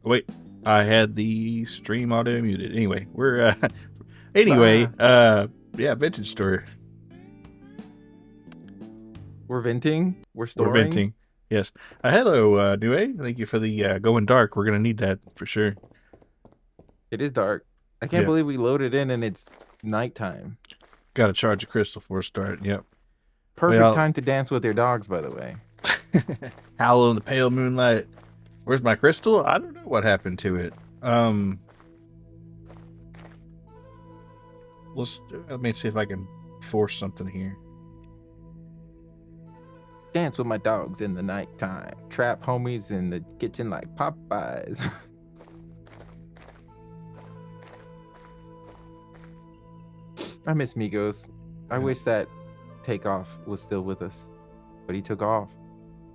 Wait, I had the stream auto muted. Anyway, we're Ah, yeah, vintage store. we're venting. We're We're storing. venting. Yes. Hello, Nue. Thank you for the going dark. We're gonna need that for sure. It is dark. I can't Yeah. believe we loaded in and it's nighttime. Got to charge a crystal for a start. Yep. Perfect Well, time to dance with your dogs, by the way. howl in the pale moonlight. Where's my crystal? I don't know what happened to it. Let me see if I can force something here. Dance with my dogs in the nighttime. Trap homies in the kitchen like Popeyes. I miss Migos. I Yeah. wish that Takeoff was still with us, but he took off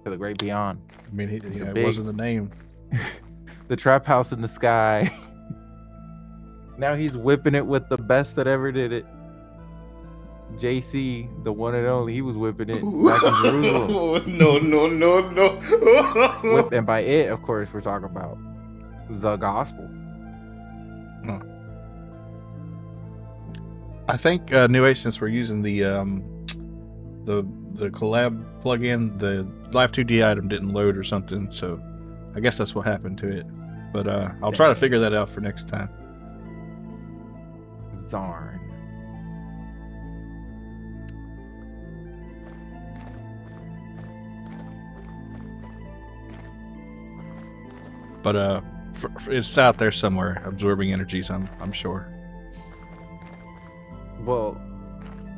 to the great beyond. I mean, it Big, wasn't the name. the trap house in the sky. Now he's whipping it with the best that ever did it. JC, the one and only, he was whipping it back in Jerusalem. no. And by it, of course, we're talking about the gospel. Huh. I think Nue, since we're using the collab plugin, the Live 2D item didn't load or something, so I guess that's what happened to it. But I'll try to figure that out for next time. Zarn. But it's out there somewhere, absorbing energies. I'm sure. Well,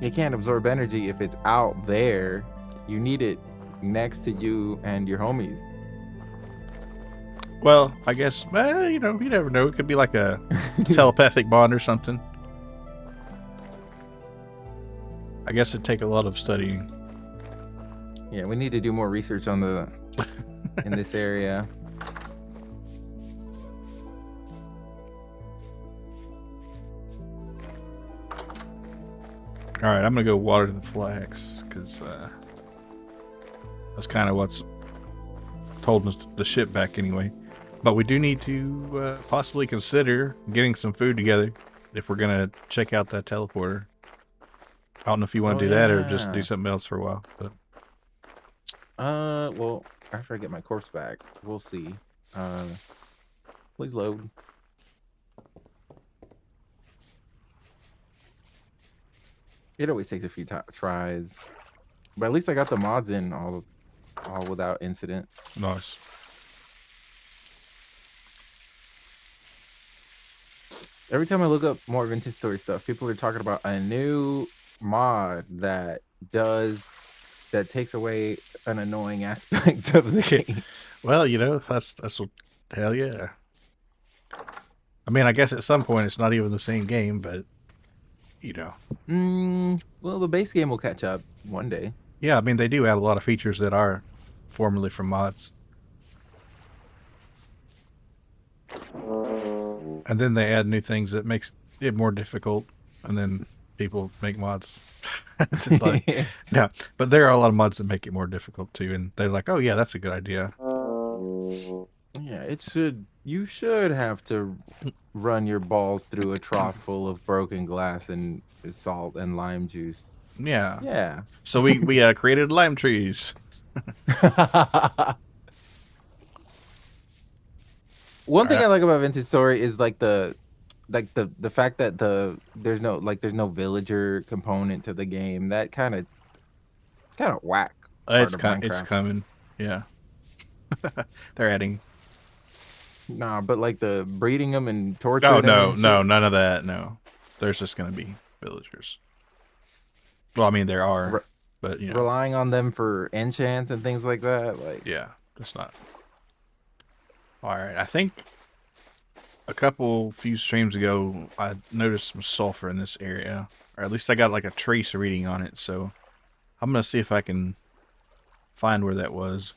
it can't absorb energy if it's out there. You need it next to you and your homies. Well, I guess you never know. It could be like a telepathic bond or something. I guess it'd take a lot of studying. Yeah, we need to do more research on the in this area. All right, I'm gonna go water the flags because that's kind of what's holding us the ship back anyway. But we do need to possibly consider getting some food together if we're gonna check out that teleporter. I don't know if you want to do that or just do something else for a while. But well, after I get my corpse back, we'll see. Please load. It always takes a few tries, but at least I got the mods in all without incident. nice. Every time I look up more vintage story stuff, people are talking about a new mod that takes away an annoying aspect of the game. Well, that's what. Hell yeah. I mean, I guess at some point it's not even the same game, but Well, the base game will catch up one day. Yeah, I mean they do add a lot of features that are formerly from mods. And then they add new things that makes it more difficult, and then people make mods. Yeah, but there are a lot of mods that make it more difficult too, and they're like, oh yeah, that's a good idea. Yeah, you should have to run your balls through a trough full of broken glass and salt and lime juice. Yeah. Yeah. So we created lime trees. One thing I like about Vintage Story is like the fact that there's no villager component to the game. That kind of whack. It's coming. Yeah. They're adding. Nah, but like the breeding them and torturing them. Oh no, none of that. No, there's just gonna be villagers. Well, I mean there are, but relying on them for enchants and things like that. Like yeah, that's not. All right, I think few streams ago, I noticed some sulfur in this area, or at least I got like a trace reading on it. So I'm gonna see if I can find where that was.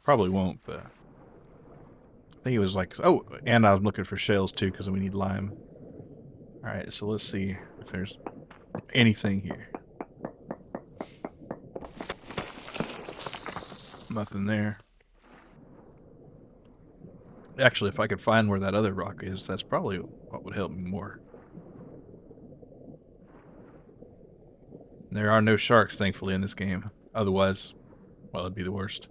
Probably won't, but I think it was like, oh, and I was looking for shells too because we need lime. All right, so let's see if there's anything here. Nothing there. Actually, if I could find where that other rock is, that's probably what would help me more. There are no sharks, thankfully, in this game. Otherwise, well, it'd be the worst.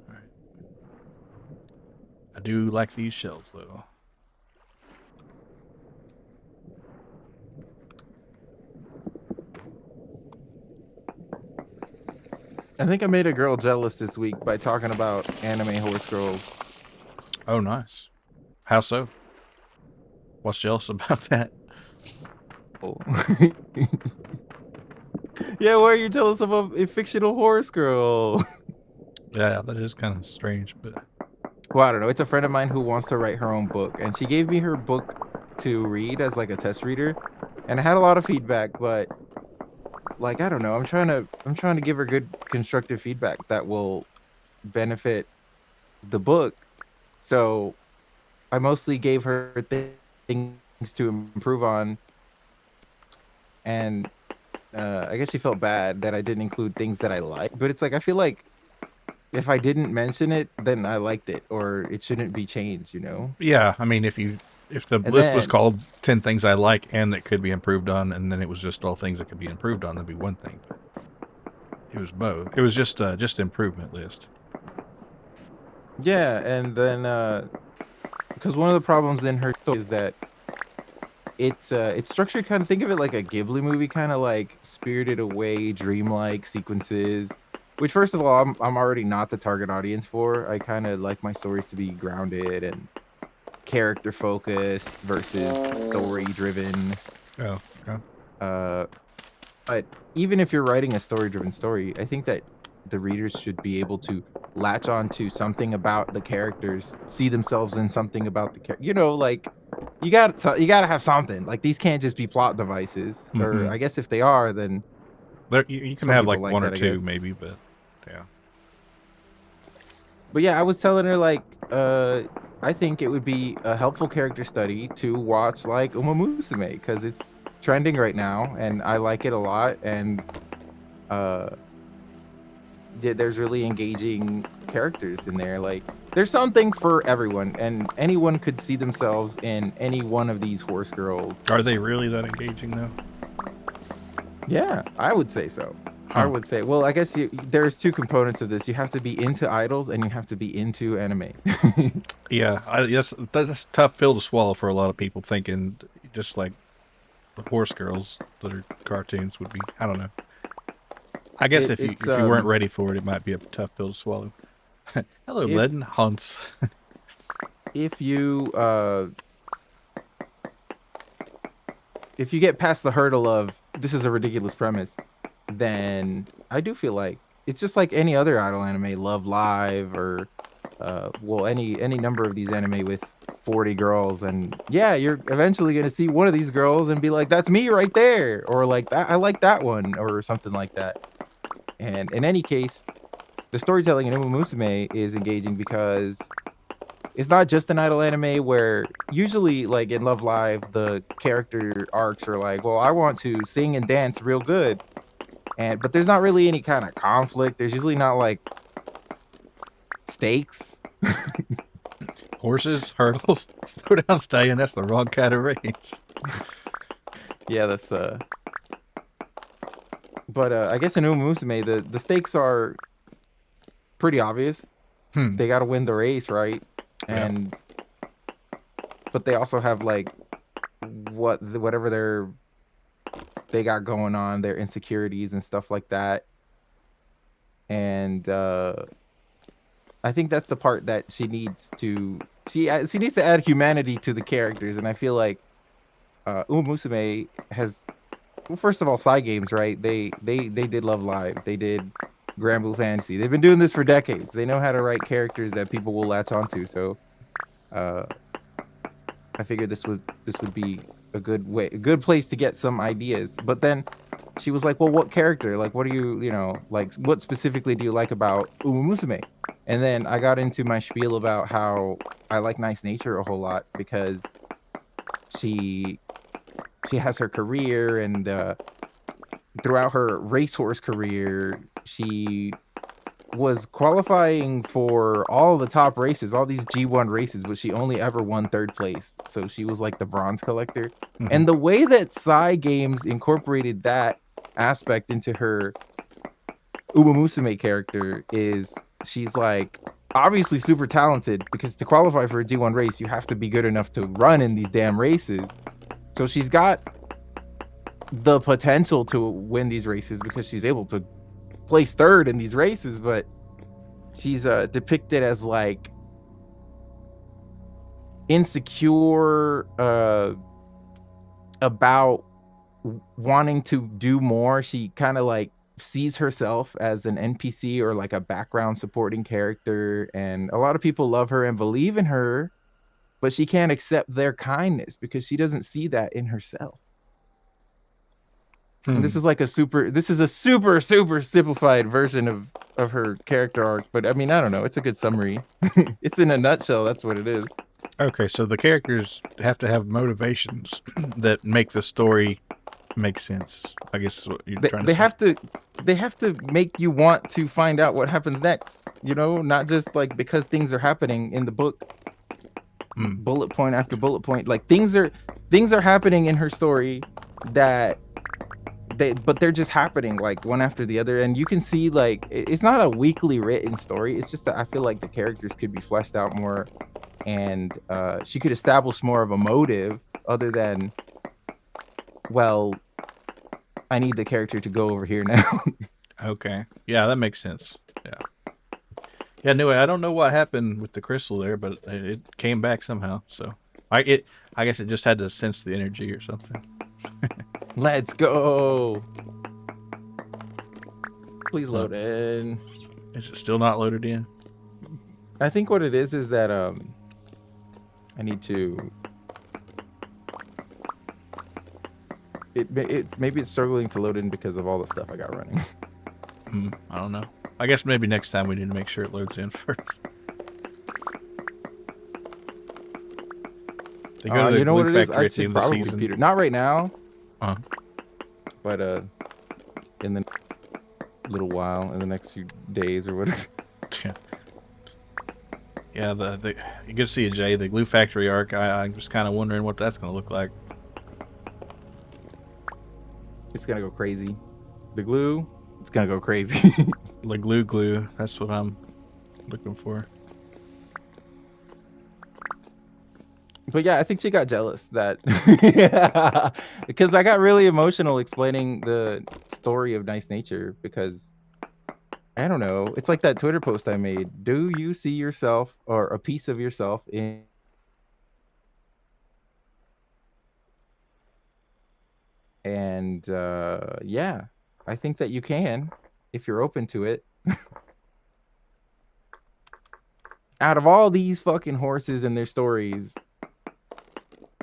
All right. I do like these shells, though. I think I made a girl jealous this week by talking about anime horse girls. Oh, nice. How so? What's jealous about that? Oh. Yeah, why are you jealous of a fictional horse girl? Yeah, that is kind of strange, but Well, I don't know. It's a friend of mine who wants to write her own book, and she gave me her book to read as like a test reader, and I had a lot of feedback, but like I don't know. I'm trying to give her good constructive feedback that will benefit the book. So I mostly gave her things to improve on, and I guess she felt bad that I didn't include things that I liked. But it's like I feel like if I didn't mention it, then I liked it, or it shouldn't be changed, you know? yeah, I mean, if the And list was then called 10 things I like and that could be improved on, and then it was just all things that could be improved on, that'd be one thing. But it was both. It was just improvement list. yeah, and then because one of the problems in her story is that it's structured kind of think of it like a Ghibli movie, kind of like Spirited Away, dreamlike sequences. Which, first of all, I'm already not the target audience for. I kind of like my stories to be grounded and character focused versus story driven. Oh, okay. Uh, but even if you're writing a story driven story, I think that the readers should be able to latch on to something about the characters, see themselves in something about the character. You know, like you got to have something. Like these can't just be plot devices. Or Mm-hmm. I guess if they are, then You can some have people like like one or that, I two, guess. maybe, but yeah. But yeah, I was telling her like I think it would be a helpful character study to watch like Uma Musume because it's trending right now and I like it a lot and uh there's really engaging characters in there. Like there's something for everyone and anyone could see themselves in any one of these horse girls. Are they really that engaging, though? Yeah, I would say so. I Huh. would say, well, I guess there's two components of this. You have to be into idols and you have to be into anime. Yeah, that's a tough pill to swallow for a lot of people, thinking just like the horse girls that are cartoons would be. I don't know. I guess it, if you it's if you weren't ready for it, it might be a tough pill to swallow. Hello, if Len Hans. if you if you get past the hurdle of this is a ridiculous premise, then I do feel like it's just like any other idol anime, Love Live or well any number of these anime with 40 girls and yeah, you're eventually going to see one of these girls and be like that's me right there or like that I like that one or something like that. And in any case, the storytelling in Uma Musume is engaging because it's not just an idol anime where usually like in Love Live the character arcs are like, well, I want to sing and dance real good. And but there's not really any kind of conflict. There's usually not like stakes. Horses, hurdles, slow down, stallion. That's the wrong kind of race. Yeah, that's but I guess in Uma Musume the stakes are pretty obvious. Hmm. They got to win the race, right? Yeah. And but they also have like whatever they got going on, their insecurities and stuff like that. And I think that's the part that she needs to add humanity to the characters, and I feel like Uma Musume has well, first of all, Games, right? They did Love Live, they did Grand Blue Fantasy. They've been doing this for decades. They know how to write characters that people will latch onto. So uh, I figured this would be a good place to get some ideas. But then she was like, "Well, what character? Like, what do you know? Like, what specifically do you like about Uma Musume?" And then I got into my spiel about how I like Nice Nature a whole lot because she she has her career and throughout her racehorse career, she was qualifying for all the top races, all these G1 races, but she only ever won third place. So she was like the bronze collector. Mhm. And the way that Psy Games incorporated that aspect into her Uma Musume character is she's like obviously super talented because to qualify for a G1 race, you have to be good enough to run in these damn races. So she's got the potential to win these races because she's able to place third in these races, but she's depicted as like insecure about wanting to do more. She kind of like sees herself as an NPC or like a background supporting character, and a lot of people love her and believe in her, but she can't accept their kindness because she doesn't see that in herself. And Hmm. this is a super simplified version of her character arc, but I mean, I don't know, it's a good summary. It's in a nutshell, that's what it is. Okay, so the characters have to have motivations that make the story make sense. I guess is what you're they, trying to they say. have to they have to make you want to find out what happens next, not just like because things are happening in the book, Hmm. bullet point after bullet point, like things are happening in her story that but they're just happening like one after the other, and you can see like it's not a weakly written story. It's just that I feel like the characters could be fleshed out more, and she could establish more of a motive other than, well, I need the character to go over here now. Okay. Yeah, that makes sense. Yeah. Yeah. Anyway, I don't know what happened with the crystal there, but it came back somehow. So I guess it just had to sense the energy or something. Let's go. Please Uh, load in. is it still not loaded in? I think what it is that I need to it maybe it's struggling to load in because of all the stuff I got running. I don't know. I guess maybe next time we need to make sure it loads in first. They go to the You know glue what it is? factory I at the should end of the probably, season. Peter. Not right now, Uh, but in the next little while, in the next few days or whatever. yeah. Yeah, the you get to see it, Jay. The glue factory arc. I'm just kind of wondering what that's going to look like. It's gonna go crazy. The glue, it's gonna go crazy. The glue. That's what I'm looking for. But yeah, I think she got jealous that yeah, because I got really emotional explaining the story of Nice Nature because I don't know. It's like that Twitter post I made. Do you see yourself or a piece of yourself in? And yeah, I think that you can if you're open to it. Out of all these fucking horses and their stories,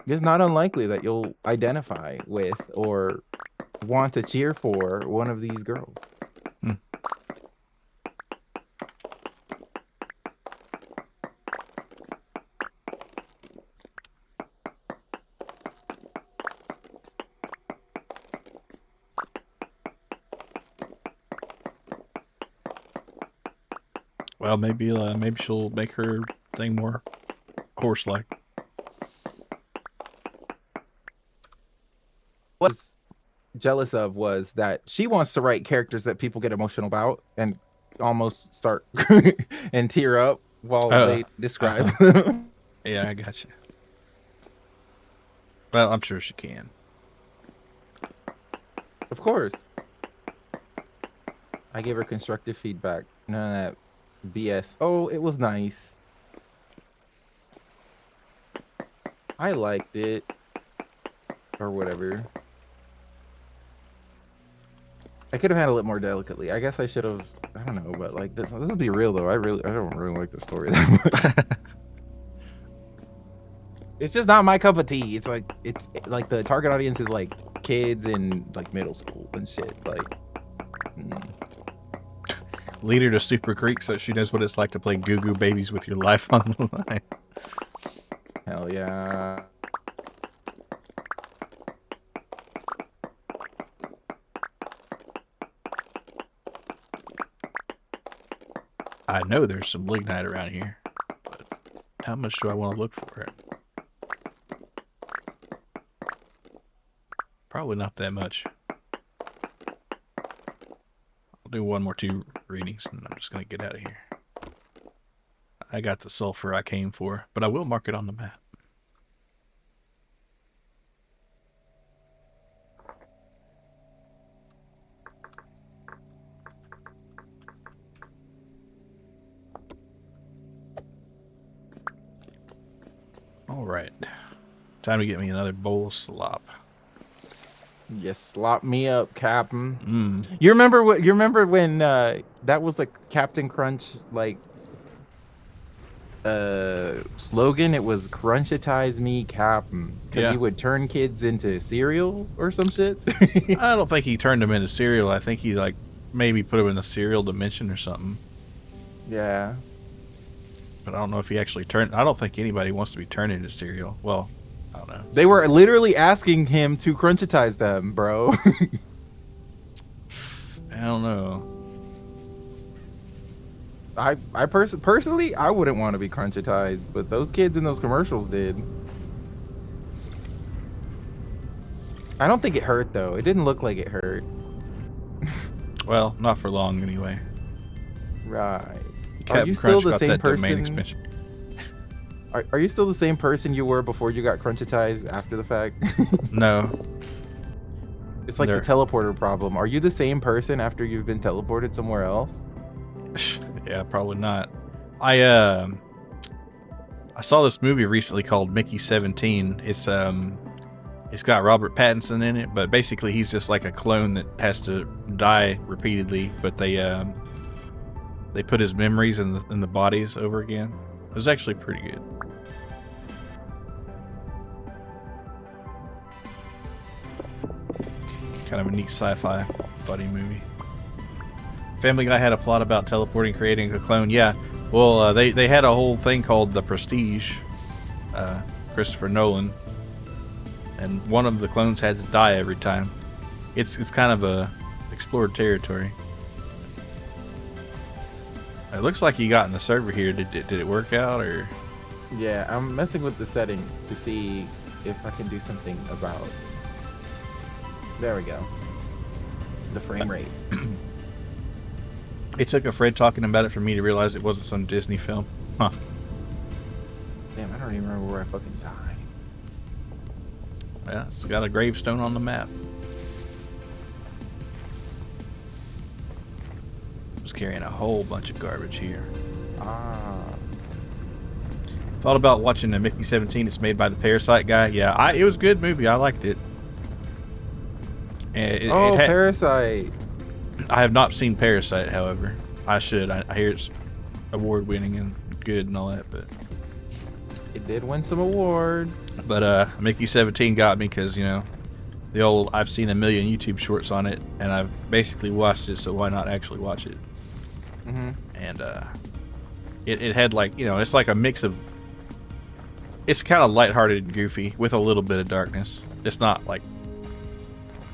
it's not unlikely that you'll identify with or want to cheer for one of these girls. Hmm. Well, maybe she'll make her thing more horse-like. Was jealous of was that she wants to write characters that people get emotional about and almost start and tear up while Uh, they uh describe huh. them. Yeah, I got you. Well, I'm sure she can. Of course, I gave her constructive feedback. None of that BS. Oh, it was nice. I liked it or whatever. I could have handled it more delicately. I guess I should have. I don't know, but like this will be real though. I don't really like the story that much. It's just not my cup of tea. It's like the target audience is like kids in like middle school and shit. Like, Lead her to Super Creek so she knows what it's like to play Goo Goo Babies with your life on the line. hell yeah. I know there's some lignite around here, but how much do I want to look for it? Probably not that much. I'll do one more two readings and I'm just going to get out of here. I got the sulfur I came for, but I will mark it on the map. All right. Time to get me another bowl of slop. You slop me up, Captain. Mmm. You remember what? You remember when that was like Captain Crunch like slogan? It was "Crunchitize me, Captain," because Yeah. he would turn kids into cereal or some shit. I don't think he turned them into cereal. I think he like maybe put them in the cereal dimension or something. Yeah. But I don't know if he actually turned. I don't think anybody wants to be turned into cereal. Well, I don't know. They were literally asking him to crunchitize them, bro. I don't know. I personally, I wouldn't want to be crunchitized, but those kids in those commercials did. I don't think it hurt though. It didn't look like it hurt. Well, not for long anyway. Right. Are Captain you still Crunch the got same that domain person? expansion. Are you still the same person you were before you got crunchitized after the fact? No. It's like the teleporter problem. Are you the same person after you've been teleported somewhere else? Yeah, probably not. I saw this movie recently called Mickey 17. It's got Robert Pattinson in it, but basically he's just like a clone that has to die repeatedly, but they put his memories in the bodies over again. It was actually pretty good. Kind of a neat sci-fi funny movie. Family Guy had a plot about teleporting, creating a clone. Yeah, well, they had a whole thing called The Prestige, Christopher Nolan, and one of the clones had to die every time. It's kind of a explored territory. It looks like you got in the server here. Did it work out or? Yeah, I'm messing with the settings to see if I can do something about. There we go. The frame rate. It took a Fred talking about it for me to realize it wasn't some Disney film. Huh. Damn, I don't even remember where I fucking died. Yeah, it's got a gravestone on the map. Was carrying a whole bunch of garbage here. Ah. Thought about watching the Mickey 17. It's made by the Parasite guy. Yeah, it was a good movie. I liked it. And Parasite. I have not seen Parasite, however. I should. I hear it's award-winning and good and all that, but it did win some awards. But Mickey 17 got me because, you know, the old I've seen a million YouTube shorts on it, and I've basically watched it, so why not actually watch it? Mm-hmm. And it had like, you know, it's like a mix of. It's kind of lighthearted and goofy with a little bit of darkness. It's not like,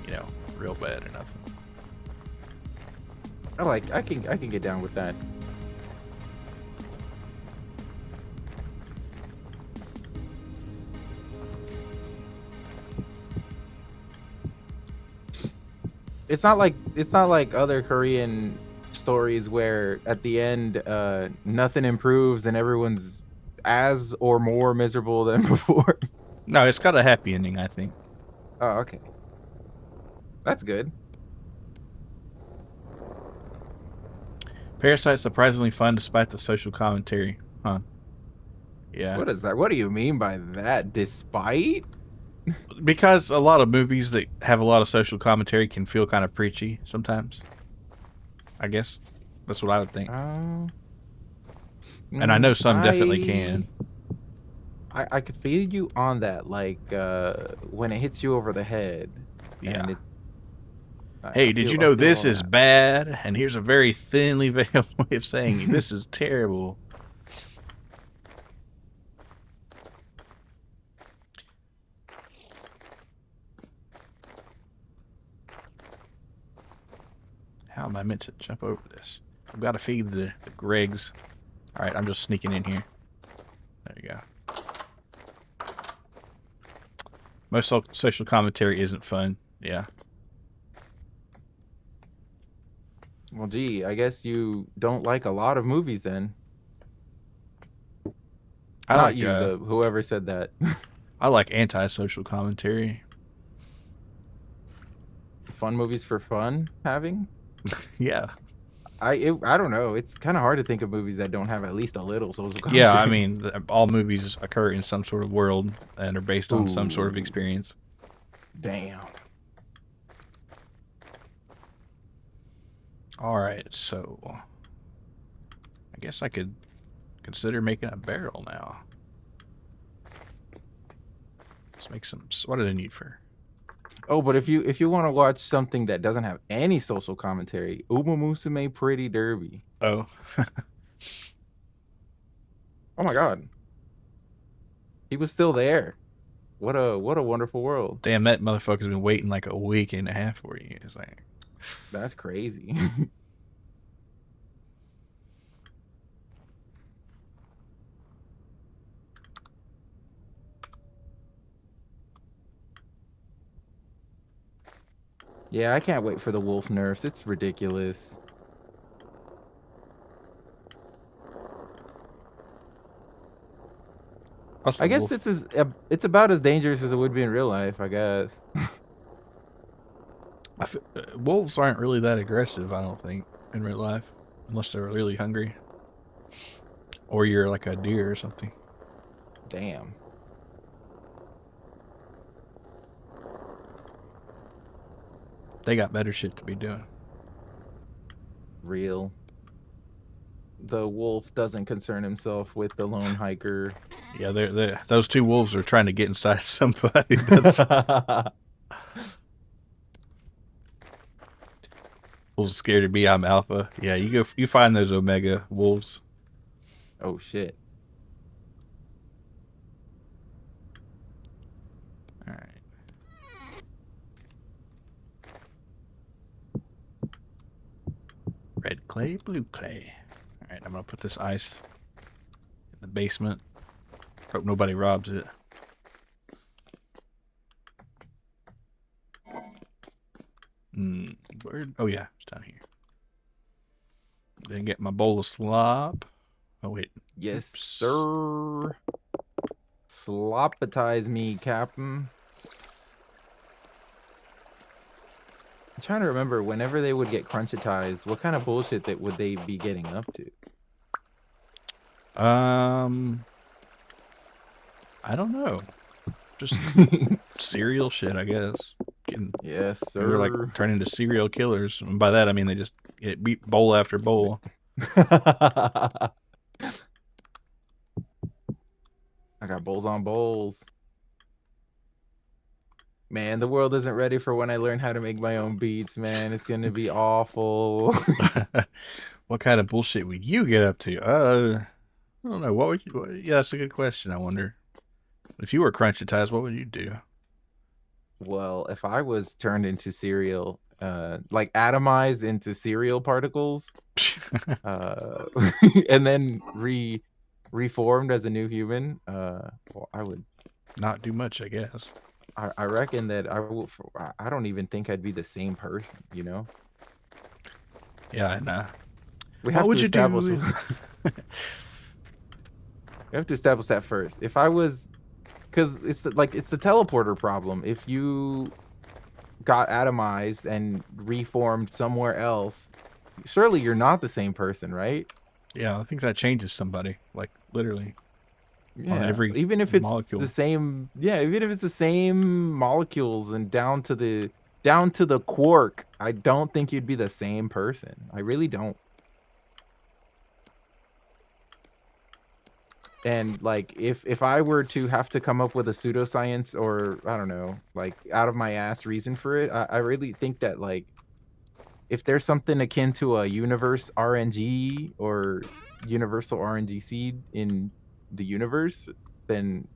you know, real bad or nothing. I can get down with that. It's not like other Korean stories where at the end nothing improves and everyone's as or more miserable than before. No, it's got a happy ending, I think. Oh, okay. That's good. Parasite's surprisingly fun despite the social commentary. Huh. Yeah. What is that? What do you mean by that? Despite? Because a lot of movies that have a lot of social commentary can feel kind of preachy sometimes. I guess. That's what I would think. And I know some definitely can. I could feel you on that, like when it hits you over the head. Yeah. And hey, did you know this is bad? And here's a very thinly veiled way of saying this is terrible. How am I meant to jump over this? I've got to feed the Gregs. All right, I'm just sneaking in here. There you go. Most social commentary isn't fun. Yeah. Well, gee, I guess you don't like a lot of movies then. I Not like you, the whoever said that. I like anti-social commentary. Fun movies for fun having. Yeah. I don't know. It's kind of hard to think of movies that don't have at least a little social Yeah, I commentary. mean, all movies occur in some sort of world and are based on some sort of Ooh, experience. damn. All right, so I guess I could consider making a barrel now. Let's make some. What did I need for? Oh, but if you want to watch something that doesn't have any social commentary, Uma Musume Pretty Derby. Oh, Oh my God, he was still there. What a wonderful world. damn! That motherfucker's been waiting like a week and a half for you. It's like, That's crazy. Yeah, I can't wait for the wolf nerfs. It's ridiculous. what's I the guess wolf? this is it's about as dangerous as it would be in real life, I guess. Wolves aren't really that aggressive. I don't think in real life, unless they're really hungry or you're like a deer or something. Damn. They got better shit to be doing. Real. The wolf doesn't concern himself with the lone hiker. Yeah, those two wolves are trying to get inside somebody. That's wolves scared of me. I'm alpha. Yeah, you go. You find those omega wolves. Oh shit. All right. Red clay, blue clay. All right, I'm gonna put this ice in the basement. Hope nobody robs it. Where? Oh yeah, it's down here. Then get my bowl of slop. Oh wait. Yes, Oops. sir. Slopatize me, Captain. I'm trying to remember whenever they would get crunchitized, what kind of bullshit that would they be getting up to? I don't know. Just serial shit, I guess. Getting Yes, maybe they're like sir. turning into serial killers. And by that I mean they just get beat bowl after bowl. I got bowls on bowls. Man, the world isn't ready for when I learn how to make my own beats, man. It's gonna be awful. What kind of bullshit would you get up to? I don't know. What would you? Yeah, that's a good question. I wonder if you were crunchitized, what would you do? Well, if I was turned into cereal, like atomized into cereal particles, uh, and then reformed as a new human, well, I would. Not do much, I guess. I reckon that I will. I don't even think I'd be the same person. You know, Yeah, and we what have to would you establish. do? We have to establish that first. If I was, because it's the teleporter problem. If you got atomized and reformed somewhere else, surely you're not the same person, right? Yeah, I think that changes somebody, like literally on Yeah, every even if it's the molecule. same, yeah, even if it's the same molecules and down to the quark, I don't think you'd be the same person. I really don't. And like if I were to have to come up with a pseudoscience or I don't know, like out of my ass reason for it, I really think that like if there's something akin to a universe RNG or universal RNG seed in the universe, then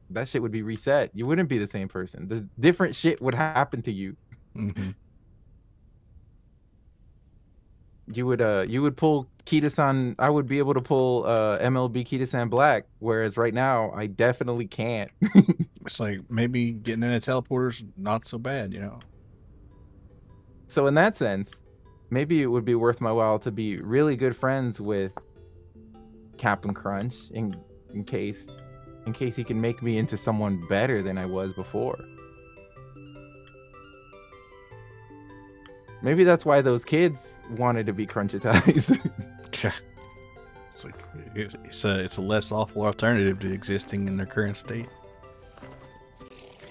that shit would be reset. You wouldn't be the same person. The different shit would happen to you. Hmm. you would pull Kita-san. I would be able to pull MLB Kita-san Black, whereas right now I definitely can't. It's like maybe getting in a teleporter's not so bad, you know. So in that sense, maybe it would be worth my while to be really good friends with Captain Crunch in case he can make me into someone better than I was before. Maybe that's why those kids wanted to be crunchitized. It's like it's a less awful alternative to existing in their current state.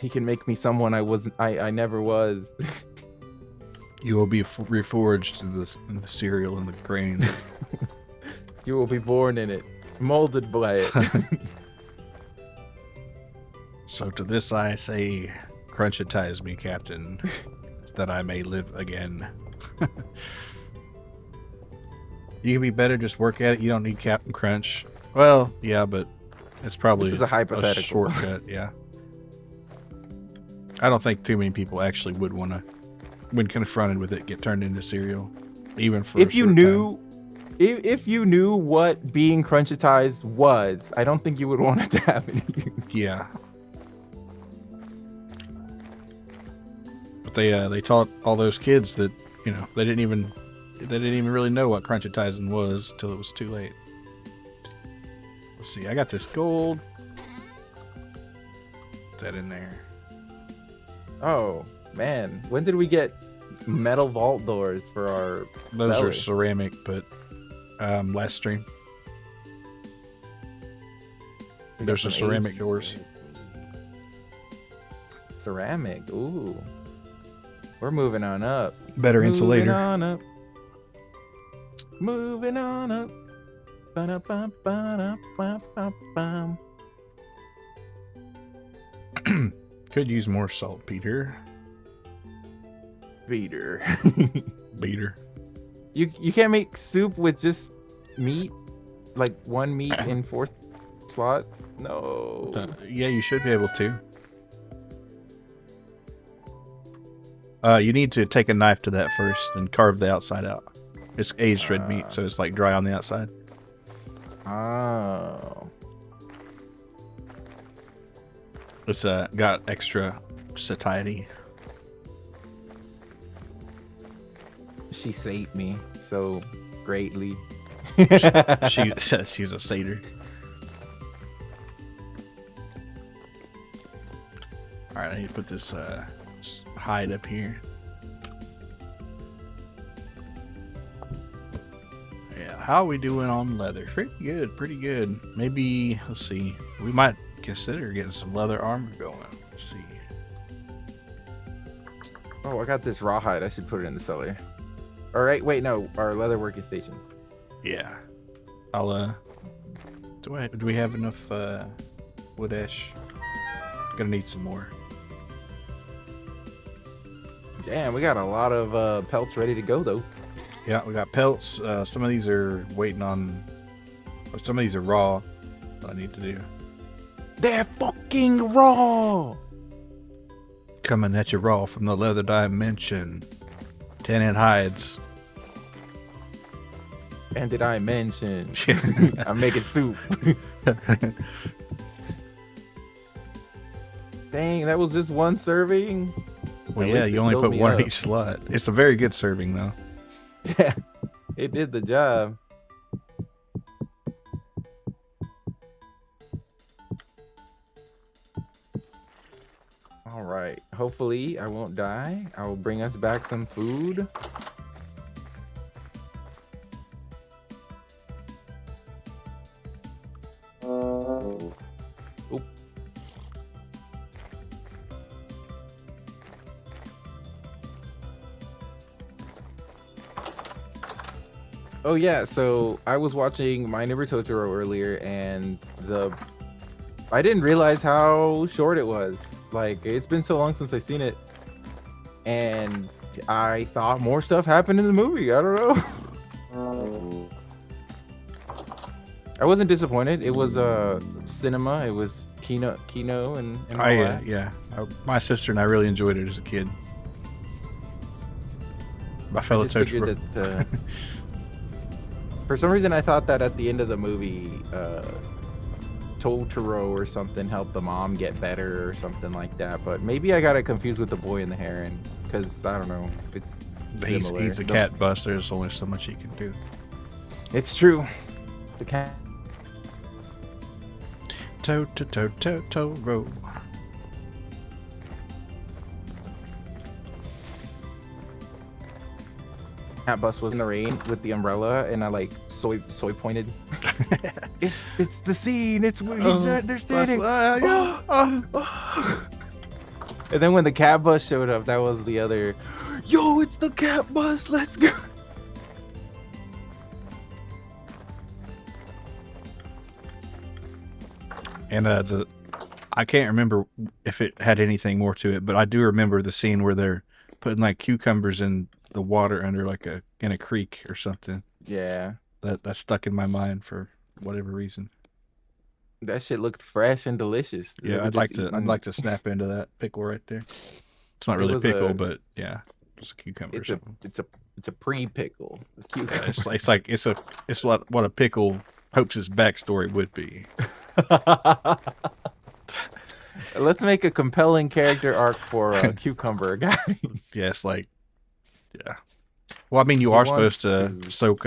He can make me someone I never was. You will be reforged in the cereal and the grains. You will be born in it, molded by it. So to this I say, crunchitize me, Captain, that I may live again. You can be better, just work at it. You don't need Captain Crunch. Well, yeah, but it's probably This is a hypothetical. shortcut, yeah. I don't think too many people actually would want to, when confronted with it, get turned into cereal, even for If a you short knew time. if you knew what being crunchitized was, I don't think you would want it to happen to you. Yeah. But they taught all those kids that, you know, they didn't even really know what crunchitizing was till it was too late. Let's see, I got this gold. Put that in there. Oh man, when did we get metal vault doors for our Those cellar? are ceramic, but last stream. We got There's some a ceramic aged- doors. Ceramic, ooh. We're moving on up. Better Moving insulator. on up. Moving on up. Ba-da-ba-ba-da-ba-ba-bam. Could use more saltpeter. Beater. Beater. You can't make soup with just meat? Like one meat in 4 slots? No. Yeah, you should be able to. You need to take a knife to that first and carve the outside out. It's aged red meat, so it's like dry on the outside. Oh. It's got extra satiety. She saved me so greatly. She's a satyr. All right, I need to put this hide up here. Yeah, how are we doing on leather? Pretty good, pretty good. Maybe, let's see, we might consider getting some leather armor going. Let's see. Oh, I got this rawhide. I should put it in the cellar. All right, wait, no, our leather working station. Yeah, I'll do we have enough wood ash? Gonna need some more. Damn, we got a lot of pelts ready to go though. Yeah, we got pelts. Some of these are waiting on, or some of these are raw. What I need to do. They're fucking raw. Coming at you raw from the leather dimension. 10 hides. And did I mention I'm making soup? Dang, that was just one serving. Well, At yeah, least you it only filled put me one up. in each slot. It's a very good serving, though. Yeah, it did the job. All right. Hopefully, I won't die. I will bring us back some food. Oop. Oh yeah, so I was watching My Neighbor Totoro earlier, and I didn't realize how short it was. Like, it's been so long since I seen it, and I thought more stuff happened in the movie. I don't know. I wasn't disappointed. It was cinema. It was Kino and all that. Yeah. My sister and I really enjoyed it as a kid. My fellow just figured Totoro. For some reason, I thought that at the end of the movie, Totoro or something helped the mom get better or something like that. But maybe I got it confused with the boy and the heron, because I don't know. It's similar. He's a cat bus. There's only so much he can do. It's true. The cat. Totoro. Cat bus was in the rain with the umbrella, and I like soy pointed. it's the scene. It's where they're standing. And then when the cat bus showed up, that was the other. Yo, it's the cat bus. Let's go. And I can't remember if it had anything more to it, but I do remember the scene where they're putting like cucumbers in the water under like in a creek or something. Yeah. That stuck in my mind for whatever reason. That shit looked fresh and delicious. Yeah, I'd like to snap into that pickle right there. It's not really pickle, but yeah, it's a cucumber. It's a pre-pickle. Yeah, it's what a pickle hopes his backstory would be. Let's make a compelling character arc for a cucumber guy. Yes, yeah. Well, I mean, you are supposed to soak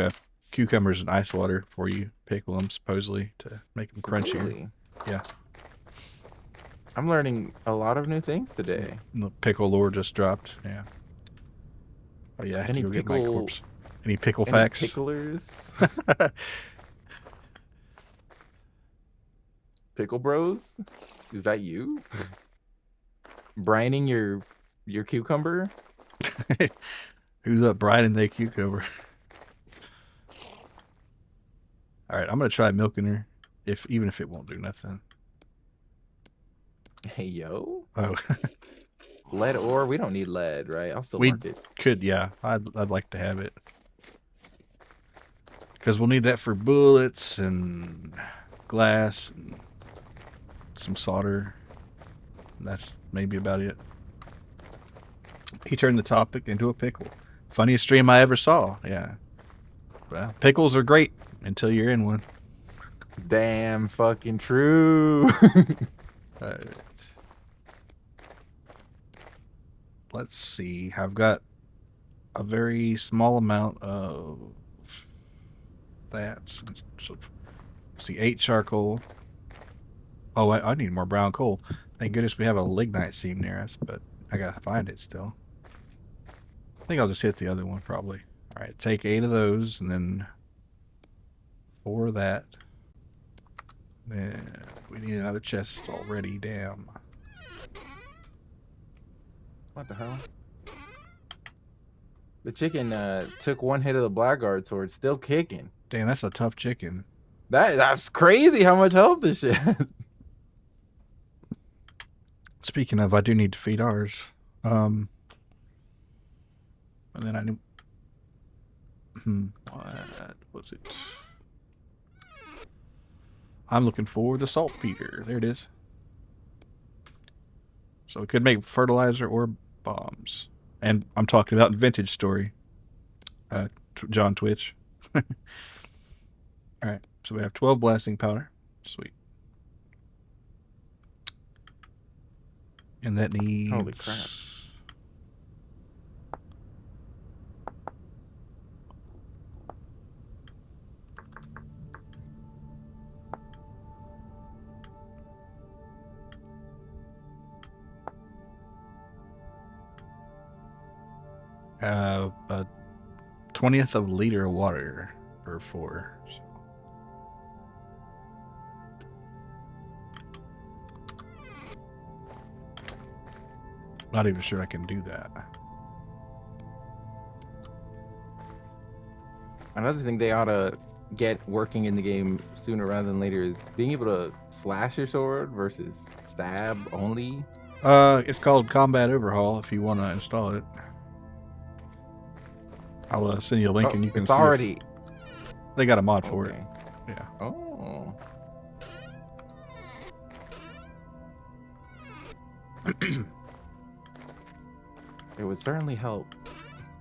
cucumbers in ice water before you pickle them, supposedly, to make them crunchier. Really? Yeah. I'm learning a lot of new things today. The pickle lore just dropped. Yeah. Oh yeah, I have to go get my corpse. Any pickle facts? Picklers? Pickle bros? Is that you? Brining your cucumber? Who's up brining their cucumber? All right, I'm gonna try milking her, even if it won't do nothing. Hey yo. Oh. Lead ore? We don't need lead, right? I'll still mark it. Could, yeah. I'd like to have it. Because we'll need that for bullets and glass and some solder. And that's maybe about it. He turned the topic into a pickle. Funniest stream I ever saw. Yeah. Well, pickles are great until you're in one. Damn fucking true. All right. Let's see. I've got a very small amount of that. So, let's see, 8 charcoal. Oh, I need more brown coal. Thank goodness we have a lignite seam near us, but I gotta find it still. I think I'll just hit the other one probably. All right, take 8 of those, and then 4 of that. Then we need another chest already. Damn. What the hell? The chicken took one hit of the blackguard sword, still kicking. Damn, that's a tough chicken. That's crazy how much health this shit has. Speaking of, I do need to feed ours. And then I need... what was it? I'm looking for the salt feeder. There it is. So it could make fertilizer or bombs. And I'm talking about Vintage Story. John Twitch. Alright, so we have 12 blasting powder. Sweet. And that needs... Holy crap. A 20th of a liter of water or 4. So. Not even sure I can do that. Another thing they ought to get working in the game sooner rather than later is being able to slash your sword versus stab only. It's called Combat Overhaul if you want to install it. I'll send you a link and you can it's already... They got a mod for it. Yeah. Oh. It would certainly help.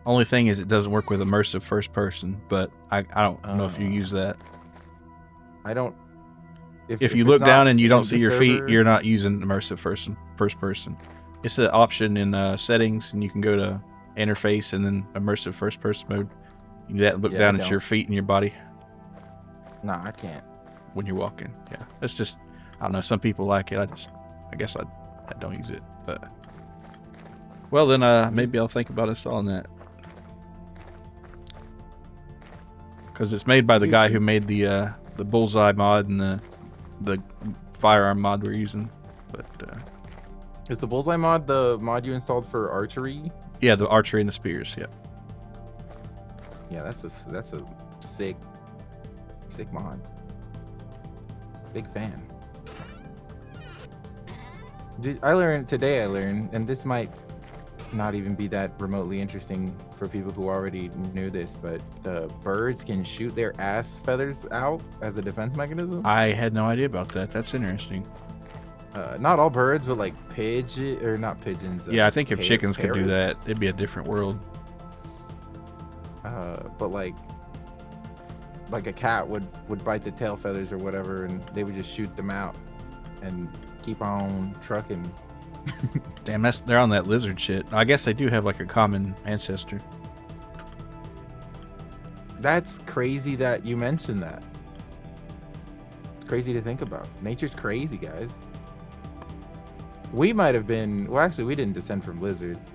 Only thing is, it doesn't work with immersive first person. But I don't know if you Uh, use that. I don't. If you If it's look down not and you don't in see the your feet, server, you're not using immersive first person. It's an option in settings, and you can go to interface and then immersive first person mode. You can do that and look yeah, I down at your don't. feet and your body Nah, I can't. when you're walking. Yeah, it's just I don't know. Some people like it. I guess I don't use it. But well, then You, maybe I'll think about installing that because it's made by the you guy who can. made the bullseye mod and the firearm mod we're using. But Is the bullseye mod the mod you installed for archery? yeah, the archery and the spears. Yeah. Yeah, that's a sick sick mod. Big fan. I learned today. I learned, and this might not even be that remotely interesting for people who already knew this, but the birds can shoot their ass feathers out as a defense mechanism. I had no idea about that. That's interesting. Not all birds, but like pigeon or not pigeons. Yeah, I think if chickens could do that, it'd be a Parrots. different world. But like a cat would bite the tail feathers or whatever, and they would just shoot them out and keep on trucking. Damn, they're on that lizard shit. I guess they do have like a common ancestor. That's crazy that you mentioned that. It's crazy to think about. Nature's crazy, guys. We might have been. Well, actually, we didn't descend from lizards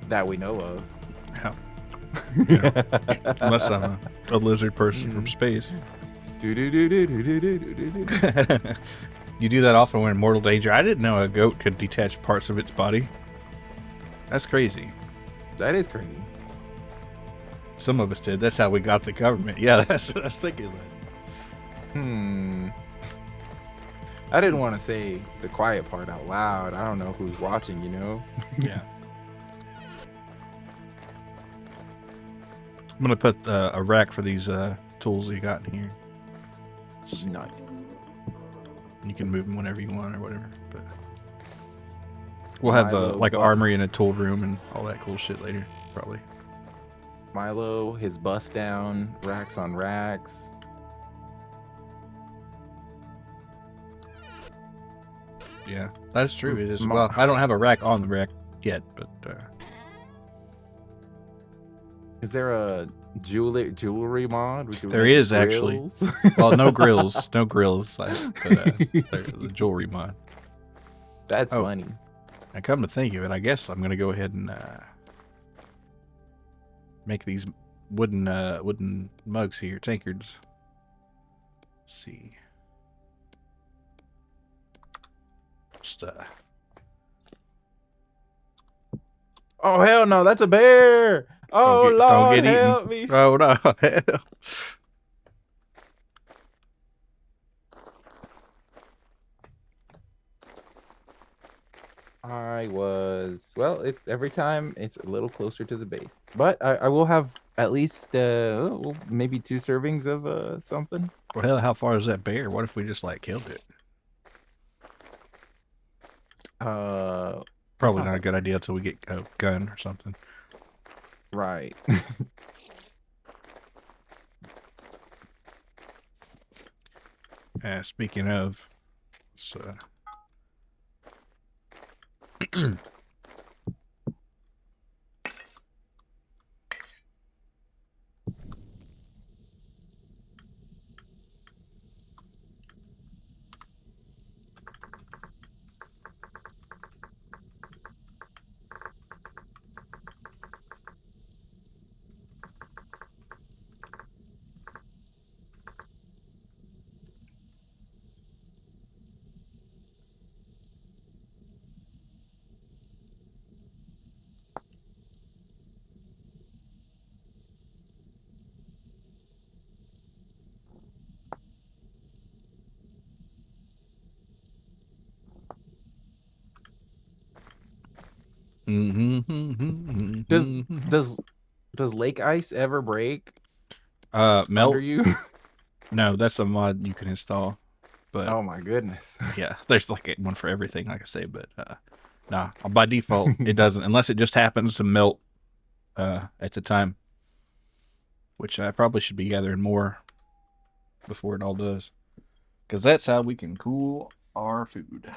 that we know of. Yeah. You know, unless I'm a lizard person from space. You do that often when in mortal danger. I didn't know a goat could detach parts of its body. That's crazy. That is crazy. Some of us did. That's how we got the government. Yeah, that's what I was thinking. Hmm. I didn't want to say the quiet part out loud. I don't know who's watching, you know? Yeah. I'm gonna put a rack for these tools you got in here. Nice. You can move them whenever you want or whatever. But we'll have Milo like an buff. armory and a tool room and all that cool shit later, probably. Milo, his bust down, racks on racks. Yeah, that's true. It is. Ma- Well, I don't have a rack on the rack yet, but Is there a jewelry mod? We could there make is actually. grills? Well, no grills, no grills. But there's a jewelry mod. That's Oh, funny. and come to think of it, I guess I'm gonna go ahead and make these wooden mugs here, tankards. Let's see. Just Oh hell no, that's a bear! Oh don't Lord, get eaten. help me! Oh no. Every time it's a little closer to the base, but I will have at least maybe 2 servings of something. Well, hell, how far is that bear? What if we just like killed it? That's Probably not not a that good idea until we get a gun or something. right. Speaking of, so Does does does lake ice ever break under melt. you? No, that's a mod you can install. But Oh my goodness. yeah, there's like one for everything, like I say. But Nah, by default it doesn't, unless it just happens to melt at the time, which I probably should be gathering more before it all does, because that's how we can cool our food.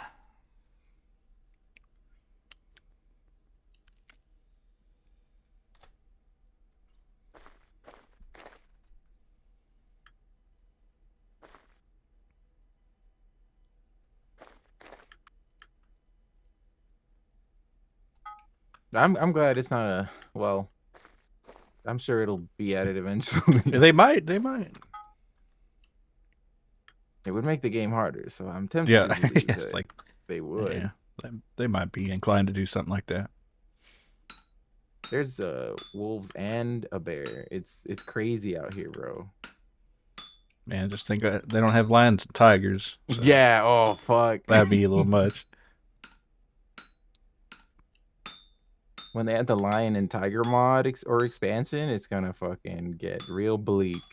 I'm glad it's not a well. I'm sure it'll be added eventually. They might, they might. It would make the game harder, so I'm tempted Yeah, to yeah, believe it's that like, they yeah, would. they might be inclined to do something like that. There's wolves and a bear. It's crazy out here, bro. Man, just think they don't have lions and tigers, so Yeah. Oh fuck. that'd be a little much. When they add the lion and tiger mod or expansion, it's gonna fucking get real bleak.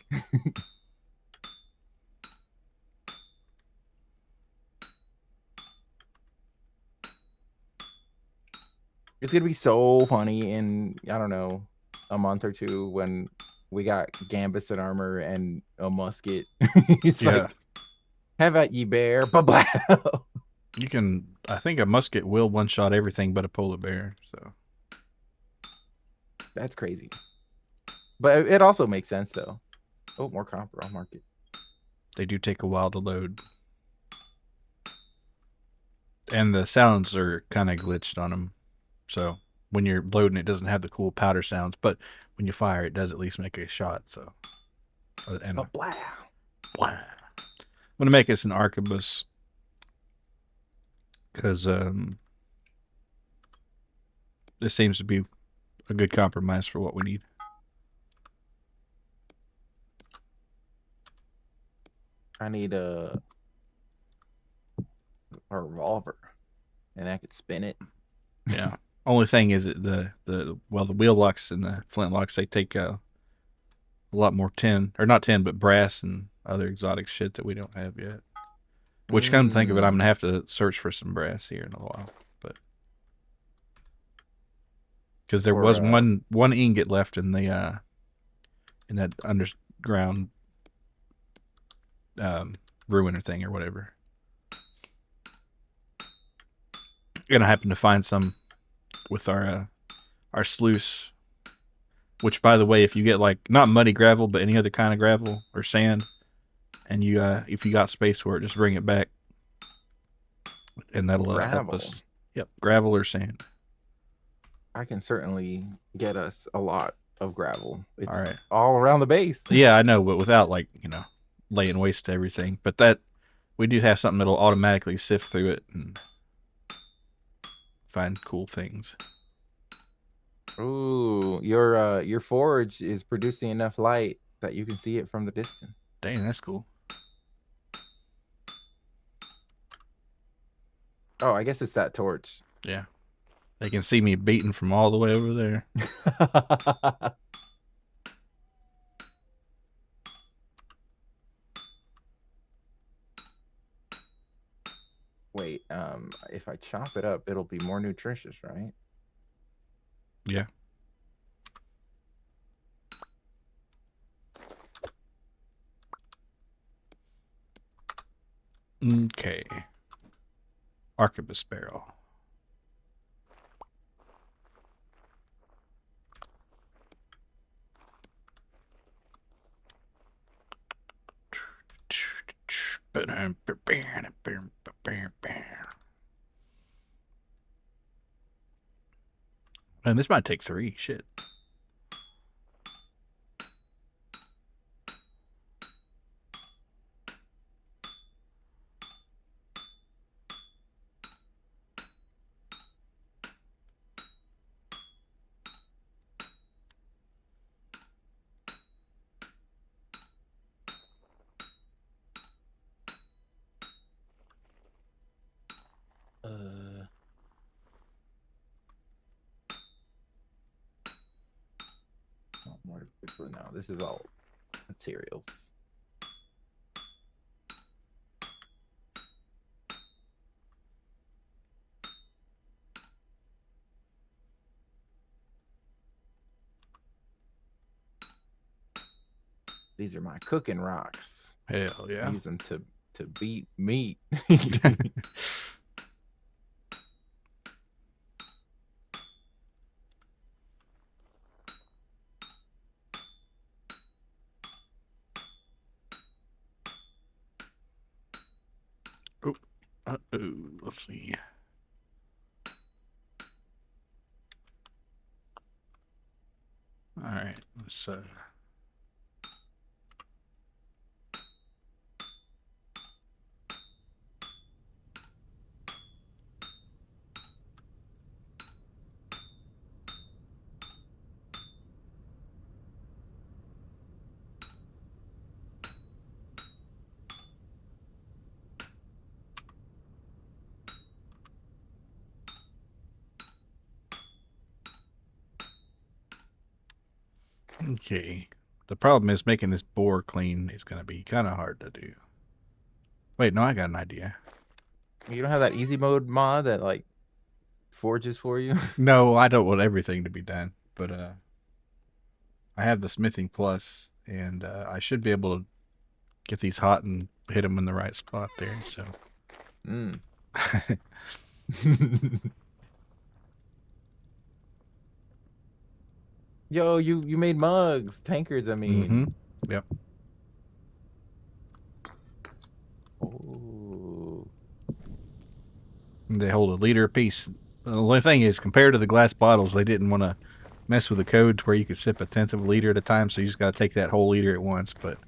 It's gonna be so funny in I don't know a month or two when we got Gambus and armor and a musket. It's Yeah, like have at ye bear, blah blah. you can. I think a musket will one shot everything but a polar bear. So That's crazy, but it also makes sense though. Oh, more copper. I'll mark it. they do take a while to load, and the sounds are kind of glitched on them. So when you're loading, it doesn't have the cool powder sounds, but when you fire, it does at least make a shot. So and Blah blah. blah. I'm gonna make us an arquebus because this seems to be a good compromise for what we need. I need a revolver, and I could spin it. Yeah. Only thing is that the wheel locks and the flint locks, they take a lot more tin, or not tin, but brass and other exotic shit that we don't have yet. Which, come to think of it, I'm gonna have to search for some brass here in a while, but because there For was one ingot left in that underground ruiner thing or whatever, and I happened to find some with our sluice. Which, by the way, if you get like not muddy gravel, but any other kind of gravel or sand, and you if you got space for it, just bring it back, and that'll help gravel. us. Yep, gravel or sand. I can certainly get us a lot of gravel. All It's right. all around the base. Yeah, I know, but without like laying waste to everything. But that we do have something that'll automatically sift through it and find cool things. Ooh, your forge is producing enough light that you can see it from the distance. Dang, that's cool. Oh, I guess it's that torch. Yeah, they can see me beating from all the way over there. Wait, if I chop it up, it'll be more nutritious, right? Yeah. Okay. Arquebus barrel. Man, this might take 3. Shit. Uh, more quickly now. This is all materials. These are my cooking rocks. Hell I yeah. use them to beat meat. Oh, let's see. All right, let's okay. The problem is making this boar clean is going to be kind of hard to do. Wait, no, I got an idea. You don't have that easy mode mod that like forges for you? No, I don't want everything to be done, but I have the smithing plus, and I should be able to get these hot and hit them in the right spot there. So, Mm. Yo, you made mugs, tankards, I mm-hmm. mean. Yep. Oh. They hold a liter apiece. The only thing is, compared to the glass bottles, they didn't want to mess with the code to where you could sip a tenth of a liter at a time. So you just got to take that whole liter at once. But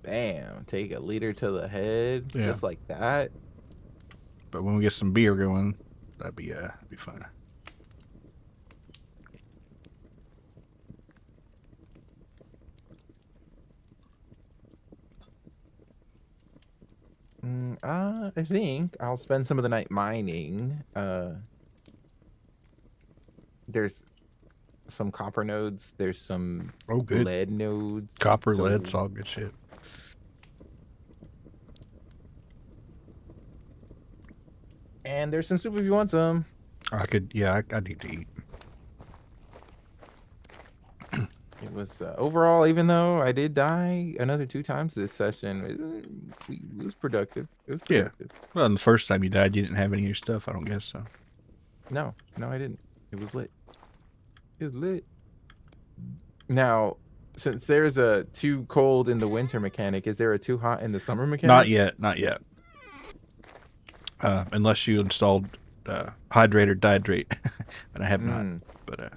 Damn, take a liter to the head yeah. just like that. But when we get some beer going, that'd be fun. I think I'll spend some of the night mining. There's some copper nodes. There's some Oh, good. lead nodes. Copper, lead, So, it's all good shit. and there's some soup if you want some. I need to eat. It was overall, even though I did die another 2 times this session, it was productive. It was Yeah. productive. Well, and the first time you died, you didn't have any of your stuff. I don't guess so. No, I didn't. It was lit. It was lit. Now, since there's a too cold in the winter mechanic, is there a too hot in the summer Not mechanic? yet. Not yet. Unless you installed hydrate or dihydrate, and I have not. Mm, But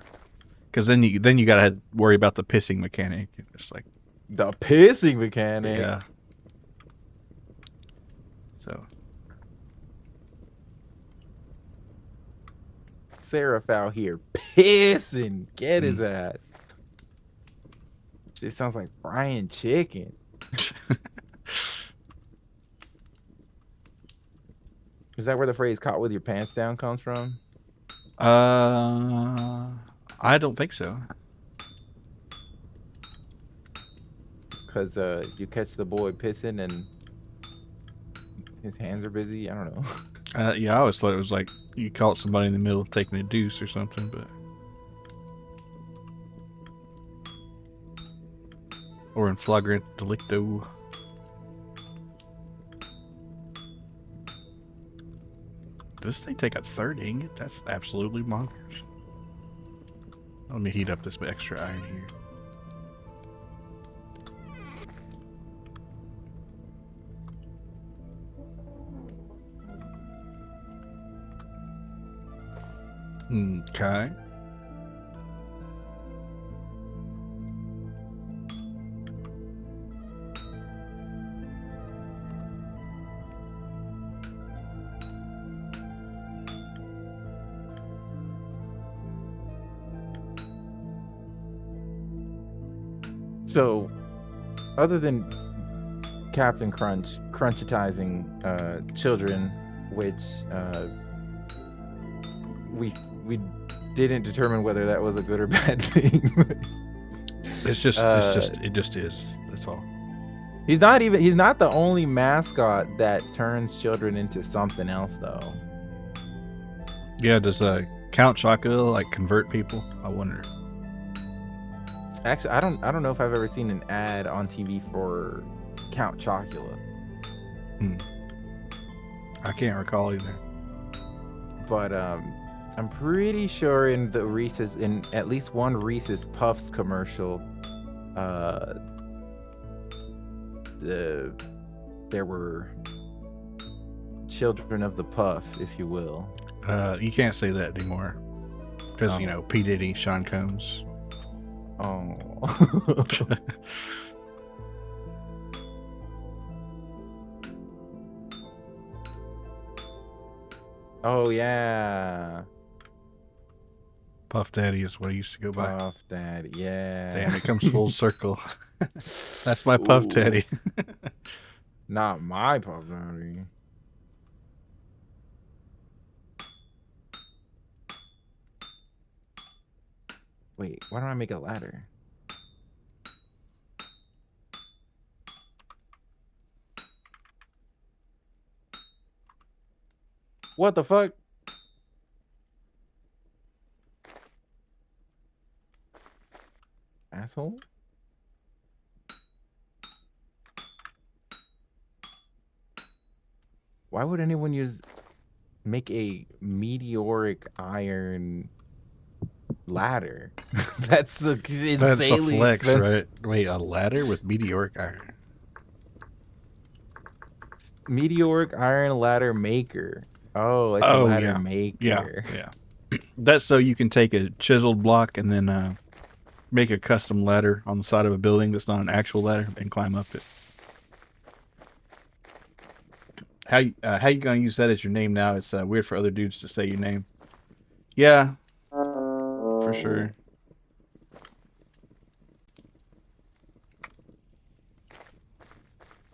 because then you gotta worry about the pissing mechanic. It's like the pissing mechanic. yeah. So Seraph out here pissing. Get his mm. ass. Shit sounds like Brian Chicken. Is that where the phrase "caught with your pants down" comes from? I don't think so. Because you catch the boy pissing and his hands are busy. I don't know. Yeah, I always thought it was like you caught somebody in the middle of taking a deuce or something, but or in flagrant delicto. Does this thing take a third ingot? That's absolutely bonkers. Let me heat up this extra iron here. Okay. So, other than Captain Crunch crunchitizing children, which we didn't determine whether that was a good or bad thing. It just is. That's all. He's not the only mascot that turns children into something else though. Yeah, does Count Chocula like convert people? I wonder. Actually, I don't know if I've ever seen an ad on TV for Count Chocula, Hmm. I can't recall either. but I'm pretty sure in the Reese's, in at least one Reese's Puffs commercial, uh, the there were children of the puff, if you will. You can't say that anymore because Oh, P Diddy, Sean Combs. oh. Oh yeah, Puff Daddy is what he used to go by. Puff Daddy. Yeah. Damn, it comes full circle. That's my Puff Ooh, Daddy. not my Puff Daddy. Wait, why don't I make a ladder? What the fuck? Asshole? Why would anyone make a meteoric iron ladder? That's That's a insanely flex, expensive. right? Wait, a ladder with meteoric iron. Meteoric iron ladder maker. Oh, it's a Oh ladder yeah, yeah, maker. yeah. That's so you can take a chiseled block and then make a custom ladder on the side of a building that's not an actual ladder and climb up it. How you gonna use that as your name now? It's weird for other dudes to say your name. Yeah, for sure.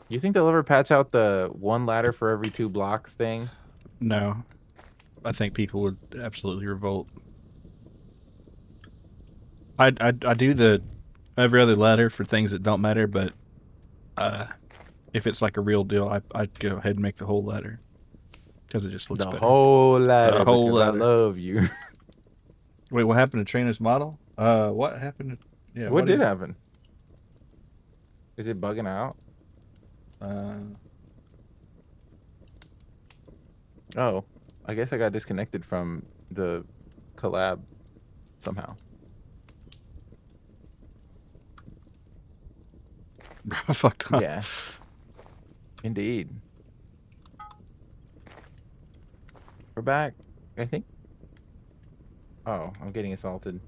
You think they'll ever patch out the one ladder for every 2 blocks thing? No, I think people would absolutely revolt. I do the every other ladder for things that don't matter, but uh, if it's like a real deal, I'd go ahead and make the whole ladder because it just looks The better. whole The ladder whole because I ladder. love you. Wait, what happened to Trina's model? What happened? Yeah, What what did did? happen? Is it bugging out? Uh, Oh, I guess I got disconnected from the collab somehow. fucked up. Yeah, indeed. We're back, I think. Oh, I'm getting assaulted.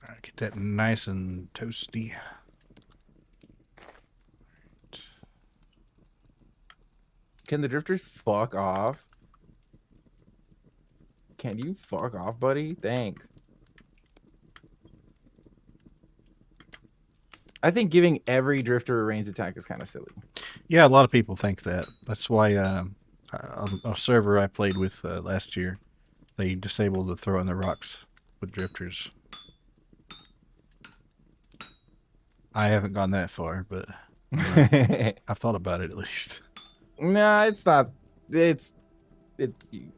All right, get that nice and toasty. Can the drifters fuck off? Can you fuck off, buddy? Thanks. I think giving every drifter a ranged attack is kind of silly. Yeah, a lot of people think that. That's why a server I played with last year, they disabled the throwing the rocks with drifters. I haven't gone that far, but I've thought about it at least. Nah, it's not. It's you,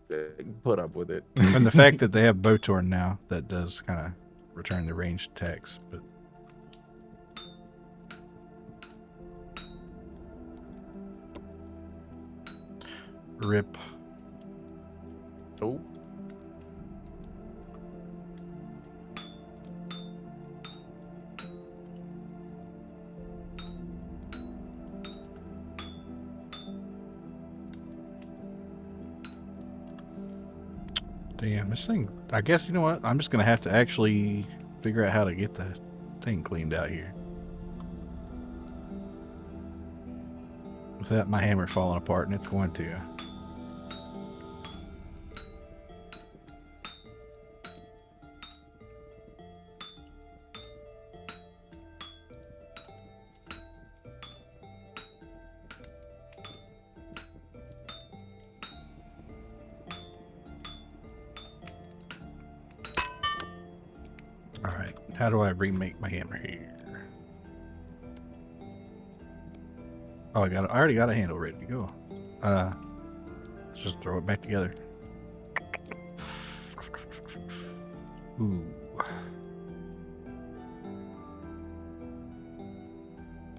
put up with it. And the fact that they have Botorn now, that does kind of return the ranged attacks. But rip. Oh, Damn, this thing. I guess you know what? I'm just gonna have to actually figure out how to get the thing cleaned out here without my hammer falling apart, and it's going to. How do I remake my hammer here? Oh, I already got a handle ready to go. Let's just throw it back together. Ooh.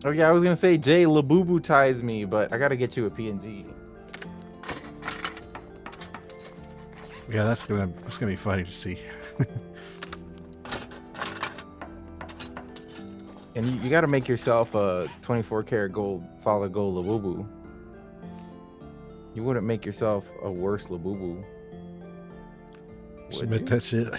Oh yeah, I was gonna say Jay Labubu ties me, but I gotta get you a PNG. Yeah, that's gonna be funny to see. And you gotta make yourself a 24 karat gold, solid gold Labubu. You wouldn't make yourself a worse Labubu. Submit that shit.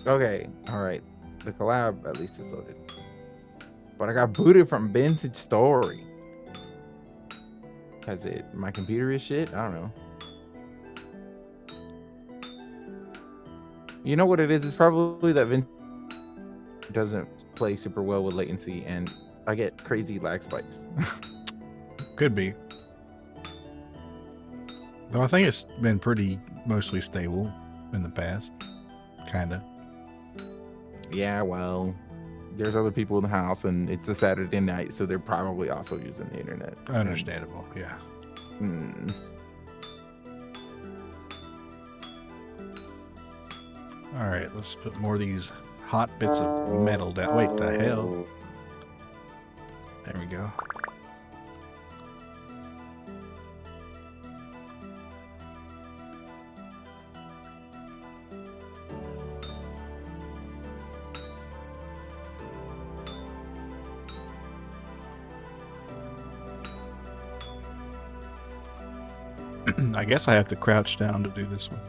Okay, all right. The collab at least is loaded. But I got booted from Vintage Story. Has it? My computer is shit? I don't know. You know what it is? It's probably that Vintage doesn't play super well with latency, and I get crazy lag spikes. Could be. Though I think it's been pretty mostly stable in the past. Kinda. Yeah, well, there's other people in the house, and it's a Saturday night, so they're probably also using the internet. Understandable, yeah. Alright, let's put more of these hot bits of metal down. Wait, the hell? There we go. I guess I have to crouch down to do this one.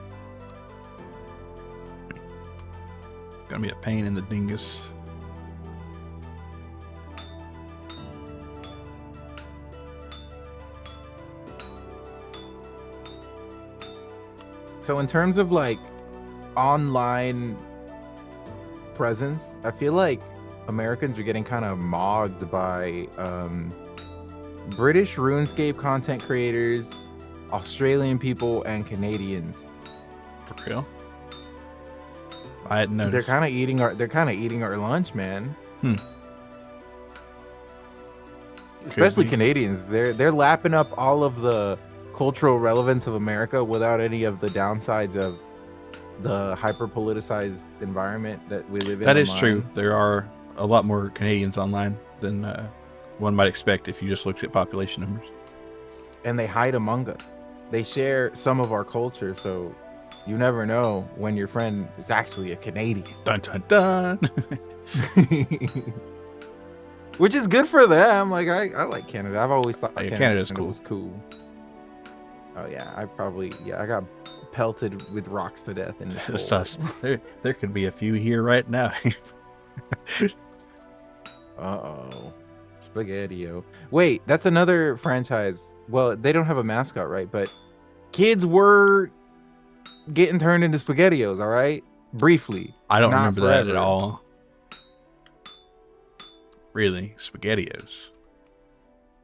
Gonna be a pain in the dingus. So in terms of like online presence, I feel like Americans are getting kind of mogged by British RuneScape content creators, Australian people, and Canadians. For real? I hadn't noticed. They're kind of eating our lunch, man. Especially Canadians. They're lapping up all of the cultural relevance of America without any of the downsides of the hyper politicized environment that we live in. That is true. There are a lot more Canadians online than one might expect if you just looked at population numbers. And they hide among us. They share some of our culture, so you never know when your friend is actually a Canadian. Dun dun dun. Which is good for them. Like I like Canada. I've always thought Canada's cool. Was cool. Oh yeah, I got pelted with rocks to death in this. Sus. There could be a few here right now. Uh-oh. Spaghetti-O. Wait, that's another franchise. Well, they don't have a mascot, right? But kids were getting turned into Spaghetti-Os, all right? Briefly. I don't remember that at all. Really? Spaghetti-Os.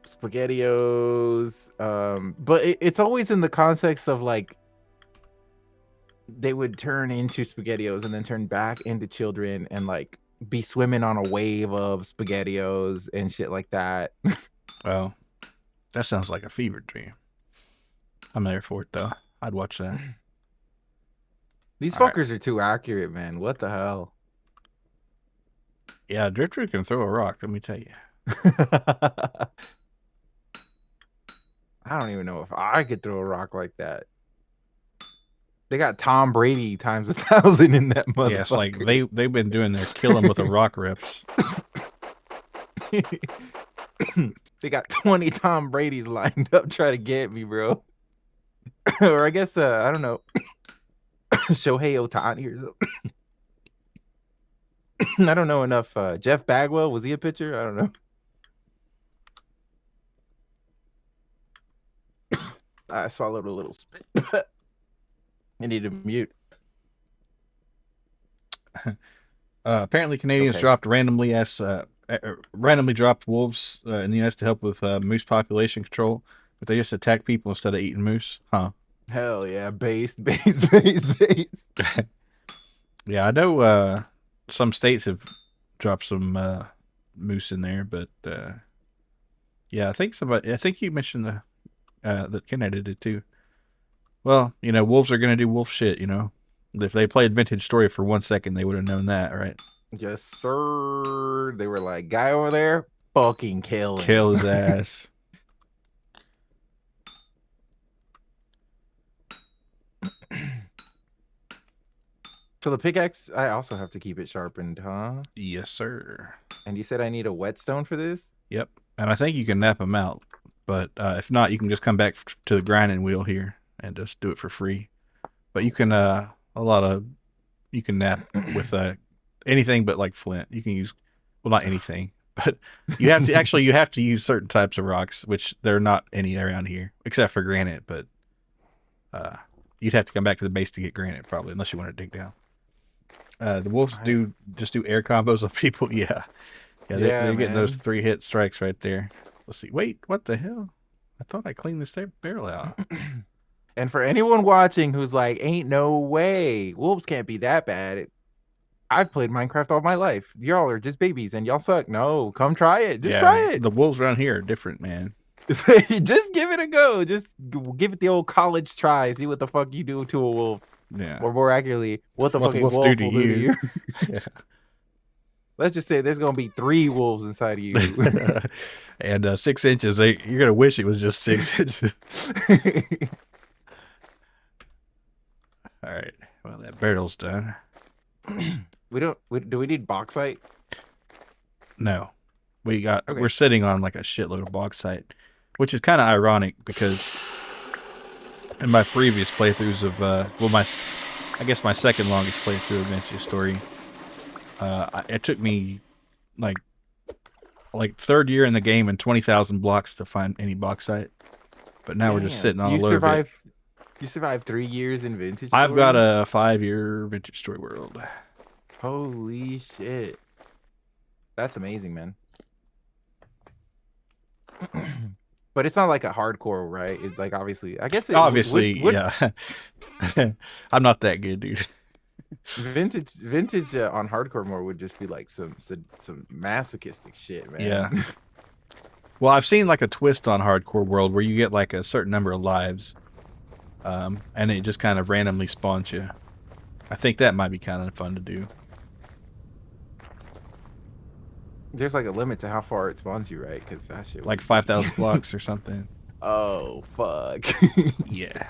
Spaghetti-Os. But it's always in the context of like they would turn into Spaghetti-Os and then turn back into children and like be swimming on a wave of Spaghetti-Os and shit like that. Well, that sounds like a fever dream. I'm there for it though. I'd watch that. These fuckers are too accurate, man. What the hell? Yeah, Drifter can throw a rock, let me tell you. I don't even know if I could throw a rock like that. They got Tom Brady times 1,000 in that motherfucker. Yeah, it's like they've been doing their kill him with a rock reps. They got 20 Tom Brady's lined up trying to get me, bro. Or I guess I don't know. Shohei Ohtani or something. I don't know enough. Jeff Bagwell, was he a pitcher? I don't know. I swallowed a little spit. I need to mute. Apparently, Canadians dropped randomly dropped wolves in the U.S. to help with moose population control, but they just attack people instead of eating moose. Huh? Hell yeah, based. Yeah, I know some states have dropped some moose in there, but yeah, I think you mentioned the that Canada did too. Well, wolves are gonna do wolf shit. If they played Vintage Story for 1 second, they would have known that, right? Yes, sir. They were like, guy over there, fucking kill Kill him. his ass. So the pickaxe, I also have to keep it sharpened, huh? Yes, sir. And you said I need a whetstone for this? Yep. And I think you can nap them out, but if not, you can just come back to the grinding wheel here and just do it for free. But you can a lot of you can nap with anything but like flint. You can use well not anything, but you have to use certain types of rocks, which there are not any around here except for granite. But uh, you'd have to come back to the base to get granite probably, unless you want to dig down. The wolves I, do just do air combos on people. Yeah, yeah, yeah, they're getting those man. 3-hit strikes right there. Let's see. Wait, what the hell? I thought I cleaned this barrel out. And for anyone watching who's like, ain't no way, wolves can't be that bad. I've played Minecraft all my life. Y'all are just babies and y'all suck. No, come try it. Just Yeah, try it. the wolves around here are different, man. Just give it a go. Just give it the old college try. See what the fuck you do to a wolf. Yeah. Or more accurately, what the What the fucking wolf do wolf to will do to you? you. Yeah. Let's just say there's gonna be 3 wolves inside of you. And 6 inches, you're gonna wish it was just 6 inches. All right. Well, that barrel's done. Do we need bauxite? No, we're Okay. sitting on like a shitload of bauxite, which is kind of ironic because in my previous playthroughs of I guess my second longest playthrough of Vintage Story, it took me like third year in the game and 20,000 blocks to find any bauxite. But now we're just Damn. sitting on a little bit. You survived 3 years in Vintage I've got Story? a 5-year Vintage Story world. Holy shit. That's amazing, man. But it's not like a hardcore, right? It's like obviously, I guess it Obviously, would yeah. I'm not that good, dude. vintage on hardcore mode would just be like some masochistic shit, Yeah. man. Well, I've seen like a twist on Hardcore World where you get like a certain number of lives, and it just kind of randomly spawns you. I think that might be kind of fun to do. There's like a limit to how far it spawns you, right? Because that shit Like would be 5,000 blocks or something. oh fuck. Yeah.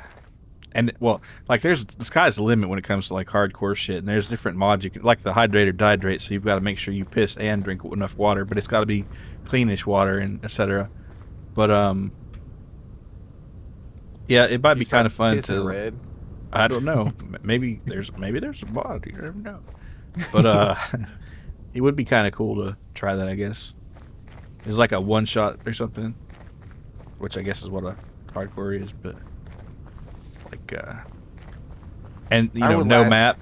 And well, like the sky's the limit when it comes to like hardcore shit. And there's different mods you can, like the hydrate or dihydrate. So you've got to make sure you piss and drink enough water, but it's got to be cleanish water and etc. But yeah, it might Do you be kind start of fun pissing to. red? I don't know. Maybe there's a mod. You never know. But it would be kind of cool to try that. I guess it's like a one shot or something, which I guess is what a hardcore is. But like, and I would no last map.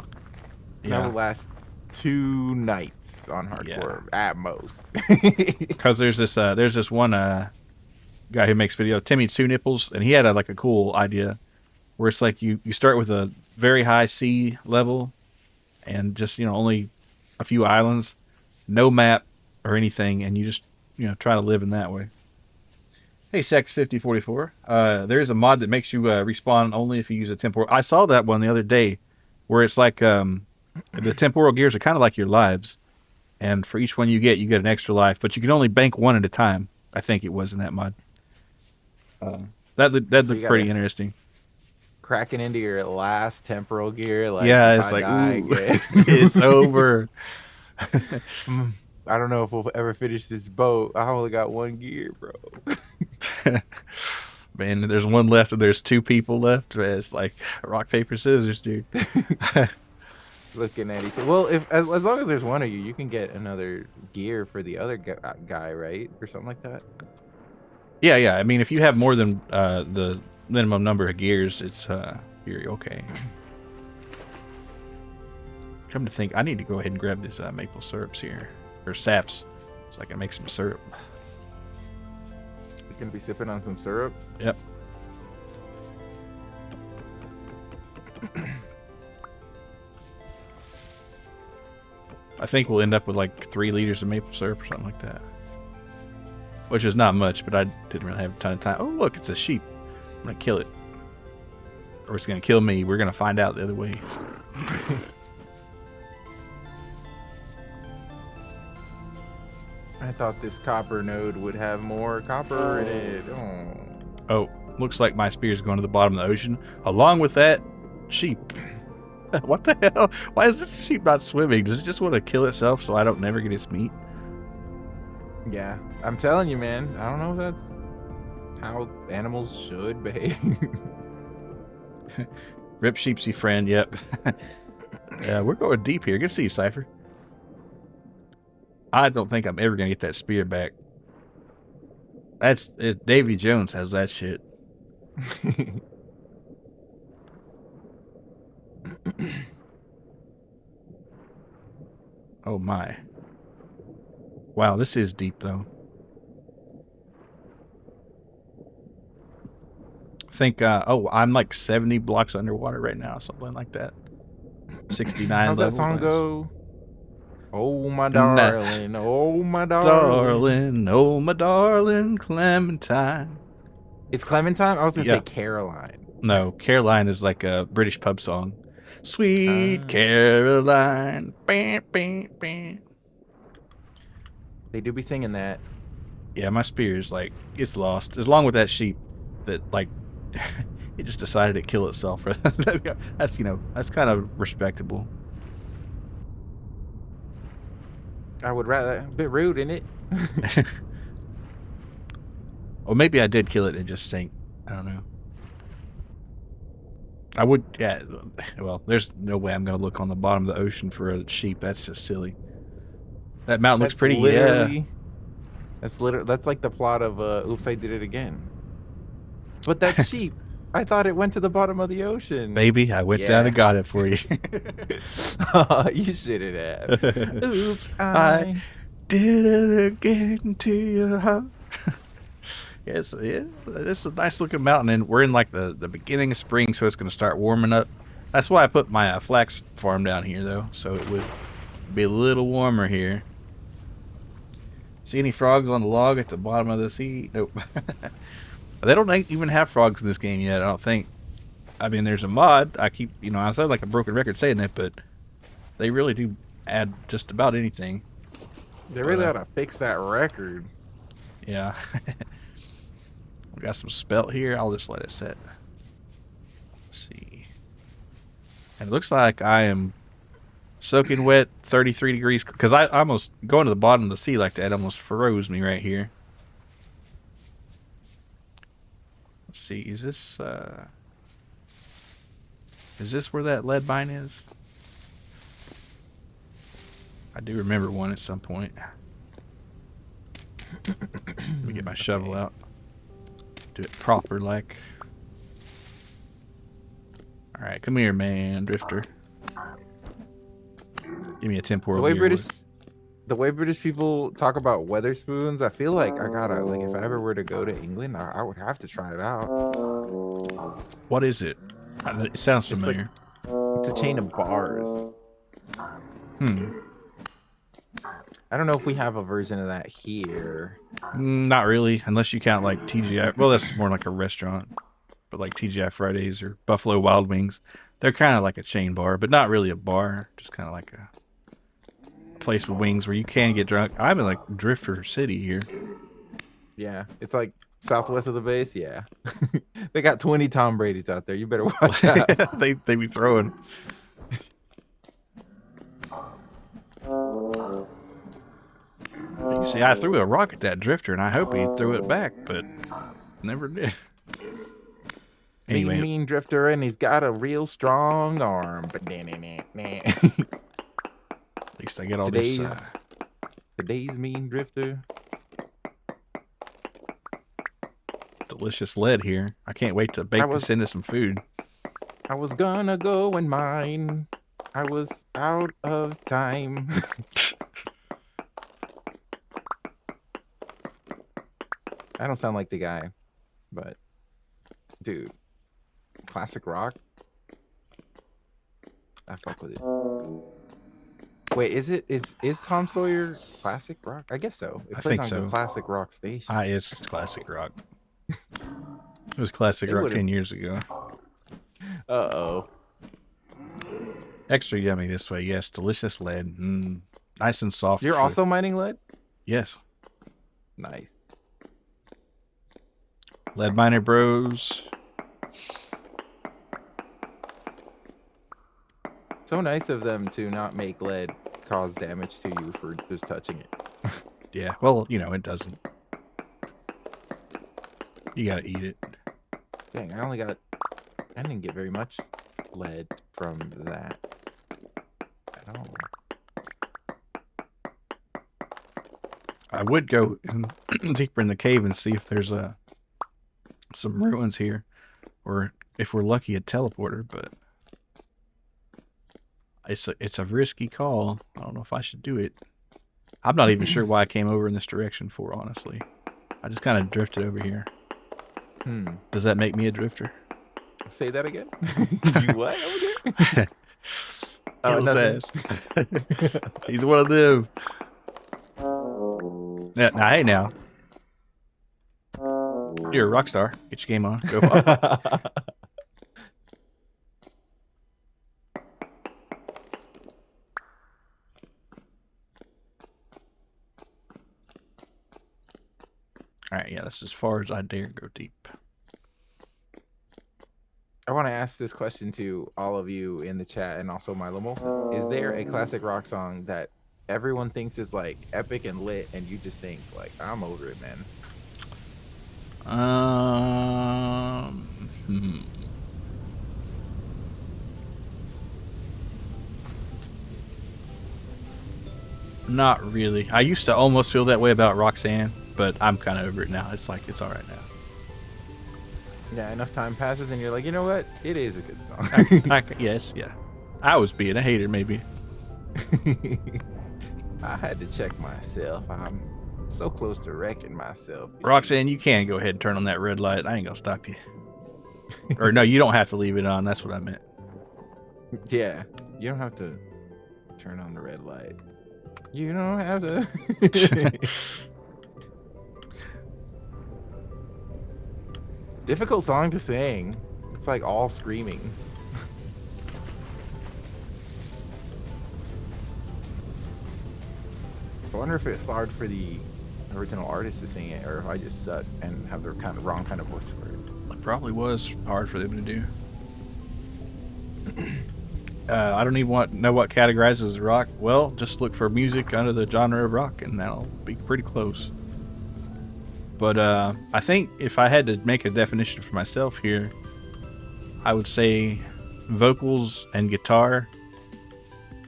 that Yeah, would last 2 nights on yeah. hardcore at most. Because there's this one guy who makes video, Timmy Two Nipples, and he had like a cool idea where it's like you start with a very high sea level and just only a few islands, no map or anything, and you just try to live in that way. Hey, Sex5044. There's a mod that makes you respawn only if you use a temporal. I saw that one the other day, where it's like the temporal gears are kind of like your lives, and for each one you get an extra life, but you can only bank one at a time. I think it was in that mod. That So you looked pretty gotta interesting. cracking into your last temporal gear. Like Yeah, if it's I like die ooh, again, it's over. I don't know if we'll ever finish this boat. I only got 1 gear, bro. Man, there's one left and there's 2 people left. It's like rock paper scissors, dude. Looking at each other. Well, if as long as there's one of you, you can get another gear for the other guy, right, or something like that. Yeah. I mean, if you have more than the minimum number of gears, it's you're okay. Come to think, I need to go ahead and grab these maple syrups here, or saps, so I can make some syrup. You're gonna be sipping on some syrup. Yep. I think we'll end up with like 3 liters of maple syrup or something like that. Which is not much, but I didn't really have a ton of time. Oh, look, it's a sheep. I'm going to kill it. Or it's going to kill me. We're going to find out the other way. I thought this copper node would have more copper in it. Oh, looks like my spear is going to the bottom of the ocean, along with that sheep. What the hell? Why is this sheep not swimming? Does it just want to kill itself so I don't never get its meat? Yeah, I'm telling you, man. I don't know if that's how animals should behave. Rip sheepsy friend, yep. Yeah, we're going deep here. Good to see you, Cypher. I don't think I'm ever going to get that spear back. That's Davy Jones has that shit. Oh my. Wow, this is deep though. I think oh, I'm like 70 blocks underwater right now, something like that. 69 How's level. that song Nice. go? Oh my darling, oh my Darling, oh my darling Clementine. It's Clementine? I was gonna Yeah. say Caroline. No, Caroline is like a British pub song. Sweet Caroline. Bam, bam, bam. They do be singing that. Yeah, my spear is like, it's lost. As long with that sheep that like, it just decided to kill itself. That's, you know, that's kind of respectable. I would rather, a bit rude, isn't it? Or maybe I did kill it and just sank. I don't know. I would, yeah. Well, there's no way I'm going to look on the bottom of the ocean for a sheep. That's just silly. That mountain looks pretty, yeah. That's like the plot of Oops, I Did It Again. But that sheep, I thought it went to the bottom of the ocean. Baby, I went down and got it for you. You shouldn't have. Oops, I did it again to your heart. Yes, yeah, it's a nice looking mountain, and we're in like the beginning of spring, so it's going to start warming up. That's why I put my flax farm down here, though, so it would be a little warmer here. See any frogs on the log at the bottom of the sea? Nope. They don't even have frogs in this game yet, I don't think. I mean, there's a mod. I keep, you know, I sound like a broken record saying that, but they really do add just about anything. They really ought to fix that record. Yeah. We got some spelt here. I'll just let it set. Let's see. And it looks like I am soaking wet, 33 degrees. Because I almost, going to the bottom of the sea like that almost froze me right here. Let's see. Is this where that lead mine is? I do remember one at some point. Let me get my shovel out. Do it proper like. Alright, come here, man, Drifter. Give me a temporal. The way British people talk about Weatherspoons, I feel like I gotta, like, if I ever were to go to England, I would have to try it out. What is it? It sounds familiar. It's a chain of bars. I don't know if we have a version of that here. Not really, unless you count like TGI. Well, that's more like a restaurant. But like TGI Fridays or Buffalo Wild Wings, they're kind of like a chain bar, but not really a bar. Just kind of like a place with wings where you can get drunk. I'm in like Drifter City here. Yeah, it's like southwest of the base. Yeah, they got 20 Tom Brady's out there. You better watch out. they be throwing. You see, I threw a rock at that Drifter, and I hope he threw it back, but never did. Anyway, mean Drifter, and he's got a real strong arm. But at least I get all today's mean Drifter. Delicious lead here. I can't wait to bake this into some food. I was gonna go and mine. I was out of time. I don't sound like the guy, but dude, classic rock. I fuck with it. Wait, is Tom Sawyer classic rock? I guess so. It I plays think on the so. classic rock station. It's classic rock. It was classic They rock would have. 10 years ago. Uh-oh. Extra yummy this way. Yes, delicious lead. Nice and soft. You're For also mining lead? yes, Nice. lead miner bros. So nice of them to not make lead cause damage to you for just touching it. Yeah. Well, it doesn't. You gotta eat it. Dang, I didn't get very much lead from that at all. I would go deeper in the cave and see if there's some ruins here, or if we're lucky, a teleporter. But it's a risky call. I don't know if I should do it. I'm not even sure why I came over in this direction for, honestly. I just kind of drifted over here. Does that make me a drifter? Say that again? You what? Okay. Kill his ass. He's one of them. Yeah, now, hey, now. You're a rock star. Get your game on. Go. All right, yeah, that's as far as I dare go deep. I want to ask this question to all of you in the chat and also Milo Molson. Is there a classic rock song that everyone thinks is like epic and lit and you just think like, I'm over it, man? Not really. I used to almost feel that way about Roxanne, but I'm kind of over it now. It's like, it's all right now. Yeah, enough time passes and you're like, you know what? It is a good song. Yes, yeah. I was being a hater, maybe. I had to check myself. I'm so close to wrecking myself. Roxanne, you can go ahead and turn on that red light. I ain't gonna stop you. Or no, you don't have to leave it on. That's what I meant. Yeah, you don't have to turn on the red light. You don't have to. Difficult song to sing. It's like all screaming. I wonder if it's hard for the original artist to sing it, or if I just suck and have the kind of wrong kind of voice for it. It probably was hard for them to do. I don't even know what categorizes as rock. Well, just look for music under the genre of rock, and that'll be pretty close. But I think if I had to make a definition for myself here, I would say vocals and guitar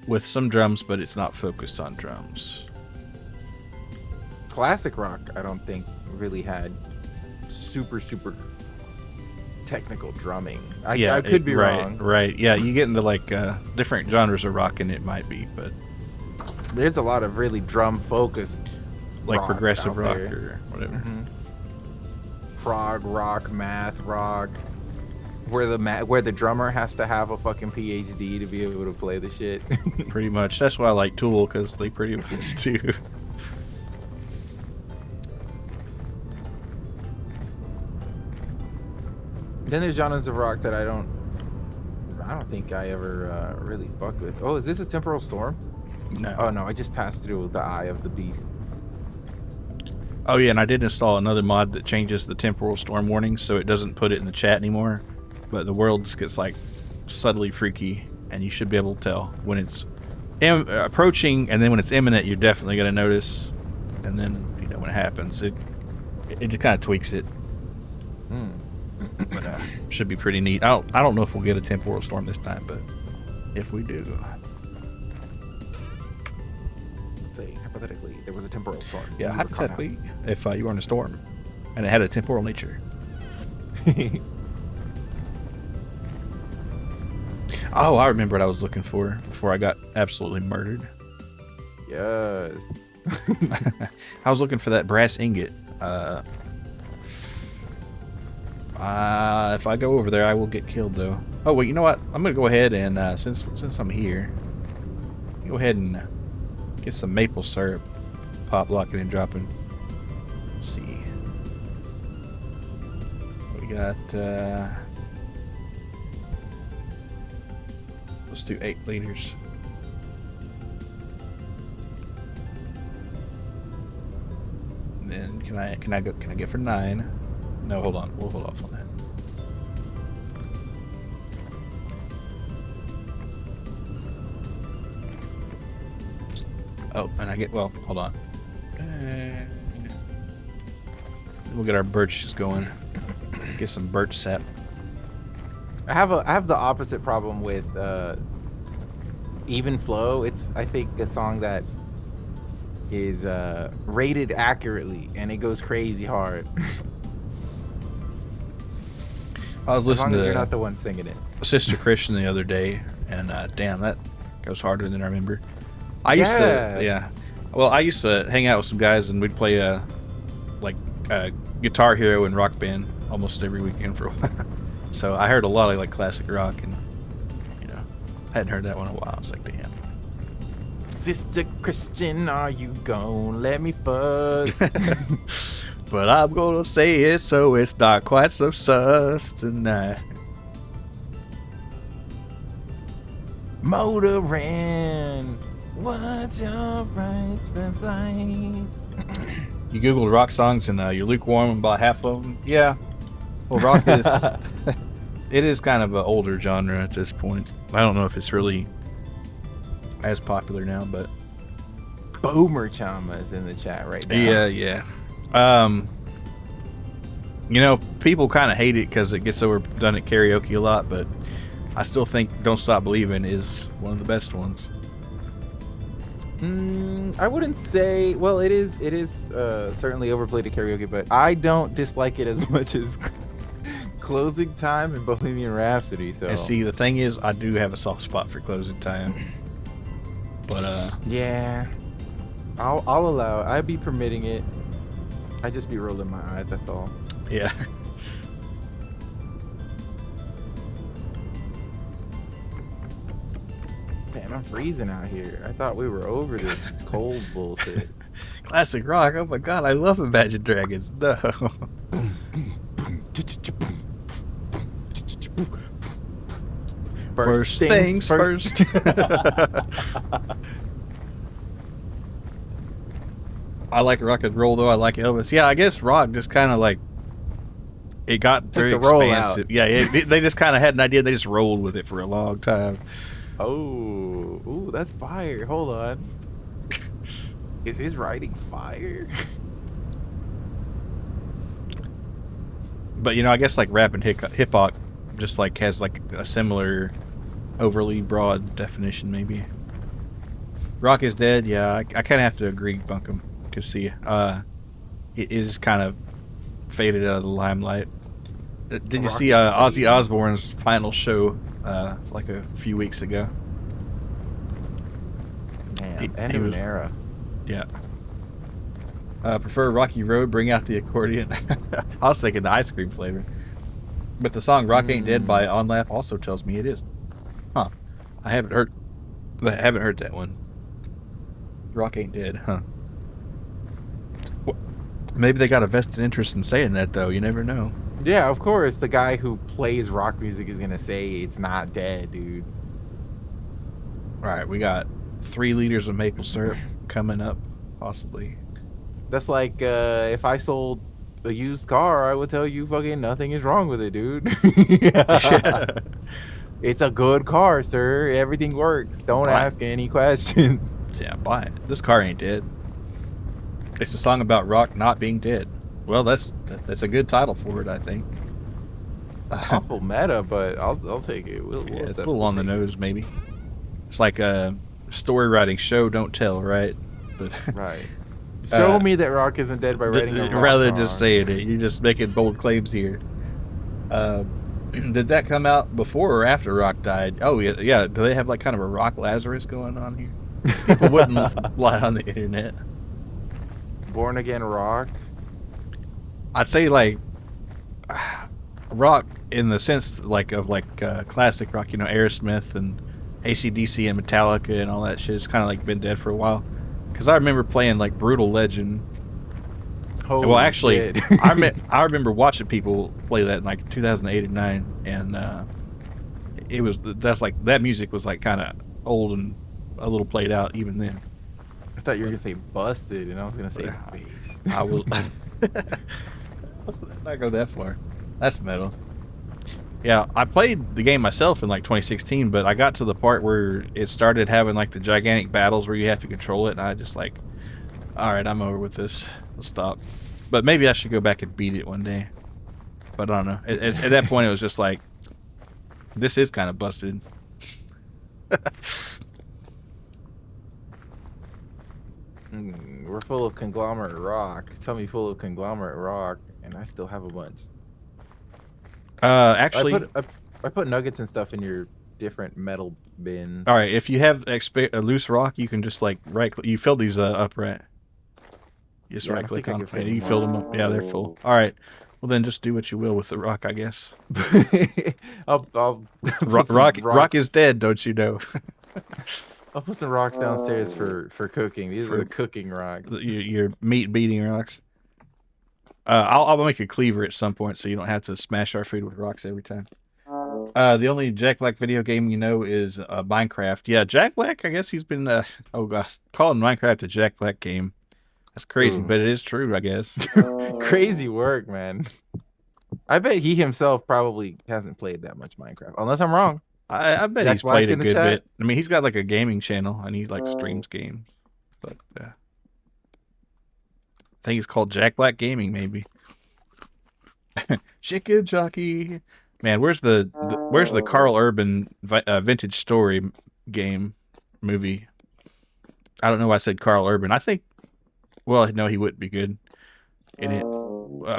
with some drums, but it's not focused on drums. Classic rock, I don't think really had super technical drumming. I could be wrong. Right. Yeah, you get into like different genres of rock, and it might be, but there's a lot of really drum focused, like progressive rock or whatever. Mm-hmm. Prog rock, math rock, where the drummer has to have a fucking PhD to be able to play the shit. Pretty much. That's why I like Tool, because they pretty much do. Then there's genres of rock that I don't think I ever really fucked with. Oh, is this a temporal storm? No. Oh no, I just passed through the eye of the beast. Oh yeah, and I did install another mod that changes the temporal storm warnings, so it doesn't put it in the chat anymore, but the world just gets like subtly freaky, and you should be able to tell when it's approaching, and then when it's imminent, you're definitely going to notice, and then when it happens, it just kind of tweaks it. But should be pretty neat. I don't know if we'll get a temporal storm this time, but if we do, let's say hypothetically there was a temporal storm. Yeah, hypothetically, if you were in a storm and it had a temporal nature. Oh, I remember what I was looking for before I got absolutely murdered. Yes. I was looking for that brass ingot. If I go over there, I will get killed, though. Oh, wait, you know what? I'm going to go ahead and, since I'm here, go ahead and Get some maple syrup. Pop, locking, and dropping. Let's see. We got. Let's do 8 liters. And then can I get for 9? No, hold on. We'll hold off on that. Oh, and I get, well, hold on. We'll get our birches going. Get some birch sap. I have the opposite problem with Even Flow. It's, I think, a song that is rated accurately and it goes crazy hard. I was listening to you're not the one singing it. Sister Christian the other day, and damn, that goes harder than I remember. I used to hang out with some guys and we'd play Guitar Hero and Rock Band almost every weekend for a while. So I heard a lot of like classic rock, and I hadn't heard that one in a while. I was like, damn. Sister Christian, are you gonna let me fuck? But I'm gonna say it so it's not quite so sus tonight. Motorin, what's your price for flight? You Googled rock songs and you're lukewarm about half of them. Yeah. Well, rock is it is kind of an older genre at this point. I don't know if it's really as popular now, but Boomer Chama is in the chat right now. Yeah. People kind of hate it because it gets overdone at karaoke a lot, but I still think "Don't Stop Believing" is one of the best ones. I wouldn't say. Well, it is certainly overplayed at karaoke, but I don't dislike it as much as Closing Time and Bohemian Rhapsody. So, and see, the thing is, I do have a soft spot for Closing Time, but yeah, I'll allow it. I'd be permitting it. I just be rolling my eyes. That's all. Yeah. Man, I'm freezing out here. I thought we were over this cold bullshit. Classic rock. Oh my god, I love Imagine Dragons. No. First things first. I like rock and roll though. I like Elvis. Yeah, I guess rock just kind of like it got very expansive. Yeah, they just kind of had an idea. They just rolled with it for a long time. Oh, ooh, that's fire. Hold on. Is his writing fire? But I guess like rap and hip hop just like has like a similar overly broad definition maybe. Rock is dead. Yeah, I kind of have to agree, Bunkum. Cause see, it is kind of faded out of the limelight. Did you see Ozzy Osbourne's final show like a few weeks ago? Man, end of an era. Yeah. Prefer Rocky Road, bring out the accordion. I was thinking the ice cream flavor. But the song Rock Ain't Dead by On Laugh also tells me it is. Huh. I haven't heard that one. Rock Ain't Dead, huh? Well, maybe they got a vested interest in saying that though, you never know. Yeah, of course. The guy who plays rock music is gonna say it's not dead, dude. Alright, we got 3 liters of maple syrup coming up, possibly. That's like if I sold a used car, I would tell you fucking nothing is wrong with it, dude. It's a good car, sir. Everything works. Don't ask any questions. Yeah, buy it. This car ain't dead. It's a song about rock not being dead. Well, that's a good title for it, I think. Awful meta, but I'll take it. Yeah, it's a little on the nose, maybe. It's like a story writing show, don't tell, right? But right. Show me that rock isn't dead by writing a rock rather than song. just saying it. You're just making bold claims here. Did that come out before or after Rock died? Oh, yeah. Do they have like kind of a Rock Lazarus going on here? People wouldn't lie on the internet. Born Again Rock? I'd say like rock in the sense like of classic rock, Aerosmith and AC/DC and Metallica and all that shit. It's kind of like been dead for a while. because I remember playing like Brutal Legend. Well, Holy actually, shit. I remember watching people play that in like 2008 and 9, and it was that's like that music was like kind of old and a little played out even then. I thought you were But gonna say busted, and I was gonna say bass. I will not go that far. That's metal. Yeah, I played the game myself in like 2016, but I got to the part where it started having like the gigantic battles where you have to control it, and I just like, all right, I'm over with this. Let's stop. But maybe I should go back and beat it one day. But I don't know. At that point, it was just like, this is kind of busted. We're full of conglomerate rock. Tell me full of conglomerate rock, and I still have a bunch. I Actually, put I, I put nuggets and stuff in your different metal bins. all right. If you have a loose rock, you can just like right. You fill these up, right? You just Yeah, I right don't think click I on can them, fit and any you more. fill them up. Yeah, they're full. All right. Well, then just do what you will with the rock, I guess. I'll put some Rock is rocks. dead, don't you know? I'll put some rocks downstairs for cooking. These are the For cooking rocks. your meat beating rocks. I'll make a cleaver at some point so you don't have to smash our food with rocks every time. The only Jack Black video game you know is Minecraft. Yeah, Jack Black. I guess he's been. Oh gosh, calling Minecraft a Jack Black game. That's crazy, Ooh. but it is true, I guess. Crazy work, man. I bet he himself probably hasn't played that much Minecraft, unless I'm wrong. I bet Jack he's played Black a in the good chat. bit. I mean, he's got like a gaming channel and he like streams games. But I think it's called Jack Black Gaming, maybe. Chicken jockey. Man, where's the Carl Urban vintage story game movie? I don't know why I said Carl Urban. I think. Well, no, he wouldn't be good in it.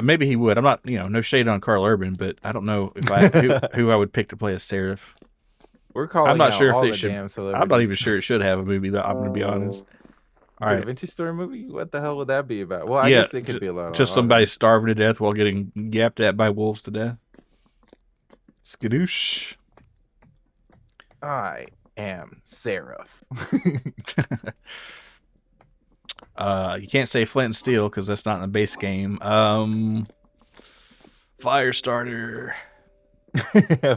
Maybe he would. I'm not, no shade on Carl Urban, but I don't know if I who I would pick to play as Seraph. We're I'm calling not out sure if all they the should. damn I'm not even celebrities. sure it should have a movie. That I'm gonna be honest. All Dude, a right, vintage story movie? What the hell would that be about? Well, I yeah, guess it could be a lot just of somebody other. starving to death while getting yapped at by wolves to death. Skadoosh. I am Seraph. You can't say Flint and Steel because that's not in the base game. Firestarter.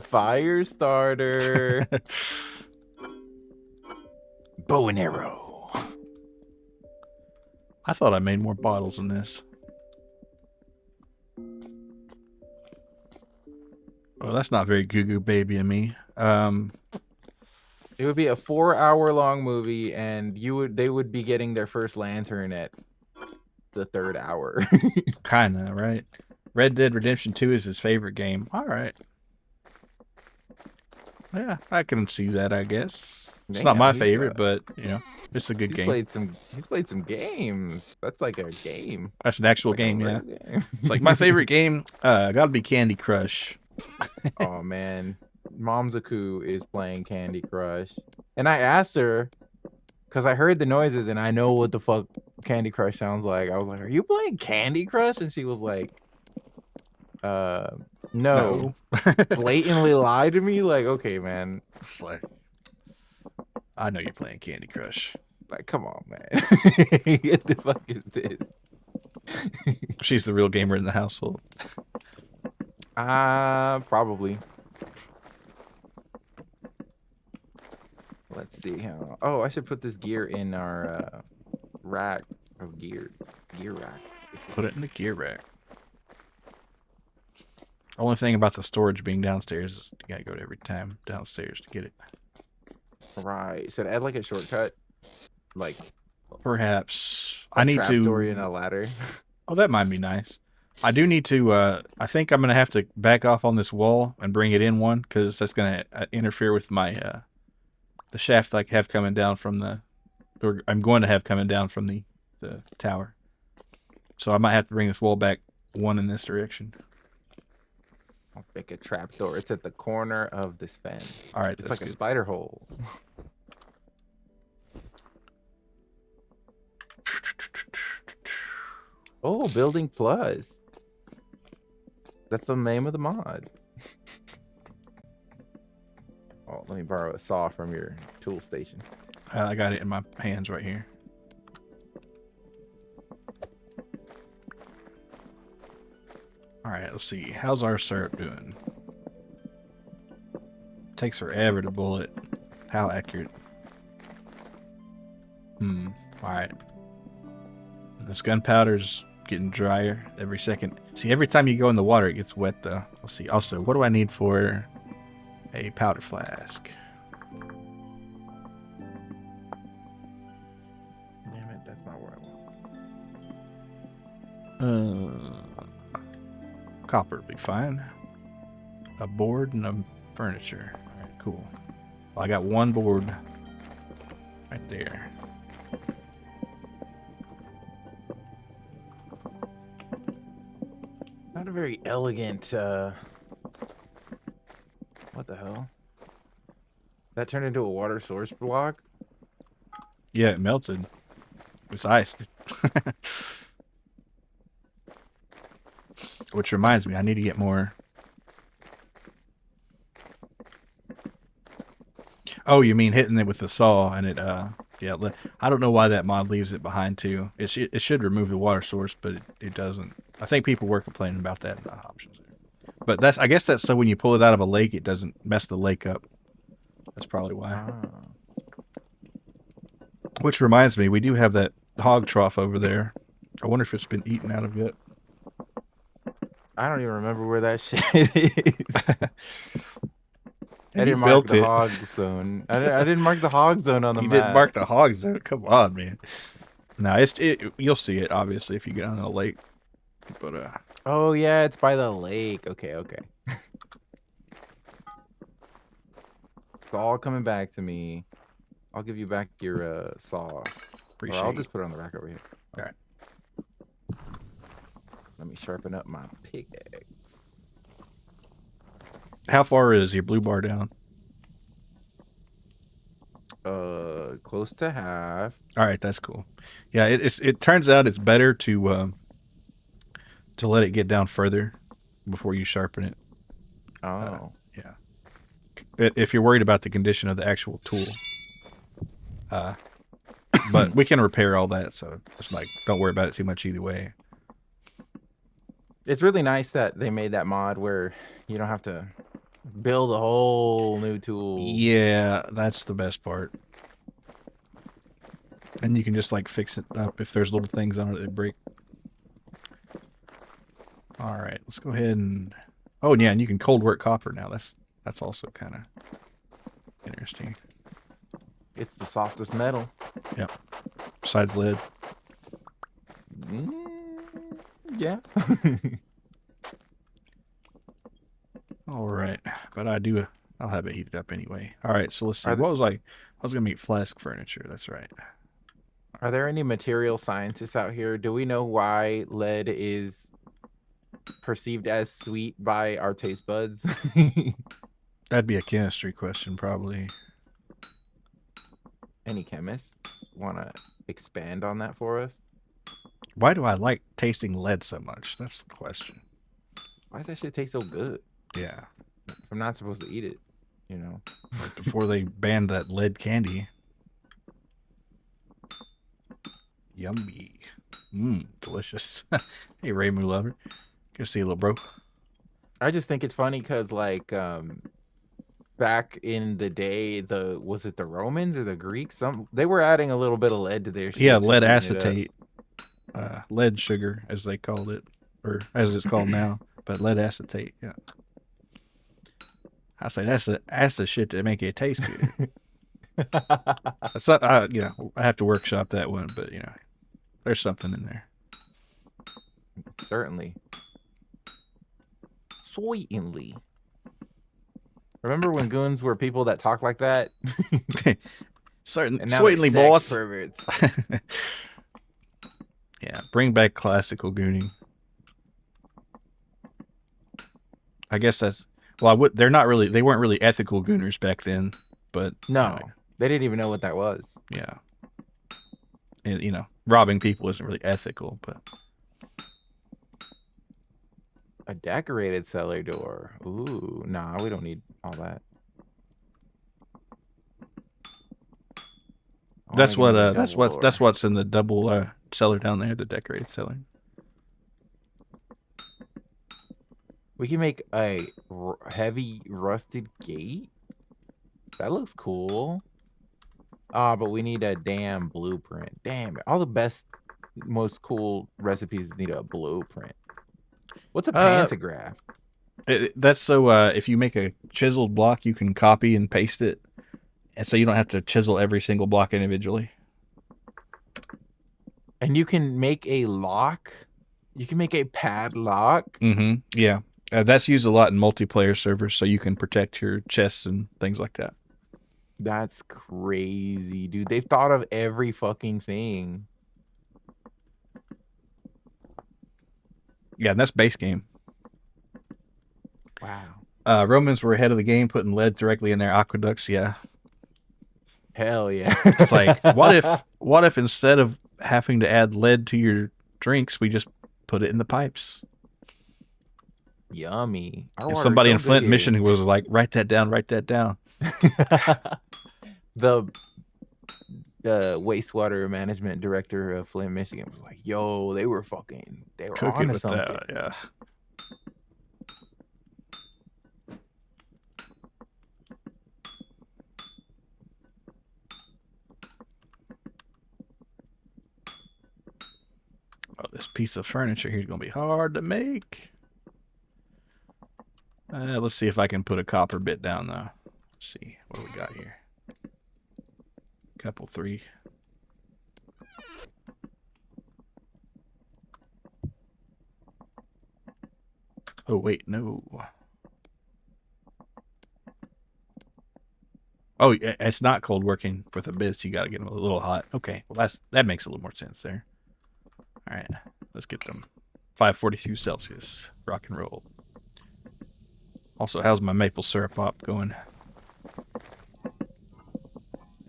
Fire starter. Bow and arrow. I thought I made more bottles than this. Well, that's not very goo goo baby of me. It would be a 4-hour long movie, and they would be getting their first lantern at the third hour. Kinda, right? Red Dead Redemption 2 is his favorite game. All right. Yeah, I can see that, I guess. It's not Damn, my favorite, but, it's a good game. he's played some games. That's like a game. That's an actual Like a game, yeah. real game. It's like my favorite game, gotta be Candy Crush. Oh man, Momzaku is playing Candy Crush, and I asked her because I heard the noises and I know what the fuck Candy Crush sounds like. I was like, "Are you playing Candy Crush?" And she was like, "Uh, no." No. Blatantly lied to me. Like, okay, man. It's like, I know you're playing Candy Crush. Like, come on, man. What the fuck is this? She's the real gamer in the household. Probably. Let's see how. Oh, I should put this gear in our rack of gears. Gear rack. Put it in the gear rack. Only thing about the storage being downstairs is you gotta go every time downstairs to get it. Right. Should I add like a shortcut? Like Perhaps a I need trapdoor in to. a ladder. Oh, that might be nice. I do need to. I think I'm gonna have to back off on this wall and bring it in one because that's gonna interfere with my the shaft I have coming down from the, or I'm going to have coming down from the tower. So I might have to bring this wall back one in this direction. I'll pick a trapdoor. It's at the corner of this fence. All right, It's that's like a good. spider hole. Oh, building plus. That's the name of the mod. Oh, let me borrow a saw from your tool station. I got it in my hands right here. All right, let's see. How's our syrup doing? Takes forever to bullet. How accurate? All right. This gunpowder's getting drier every second. See, every time you go in the water, it gets wet, though. Let's see. Also, what do I need for a powder flask? Damn it, that's not what I want. Copper would be fine. A board and a furniture. All right, cool. Well, I got one board right there. Not a very elegant, what the hell? That turned into a water source block? Yeah, it melted. It's ice. Which reminds me, I need to get more. Oh, you mean hitting it with the saw and it, yeah. I don't know why that mod leaves it behind too. It should remove the water source, but it doesn't. I think people were complaining about that in the options. But I guess that's so when you pull it out of a lake, it doesn't mess the lake up. That's probably why. Which reminds me, we do have that hog trough over there. I wonder if it's been eaten out of yet. I don't even remember where that shit is. I didn't mark the hog zone. I didn't mark the hog zone on the map. You didn't mark the hog zone? Come on, man. No, you'll see it, obviously, if you get on the lake. But, oh, yeah, it's by the lake. Okay. It's all coming back to me. I'll give you back your saw. Appreciate or I'll just put it on the rack over here. All right. Let me sharpen up my pickaxe. How far is your blue bar down? Close to half. All right, that's cool. Yeah, it turns out it's better to let it get down further before you sharpen it. Oh. Yeah. If you're worried about the condition of the actual tool. But we can repair all that, so it's like, don't worry about it too much either way. It's really nice that they made that mod where you don't have to build a whole new tool. Yeah, that's the best part. And you can just like fix it up if there's little things on it that break. All right, let's go ahead and... Oh, yeah, and you can cold work copper now. That's also kind of interesting. It's the softest metal. Yeah. Besides lead. Yeah. All right, but I'll have it heated up anyway. All right, so let's see. I was gonna make flask furniture. That's right. Are there any material scientists out here? Do we know why lead is perceived as sweet by our taste buds? That'd be a chemistry question, probably. Any chemists want to expand on that for us? Why do I like tasting lead so much? That's the question. Why does that shit taste so good? Yeah. I'm not supposed to eat it, you know. Like before they banned that lead candy. Yummy. Delicious. Hey, Ramu lover. Good to see you, little bro. I just think it's funny because, like, back in the day, was it the Romans or the Greeks? They were adding a little bit of lead to their shit. Yeah, lead acetate. Lead sugar, as they called it. Or as it's called now. But lead acetate, yeah. I say that's the shit that make it taste good. It's not, I have to workshop that one, but there's something in there. Certainly. Certainly. Remember when goons were people that talk like that? Certainly, boss. Perverts. Yeah, bring back classical gooning. I guess that's... Well, they weren't really ethical gooners back then, but... No, they didn't even know what that was. Yeah. And, robbing people isn't really ethical, but... A decorated cellar door. Ooh, nah, we don't need all that. That's what's in the double cellar down there, the decorated cellar. We can make a heavy rusted gate. That looks cool. Ah, but we need a damn blueprint. Damn it. All the best, most cool recipes need a blueprint. What's a Uh, pantograph? that's so if you make a chiseled block, you can copy and paste it, and so you don't have to chisel every single block individually. And you can make a lock. You can make a padlock. Yeah, that's used a lot in multiplayer servers, so you can protect your chests and things like that. That's crazy, dude. They've thought of every fucking thing. Yeah, and that's base game. Wow. Romans were ahead of the game, putting lead directly in their aqueducts. Yeah, Hell yeah. it's like what if instead of having to add lead to your drinks, we just put it in the pipes? Yummy. Our And water is somebody in so good Flint, here. Michigan, was like, "Write that down. Write that down." the wastewater management director of Flint, Michigan was like, "Yo, they were Cook it onto with something." that. Yeah. Oh, this piece of furniture here is gonna be hard to make. Let's see if I can put a copper bit down though. Let's see what do we got here. Couple three. Oh wait, no. Oh, it's not cold working with the bits. You got to get them a little hot. Okay, well that makes a little more sense there. All right, let's get them 542 Celsius. Rock and roll. Also, how's my maple syrup pop going?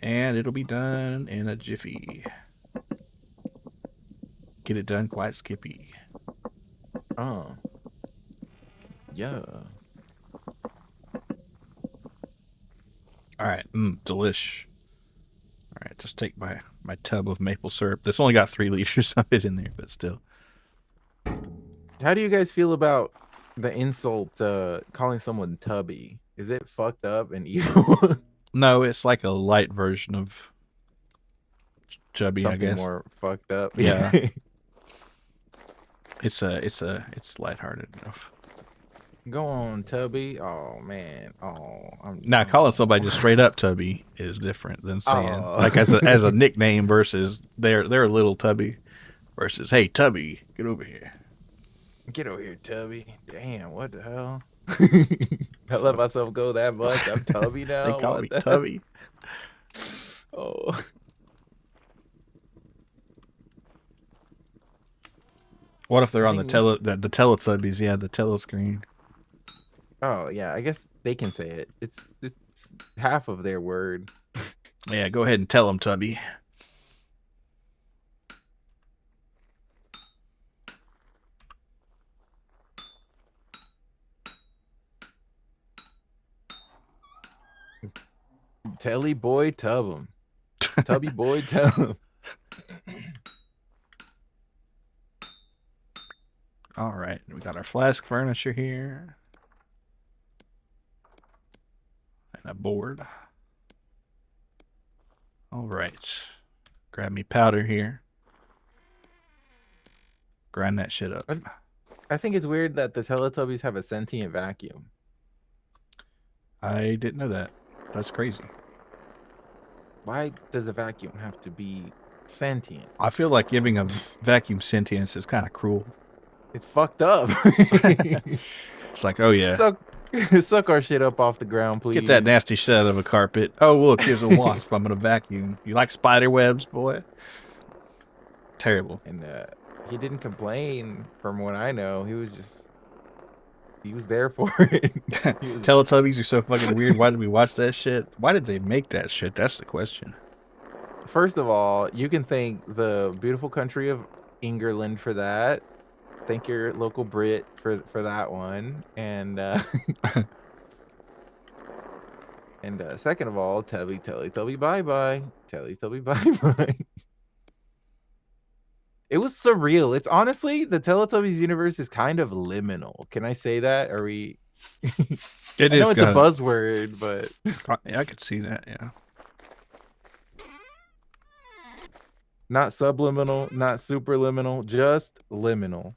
And it'll be done in a jiffy. Get it done quite skippy. Oh, yeah. All right, delish. All right, just take my tub of maple syrup. This only got 3 liters of it in there, but still. How do you guys feel about the insult calling someone tubby? Is it fucked up and evil? No, it's like a light version of chubby, I Something guess. more fucked up. Yeah, it's lighthearted enough. Go on, Tubby. Oh man. Oh, Now, calling somebody just straight up tubby is different than saying Oh. like as a nickname versus they're a little tubby versus hey tubby, get over here. Get over here, Tubby. Damn, what the hell? I let myself go that much. I'm Tubby They now. call What me the hell? tubby. Oh. What if they're I on the think we the Teletubbies? Yeah, the telescreen. Oh yeah, I guess they can say it. It's half of their word. Yeah, go ahead and tell them, Tubby. Telly boy tub 'em. Tubby boy tub 'em. All right, we got our flask furniture here and a board. All right, grab me powder here. Grind that shit up. I think it's weird that the Teletubbies have a sentient vacuum. I didn't know that. That's crazy. Why does a vacuum have to be sentient? I feel like giving a vacuum sentience is kind of cruel. It's fucked up. It's like, oh yeah, suck suck our shit up off the ground, get that please. nasty shit out of a carpet. Oh look, here's a wasp. I'm gonna vacuum. You like spider webs, boy? Terrible. And he didn't complain from what I know. He was there for it. He was Teletubbies are so fucking weird. Why did we watch that shit? Why did they make that shit? That's the question. First of all, you can thank the beautiful country of England for that. Thank your local Brit for that one. And and second of all, Tubby bye bye. Tubby bye bye. It was surreal. It's honestly, the Teletubbies universe is kind of liminal. Can I say that? Are we? It I know is it's a kind of. buzzword, but Yeah, I could see that. Yeah. not subliminal, not superliminal, just liminal.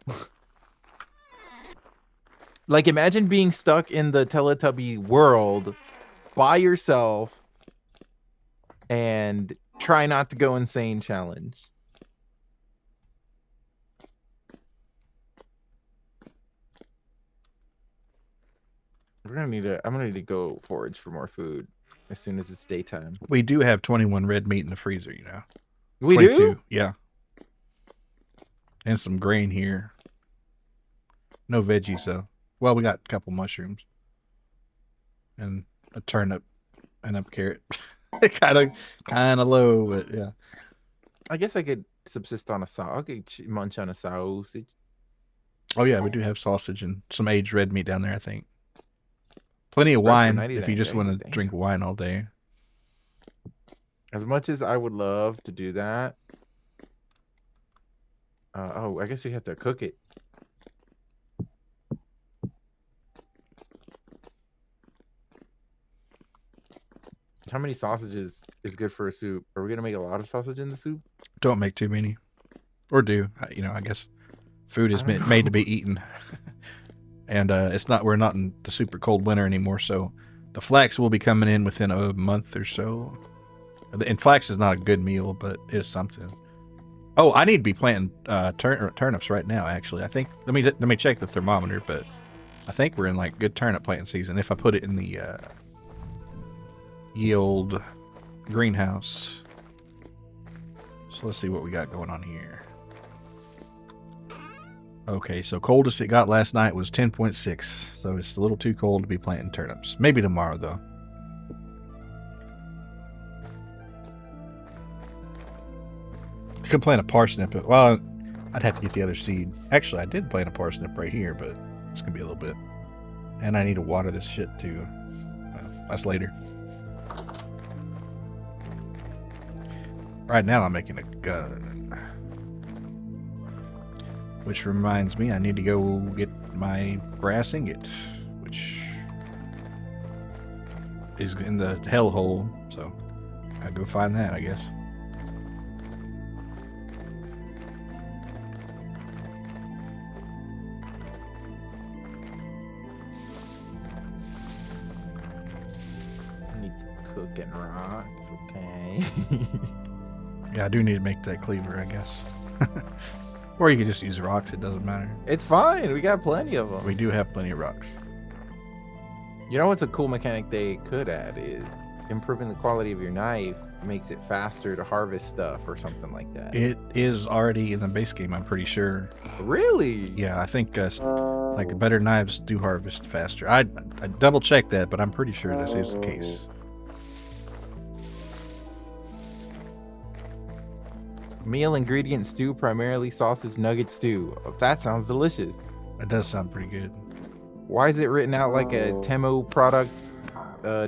Like, imagine being stuck in the Teletubby world by yourself and try not to go insane challenge. I'm gonna need to go forage for more food as soon as it's daytime. We do have 21 red meat in the freezer, you know. We 22, do? yeah. And some grain here. No veggies though. Well, we got a couple mushrooms and a turnip and a carrot. kind of low, but yeah. I guess I could subsist on a sausage. I could munch on a sausage. Oh yeah, we do have sausage and some aged red meat down there, I think. Plenty of Bro, for wine if you 99 just want days, to drink damn. wine all day. As much as I would love to do that. Oh, I guess we have to cook it. How many sausages is good for a soup? Are we gonna make a lot of sausage in the soup? Don't make too many. Or do. You know, I guess food I is don't made know. to be eaten. And we're not in the super cold winter anymore, so the flax will be coming in within a month or so. And flax is not a good meal, but it's something. Oh, I need to be planting turnips right now. Actually, I think let me check the thermometer, but I think we're in like good turnip planting season. If I put it in the ye old greenhouse, so let's see what we got going on here. Okay, so coldest it got last night was 10.6, so it's a little too cold to be planting turnips. Maybe tomorrow though. I could plant a parsnip, but well, I'd have to get the other seed. Actually, I did plant a parsnip right here, but it's gonna be a little bit. And I need to water this shit too. Well, that's later. Right now, I'm making a gun. Which reminds me, I need to go get my brass ingot, which is in the hellhole. So I'll go find that, I guess. Cooking rocks, okay. Yeah, I do need to make that cleaver, I guess. Or you could just use rocks, it doesn't matter. It's fine. We got plenty of them. We do have plenty of rocks. You know what's a cool mechanic they could add is improving the quality of your knife makes it faster to harvest stuff or something like that. It is already in the base game, I'm pretty sure. Really? Yeah, I think like better knives do harvest faster. I double checked that, but I'm pretty sure this is the case. Meal ingredient stew, primarily sausage nugget stew. Oh, that sounds delicious. That does sound pretty good. Why is it written out like a Temu product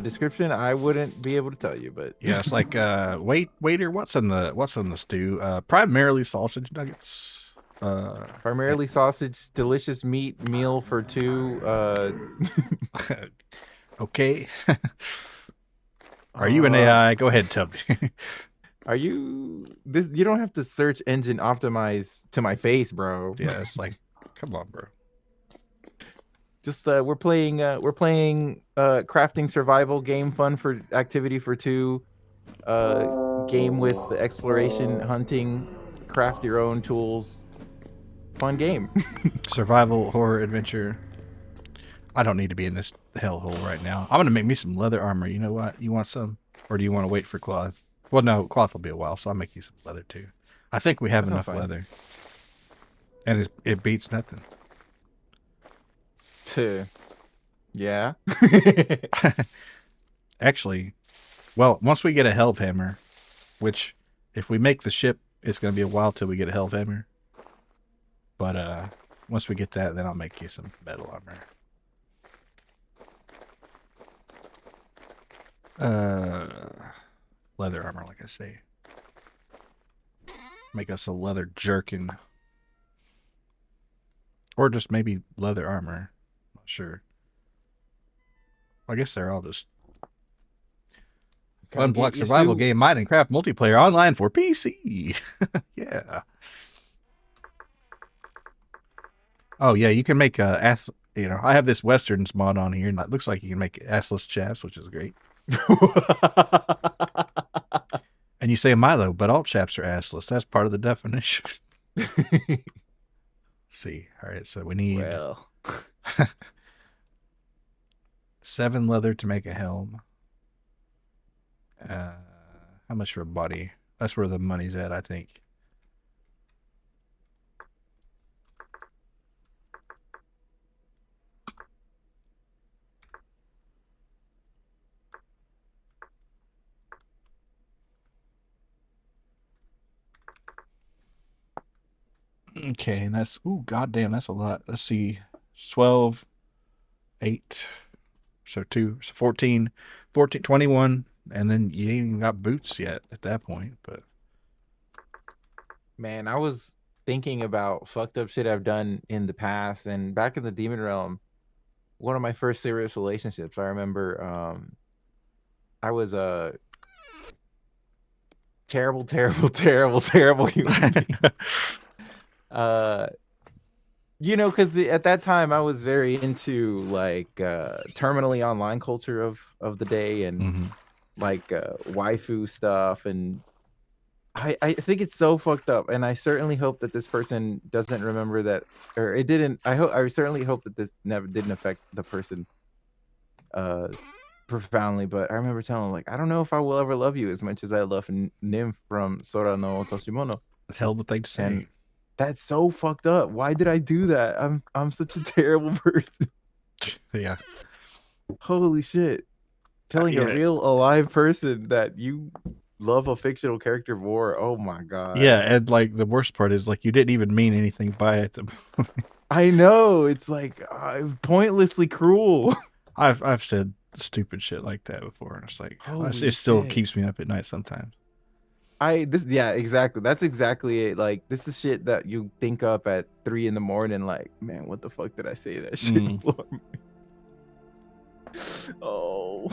description? I wouldn't be able to tell you, but yeah, it's like waiter, what's in the stew? Primarily sausage nuggets. Primarily sausage, delicious meat meal for two. Okay. Are you an AI? Go ahead, tell me. Are you this? You don't have to search engine optimize to my face, bro. Yeah, it's like, come on, bro. Just we're playing crafting survival game, fun for activity for two. Game with the exploration, hunting, craft your own tools. Fun game. Survival horror adventure. I don't need to be in this hellhole right now. I'm gonna make me some leather armor. You know what? You want some, or do you want to wait for cloth? Well, no, cloth will be a while, so I'll make you some leather too. I think we have enough leather, and it beats nothing. Yeah. Actually, well, once we get a helve hammer, which if we make the ship, it's gonna be a while till we get a helve hammer. But once we get that, then I'll make you some metal armor. Leather armor, like I say. Make us a leather jerkin. Or just maybe leather armor. Not sure. I guess they're all just Gonna fun get block your survival suit. game Minecraft multiplayer online for PC. Yeah. Oh yeah, you can make ass. You know, I have this westerns mod on here, and it looks like you can make assless chaps, which is great. And you say Milo, but all chaps are assless. That's part of the definition. See, all right, so we need Well, 7 leather to make a helm. Uh, how much for a body? That's where the money's at, I think. Okay, and that's goddamn, that's a lot. Let's see, 12, 8, so 2, so 14, 14, 21, and then you ain't even got boots yet at that point. But man, I was thinking about fucked up shit I've done in the past, and back in the demon realm, one of my first serious relationships. I remember, I was a terrible, terrible, terrible, terrible human being. Uh, because at that time I was very into like terminally online culture of the day and mm-hmm. like waifu stuff, and I think it's so fucked up, and I certainly hope that this person doesn't remember that, or it didn't. I certainly hope that this never didn't affect the person uh profoundly, but I remember telling him, like, I don't know if I will ever love you as much as I love Nim from Sora no Toshimono. Hell of a thing to And say. that's so fucked up. Why did I do that? I'm such a terrible person. Yeah, Holy shit. Telling a yeah, real alive person that you love a fictional character more. Oh my yeah. god. And like the worst part is like you didn't even mean anything by it. I know. It's like pointlessly cruel. I've said stupid shit like that before, and it's like Holy it still shit. keeps me up at night sometimes. Yeah, exactly. That's exactly it. Like, this is shit that you think up at 3 in the morning, like, man, what the fuck did I say that shit Mm. for? Oh.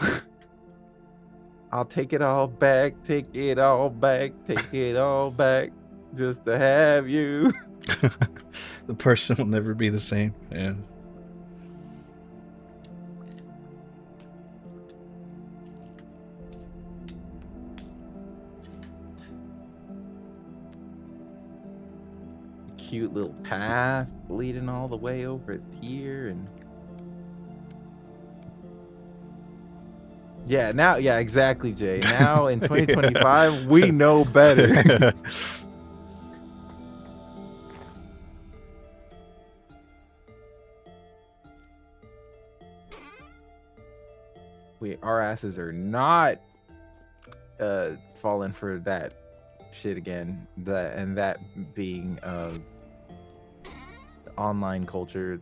I'll take it all back, take it all back, take it all back, just to have you. The person will never be the same. Yeah. Cute little path leading all the way over here, and yeah, exactly, Jay. Now in 2025, we know better. Our asses are not falling for that shit again. That being online culture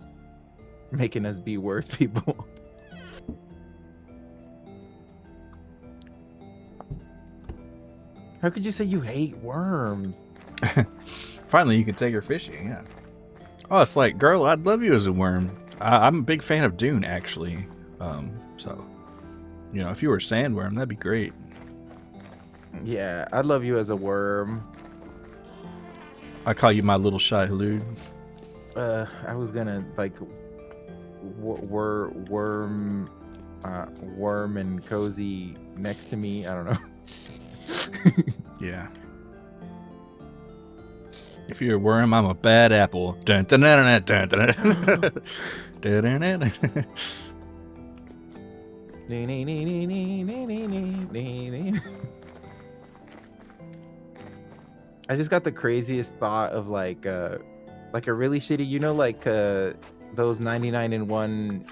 making us be worse people. How could you say you hate worms? Finally, you can take her fishing. Yeah. Oh, it's like, girl, I'd love you as a worm. I'm a big fan of Dune, actually. So, if you were a sandworm, that'd be great. Yeah, I'd love you as a worm. I call you my little shy halud. I was gonna like worm, worm and cozy next to me. I don't know. Yeah. If you're a worm, I'm a bad apple. Dun, dun, dun, dun, dun, dun. Dun, dun, dun. I just got the craziest thought of like a really shitty, like those 99 in 1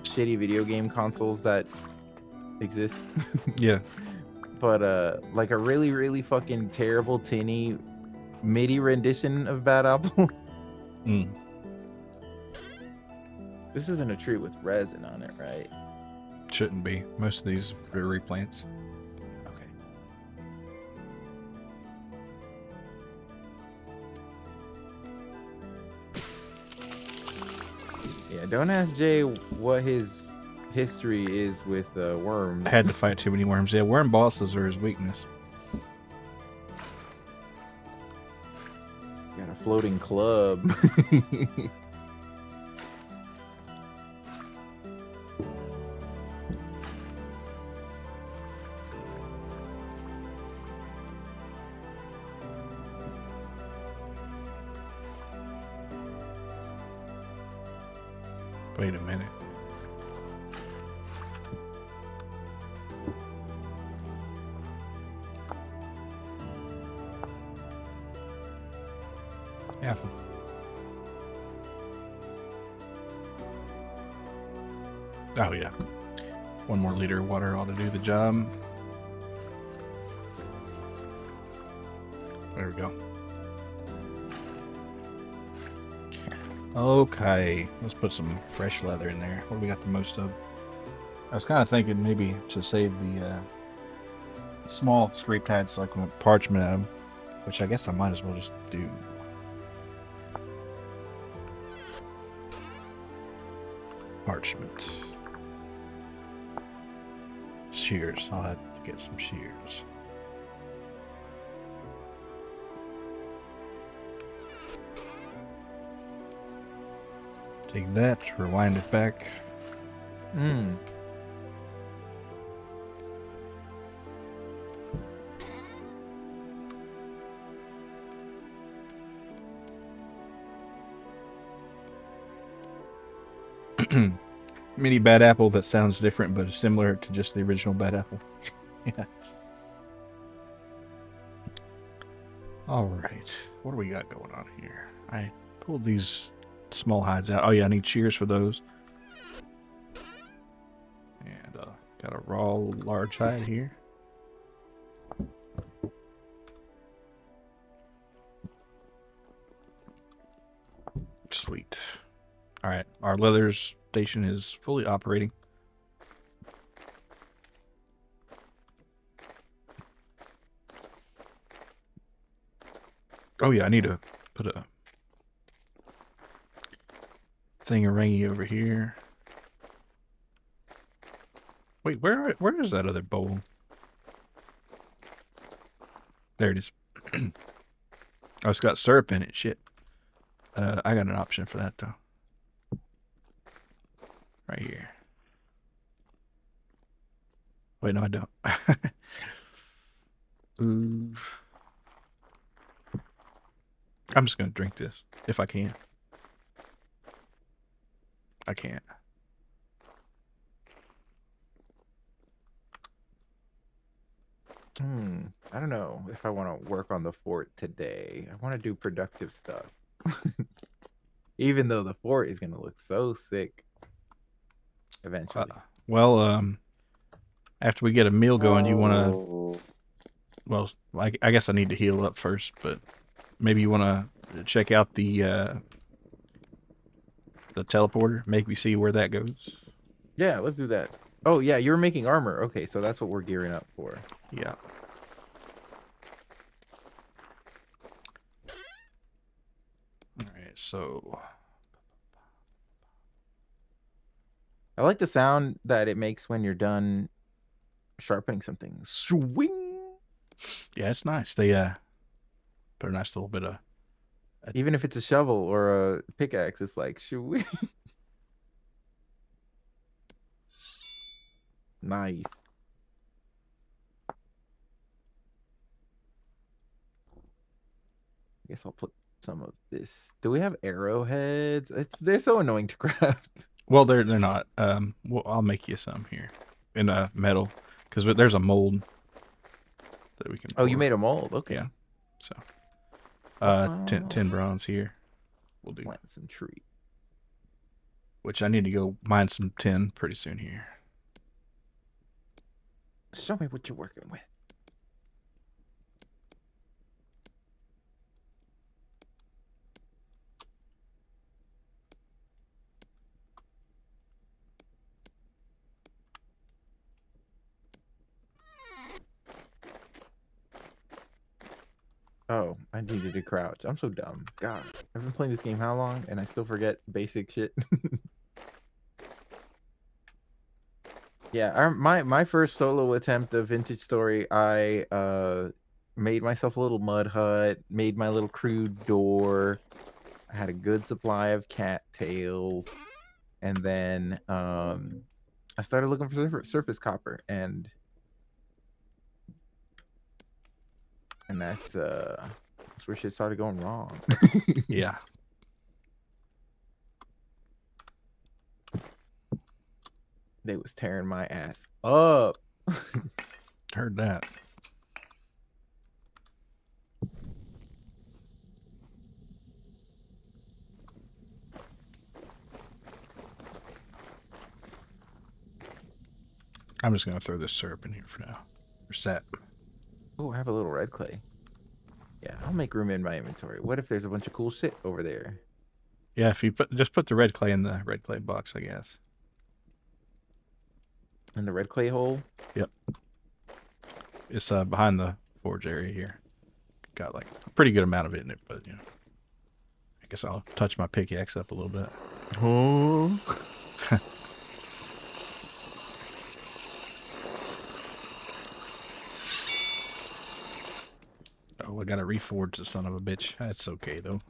shitty video game consoles that exist. Yeah. But like a really, really fucking terrible tinny MIDI rendition of Bad Apple. Mm. This isn't a tree with resin on it, right? Shouldn't be. Most of these are replants. Okay. Don't ask Jay what his history is with I worms. had to fight too many worms. Yeah, worm bosses are his weakness. Got a floating club. Wait a minute. Yeah. Oh yeah. 1 more liter of water ought to do the job. There we go. Okay, let's put some fresh leather in there. What do we got the most of? I was kind of thinking maybe to save the small scrape pads so I can put parchment at them, which I guess I might as well just do. Parchment. Shears. I'll have to get some shears. Take that, rewind it back. Hmm. Mini bad apple that sounds different but is similar to just the original bad apple. Yeah. Alright. What do we got going on here? I pulled these small hides out. Oh yeah, I need shears for those. And got a raw large hide here. Sweet. Alright, our leather station is fully operating. Oh yeah, I need to put a thingy over here. Wait, where is that other bowl? There it is. Oh, it's got syrup in it. Shit. I got an option for that though. Right here. Wait, no, I don't. Ooh. I'm just gonna drink this if I can. I can't. I don't know if I want to work on the fort today. I want to do productive stuff. Even though the fort is going to look so sick eventually. Well, after we get a meal going, you want to? Well, I guess I need to heal up first, but maybe you want to check out the teleporter. Make me see where that goes. Yeah, let's do that. Oh, yeah, you're making armor. Okay, so that's what we're gearing up for. Yeah. All right, so I like the sound that it makes when you're done sharpening something. Swing! yeah, it's nice. They put a nice little bit of. Even if it's a shovel or a pickaxe, it's like swing. Nice. I guess I'll put some of this. Do we have arrowheads? They're so annoying to craft. Well, they're not. Well, I'll make you some here in metal because there's a mold that we can. Oh, you pour. made a mold. Okay. Yeah. So, 10 Oh. bronze here. We'll do. Plant some tree. Which I need to go mine some tin pretty soon here. Show me what you're working with. Oh, I needed to crouch. I'm so dumb. God, I've been playing this game how long, and I still forget basic shit. Yeah, my first solo attempt of Vintage Story, I made myself a little mud hut, made my little crude door. I had a good supply of cattails, and then I started looking for surface copper, and that's where shit started going wrong. Yeah, They was tearing my ass up. heard that. I'm just gonna throw this syrup in here for now. Where's that? Oh, I have a little red clay. Yeah, I'll make room in my inventory. What if there's a bunch of cool shit over there? Yeah, if you just put the red clay in the red clay box, I guess. In the red clay hole? Yep, it's behind the forge area here. Got like a pretty good amount of it in it, but I guess I'll touch my pickaxe up a little bit. Oh. Oh, I gotta reforge the son of a bitch. That's okay though.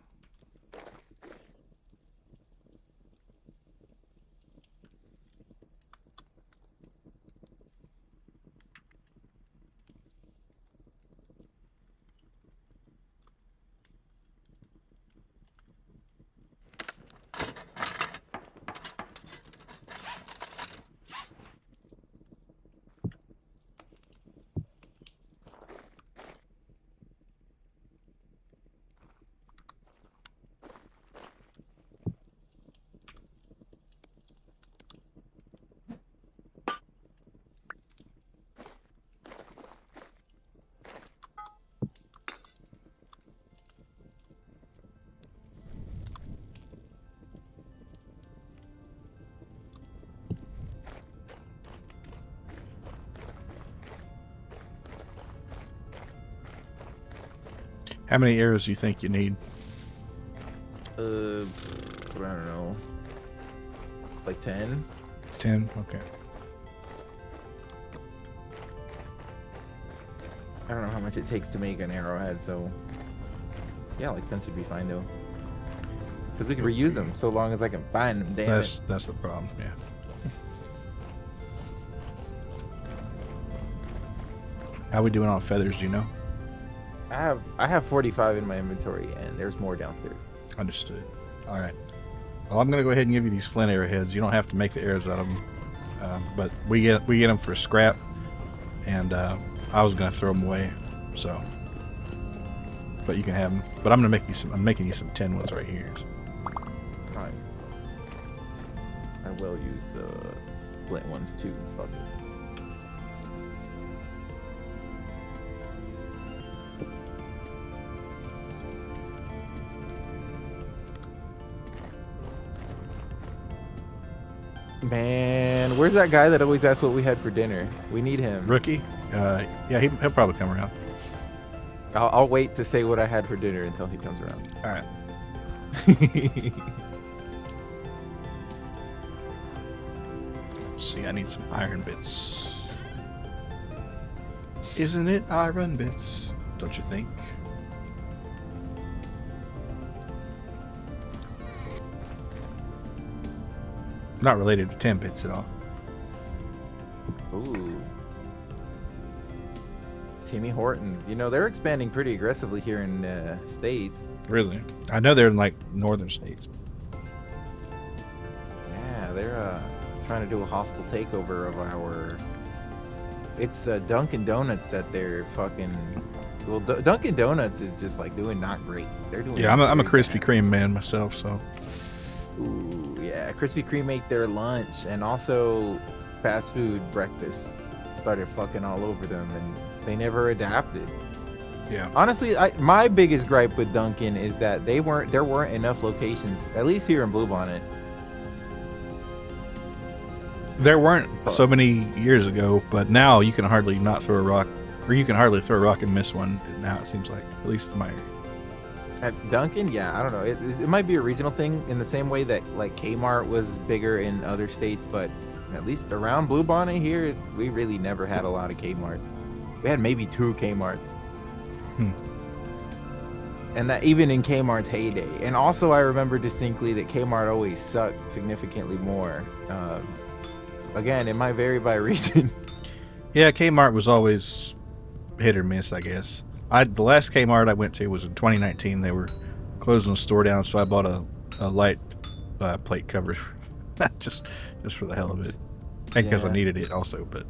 How many arrows do you think you need? I don't know. Like 10? 10? Okay. I don't know how much it takes to make an arrowhead, so yeah, like 10 should be fine though. Because we can reuse them so long as I can find them, damn it. That's the problem, yeah. How we doing on feathers, do you know? I have 45 in my inventory, and there's more downstairs. Understood. All right. Well, I'm gonna go ahead and give you these flint arrowheads. You don't have to make the arrows out of them, but we get them for scrap, and I was gonna throw them away, so. But you can have them. But I'm making you some tin ones right here. Alright. I will use the flint ones too. Fuck it. Man, where's that guy that always asks what we had for dinner? We need him. Rookie? Yeah, he'll probably come around. I'll wait to say what I had for dinner until he comes around. All right. Let's see, I need some iron bits. Isn't it iron bits? Don't you think? Not related to 10 bits at all. Ooh. Timmy Hortons. You know, they're expanding pretty aggressively here in States. Really? I know they're in like northern states. Yeah, they're trying to do a hostile takeover of our... It's Dunkin' Donuts that they're fucking... Well, Dunkin' Donuts is just like doing not great. They're doing... Yeah, I'm a Krispy bad. Kreme man myself, so... Ooh, yeah. Krispy Kreme ate their lunch, and also fast food breakfast started fucking all over them, and they never adapted. Yeah. Honestly, my biggest gripe with Dunkin' is that there weren't enough locations, at least here in Bluebonnet. There weren't so many years ago, but now you can hardly not throw a rock, or you can hardly throw a rock and miss one. Now it seems like, at least in my area. At Dunkin', yeah, I don't know. It might be a regional thing in the same way that like Kmart was bigger in other states, but At least around Bluebonnet here, we really never had a lot of Kmart. We had maybe 2 Kmart. Hmm. And that even in Kmart's heyday. And also, I remember distinctly that Kmart always sucked significantly more. Again, it might vary by region. Yeah, Kmart was always hit or miss, I guess. The last Kmart I went to was in 2019. They were closing the store down, so I bought a light plate cover, just just for the hell of it, and because I Yeah. needed it also. But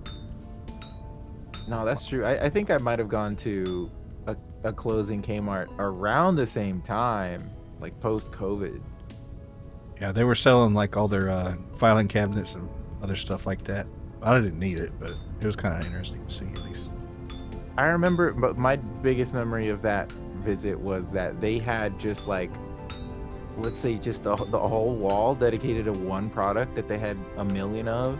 No, that's true. I think I might have gone to a closing Kmart around the same time, like post COVID. yeah, they were selling like all their filing cabinets and other stuff like that. I didn't need it, but it was kind of interesting to see at least. I remember, but my biggest memory of that visit was that they had just like, let's say, just the whole wall dedicated to one product that they had a million of.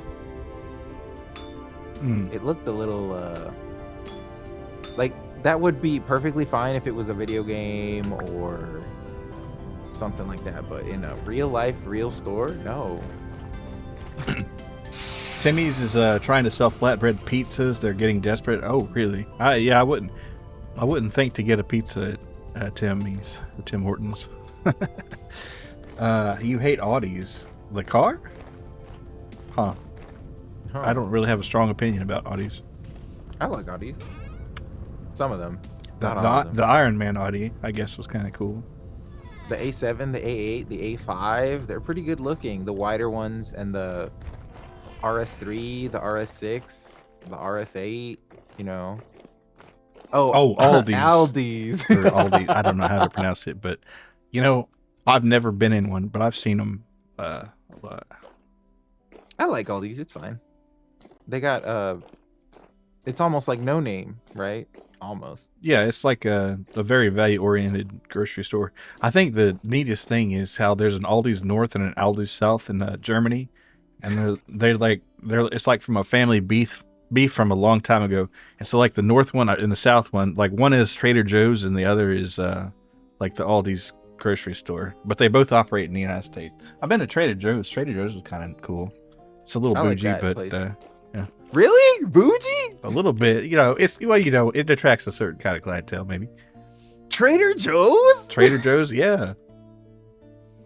Mm. It looked a little like that would be perfectly fine if it was a video game or something like that, but in a real life, real store, no. Timmy's is trying to sell flatbread pizzas. They're getting desperate. Oh, really? Yeah, I wouldn't think to get a pizza at Timmy's or Tim Hortons. You hate Audis, the car? Huh? Huh. I don't really have a strong opinion about Audis. I like Audis. Some of them, The, not all of the, them. the Iron Man Audi, I guess, was kind of cool. The A7, the A8, the A5, they're pretty good looking. The wider ones and the RS3, the RS6, the RS8, you know. Oh, Oh, Aldi's Aldi's. or Aldi. I don't know how to pronounce it, but you know, I've never been in one, but I've seen them a lot. I like Aldi's. It's fine. They got it's almost like No Name, right? Almost. Yeah, it's like a very value oriented grocery store. I think the neatest thing is how there's an Aldi's North and an Aldi's South in Germany, and they're it's like from a family beef from a long time ago. And so like the North one and the South one, like one is Trader Joe's and the other is like the Aldi's grocery store, but they both operate in the United States. I've been to Trader Joe's. Trader Joe's is kind of cool. It's a little I like bougie, that but place. yeah, Really? Bougie? a little bit. You know, it's well, you know, it attracts a certain kind of clientele, maybe. Trader Joe's? Trader Joe's, yeah.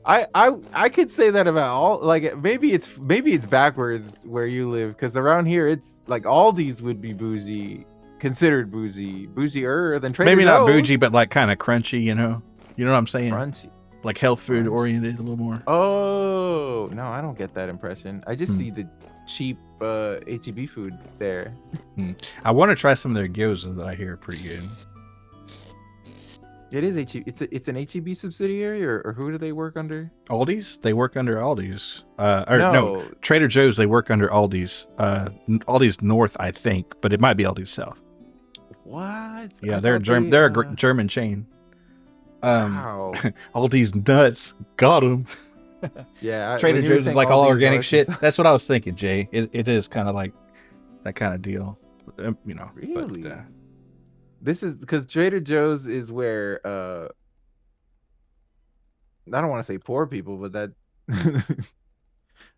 I could say that about all, like maybe it's backwards where you live, because around here it's like Aldi's would be bougie, considered bougier than Trader Maybe not Joe's. bougie, but like kind of crunchy, you know? You know what I'm saying? Crunchy. Like health food Crunch. oriented a little more. Oh no, I don't get that impression. I just Hmm. see the cheap HEB food there. I want to try some of their gyoza that I hear are pretty good. It is HEB. It's an HEB subsidiary, or who do they work under? Aldi's? They work under Aldi's. Or no, No. Trader Joe's, they work under Aldi's. Aldi's North, I think, but it might be Aldi's South. What? Yeah, I they're thought they, they're a German chain. Wow. Aldi's nuts. Got them. Yeah. Trader when you were Joe's is saying like all Aldi's organic North shit. and- That's what I was thinking, Jay. It is kind of like that kind of deal. You know. Really? But, This is because Trader Joe's is where I don't want to say poor people, but that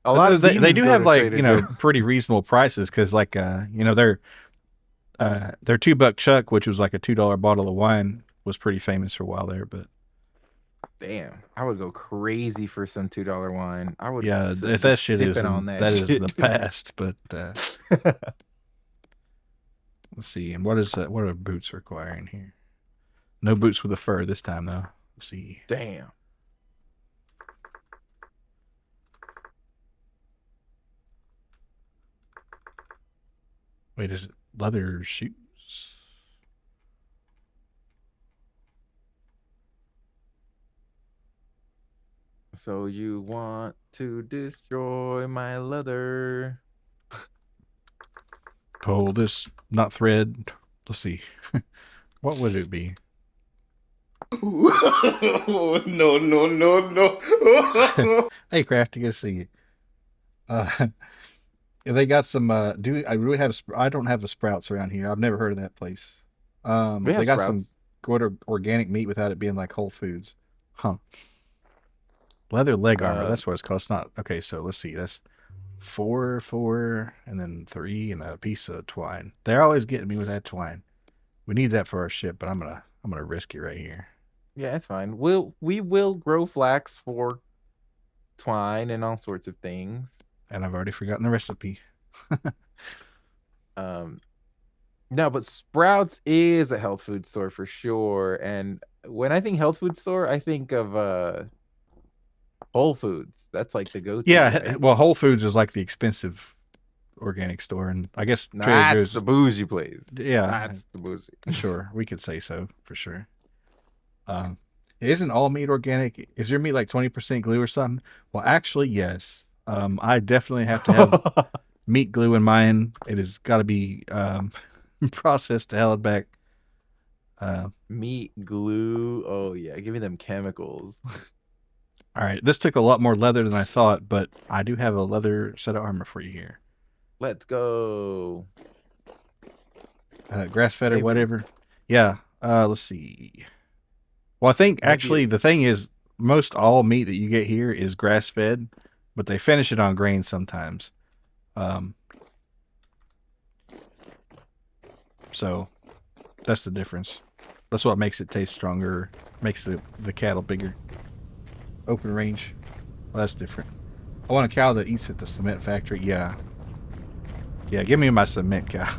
a lot of they demons do go have to like, Trader you know, Joe's. pretty reasonable prices because like you know, their $2 Chuck, which was like a $2 bottle of wine, was pretty famous for a while there. But Damn, I would go crazy for some $2 wine. I would yeah, be if that shit is sipping on that that is shit. the past. But let's see, and what are boots requiring here? No boots with a fur this time though. Let's see. Damn. Wait, is it leather shoes? So you want to destroy my leather? Pull this, not thread. Let's see. What would it be? No, no, no, no. Hey, Crafty, good to see you. If they got some, do I really have? I don't have the Sprouts around here. I've never heard of that place. We have They got Sprouts. some good organic meat without it being like Whole Foods, huh? Leather leg armor. That's what it's called. It's not okay. So let's see. That's 4, and then 3, and a piece of twine. They're always getting me with that twine. We need that for our ship, but I'm gonna risk it right here. Yeah, it's fine. We will grow flax for twine and all sorts of things. And I've already forgotten the recipe. Um, no, but Sprouts is a health food store for sure. And when I think health food store, I think of Whole Foods. That's like the go-to, Yeah, right? well, Whole Foods is like the expensive organic store, and I guess Trader That's Joe's. the bougie place. Yeah, That's the bougie. sure, we could say so for sure. Um, isn't all meat organic? Is your meat like 20% glue or something? Well, actually, yes. I definitely have to have meat glue in mine. It has got to be processed to hell and back. Meat glue. Oh yeah, give me them chemicals. All right, this took a lot more leather than I thought, but I do have a leather set of armor for you here. Let's go. Grass fed or Maybe whatever. Yeah. Let's see. Well, I think maybe actually the thing is, most all meat that you get here is grass fed, but they finish it on grain sometimes. Um, so that's the difference. That's what makes it taste stronger, makes the cattle bigger. Open range. Well, that's different. I want a cow that eats at the cement factory. Yeah. Yeah, give me my cement cow.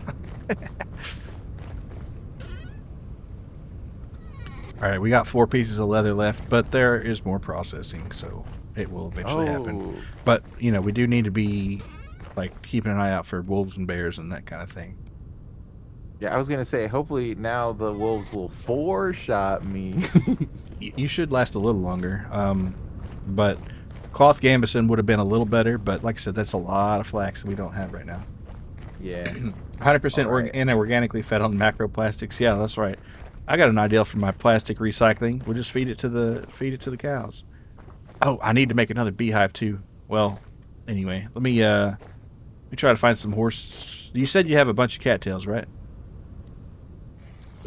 All right, we got 4 pieces of leather left, but there is more processing, so it will eventually happen. But, you know, we do need to be, like, keeping an eye out for wolves and bears and that kind of thing. Yeah, I was gonna say, hopefully now the wolves will 4-shot me. You should last a little longer. But cloth gambeson would have been a little better, but like I said, that's a lot of flax that we don't have right now. Yeah. 100% All right. organically fed on macroplastics. Yeah, that's right. I got an idea for my plastic recycling. We'll just feed it to the cows. Oh, I need to make another beehive too. Well, anyway, let me try to find some horse. You said you have a bunch of cattails, right?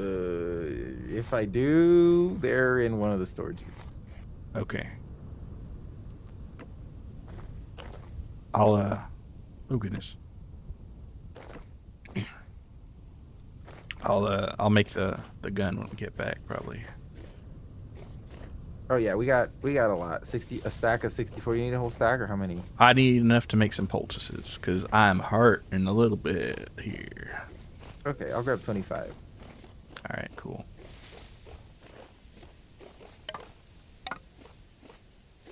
If I do, they're in one of the storages. Okay. Oh goodness. I'll make the gun when we get back probably. Oh yeah, we got a lot. A stack of 64. You need a whole stack or how many? I need enough to make some poultices because I'm hurting a little bit here. Okay, I'll grab 25. All right, cool.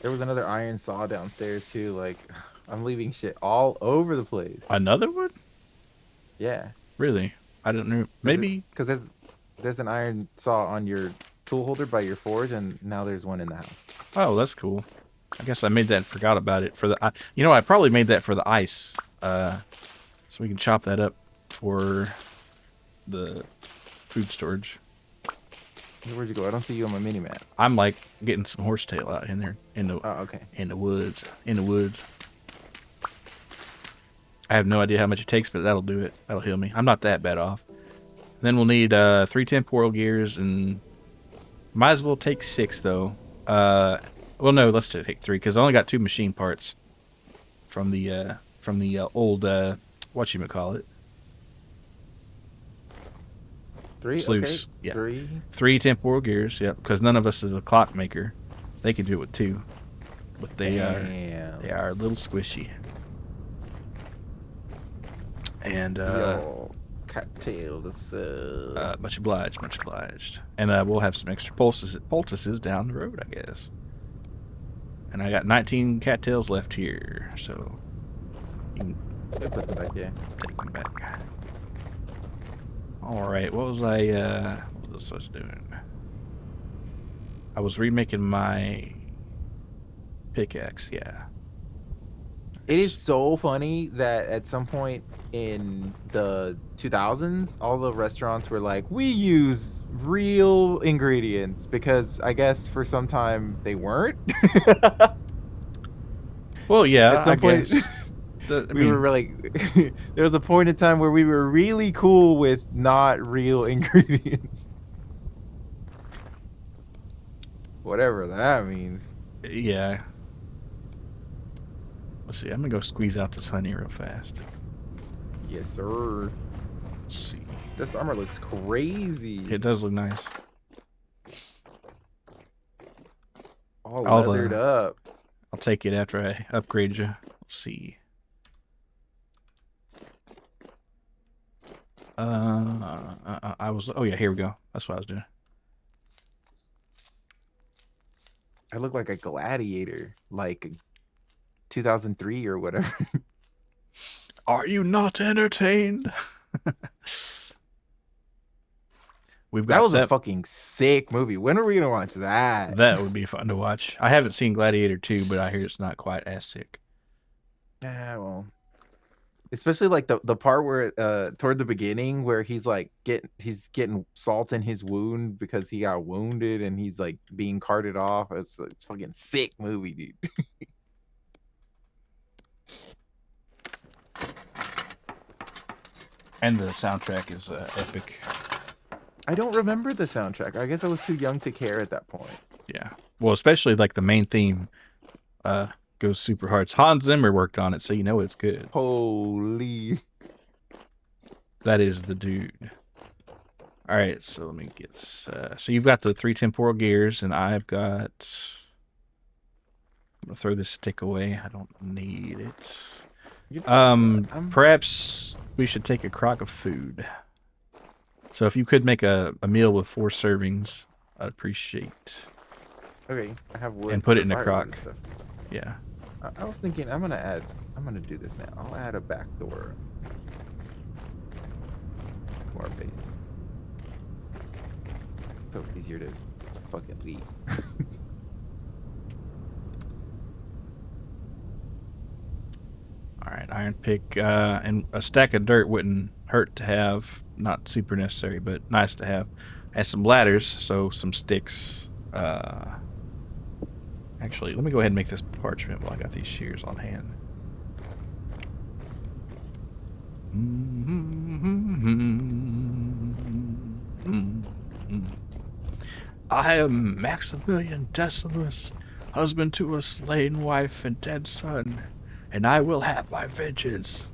There was another iron saw downstairs too. Like, I'm leaving shit all over the place. Another one? Yeah. Really? I don't know. Maybe Because there's an iron saw on your tool holder by your forge, and now there's one in the house. Oh, that's cool. I guess I made that and forgot about it for the. You know, I probably made that for the ice, so we can chop that up for the food storage. Where'd you go? I don't see you on my mini map. I'm like getting some horsetail out in there in the Oh, okay. in the woods. I have no idea how much it takes, but that'll do it. That'll heal me. I'm not that bad off. Then we'll need 3 temporal gears, and might as well take 6 though. Well, no, let's just take 3 because I only got 2 machine parts from the old whatchamacallit. 3. Sluice. Okay. Yeah. 3. 3 temporal gears. Yep. Because none of us is a clock maker. They can do it with 2, but they are a little squishy. And Yo, cocktail the sub. much obliged, much obliged. And we'll have some extra poultices down the road, I guess. And I got 19 cattails left here, so you can Put them back, yeah. take them back. All right, what was I doing? I was remaking my pickaxe, yeah. It is so funny that at some point in the 2000s, all the restaurants were like, we use real ingredients, because I guess for some time they weren't. Well, yeah, At some I point, guess. we were really, there was a point in time where we were really cool with not real ingredients. Whatever that means. Yeah. Let's see. I'm gonna go squeeze out this honey real fast. Yes, sir. Let's see. This armor looks crazy. It does look nice. All I'll, leathered up. I'll take it after I upgrade you. Let's see. I was. Oh yeah, here we go. That's what I was doing. I look like a gladiator, like 2003 or whatever. Are you not entertained? We've got That was a fucking sick movie. When are we gonna watch that? That would be fun to watch. I haven't seen Gladiator 2, but I hear it's not quite as sick. Yeah, well, especially like the part where toward the beginning where he's like he's getting salt in his wound because he got wounded and he's like being carted off. It's fucking sick movie, dude. And the soundtrack is epic. I don't remember the soundtrack. I guess I was too young to care at that point. Yeah. Well, especially like the main theme goes super hard. Hans Zimmer worked on it, so you know it's good. Holy. That is the dude. All right, so let me get... so you've got the 3 temporal gears, and I've got... I'm going to throw this stick away. I don't need it. Perhaps we should take a crock of food. So if you could make a meal with 4 servings, I'd appreciate. Okay, I have wood. And put it in a firewood and crock. stuff. Yeah. I was thinking I'm gonna do this now. I'll add a back door to our base. So it's easier to fucking leave. All right, iron pick and a stack of dirt wouldn't hurt to have. Not super necessary, but nice to have. And some ladders, so some sticks. Actually, let me go ahead and make this parchment while I got these shears on hand. I am Maximilian Decimus, husband to a slain wife and dead son, and I will have my vengeance.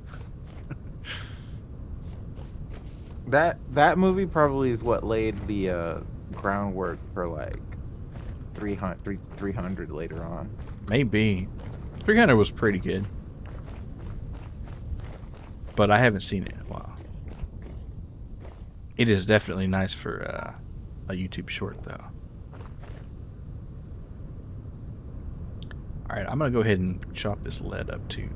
That movie probably is what laid the groundwork for like 300 later on. Maybe. 300 was pretty good. But I haven't seen it in a while. It is definitely nice for a YouTube short, though. Alright, I'm going to go ahead and chop this lead up, too.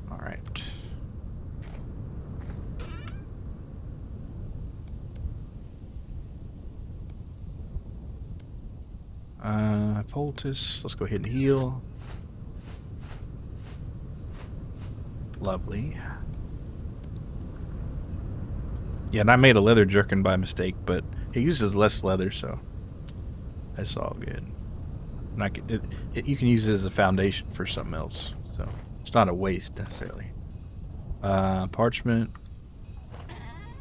Alright. Poultice. Let's go ahead and heal. Lovely. Yeah, and I made a leather jerkin by mistake, but it uses less leather, so that's all good. And you can use it as a foundation for something else, so it's not a waste necessarily. Parchment.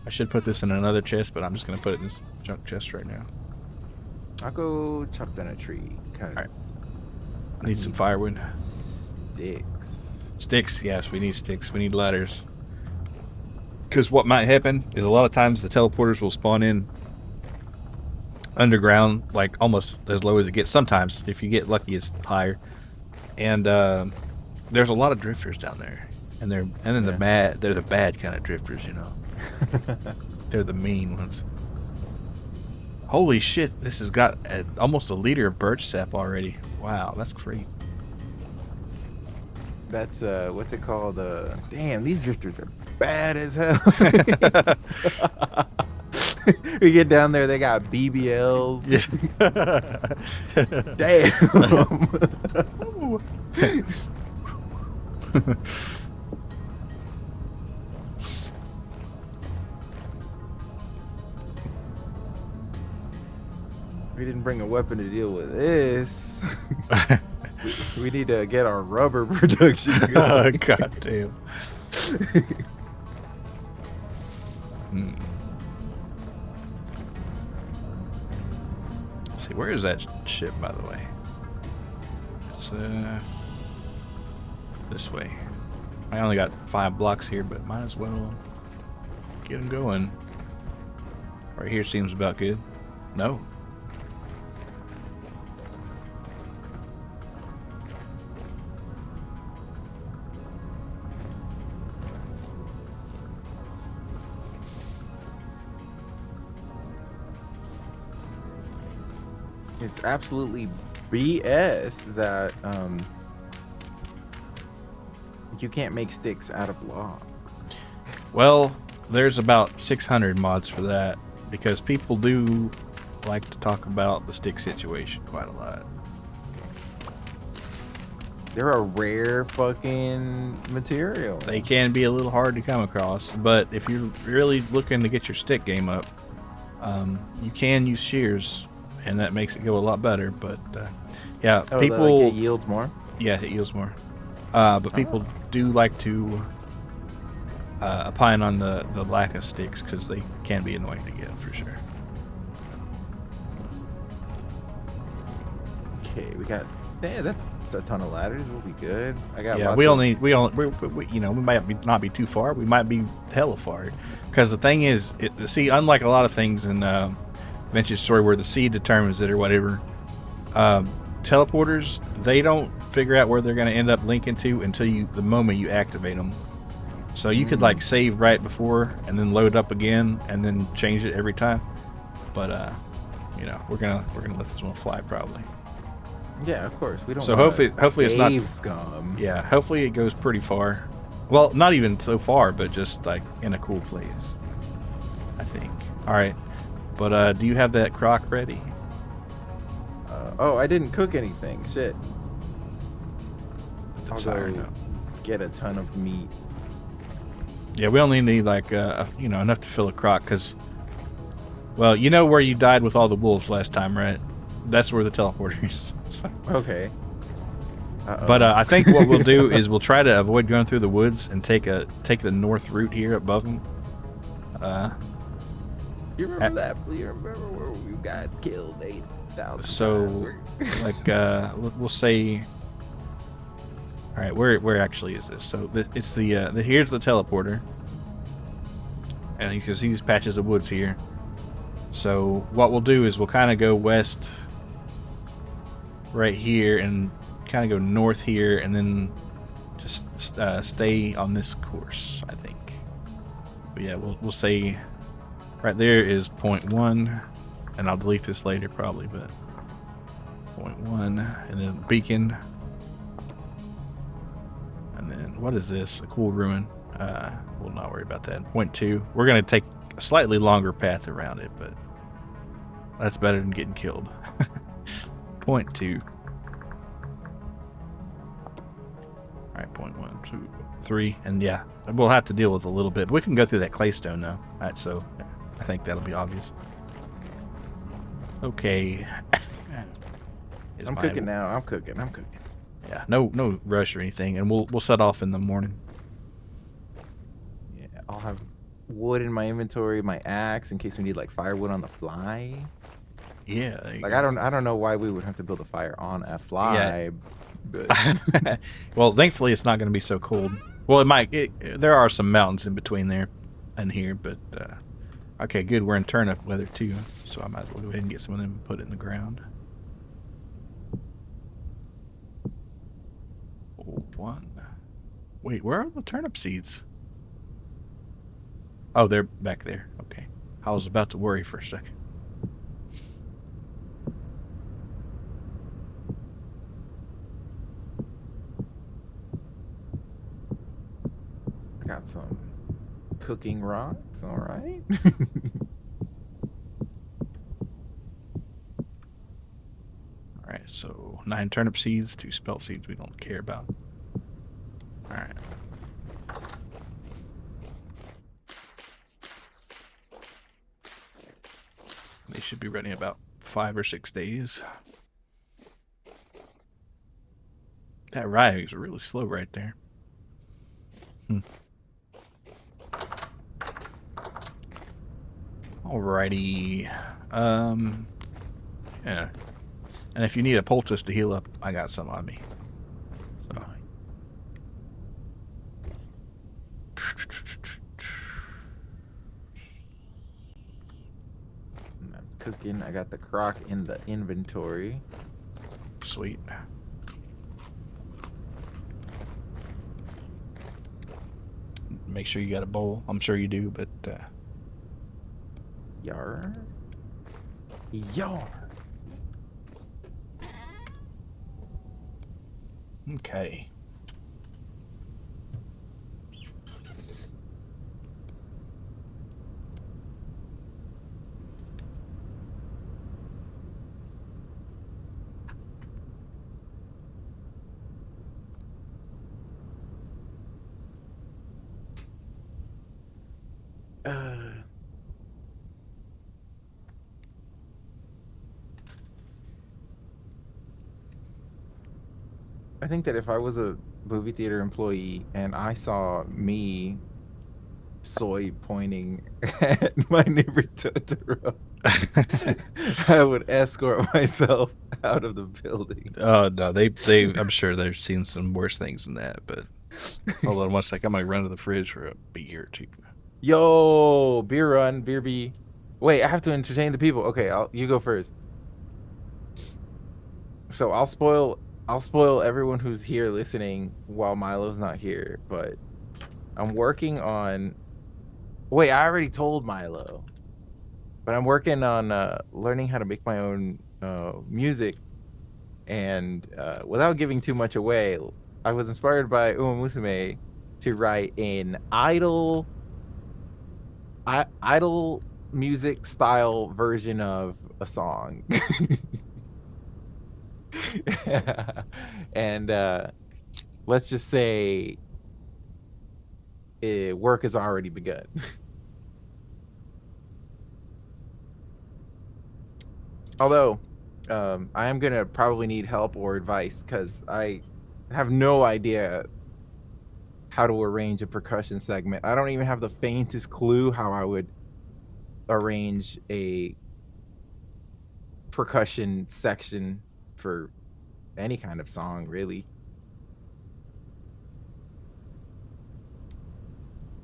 I should put this in another chest, but I'm just going to put it in this junk chest right now. I'll go chop down a tree because right. I need some firewood. Sticks. Sticks, yes, we need sticks. We need ladders. Because what might happen is a lot of times the teleporters will spawn in underground, like almost as low as it gets. Sometimes, if you get lucky, it's higher. And there's a lot of drifters down there, and they're the bad kind of drifters, you know. They're the mean ones. Holy shit! This has got almost a liter of birch sap already. Wow, that's great. That's what's it called? Damn, these drifters are bad as hell. We get down there, they got BBLs. Damn. We didn't bring a weapon to deal with this. We need to get our rubber production going. Oh, God damn. See, where is that ship, by the way? Let's, this way. I only got 5 blocks here, but might as well get them going. Right here seems about good. No. It's absolutely BS that you can't make sticks out of logs. Well, there's about 600 mods for that because people do like to talk about the stick situation quite a lot. They're a rare fucking material. They can be a little hard to come across, but if you're really looking to get your stick game up, you can use shears, and that makes it go a lot better. But yeah, Oh, people like it yields more. yeah, it yields more. But people do like to opine on the lack of sticks because they can be annoying to get for sure. Okay, we got. Yeah, that's a ton of ladders. We'll be good. I got. Yeah, lots we of- only you know, we might not be too far. We might be hella far because the thing is, see, unlike a lot of things in Vintage Story where the seed determines it or whatever, teleporters, they don't figure out where they're going to end up linking to until the moment you activate them. So you could like save right before and then load up again and then change it every time. But you know, we're gonna let this one fly probably. Yeah, of course. We don't. So wanna hopefully it's not save scum. Yeah, hopefully it goes pretty far. Well, not even so far, but just like in a cool place, I think. All right, but do you have that crock ready? Oh, I didn't cook anything. Shit. Put the I'll siren go up. get a ton of meat. Yeah, we only need like you know, enough to fill a crock because, well, you know where you died with all the wolves last time, right? That's where the teleporter is. So. Okay. But I think what we'll do is we'll try to avoid going through the woods and take the north route here above them. You remember that? You remember where we got killed 8,000 So, like, we'll say. All right, where actually is this? So it's here's the teleporter, and you can see these patches of woods here. So what we'll do is we'll kind of go west, right here, and kind of go north here, and then just stay on this course, I think. But yeah, we'll say right there is point 1, and I'll delete this later probably, but point 1, and then beacon. And then what is this? A cool ruin. We'll not worry about that. Point 2. We're going to take a slightly longer path around it, but that's better than getting killed. Point 2. Alright, point 1, 2, 3. And yeah, we'll have to deal with a little bit. But we can go through that claystone though. Alright, so yeah, I think that'll be obvious. Okay. I'm cooking now. I'm cooking. Yeah, no rush or anything, and we'll set off in the morning. Yeah, I'll have wood in my inventory, my axe in case we need like firewood on the fly. Yeah, there you Like go. I don't know why we would have to build a fire on a fly. But Well, thankfully it's not going to be so cold. Well, it might. There are some mountains in between there and here, but okay, good. We're in turnip weather too, so I might as well go ahead and get some of them and put it in the ground. Old one. Wait, where are the turnip seeds? Oh, they're back there. Okay, I was about to worry for a second. got some cooking rocks. All right. Alright, so 9 turnip seeds, 2 spelt seeds we don't care about. Alright. They should be ready in about 5 or 6 days. That rye is really slow right there. Alrighty. Yeah. And if you need a poultice to heal up, I got some on me. So. That's cooking. I got the crock in the inventory. Sweet. Make sure you got a bowl. I'm sure you do, but Yar. Yar. okay. I think that if I was a movie theater employee and I saw me soy pointing at my neighbor Totoro, I would escort myself out of the building. Oh no, they I'm sure they've seen some worse things than that, but hold on one sec. I might run to the fridge for a beer or two. Yo, beer run, beer bee. Wait, I have to entertain the people. Okay, you go first. So I'll spoil everyone who's here listening while Milo's not here, but I'm working on wait, I already told Milo. But I'm working on learning how to make my own music, and without giving too much away, I was inspired by Uma Musume to write an idol music style version of a song. And let's just say work has already begun. Although, I am gonna probably need help or advice because I have no idea how to arrange a percussion segment. I don't even have the faintest clue how I would arrange a percussion section for any kind of song, really.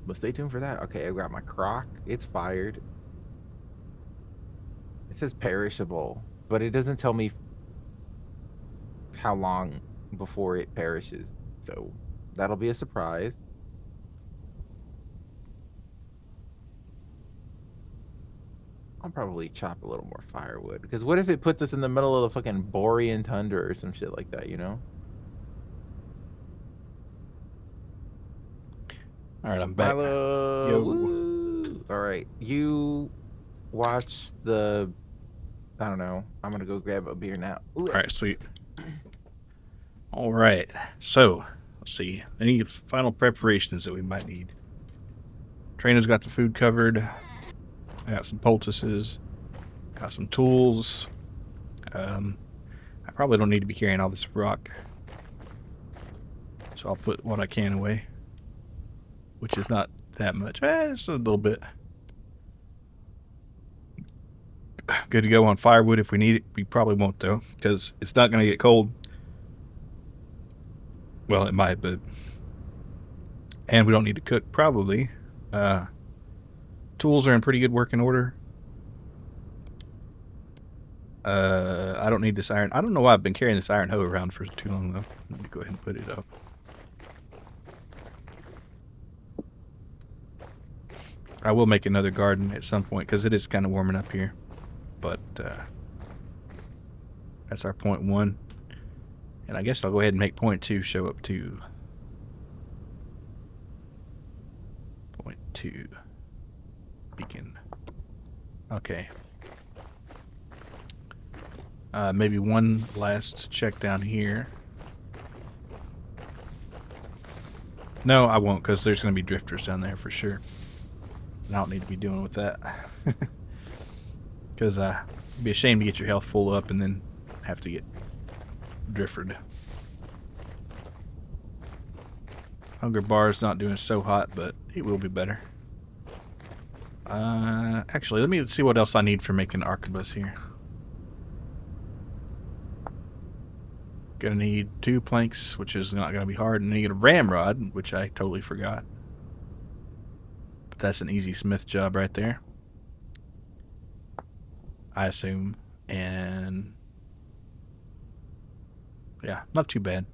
But stay tuned for that. Okay, I got my crock. It's fired. It says perishable, but it doesn't tell me how long before it perishes. So that'll be a surprise. I'll probably chop a little more firewood. Because what if it puts us in the middle of the fucking Borean tundra or some shit like that, you know? All right, I'm back. Milo, Yo. woo. All right, you watch the. I don't know. I'm gonna go grab a beer now. Ooh. All right, sweet. All right, so let's see. Any final preparations that we might need? Trueno's got the food covered. I got some poultices. Got some tools. I probably don't need to be carrying all this rock, so I'll put what I can away, which is not that much. Just a little bit. Good to go on firewood if we need it. We probably won't, though, because it's not going to get cold. Well, it might, but... And we don't need to cook, probably. Tools are in pretty good working order. I don't need this iron. I don't know why I've been carrying this iron hoe around for too long, though. Let me go ahead and put it up. I will make another garden at some point, because it is kind of warming up here. But that's our point 1. And I guess I'll go ahead and make point 2 show up too. Point 2. Beacon. Okay. Maybe one last check down here. No, I won't, because there's going to be drifters down there for sure. And I don't need to be dealing with that. Because it'd be a shame to get your health full up and then have to get drifted. Hunger bar's not doing so hot, but it will be better. Actually, let me see what else I need for making arquebus here. Gonna need 2 planks, which is not gonna be hard, and need a ramrod, which I totally forgot. But that's an easy smith job right there, I assume. And yeah, not too bad.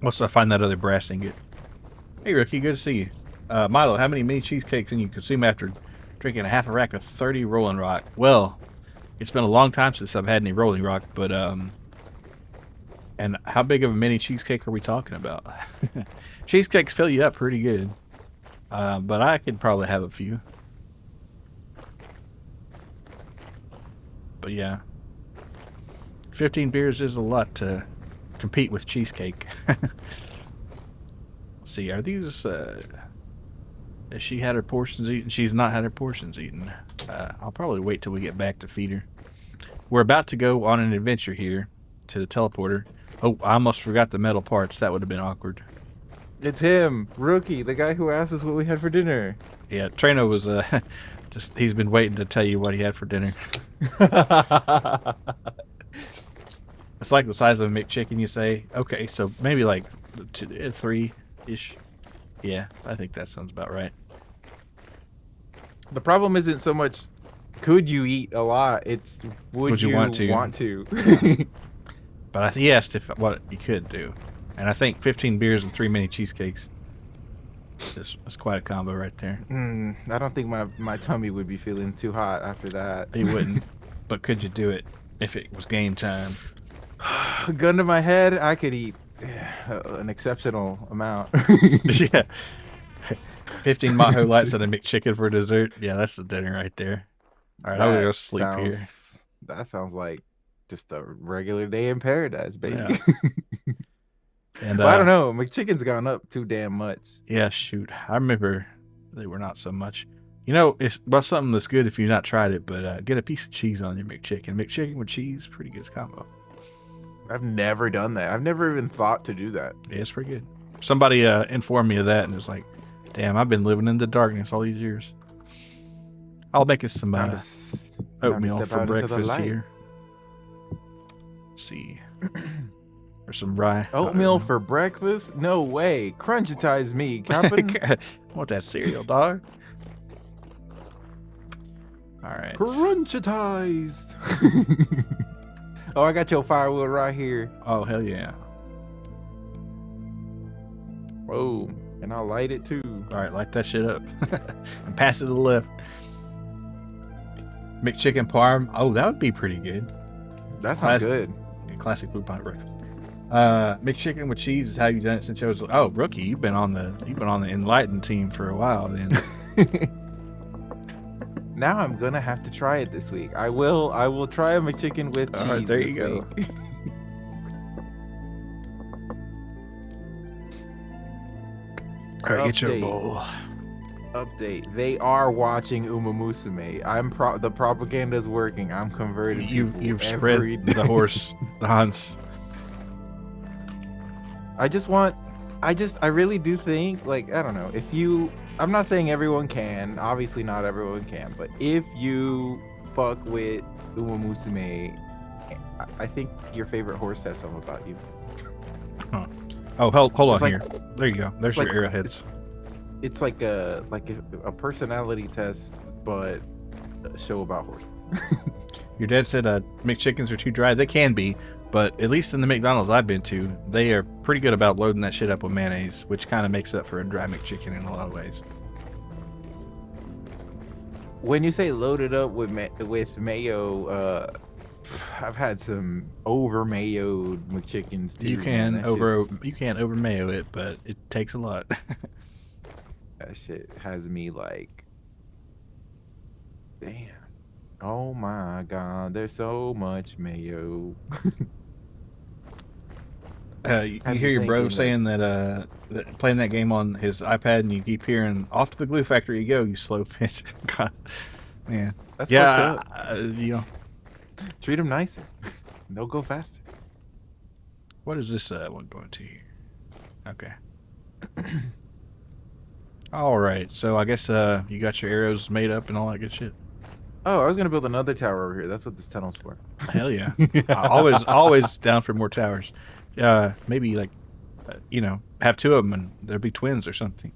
Once I find that other brass ingot. Hey, Rookie, good to see you. Milo, how many mini cheesecakes can you consume after drinking a half a rack of 30 Rolling Rock? Well, it's been a long time since I've had any Rolling Rock, but and how big of a mini cheesecake are we talking about? Cheesecakes fill you up pretty good, but I could probably have a few. But yeah, 15 beers is a lot to compete with cheesecake. Let's see, are these, has she had her portions eaten? She's not had her portions eaten. I'll probably wait till we get back to feed her. We're about to go on an adventure here to the teleporter. Oh, I almost forgot the metal parts. That would have been awkward. It's him, Rookie, the guy who asked us what we had for dinner. Yeah, Trueno was, he's been waiting to tell you what he had for dinner. It's like the size of a McChicken, you say. Okay, so maybe like 3-ish. Yeah, I think that sounds about right. The problem isn't so much could you eat a lot, it's would you want to. But I think he asked if what you could do. And I think 15 beers and 3 mini cheesecakes is quite a combo right there. I don't think my tummy would be feeling too hot after that. He wouldn't. But could you do it if it was game time? Gun to my head, I could eat an exceptional amount. Yeah. 15 Maho Lights and a McChicken for dessert. Yeah, that's the dinner right there. All right, I'll go sleep here. That sounds like just a regular day in paradise, baby. Yeah. And well, I don't know. McChicken's gone up too damn much. Yeah, shoot. I remember they were not so much. You know, it's about something that's good if you've not tried it, but get a piece of cheese on your McChicken. McChicken with cheese, pretty good combo. I've never done that. I've never even thought to do that. Yeah, it's pretty good. Somebody informed me of that, and it was like, damn, I've been living in the darkness all these years. I'll make us some oatmeal for breakfast here. Let's see. Or some rye. Oatmeal for breakfast? No way. Crunchitize me, Captain. I want that cereal, dog. All right. Crunchitize. Oh, I got your firewood right here. Oh, hell yeah. Oh, and I'll light it too. All right, light that shit up. And pass it to the left. McChicken parm. Oh, that would be pretty good. That sounds good. Classic Blue Pint breakfast. McChicken with cheese is how you done it since I was. Oh, Rookie, you've been on the enlightened team for a while then. Now I'm gonna have to try it this week. I will try a McChicken with cheese. All right, there you go. All right, get your bowl. Update. They are watching Uma Musume. The propaganda's working. I'm converting. You've spread the horse, the Hans. I really do think, like, I don't know, I'm not saying everyone can, obviously not everyone can, but if you fuck with Uma Musume, I think your favorite horse says something about you. Huh. Oh, hold on like, here. There you go. There's your arrowheads. It's like a personality test, but a show about horses. Your dad said McChickens are too dry. They can be, but at least in the McDonald's I've been to, they are pretty good about loading that shit up with mayonnaise, which kind of makes up for a dry McChicken in a lot of ways. When you say loaded up with mayo, I've had some over mayoed McChickens too. You can over mayo it, but it takes a lot. That shit has me like, damn. Oh my god, there's so much mayo. You hear your bro saying that playing that game on his iPad, and you keep hearing "off to the glue factory you go, you slow bitch." God, man. That's fucked up. You know, treat them nicer. They'll go faster. What is this one going to here? Okay. All right. So I guess you got your arrows made up and all that good shit. Oh, I was gonna build another tower over here. That's what this tunnel's for. Hell yeah. Always down for more towers. Maybe like, have two of them and there'll be twins or something.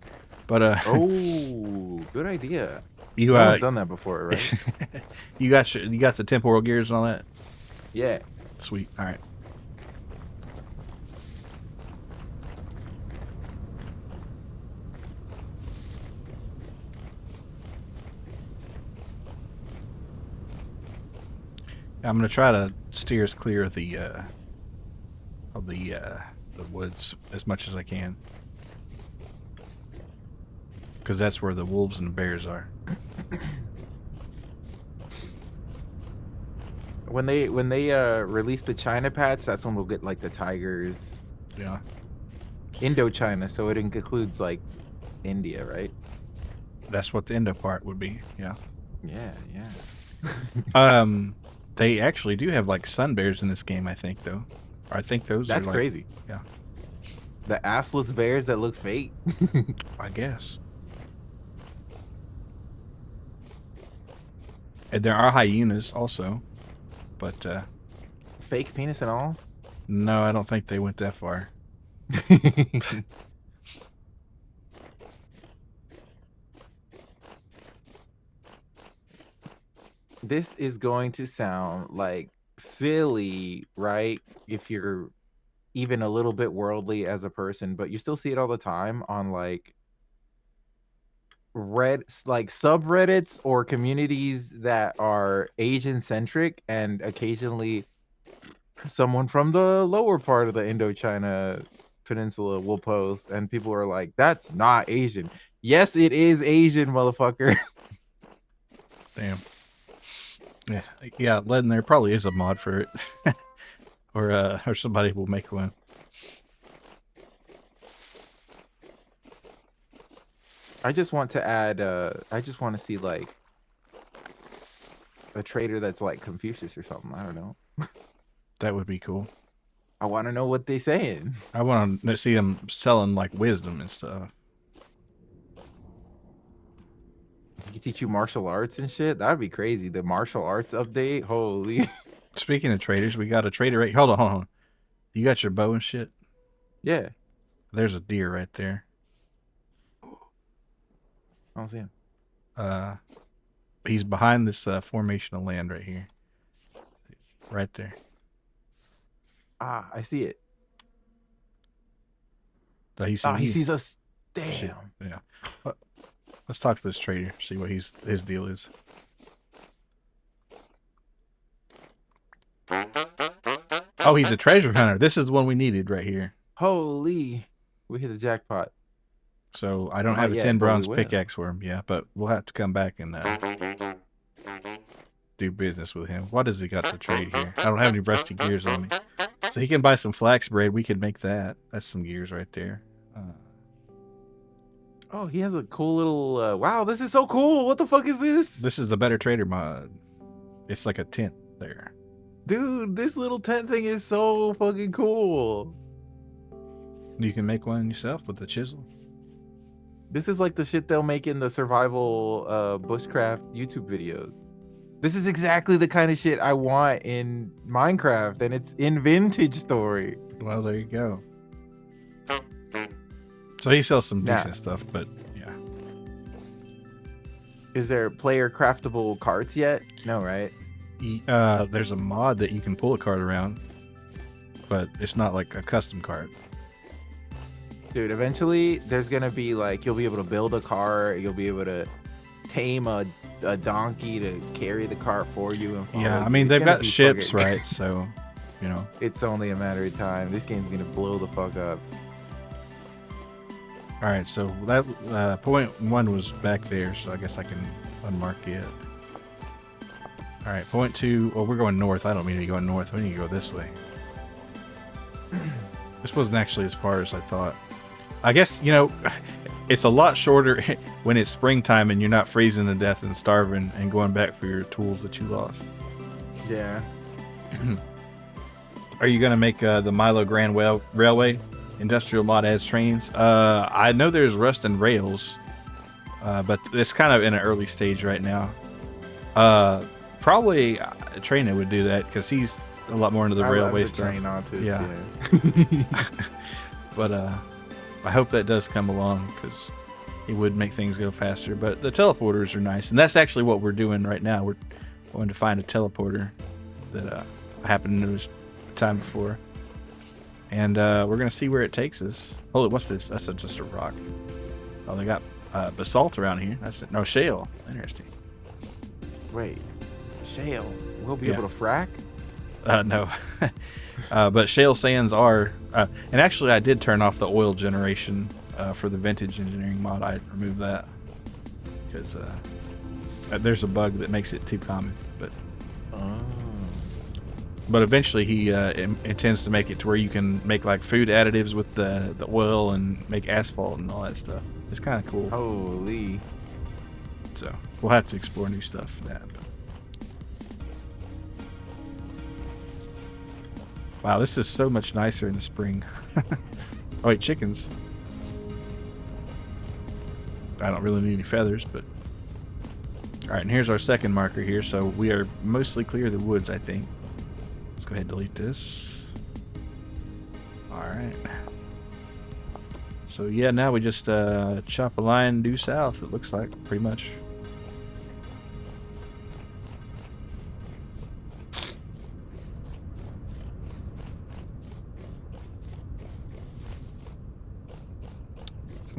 But Oh, good idea. you No one's done that before, right? you got the temporal gears and all that. Yeah. Sweet. All right. I'm gonna try to steer us clear of the woods as much as I can, because that's where the wolves and the bears are. When they release the China patch, that's when we'll get like the tigers. Yeah. Indochina, so it includes like India, right? That's what the Indo part would be. Yeah. Yeah, yeah. They actually do have like sun bears in this game, I think, though. Or I think those That's are like, crazy. Yeah. The assless bears that look fake. I guess. And there are hyenas also, but Fake penis and all. no, I don't think they went that far. This is going to sound like silly, right? If you're even a little bit worldly as a person, but you still see it all the time on like subreddits or communities that are Asian centric, and occasionally someone from the lower part of the Indochina peninsula will post and people are like, that's not Asian. Yes, it is Asian, motherfucker. Damn. Yeah, Len, there probably is a mod for it. or somebody will make one. I just want to add I just want to see like a trader that's like Confucius or something. I don't know. That would be cool. I want to know what they saying. I want to see them selling like wisdom and stuff. He can teach you martial arts and shit. That'd be crazy. The martial arts update. Holy. Speaking of traders, we got a trader right. Hold on. You got your bow and shit? Yeah. There's a deer right there. I don't see him. He's behind this formation of land right here. Right there. Ah, I see it. He sees us. Damn. Shit. Yeah. Let's talk to this trader. See what his deal is. Oh, he's a treasure hunter. This is the one we needed right here. Holy. We hit the jackpot. So I don't Not have a yet, 10 but we bronze will. pickaxe for him. Yeah, but we'll have to come back and do business with him. What does he got to trade here? I don't have any rusty gears on me. So he can buy some flax bread. We could make that. That's some gears right there. Oh, he has a cool little wow, this is so cool. What the fuck is this? This is the better trader mod. It's like a tent there. Dude, this little tent thing is so fucking cool. You can make one yourself with the chisel. This is like the shit they'll make in the survival bushcraft YouTube videos. This is exactly the kind of shit I want in Minecraft, and it's in Vintage Story. Well, there you go. So he sells some decent stuff, but yeah. Is there player craftable carts yet? No, right? There's a mod that you can pull a cart around, but it's not like a custom cart. Dude, eventually there's gonna be like, you'll be able to build a cart, you'll be able to tame a donkey to carry the cart for you. And yeah, I mean, they've got ships, right? So, you know. It's only a matter of time. This game's gonna blow the fuck up. All right, so that point 1 was back there, so I guess I can unmark it. All right, point 2. Well, we're going north. I don't mean to be going north. We need to go this way. This wasn't actually as far as I thought. I guess, you know, it's a lot shorter when it's springtime and you're not freezing to death and starving and going back for your tools that you lost. Yeah. Are you going to make the Milo Grand Railway industrial mod adds trains? I know there's rust and rails, but it's kind of in an early stage right now. Probably Trueno would do that because he's a lot more into the I railway love the stuff. train artist, Yeah. yeah. But I hope that does come along because it would make things go faster. But the teleporters are nice, and that's actually what we're doing right now. We're going to find a teleporter that I happened to notice time before, and we're gonna see where it takes us. Hold it, what's this? That's just a rock. Oh, they got basalt around here. That's it. No, shale. Interesting. Wait, shale. We'll be Yeah. able to frack? No. But shale sands are... and actually, I did turn off the oil generation for the vintage engineering mod. I removed that because there's a bug that makes it too common. But eventually, he intends to make it to where you can make like food additives with the oil and make asphalt and all that stuff. It's kind of cool. Holy. So we'll have to explore new stuff for that. Wow, this is so much nicer in the spring. Oh wait, chickens. I don't really need any feathers, but... Alright, and here's our second marker here, so we are mostly clear of the woods, I think. Let's go ahead and delete this. Alright. So yeah, now we just chop a line due south, it looks like, pretty much.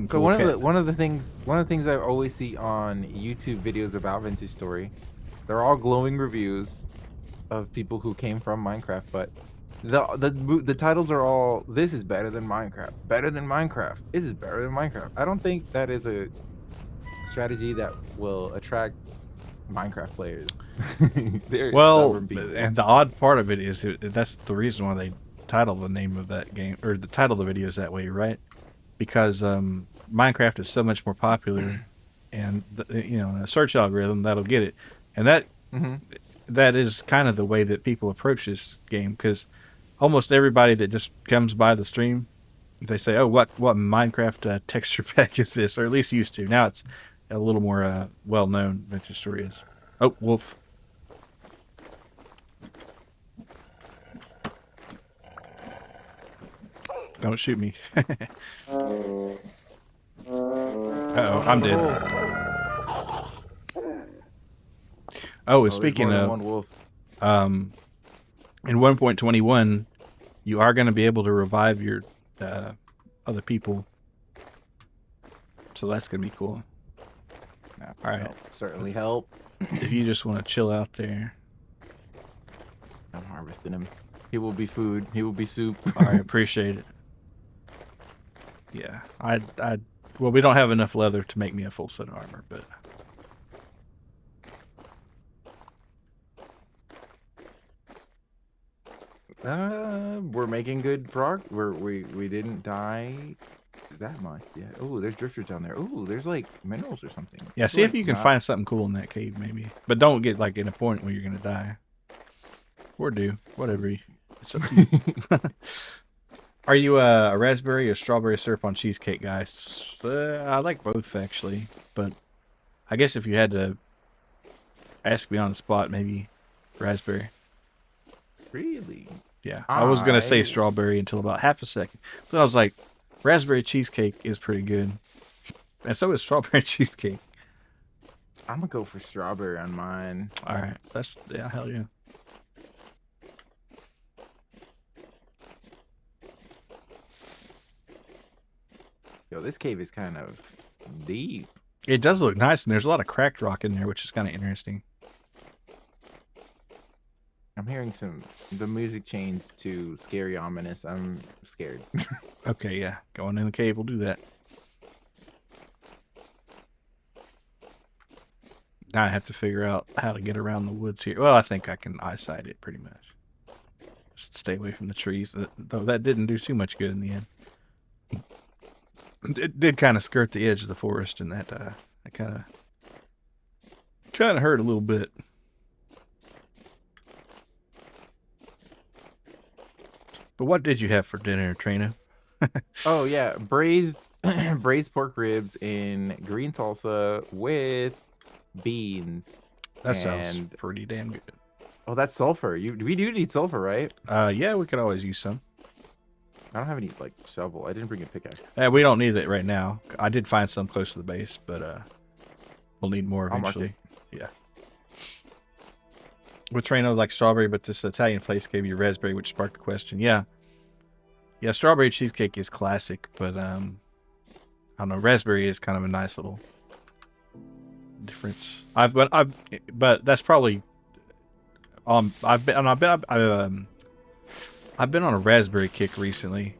So one of the things I always see on YouTube videos about Vintage Story, they're all glowing reviews of people who came from Minecraft, but the titles are all, this is better than Minecraft, better than Minecraft, this is better than Minecraft. I don't think that is a strategy that will attract Minecraft players. They're stubborn people. And the odd part of it is that's the reason why they title the name of that game, or the title of the video is that way, right? Because Minecraft is so much more popular, and a search algorithm that'll get it, and that is kind of the way that people approach this game. Because almost everybody that just comes by the stream, they say, "Oh, what Minecraft texture pack is this?" Or at least used to. Now it's a little more well known. Vintage Story is. Oh, wolf. Don't shoot me. Uh-oh, I'm dead. Oh, and speaking of, one wolf. in 1.21, you are going to be able to revive your other people. So that's going to be cool. All right. Certainly help. If you just want to chill out there. I'm harvesting him. He will be food. He will be soup. All right, appreciate it. Yeah, well, we don't have enough leather to make me a full set of armor, but we're making good progress. We didn't die that much yet. Oh, there's drifters down there. Oh, there's like minerals or something. yeah, see if you can find something cool in that cave, maybe. But don't get like in a point where you're gonna die. Or do whatever. It's up to you. Are you a raspberry or strawberry syrup on cheesecake, guys? I like both, actually. But I guess if you had to ask me on the spot, maybe raspberry. Really? Yeah. I was going to say strawberry until about half a second. But I was like, raspberry cheesecake is pretty good. And so is strawberry cheesecake. I'm going to go for strawberry on mine. All right. Yeah, hell yeah. Yo, this cave is kind of deep. It does look nice, and there's a lot of cracked rock in there, which is kind of interesting. I'm hearing the music changed to scary, ominous. I'm scared. Okay, yeah. Going in the cave, we'll do that. Now I have to figure out how to get around the woods here. Well, I think I can eyesight it pretty much. Just stay away from the trees, though that didn't do too much good in the end. It did kind of skirt the edge of the forest, and that kind of hurt a little bit. But what did you have for dinner, Trueno? Oh yeah, braised pork ribs in green salsa with beans. That sounds And pretty damn good. oh, that's sulfur. We do need sulfur, right? Yeah, we could always use some. I don't have any like shovel. I didn't bring a pickaxe. Yeah, we don't need it right now. I did find some close to the base, but we'll need more I'll mark eventually. Yeah. With Trueno like strawberry, but this Italian place gave you raspberry, which sparked the question. Yeah. Yeah, strawberry cheesecake is classic, but I don't know, raspberry is kind of a nice little difference. But that's probably I've been on a raspberry kick recently,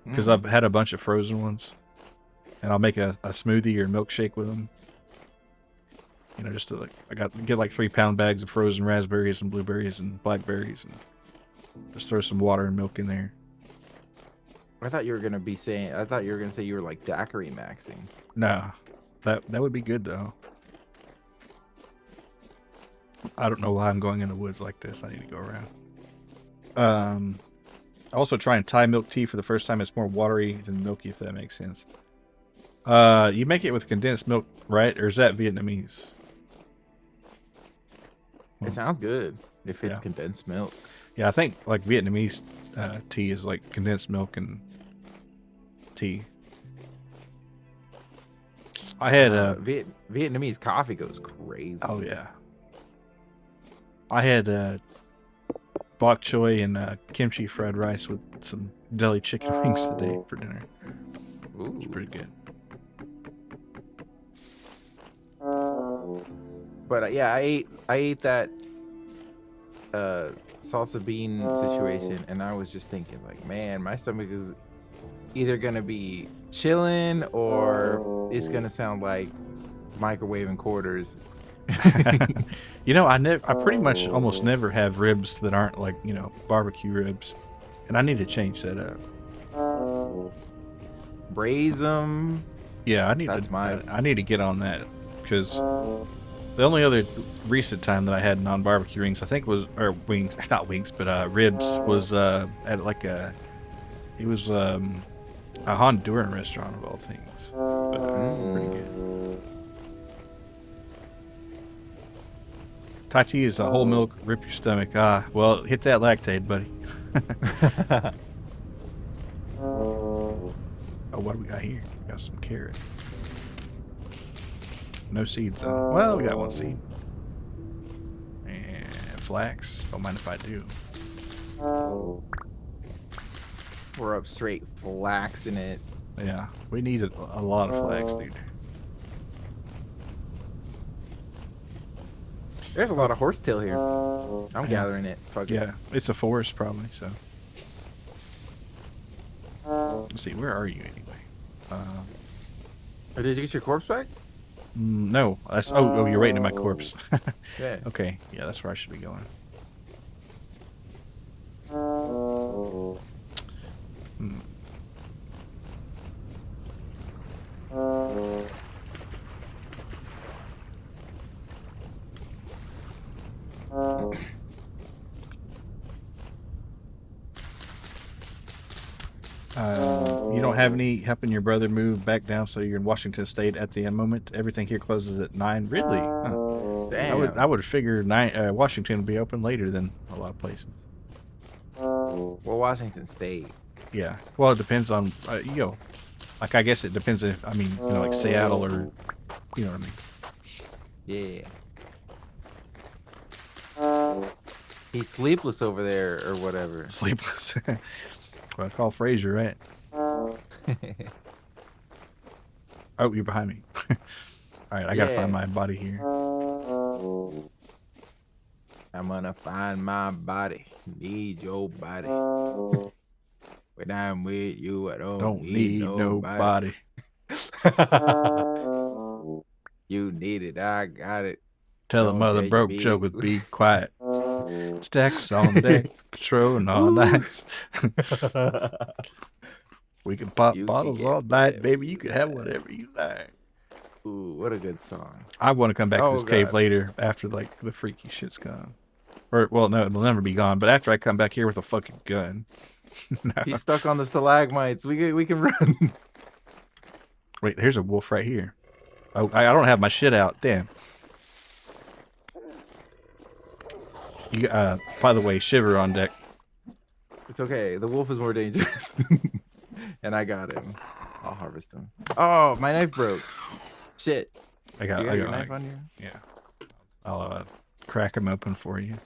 because I've had a bunch of frozen ones, and I'll make a smoothie or milkshake with them. You know, just to get like 3-pound bags of frozen raspberries and blueberries and blackberries, and just throw some water and milk in there. I thought you were gonna say you were like daiquiri maxing. No, that would be good though. I don't know why I'm going in the woods like this. I need to go around. Also trying Thai milk tea for the first time. It's more watery than milky, if that makes sense. You make it with condensed milk, right? Or is that Vietnamese? It sounds good if it's Yeah. condensed milk. Yeah, I think like Vietnamese tea is like condensed milk and tea. I had Vietnamese coffee goes crazy. oh yeah. I had bok choy and kimchi fried rice with some deli chicken wings today for dinner. Ooh. It's pretty good. But yeah, I ate that salsa bean situation, and I was just thinking like, man, my stomach is either gonna be chilling or it's gonna sound like microwaving quarters. You know, I pretty much almost never have ribs that aren't like, you know, barbecue ribs, and I need to change that up. Braise them. Yeah, I need to get on that, because the only other recent time that I had non-barbecue ribs, I think not wings, but ribs, was at like a Honduran restaurant of all things. But pretty good. Tai Chi is a whole milk, rip your stomach. Well, hit that lactate, buddy. Oh, what do we got here? We got some carrot. No seeds, though. Well, we got one seed. And flax. Don't mind if I do. We're up straight flaxing it. Yeah, we need a lot of flax, dude. There's a lot of horsetail here. I'm gathering it. Fuck Yeah, it. it's a forest probably, so. Let's see, where are you anyway? Oh, did you get your corpse back? No, that's you're waiting in my corpse. Yeah. Okay, yeah, that's where I should be going. Hmm. You don't have any helping your brother move back down, so you're in Washington State at the moment. Everything here closes at 9. Really? Huh. Damn. I would figure Washington would be open later than a lot of places. Well, Washington State. Yeah. Well, it depends on like I guess it depends if like Seattle or you know what I mean. Yeah. He's sleepless over there or whatever. Sleepless. What I call Frazier, right? Oh, you're behind me. All right, I gotta find my body here. I'm gonna find my body. Need your body. When I'm with you, I don't need nobody. You need it, I got it. Tell the mother broke joke with be quiet. Stacks on deck, patrolling all nights. We can pop bottles all night, baby. You can have whatever you like. Ooh, what a good song. I want to come back to this cave later after like the freaky shit's gone. Or well, no, it'll never be gone. But after I come back here with a fucking gun. No. He's stuck on the stalagmites. We can run. Wait, there's a wolf right here. Oh, I don't have my shit out. Damn. You by the way, Shiver on deck. It's okay. The wolf is more dangerous. And I got him. I'll harvest him. Oh, my knife broke. Shit. I You got got your knife on you? yeah. I'll crack him open for you.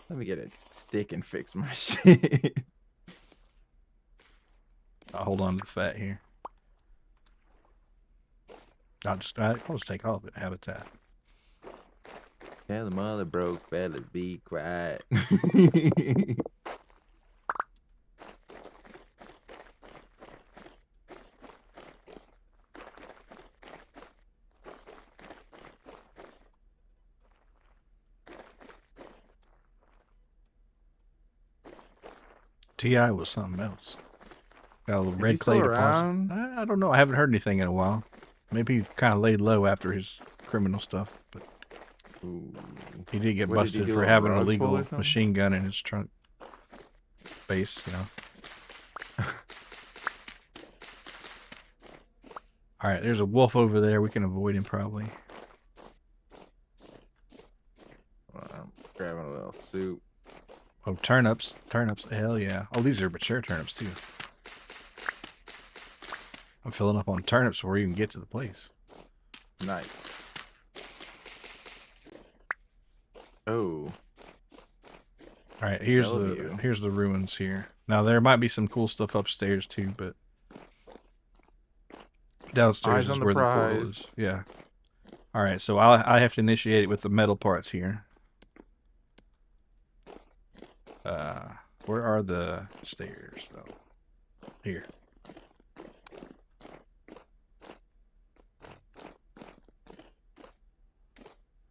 Let me get a stick and fix my shit. I'll hold on to the fat here. I'll just take all of it. Habitat. Tell the mother broke, fellas, be quiet. Ti was something else. Got a little Is red he clay still deposit. around? I don't know. I haven't heard anything in a while. Maybe he kind of laid low after his criminal stuff, but Ooh. he did get What did he busted do, for a having an rug pull or illegal something? machine gun in his trunk base. All right, there's a wolf over there. We can avoid him probably. I'm grabbing a little soup. Oh, turnips. Turnips. Hell yeah. Oh, these are mature turnips, too. I'm filling up on turnips before we even get to the place. Nice. Oh. All right, here's Bellevue. the ruins here. Now, there might be some cool stuff upstairs, too, but downstairs Eyes on is the where the portal prize. is. Yeah. All right, so I have to initiate it with the metal parts here. Where are the stairs, though? Here.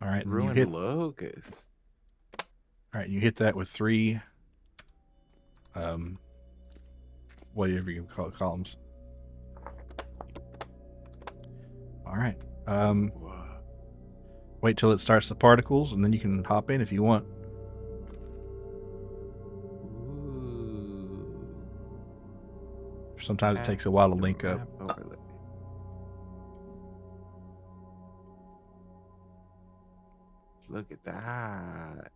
All right, and Ruined locust. all right, you hit that with 3, whatever you call it, columns. All right. Whoa. Wait till it starts the particles, and then you can hop in if you want. Ooh. Sometimes it takes a while to link up. Map overlay. Look at that.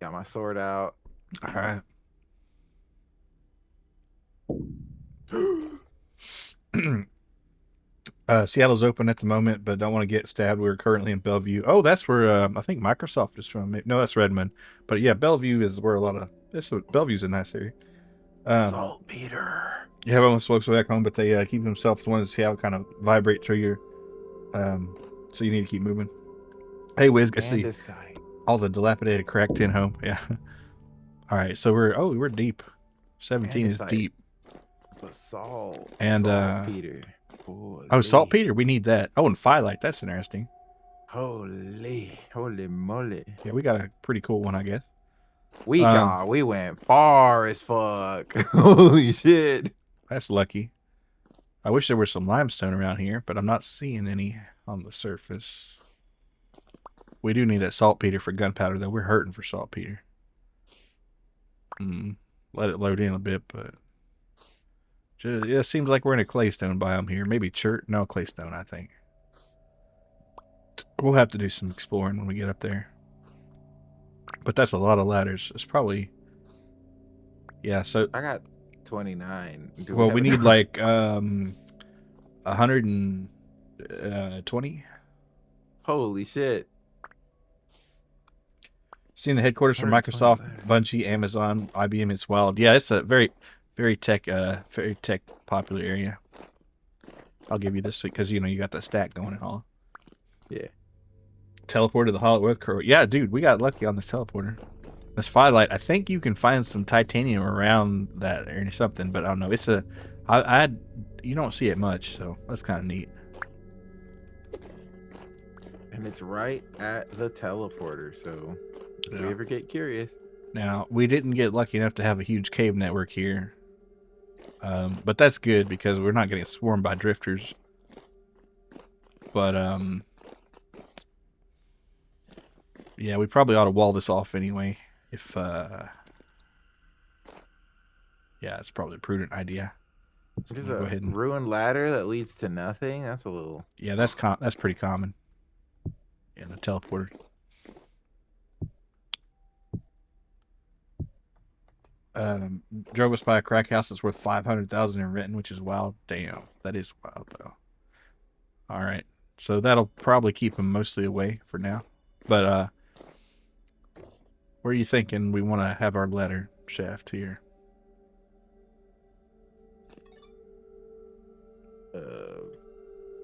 Got my sword out. All right. Seattle's open at the moment, but don't want to get stabbed. We're currently in Bellevue. Oh, that's where I think Microsoft is from. No, that's Redmond. But yeah, Bellevue is where a lot of Bellevue's a nice area. Saltpeter. You have almost folks back home, but they keep themselves the ones in Seattle kind of vibrate through your. So you need to keep moving. Hey, Wiz, I see all the dilapidated cracked tin home. Yeah. All right, so we're deep. 17 is deep. Basalt. And saltpeter. saltpeter, we need that. Oh, and firelight, that's interesting. Holy moly. Yeah, we got a pretty cool one, I guess. We went far as fuck. Holy shit. That's lucky. I wish there was some limestone around here, but I'm not seeing any on the surface. We do need that saltpeter for gunpowder, though. We're hurting for saltpeter. Let it load in a bit, but it seems like we're in a claystone biome here. Maybe no, claystone, I think. We'll have to do some exploring when we get up there. But that's a lot of ladders. It's probably... Yeah, so... I got 29. Well, we need like 120. Holy shit. Seeing the headquarters for Microsoft, Bungie, Amazon, IBM, it's wild. Yeah, it's a very tech popular area. I'll give you this because you got that stack going and all. Yeah. Teleport to the Hollow Earth Core. Yeah, dude, we got lucky on this teleporter. This firelight, I think you can find some titanium around that or something, but I don't know. It's you don't see it much, so that's kind of neat. And it's right at the teleporter, so if we ever get curious. Now, we didn't get lucky enough to have a huge cave network here. But that's good because we're not getting swarmed by drifters. But, yeah, we probably ought to wall this off anyway. Yeah, it's probably a prudent idea. There's a ruined ladder that leads to nothing. That's a little... Yeah, that's pretty common. in a teleporter. Drove us by a crack house that's worth 500,000 in renting, which is wild. Damn, that is wild though. All right, so that'll probably keep him mostly away for now. But where are you thinking we want to have our ladder shaft here?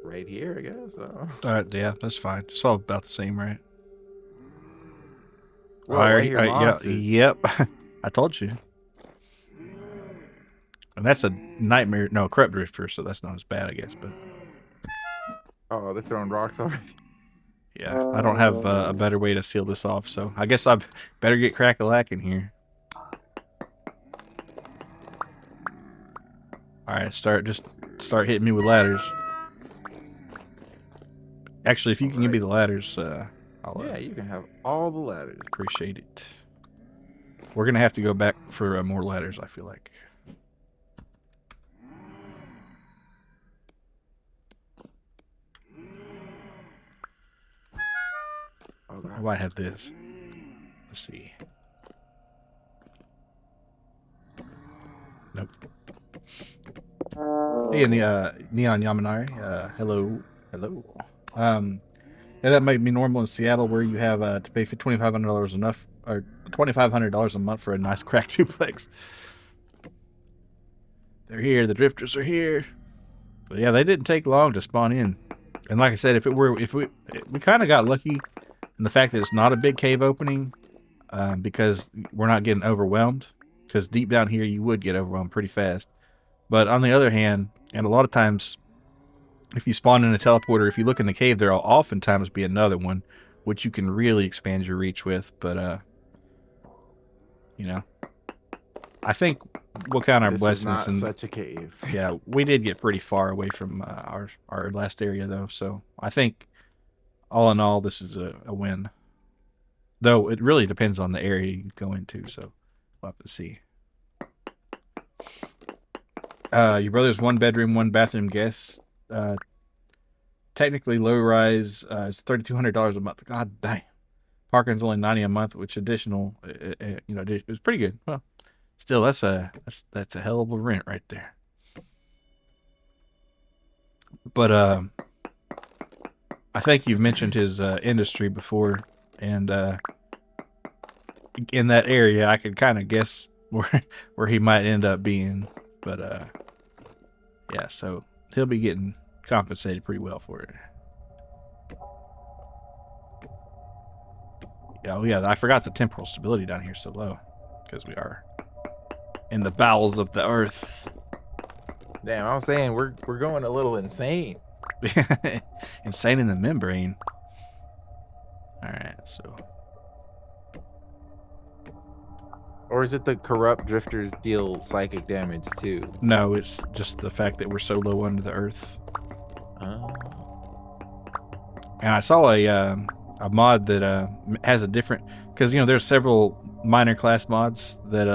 Right here, I guess. Yeah, that's fine. It's all about the same, right? Whoa, I hear yeah, monsters. yep. I told you. And that's a nightmare. No, corrupt drifter, so that's not as bad, I guess. But Oh, they're throwing rocks already. yeah, I don't have a better way to seal this off, so I guess I better get crack-a-lack in here. All right, start hitting me with ladders. Actually, if you can give me the ladders, I'll Yeah, you can have all the ladders. appreciate it. We're gonna have to go back for more ladders, I feel like. Oh, God. Oh, I have this. Let's see. Nope. Hey, Neon Yamanari. Hello. Yeah, that might be normal in Seattle, where you have to pay for $2,500 enough, or $2,500 a month for a nice crack duplex. They're here. The drifters are here. But yeah, they didn't take long to spawn in. And like I said, if we kind of got lucky in the fact that it's not a big cave opening, because we're not getting overwhelmed. Because deep down here, you would get overwhelmed pretty fast. But on the other hand, and a lot of times, if you spawn in a teleporter, if you look in the cave, there'll oftentimes be another one, which you can really expand your reach with. But you know, I think we'll count our This was blessings. not And such a cave. yeah, we did get pretty far away from our last area though, so I think all in all, this is a win. Though it really depends on the area you go into, so we'll have to see. Your brother's 1 bedroom, 1 bathroom guest. Technically low rise is $3,200 a month. God damn. Parking's only $90 a month, which additional, it was pretty good. Well, still, that's a hell of a rent right there. But I think you've mentioned his industry before, and in that area, I could kind of guess where he might end up being. But yeah, so he'll be getting compensated pretty well for it. Oh yeah, I forgot the temporal stability down here so low, because we are in the bowels of the earth. Damn, I was saying we're going a little insane. Insane in the membrane. All right, so. Or is it the corrupt drifters deal psychic damage too? No, it's just the fact that we're so low under the earth. Oh. And I saw a mod that has a different, because there's several minor class mods that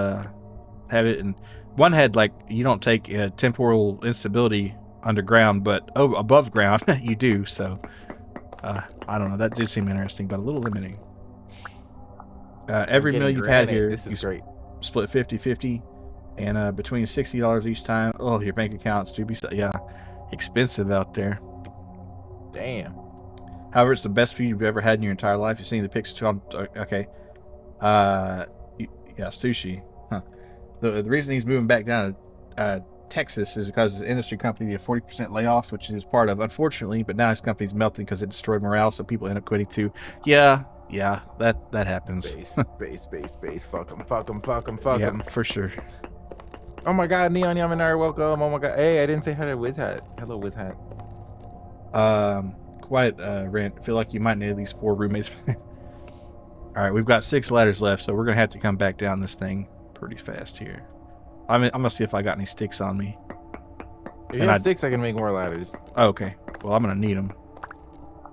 have it, and one had like you don't take temporal instability underground, but above ground you do. So I don't know. That did seem interesting, but a little limiting. Every meal you've had here, this is great. Split 50-50, and between $60 each time. Oh, your bank accounts do be expensive out there. Damn. However, it's the best food you've ever had in your entire life. You've seen the pictures on. Okay. Yeah, sushi. Huh. The reason he's moving back down to Texas is because his industry company did 40% layoffs, which he was part of, unfortunately. But now his company's melting because it destroyed morale, so people end up quitting too. Yeah, that happens. Base. Fuck him. Yeah, for sure. Oh my God, Neon Yamanar, welcome. Oh my God. Hey, I didn't say hi to Wizhat. Hello, Wizhat. Quiet rant. I feel like you might need at least 4 roommates. All right, we've got 6 ladders left, so we're gonna have to come back down this thing pretty fast here. I'm gonna see if I got any sticks on me. If you have sticks, I can make more ladders. Oh, okay. Well, I'm gonna need them.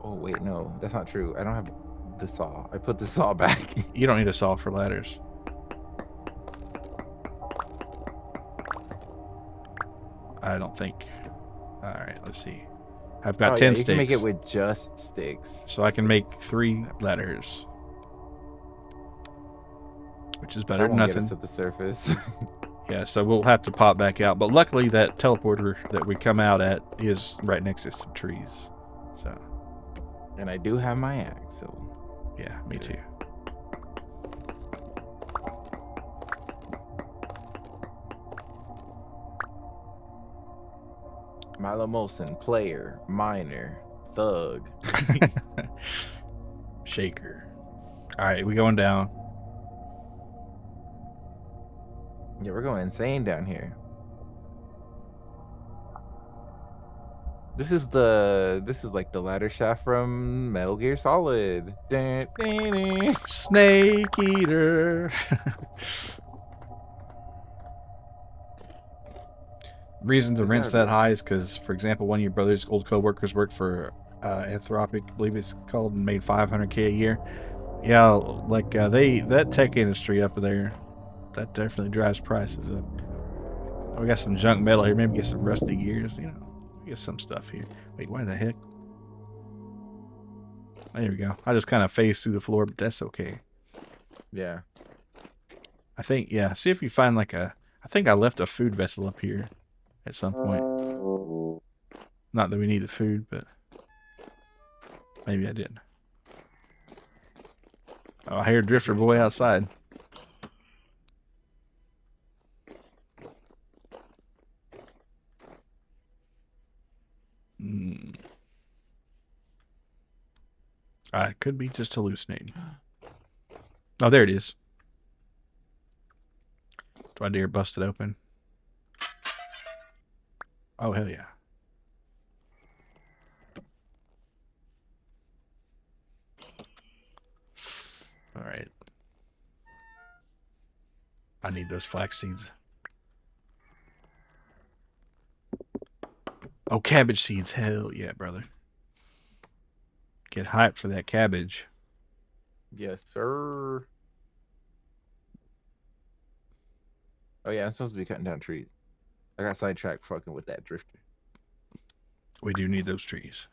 Oh wait, no, that's not true. I don't have the saw. I put the saw back. You don't need a saw for ladders. I don't think. All right, let's see. I've got Oh 10 yeah, you can make it sticks. with just sticks. So I can make 6, 3 7. ladders, which is better That than won't get us nothing. to the surface. Yeah, so we'll have to pop back out. But luckily, that teleporter that we come out at is right next to some trees. So, And I do have my axe, so yeah, me too. Milo Molson, player, miner, thug. Shaker. All right, we going down. Yeah, we're going insane down here. This is like the ladder shaft from Metal Gear Solid. Dun, dun, dun. Snake Eater. Reason the Good rent's job, that dude. high is because, for example, one of your brother's old coworkers worked for Anthropic, I believe it's called, and made $500K a year. Yeah, like that tech industry up there, that definitely drives prices up. We got some junk metal here. Maybe get some rusty gears. Get some stuff here. Wait, why the heck? There we go. I just kind of phased through the floor, but that's okay. Yeah. I think, yeah. See if you find like I think I left a food vessel up here at some point. Not that we need the food, but maybe I didn't. Oh, I hear Drifter Boy outside. I could be just hallucinating. Oh, there it is. Do I dare bust it open? Oh, hell yeah. All right. I need those flax seeds. Oh, cabbage seeds. Hell yeah, brother. Get hyped for that cabbage. Yes, sir. Oh yeah, I'm supposed to be cutting down trees. I got sidetracked fucking with that drifter. We do need those trees.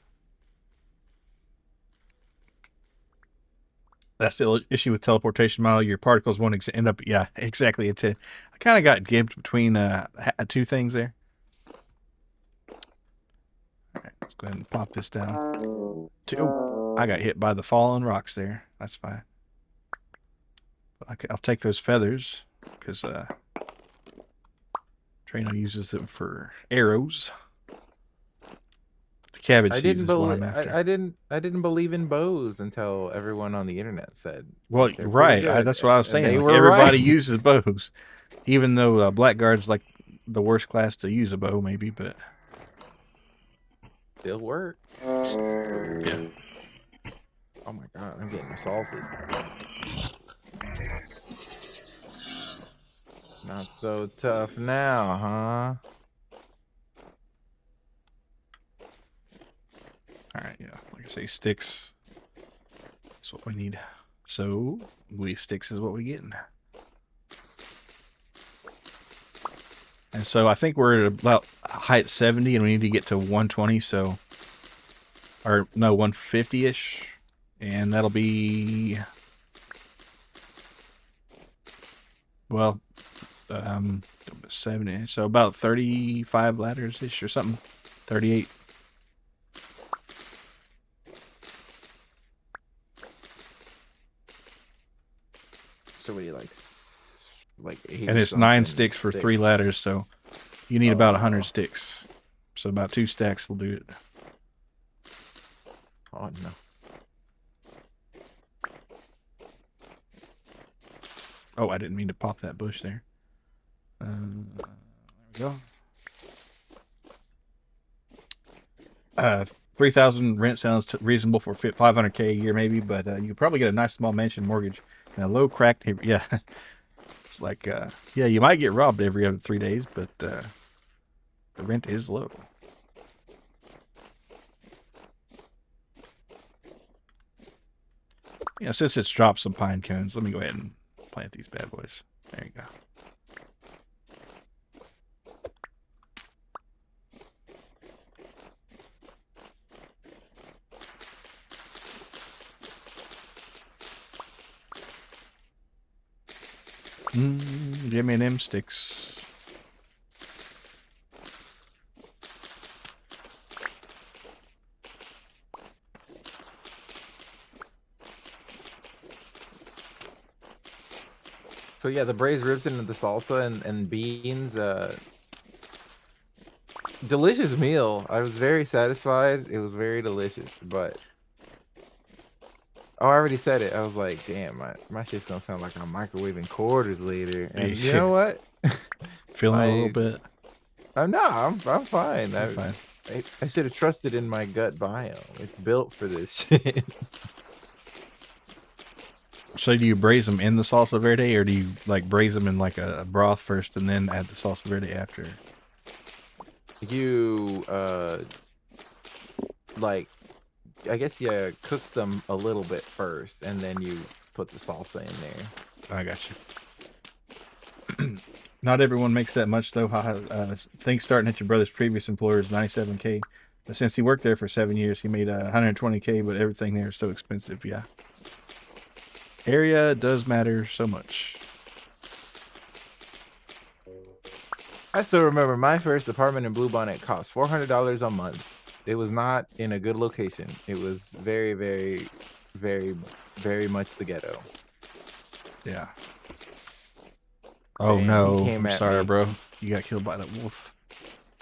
That's the issue with teleportation, Mile. Your particles won't end up. Yeah, exactly. I kind of got gibbed between two things there. All right, let's go ahead and pop this down. Oh, I got hit by the fallen rocks there. That's fine. I'll take those feathers because Trueno uses them for arrows. The cabbage seeds is what I'm after. I didn't believe in bows until everyone on the internet said Well, they're pretty right. good. That's what I was And saying. they Like were everybody right. uses bows, even though Blackguard's like the worst class to use a bow, maybe. But Still work. yeah. Oh my god, I'm getting assaulted. Not so tough now, huh? All right. Yeah. Like I say, sticks. That's what we need. So sticks is what we getting. And so I think we're at about height 70, and we need to get to 120. So, or no, 150-ish, and that'll be well, 70. So about 35 ladders ish or something. 38. So we like 80 And it's 9 sticks for 3 ladders, so you need about 100 sticks. So about 2 stacks will do it. Oh no. Oh, I didn't mean to pop that bush there. There we go. 3,000 rent sounds reasonable for 500K a year, maybe, but you could probably get a nice small mansion mortgage and a low cracked. Yeah, it's like yeah, you might get robbed every other 3 days, but the rent is low. Yeah, since it's dropped some pine cones, let me go ahead and plant these bad boys. There you go. Give me them sticks. So yeah, the braised ribs and the salsa and beans, delicious meal. I was very satisfied. It was very delicious, but oh, I already said it. I was like, damn, my shit's gonna sound like I'm microwaving quarters later. And you know what? Feeling a little bit. I'm fine. I'm fine. I should have trusted in my gut biome. It's built for this shit. So do you braise them in the salsa verde, or do you like braise them in like a broth first and then add the salsa verde after? You like, I guess you cook them a little bit first, and then you put the salsa in there. I got you. Not everyone makes that much though. Think starting at your brother's previous employer is $97K, but since he worked there for 7 years, he made $120K. But everything there is so expensive. Yeah, area does matter so much. I still remember my first apartment in Bluebonnet cost $400 a month. It was not in a good location. It was very, very, very, very much the ghetto. Yeah. Oh Damn, no! he came I'm at sorry, me. bro. You got killed by that wolf.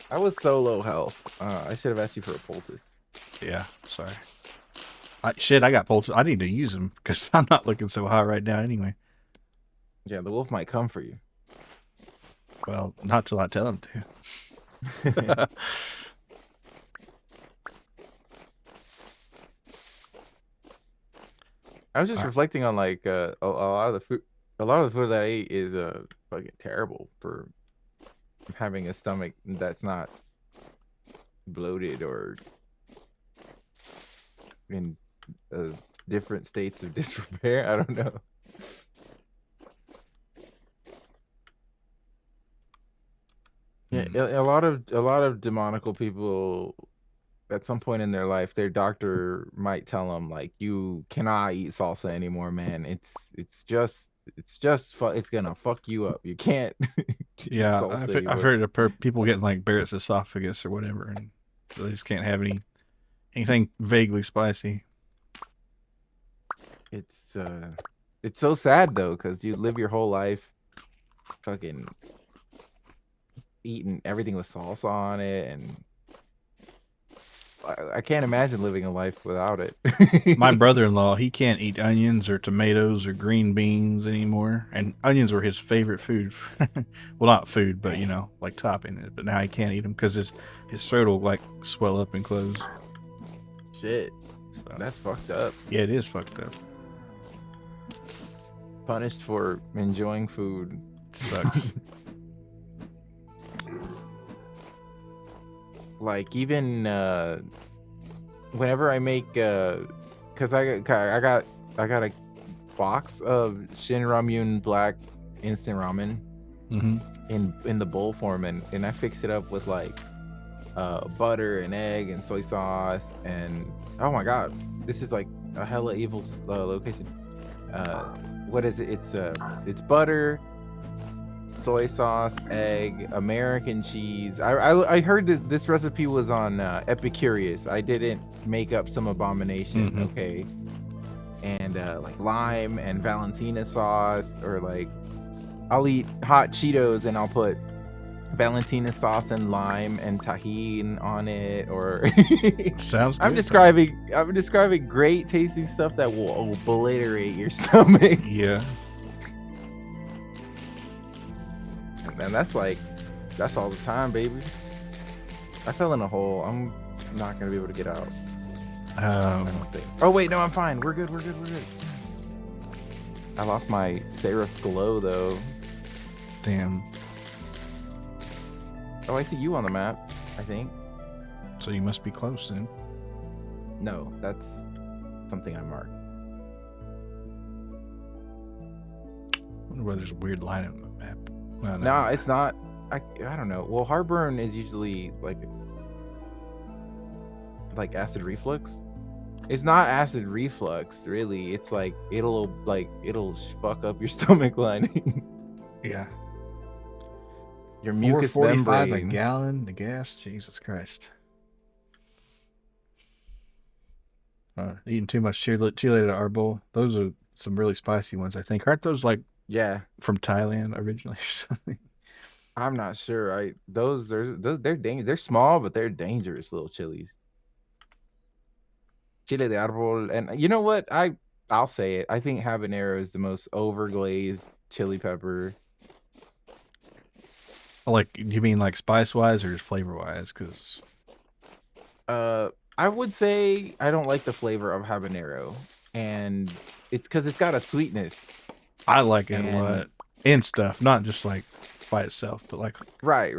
I was so low health. I should have asked you for a poultice. Yeah, sorry. Shit, I got poultice. I need to use them because I'm not looking so high right now anyway. Yeah, the wolf might come for you. Well, not till I tell him to. I was just reflecting on like a lot of the food. A lot of the food that I ate is fucking terrible for having a stomach that's not bloated or in different states of disrepair. I don't know. Yeah, a lot of demonical people at some point in their life, their doctor might tell them like, you cannot eat salsa anymore, man. It's gonna fuck you up. You can't eat Yeah, salsa I've anymore. heard of people getting like Barrett's esophagus or whatever, and so they just can't have anything vaguely spicy. It's so sad though, because you live your whole life fucking eating everything with salsa on it, and I can't imagine living a life without it. My brother-in-law, he can't eat onions or tomatoes or green beans anymore, and onions were his favorite food. Well, not food, but you know, like topping it. But now he can't eat them because his throat will like swell up and close. Shit, So, that's fucked up. yeah, it is fucked up. Punished for enjoying food. Sucks. Like even whenever I make cuz I got a box of Shin Ramyun black instant ramen in the bowl form, and I fix it up with like butter and egg and soy sauce, and oh my god, this is like a hella evil location. What is it? It's butter, soy sauce, egg, American cheese. I heard that this recipe was on Epicurious. I didn't make up some abomination, okay? And like lime and Valentina sauce, or like I'll eat hot Cheetos and I'll put Valentina sauce and lime and tahine on it, or Sounds good. I'm describing great tasting stuff that will obliterate your stomach. Yeah. And that's all the time, baby. I fell in a hole. I'm not gonna be able to get out. I don't think. Oh wait, no, I'm fine. We're good. I lost my Seraph glow though. Damn. Oh, I see you on the map, I think. So you must be close then. No, that's something I marked. I wonder why there's a weird line on the map. No, it's not. I don't know. Well, heartburn is usually like acid reflux. It's not acid reflux, really. It's like it'll fuck up your stomach lining. Yeah. Your mucous 4.45 a membrane. gallon. The gas. Jesus Christ. Eating too much chile arbol. Those are some really spicy ones, I think. Aren't those like Yeah, from Thailand originally or something? I'm not sure. Those they're dangerous. They're small, but they're dangerous little chilies. Chile de árbol, and you know what? I'll say it. I think habanero is the most overglazed chili pepper. Like, you mean like spice wise or just flavor wise? Because I would say I don't like the flavor of habanero, and it's because it's got a sweetness. I like it a And lot in stuff, not just like by itself, but like right.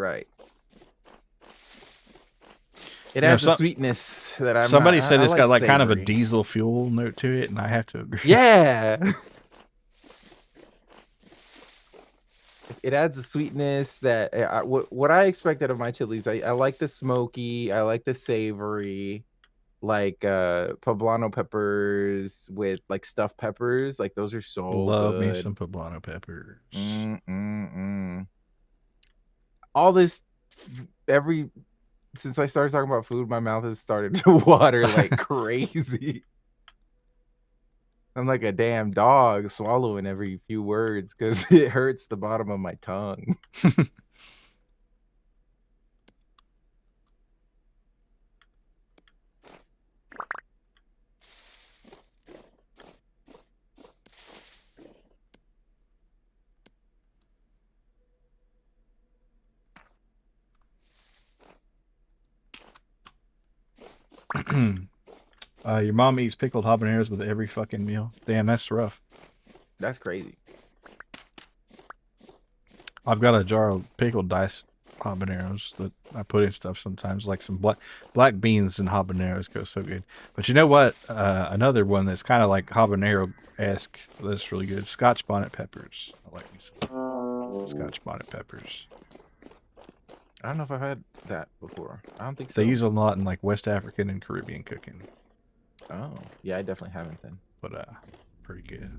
It you know, adds a sweetness that I'm not. somebody said I it's like got like kind of a savory. diesel fuel note to it, and I have to agree. Yeah. It adds a sweetness that what I expected of my chilies. I like the smoky, I like the savory, like poblano peppers with like stuffed peppers. Like those are so Love me good. some poblano peppers. Mm. All this every since I started talking about food, my mouth has started to water like crazy. I'm like a damn dog swallowing every few words because it hurts the bottom of my tongue. Your mom eats pickled habaneros with every fucking meal. Damn, that's rough. That's crazy. I've got a jar of pickled diced habaneros that I put in stuff sometimes, like some black beans and habaneros go so good. But you know what? Another one that's kind of like habanero esque that's really good. Scotch bonnet peppers. I like me some Scotch bonnet peppers. I don't know if I've had that before. I don't think They so. use them a lot in like West African and Caribbean cooking. Oh, yeah, I definitely haven't then. But pretty good.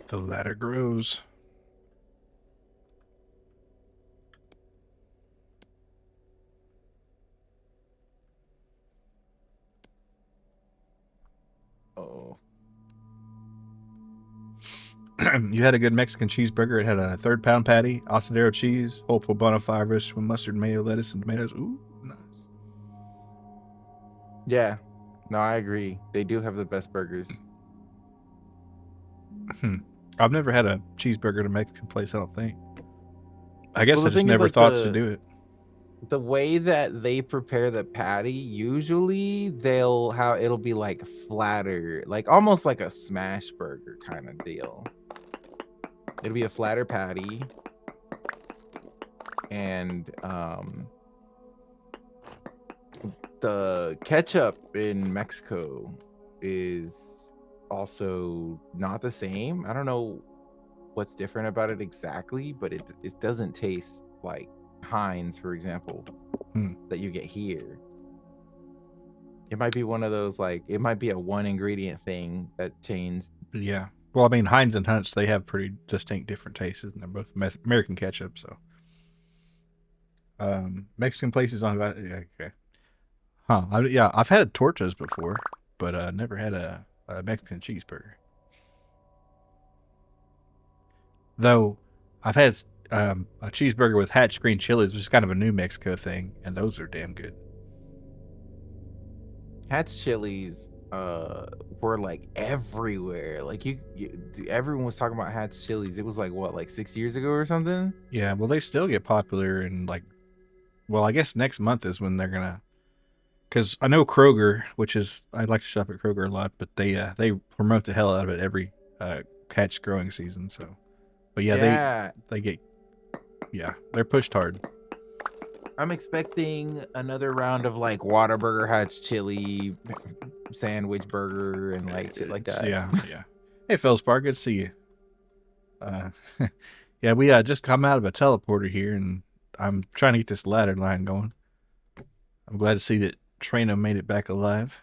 The ladder grows. Oh, You had a good Mexican cheeseburger. It had a 3rd-pound patty, asadero cheese, whole poblano five with mustard, mayo, lettuce, and tomatoes. Ooh, nice. yeah. No, I agree. They do have the best burgers. I've never had a cheeseburger at a Mexican place, I don't think. I guess Well, I the just thing is, never like thought to do it. the way that they prepare the patty, usually it'll be like flatter, like almost like a smash burger kind of deal. It'll be a flatter patty, and the ketchup in Mexico is also not the same. I don't know what's different about it exactly, but it doesn't taste like Heinz, for example, that you get here. It might be one of those, like, it might be a one ingredient thing that changed. Yeah. Well, I mean, Heinz and Hunt's, they have pretty distinct different tastes, and they're both American ketchup, so. Mexican places on... Yeah, okay. Huh. I've had tortas before, but never had a Mexican cheeseburger. Though, I've had a cheeseburger with hatch green chilies, which is kind of a New Mexico thing, and those are damn good. Hatch chilies were like everywhere. Like everyone was talking about Hatch chilies. It was like what, like 6 years ago or something? Yeah, well, they still get popular, and like, well, I guess next month is when they're gonna. Because I know Kroger, which is I like to shop at Kroger a lot, but they promote the hell out of it every catch growing season. So, but yeah, Yeah. they get they're pushed hard. I'm expecting another round of like Whataburger Hatch chili sandwich burger and like shit like that. Yeah. Hey, Feldspar, good to see you. Uh, yeah, we just come out of a teleporter here, and I'm trying to get this ladder line going. I'm glad to see that Trueno made it back alive.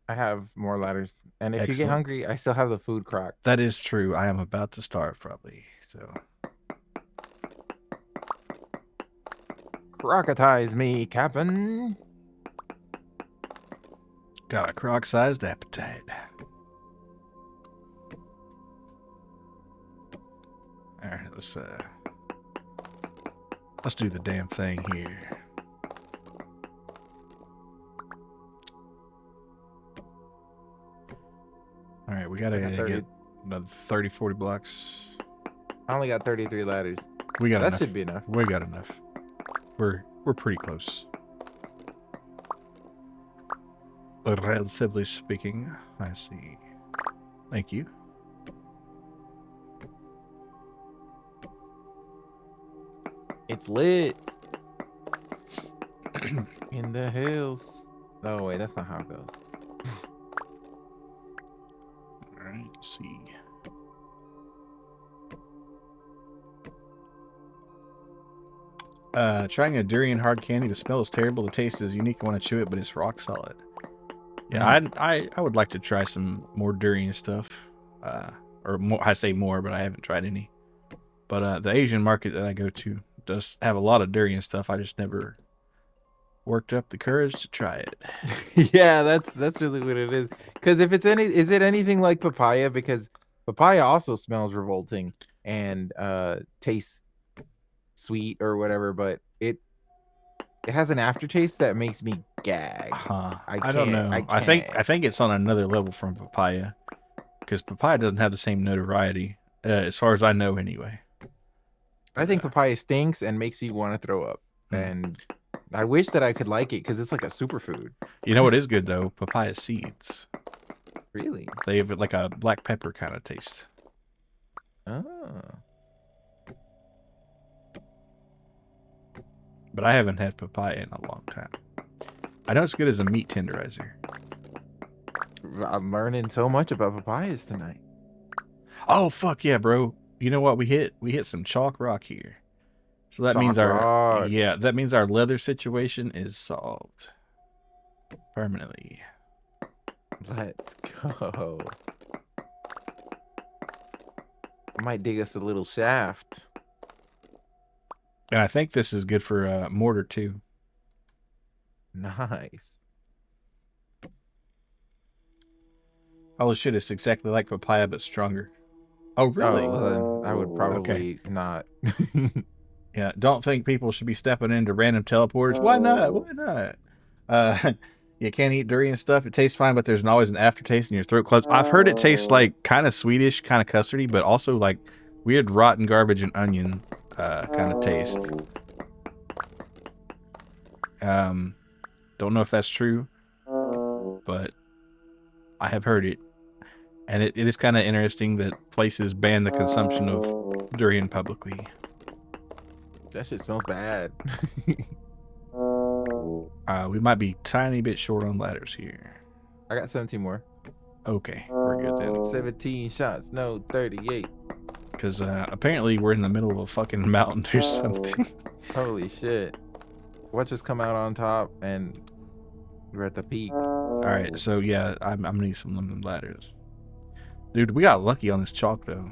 I have more ladders, and if you get Excellent. hungry, I still have the food crock. That is true. I am about to starve probably. So Crocatize me, Captain. got a croc-sized appetite. All right, let's do the damn thing here. All right, we gotta I got 30. get another 30, 40 blocks. I only got 33 ladders. We got That enough. should be enough. We got enough. We're pretty close. Relatively speaking, I see. Thank you. It's lit. In the hills. No, wait, that's not how it goes. All right, let's see. Trying a durian hard candy. The smell is terrible. The taste is unique. I want to chew it, but it's rock solid. Yeah, I would like to try some more durian stuff. Or more, I say more, but I haven't tried any. But the Asian market that I go to does have a lot of durian stuff. I just never worked up the courage to try it. Yeah, that's really what it is. Because if it's is it anything like papaya? Because papaya also smells revolting and tastes sweet or whatever, but it has an aftertaste that makes me gag. I don't know. I think it's on another level from papaya, because papaya doesn't have the same notoriety, as far as I know, anyway. I think papaya stinks and makes me want to throw up, and I wish that I could like it because it's like a superfood. You know what is good though? Papaya seeds. Really? They have like a black pepper kind of taste. Oh. But I haven't had papaya in a long time. I know it's good as a meat tenderizer. I'm learning so much about papayas tonight. Oh fuck yeah, bro! You know what we hit? We hit some chalk rock here. So that means that means our leather situation is solved permanently. Let's go. I might dig us a little shaft. And I think this is good for mortar too. Nice. Holy shit, it's exactly like papaya but stronger. Oh really? Oh, well, then I would probably not. Yeah, don't think people should be stepping into random teleporters. Why not? Why not? You can't eat durian stuff. It tastes fine, but there's always an aftertaste in your throat close. I've heard it tastes like kind of Swedish, kind of custardy, but also like weird rotten garbage and onion kind of taste. Don't know if that's true, but I have heard it. And it is kind of interesting that places ban the consumption of durian publicly. That shit smells bad. We might be tiny bit short on ladders here. I got 17 more. Okay, we're good then. 17 shots, no 38. Because apparently we're in the middle of a fucking mountain or something. Holy shit. Watch us come out on top and we're at the peak. Alright, so yeah, I'm gonna need some lemon ladders. Dude, we got lucky on this chalk though.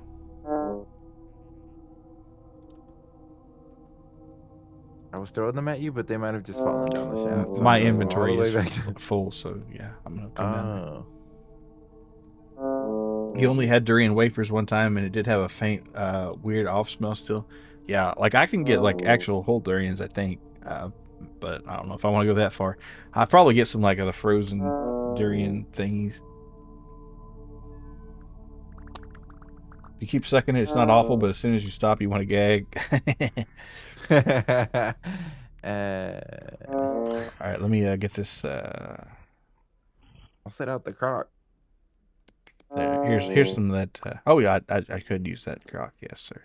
I was throwing them at you, but they might have just fallen down the shaft. So My I'm gonna go inventory all the is way back. full, so yeah, I'm gonna come down Oh. there. He only had durian wafers one time, and it did have a faint, weird off smell still. Yeah, like I can get like actual whole durians, I think, but I don't know if I want to go that far. I'll probably get some like of the frozen durian thingies. If you keep sucking it, it's not awful, but as soon as you stop, you want to gag. All right, let me get this. I'll set out the crock. There, here's some of that. Oh yeah, I could use that crock. Yes, sir.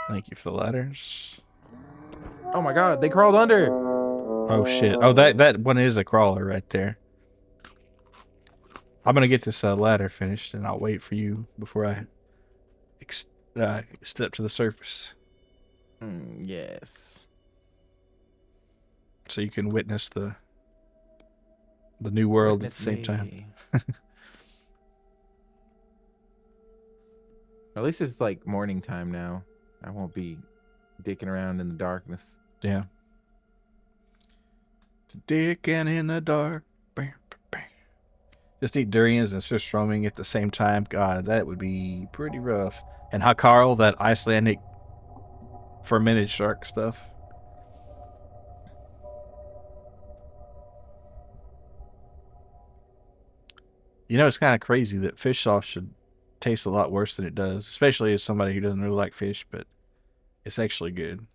Thank you for the ladders. Oh my god, they crawled under. Oh shit. Oh, that one is a crawler right there. I'm gonna get this ladder finished, and I'll wait for you before I step to the surface, Yes. so you can witness the new world Witness at the same time. me. At least it's like morning time now. I won't be dicking around in the darkness. Yeah. Dicking in the dark. Just eat durians and surströmming at the same time. God, that would be pretty rough. And hakarl, that Icelandic fermented shark stuff. You know, it's kind of crazy that fish sauce should taste a lot worse than it does, especially as somebody who doesn't really like fish, but it's actually good.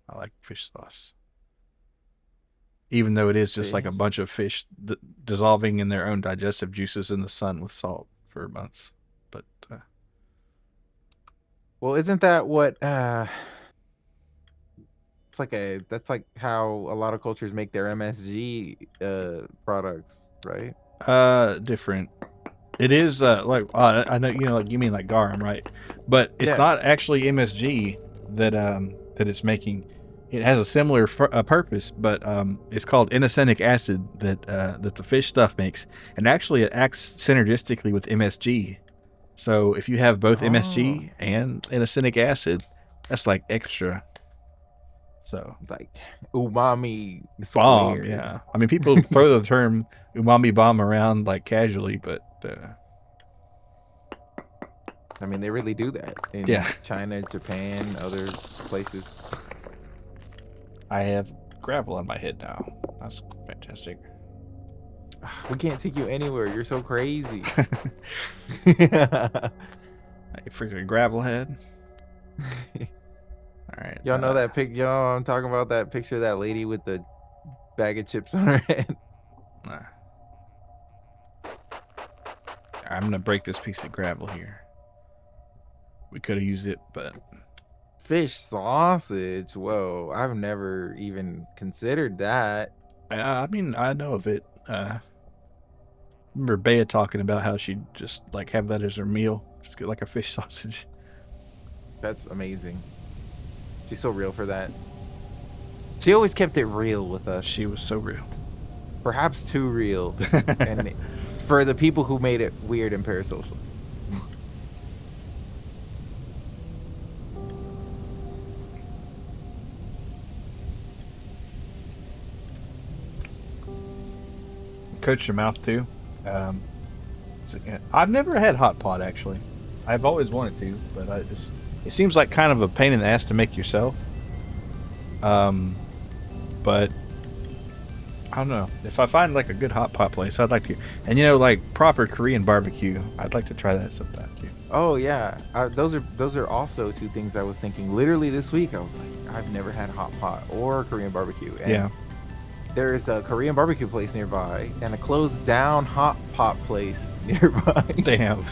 I like fish sauce. Even though it is just like a bunch of fish dissolving in their own digestive juices in the sun with salt for months. But well, isn't that what it's like that's like how a lot of cultures make their MSG products, right? different. It is I know, you know, like you mean like garum, right? But it's Yeah. not actually MSG that it's making. It has a similar purpose, but it's called inosinic acid that the fish stuff makes, and actually it acts synergistically with MSG. So if you have both MSG and inosinic acid, that's like extra. So like umami bomb, squared. yeah. I mean, people throw the term umami bomb around like casually, but I mean, they really do that in China, Japan, other places. I have gravel on my head now. That's fantastic. We can't take you anywhere. You're so crazy. You freaking gravel head. All right. Y'all know that pic? You know what I'm talking about? That picture of that lady with the bag of chips on her head. I'm gonna break this piece of gravel here. We could have used it, but fish sausage. Whoa, I've never even considered that. I mean, I know of it. Remember Bea talking about how she'd just like have that as her meal, just get like a fish sausage. That's amazing. She's so real for that. She always kept it real with us. She was so real. Perhaps too real. And for the people who made it weird and parasocial. Coat your mouth too. I've never had hot pot actually. I've always wanted to, but it seems like kind of a pain in the ass to make yourself. But I don't know. If I find like a good hot pot place, I'd like to. And you know, like proper Korean barbecue, I'd like to try that sometime too. Oh yeah, those are also two things I was thinking. Literally this week, I was like, I've never had hot pot or Korean barbecue. And yeah. There's a Korean barbecue place nearby and a closed down hot pot place nearby. Damn.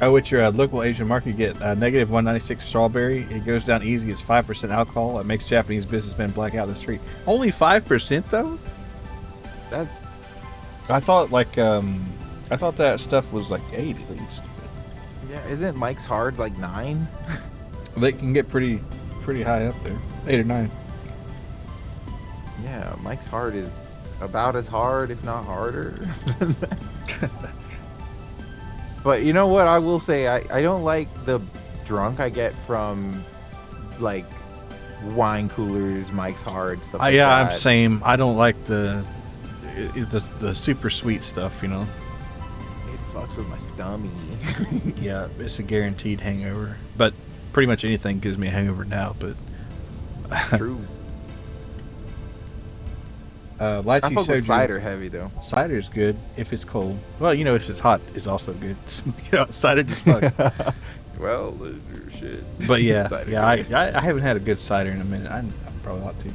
Oh, at your local Asian market, get negative 196 strawberry. It goes down easy. It's 5% alcohol. It makes Japanese businessmen black out the street. Only 5% though? That's. I thought that stuff was like 8 at least. Yeah, isn't Mike's Hard like 9? They can get pretty high up there. 8 or 9. Yeah, Mike's Hard is about as hard, if not harder. But you know what I will say? I don't like the drunk I get from like wine coolers, Mike's Hard, stuff like yeah, that. I'm same. I don't like the super sweet stuff, you know. It fucks with my stomach. Yeah, it's a guaranteed hangover. But pretty much anything gives me a hangover now, but True. Lychee I fuck soju. with cider heavy though. Cider's good if it's cold. Well, you know, if it's hot, it's also good. You know, cider just fuck. Well, shit. But yeah, Cider yeah, I haven't had a good cider in a minute. I probably ought to.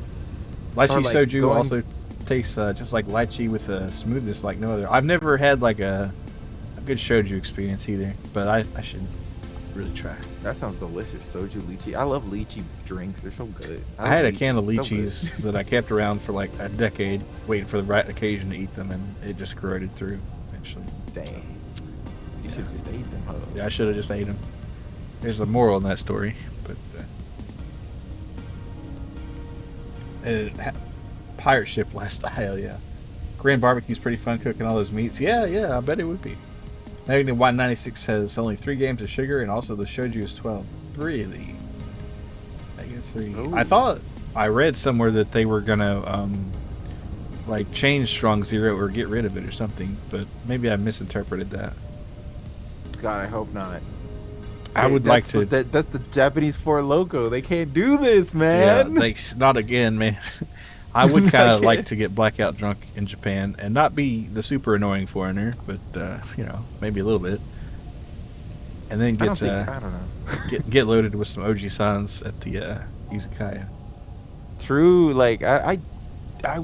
Lychee like soju also tastes just like lychee with a smoothness like no other. I've never had like a good soju experience either, but I should. really try. That sounds delicious. Soju lychee. I love lychee drinks. They're so good. I had a love can of lychee. So good. lychees that I kept around for like a decade, waiting for the right occasion to eat them, and it just corroded through eventually. Dang. You should have just ate them, huh? Yeah, I should have just ate them. There's a moral in that story, but pirate ship last hell yeah. Korean barbecue's pretty fun cooking all those meats. Yeah, I bet it would be. Negative 196 has only 3 games of sugar, and also the shoju is 12. Really? Negative 3. Ooh. I read somewhere that they were gonna like change strong zero or get rid of it or something, but maybe I misinterpreted that. God, I hope not. I would like to. That's the Japanese Four Loco. They can't do this, man. Yeah, not again, man. I would kind of like to get blackout drunk in Japan and not be the super annoying foreigner, but maybe a little bit, and then I don't know. get loaded with some OG sans at the izakaya. True. Like I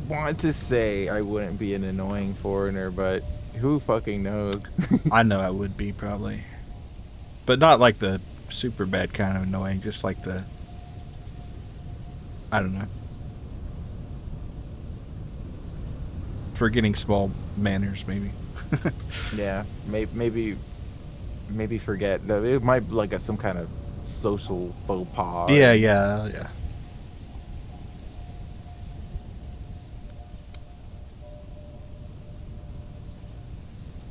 want to say I wouldn't be an annoying foreigner, but who fucking knows? I know I would be probably, but not like the super bad kind of annoying. Just like I don't know. Forgetting small manners, maybe. Yeah, maybe forget. It might be like some kind of social faux pas. Yeah.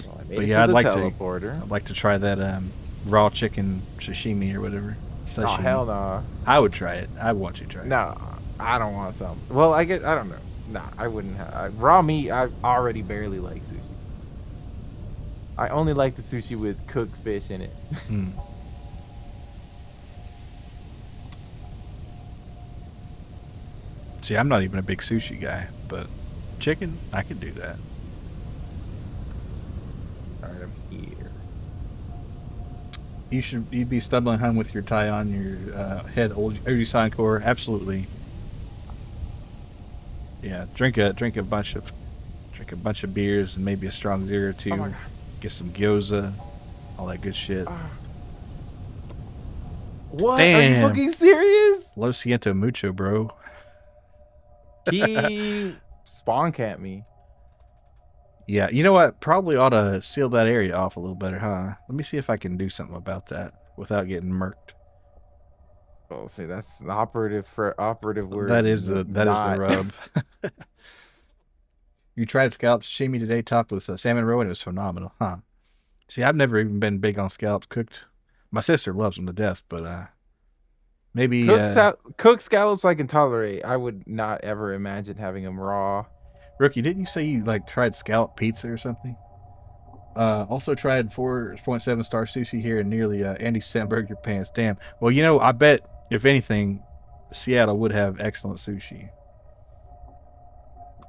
Well, I made But it yeah, to I'd the like teleporter. I'd like to try that raw chicken sashimi or whatever. Oh Sashimi. hell no! I would try it. I want you to try it. No, I don't want some. Well, I guess I don't know. Nah, I wouldn't have raw meat. I already barely like sushi. I only like the sushi with cooked fish in it. Hmm. See, I'm not even a big sushi guy, but chicken, I could do that. All right, I'm here. You'd be stumbling home with your tie on your head, old sign core. Absolutely. Yeah, drink a bunch of beers and maybe a strong zero or two. Oh my God. Get some gyoza, all that good shit. What? Damn. Are you fucking serious? Lo siento mucho, bro. He spawn camped me. Yeah, you know what? Probably ought to seal that area off a little better, huh? Let me see if I can do something about that without getting murked. Well, see, that's the operative word. That is the rub. You tried scallop sashimi today, topped with salmon roe, and it was phenomenal, huh? See, I've never even been big on scallops cooked. My sister loves them to death, but maybe cooked scallops I can tolerate. I would not ever imagine having them raw. Rookie, didn't you say you like tried scallop pizza or something? Also tried 4.7 star sushi here in nearly Andy Sandberg your pants. Damn. Well, I bet if anything, Seattle would have excellent sushi.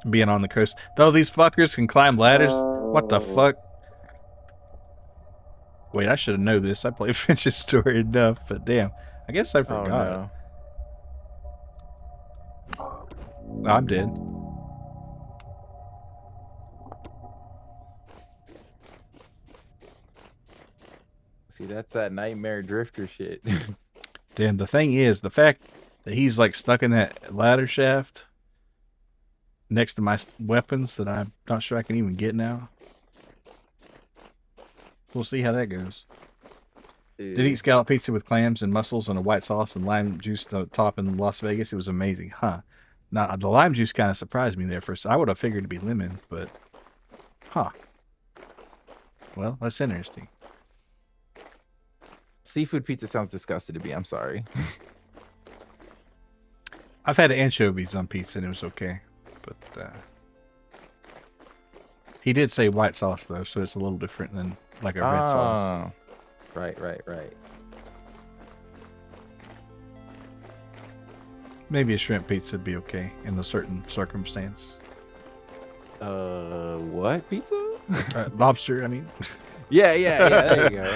Being on the coast, though, these fuckers can climb ladders. What the fuck? Wait, I should have known this. I played Finch's story enough, but damn, I guess I forgot. Oh, No, I'm dead. See, that's that nightmare drifter shit. Damn, the thing is, the fact that he's like stuck in that ladder shaft next to my weapons that I'm not sure I can even get now. We'll see how that goes. Did eat scallop pizza with clams and mussels and a white sauce and lime juice on top in Las Vegas. It was amazing, huh? Now, the lime juice kind of surprised me there first. I would have figured it'd be lemon, but huh. Well, that's interesting. Seafood pizza sounds disgusting to me. I'm sorry. I've had anchovies on pizza and it was okay. But he did say white sauce though, so it's a little different than like a red sauce. Right. Maybe a shrimp pizza would be okay in a certain circumstance. What pizza? Lobster, I mean. Yeah, there you go.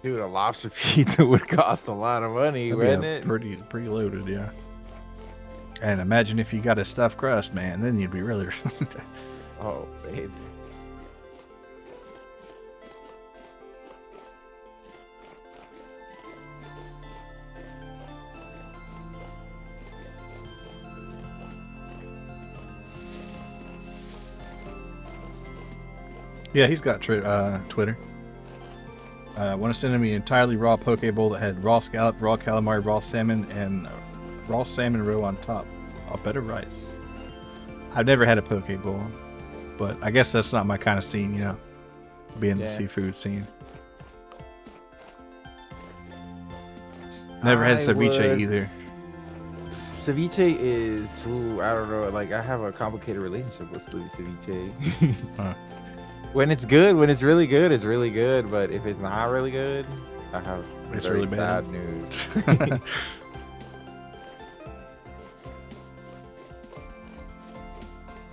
Dude, a lobster pizza would cost a lot of money, wouldn't it? Pretty loaded, yeah. And imagine if you got a stuffed crust, man. Then you'd be really. Oh, babe. Yeah, he's got Twitter. Want to send him an entirely raw poke bowl that had raw scallop, raw calamari, raw salmon, and raw salmon roe on top. I'll better rice. I've never had a poke bowl, but I guess that's not my kind of scene, you know, being the seafood scene. Never had ceviche either. Ceviche is, I don't know, like I have a complicated relationship with ceviche. Huh. When it's good, when it's really good, it's really good. But if it's not really good, I have It's very really bad. sad news.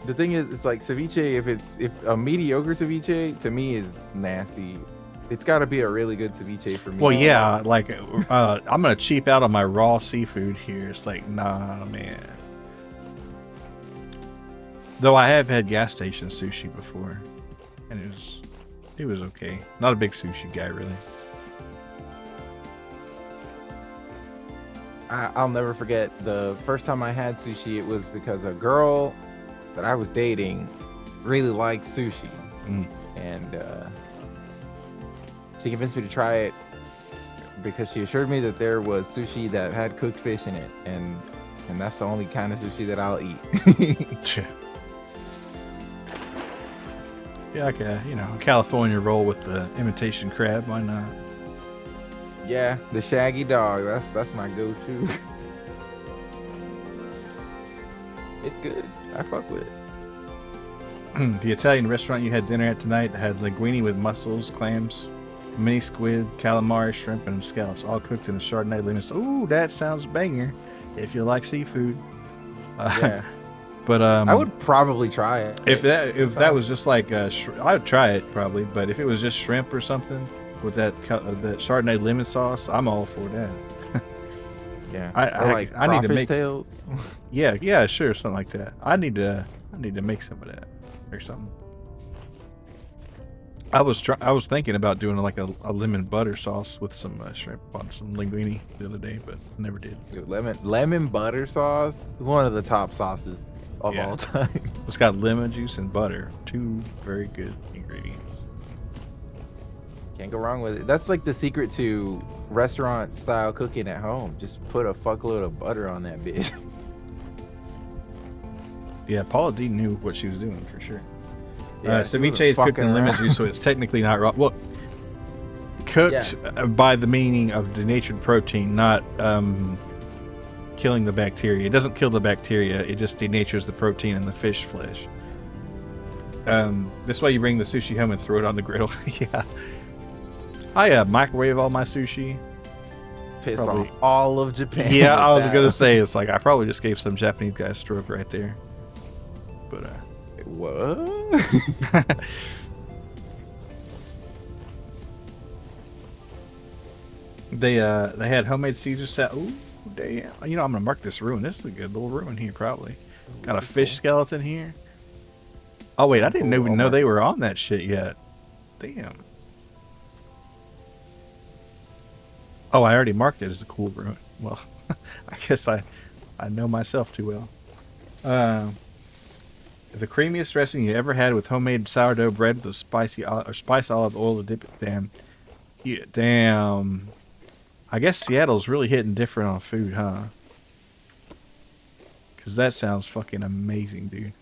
The thing is, it's like ceviche. If a mediocre ceviche to me is nasty, it's got to be a really good ceviche for me. Well, yeah, like I'm gonna cheap out on my raw seafood here. It's like, nah, man. Though I have had gas station sushi before, and it was okay. Not a big sushi guy, really. I'll never forget the first time I had sushi. It was because a girl that I was dating really liked sushi, and she convinced me to try it because she assured me that there was sushi that had cooked fish in it, and that's the only kind of sushi that I'll eat. Yeah, okay, you know, California roll with the imitation crab. Why not? Yeah, the shaggy dog. That's my go-to. It's good. I fuck with it. The Italian restaurant you had dinner at tonight had linguine with mussels, clams, mini squid, calamari, shrimp, and scallops, all cooked in a Chardonnay lemon. Ooh, that sounds banger. If you like seafood. Yeah. But I would probably try it. If that was just like I would try it probably. But if it was just shrimp or something with that Chardonnay lemon sauce, I'm all for that. Yeah. I like I need to make tails. yeah, sure, something like that. I need to make some of that or something. I was thinking about doing like a lemon butter sauce with some shrimp on some linguine the other day, but never did. Lemon butter sauce, one of the top sauces of Yeah. all time. It's got lemon juice and butter, two very good ingredients. Can't go wrong with it. That's like the secret to restaurant style cooking at home. Just put a fuckload of butter on that bitch. Yeah, Paula D knew what she was doing for sure. Yeah, she ceviche wasn't is cooked in fucking lemon around. juice, so it's technically not raw. Well, cooked by the meaning of denatured protein, not killing the bacteria. It doesn't kill the bacteria. It just denatures the protein in the fish flesh. This way you bring the sushi home and throw it on the grill. Yeah. I microwave all my sushi. Piss Probably. off all of Japan. Yeah, with I was that. gonna say it's like I probably just gave some Japanese guy a stroke right there. But What? they had homemade Caesar salad. Ooh, damn! You know I'm gonna mark this ruin. This is a good little ruin here, probably. Got a fish skeleton here. Oh wait, I didn't even know they were on that shit yet. Damn. Oh, I already marked it as a cool ruin. Well, I guess I know myself too well. The creamiest dressing you ever had with homemade sourdough bread with a spicy or spice olive oil to dip it. Damn. Yeah, damn. I guess Seattle's really hitting different on food, huh? Because that sounds fucking amazing, dude.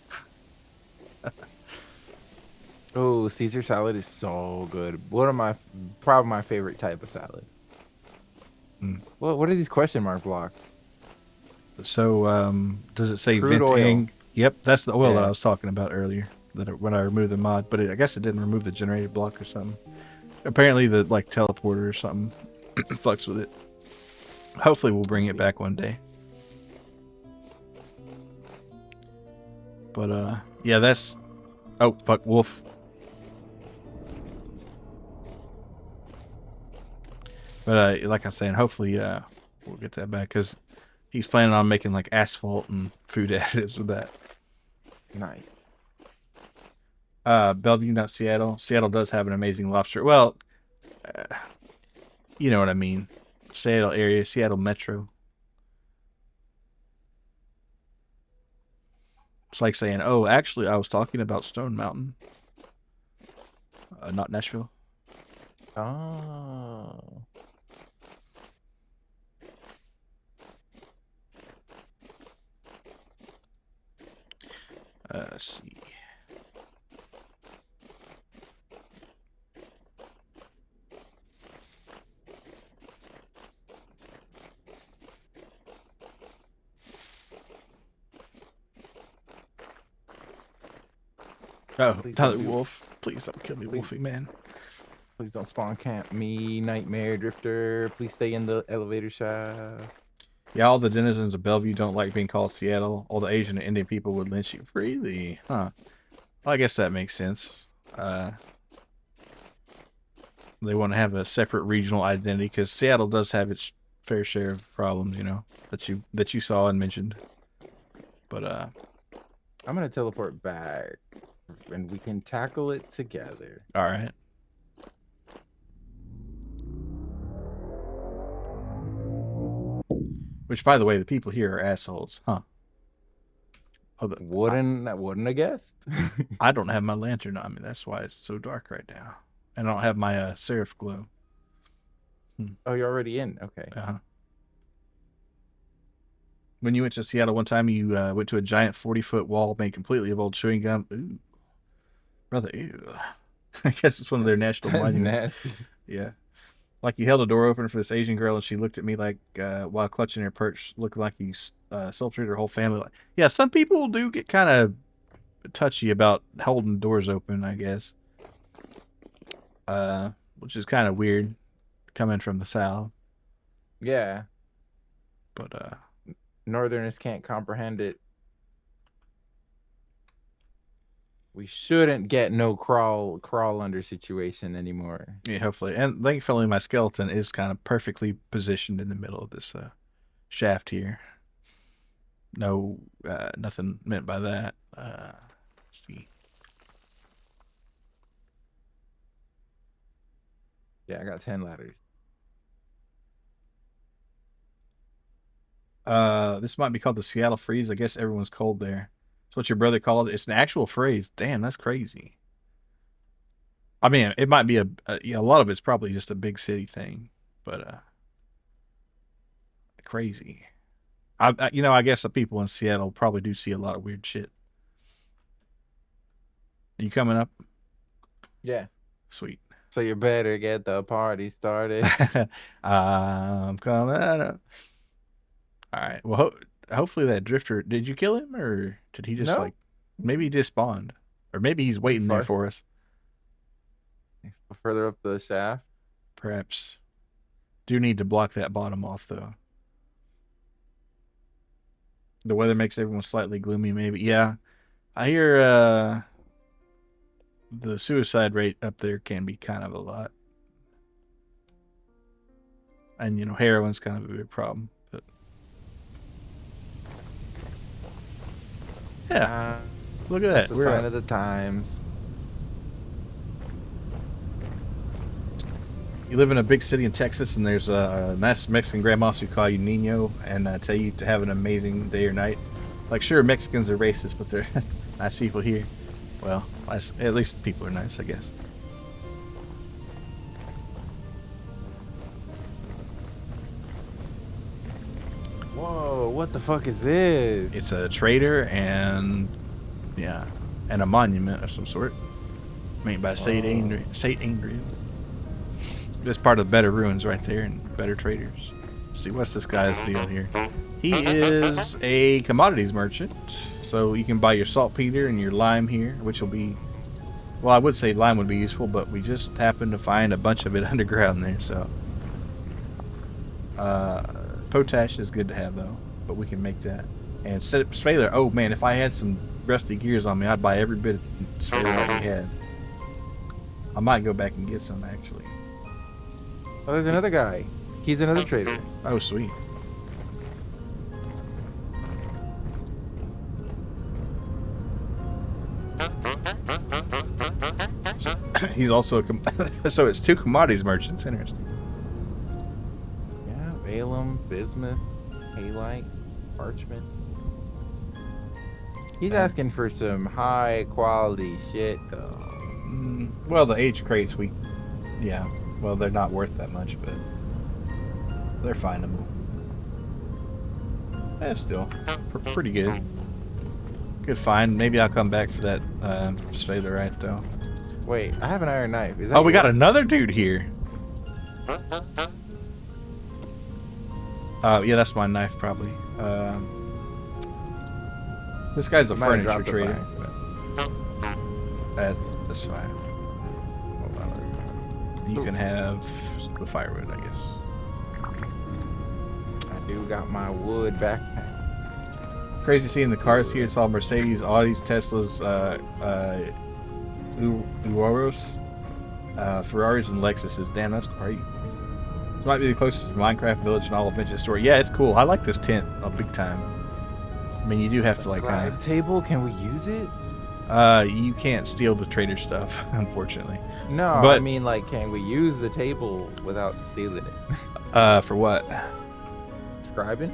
Oh, Caesar salad is so good. Probably my favorite type of salad. What are these question mark blocks? So, does it say Crude Ventang? oil. Yep, that's the oil that Yeah. I was talking about earlier. When I removed the mod, but I guess it didn't remove the generated block or something. Apparently, the like teleporter or something fucks with it. Hopefully, we'll bring it back one day. But yeah, that's. Oh fuck, wolf. But like I was saying, hopefully we'll get that back because He's planning on making like asphalt and food additives with that. Nice. Bellevue, not Seattle. Seattle does have an amazing lobster. Well, you know what I mean. Seattle area, Seattle Metro. It's like saying, "Oh, actually, I was talking about Stone Mountain, not Nashville." Oh. Let's see. Oh, Please Tyler don't do it. Wolf. Please don't kill me, Please. Wolfie, man. Please don't spawn camp me, Nightmare Drifter. Please stay in the elevator shaft. Yeah, all the denizens of Bellevue don't like being called Seattle. All the Asian and Indian people would lynch you. Really? Huh. Well, I guess that makes sense. They want to have a separate regional identity because Seattle does have its fair share of problems, you know, that you saw and mentioned. But I'm gonna teleport back, and we can tackle it together. all right. Which, by the way, the people here are assholes, huh? Oh, Wouldn't have guessed. I don't have my lantern on me. That's why it's so dark right now. And I don't have my serif glow. Oh, you're already in. Okay. Uh-huh. When you went to Seattle one time, you went to a giant 40-foot wall made completely of old chewing gum. Ooh, brother, ew. I guess it's one of their national That's monuments. nasty. Yeah. Like you held a door open for this Asian girl, and she looked at me like, while clutching her purse, looking like you assaulted her whole family. Like, yeah, some people do get kind of touchy about holding doors open, I guess. Which is kind of weird coming from the South. Yeah. But Northerners can't comprehend it. We shouldn't get no crawl under situation anymore. yeah, hopefully. And thankfully, my skeleton is kind of perfectly positioned in the middle of this shaft here. No, nothing meant by that. Let's see. Yeah, I got 10 ladders. This might be called the Seattle freeze. I guess everyone's cold there. That's what your brother called it. It's an actual phrase. Damn, that's crazy. I mean, it might be a lot of it's probably just a big city thing, but crazy. I guess the people in Seattle probably do see a lot of weird shit. Are you coming up? Yeah. Sweet. So you better get the party started. I'm coming up. All right. Well, hopefully that drifter. Did you kill him, or did he just No. Maybe he just spawned, or maybe he's waiting there for us. Further up the shaft. Perhaps. Do need to block that bottom off though. The weather makes everyone slightly gloomy. Maybe. Yeah. I hear the suicide rate up there can be kind of a lot, and heroin's kind of a big problem. But yeah, look at that. It's a sign of the times. You live in a big city in Texas, and there's a nice Mexican grandmas who call you Nino and tell you to have an amazing day or night. Like, sure, Mexicans are racist, but they're nice people here. Well, at least people are nice, I guess. Whoa, what the fuck is this? It's a trader and a monument of some sort, made by Saint Andrew. This part of Better Ruins right there, and Better Traders. See, what's this guy's deal here? He is a commodities merchant, so you can buy your saltpeter and your lime here, which will be, well, I would say lime would be useful, but we just happened to find a bunch of it underground there, so. Potash is good to have, though, but we can make that. And Svaler, oh man, if I had some rusty gears on me, I'd buy every bit of Svaler that we had. I might go back and get some, actually. Oh, there's another guy. He's another trader. Oh, sweet. He's also so it's 2 commodities merchants. Interesting. Yeah, vellum, bismuth, halite, parchment. He's asking for some high quality shit though. Well, the age crates yeah. Well, they're not worth that much, but they're findable. Yeah, still pretty good. Good find. Maybe I'll come back for that Sphalerite though. Wait, I have an iron knife. Is that Oh, we got yours? another dude here. Yeah, that's my knife probably. This guy's a I might have furniture dropped it trader. by accident. That's fine. Hold on. You can have the firewood, I guess. I do got my wood backpack. Crazy seeing the cars here. It's all Mercedes, Audis, Teslas, Uoros, Ferraris, and Lexuses. Damn, that's great. This might be the closest Minecraft village in all of Adventure Story. Yeah, it's cool. I like this tent a big time. I mean, you do have to like Scribe table, can we use it? you can't steal the trader stuff, unfortunately. No, But- I mean like, can we use the table without stealing it? For what? Scribing?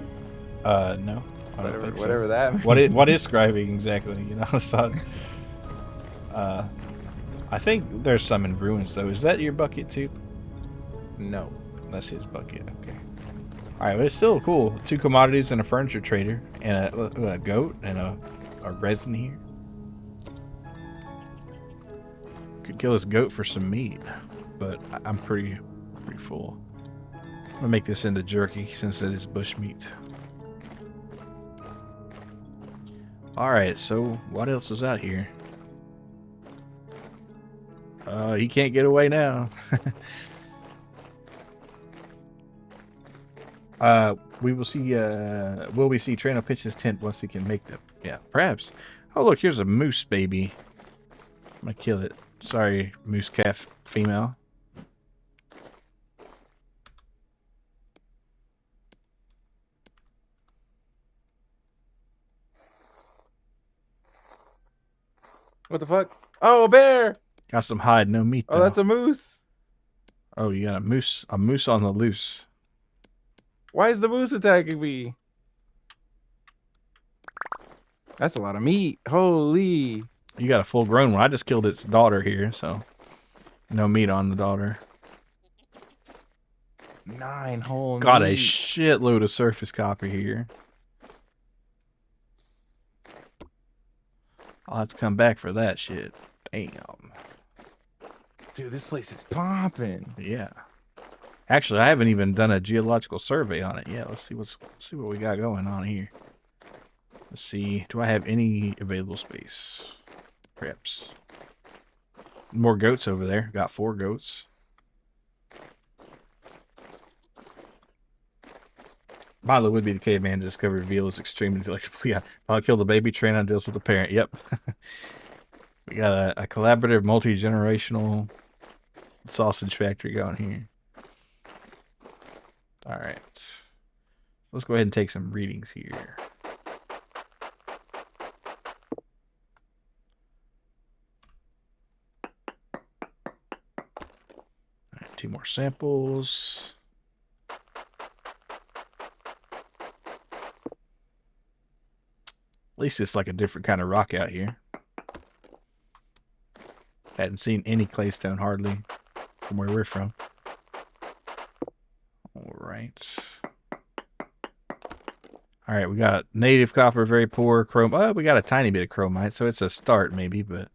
No. I don't Whatever, think so. whatever that means. What is scribing exactly? You know, so, I think there's some in ruins though. Is that your bucket too? No. That's his bucket. Okay. All right, but it's still cool. 2 commodities and a furniture trader, and a goat and a resin here. Could kill this goat for some meat, but I'm pretty full. I'm gonna make this into jerky since it is bush meat. All right, so what else is out here? He can't get away now. We will see. Will we see Trueno pitch his tent once he can make them? Yeah, perhaps. Oh, look, here's a moose baby. I'm gonna kill it. Sorry, moose calf female. What the fuck? Oh, a bear! Got some hide, no meat though. Oh, that's a moose. Oh, you got a moose on the loose. Why is the moose attacking me? That's a lot of meat. Holy. You got a full grown one. I just killed its daughter here, so no meat on the daughter. 9 whole Got a meat. shitload of surface copper here. I'll have to come back for that shit. Damn. Dude, this place is popping. Yeah. Actually, I haven't even done a geological survey on it yet. Let's see what we got going on here. Let's see. Do I have any available space? Perhaps. More goats over there. Got 4 goats. Milo would be the caveman to discover reveal is extremely like yeah. I'll kill the baby, train on deals with the parent. Yep. We got a collaborative, multi-generational sausage factory going here. All right. Let's go ahead and take some readings here. All right, 2 more samples. At least it's like a different kind of rock out here. Hadn't seen any claystone hardly from where we're from. All right. All right, we got native copper, very poor chrome. Oh, we got a tiny bit of chromite, so it's a start maybe, but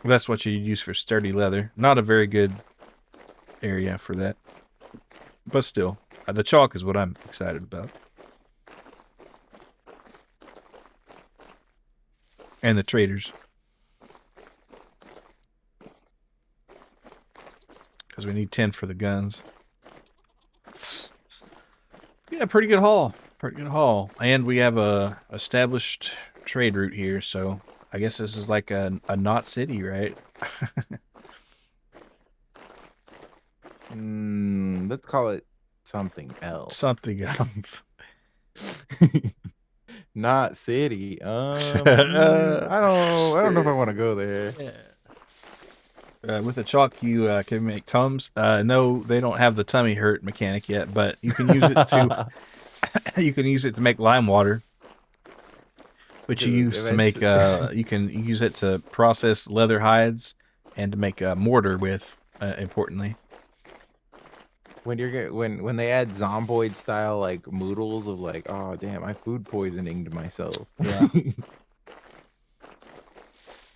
that's what you use for sturdy leather. Not a very good area for that, but still, the chalk is what I'm excited about. And the traders. Because we need 10 for the guns. Yeah, pretty good haul. Pretty good haul. And we have a established trade route here, so I guess this is like a not city, right? Let's call it something else. Something else. Not city. I don't know if I want to go there. Yeah. With the chalk, you can make tums. No, they don't have the tummy hurt mechanic yet, but you can use it to you can use it to make lime water, which you Dude, use to make. eventually, You can use it to process leather hides and to make a mortar with. Importantly, when they add zomboid style like moodles of like, oh damn, I food poisoning to myself. yeah,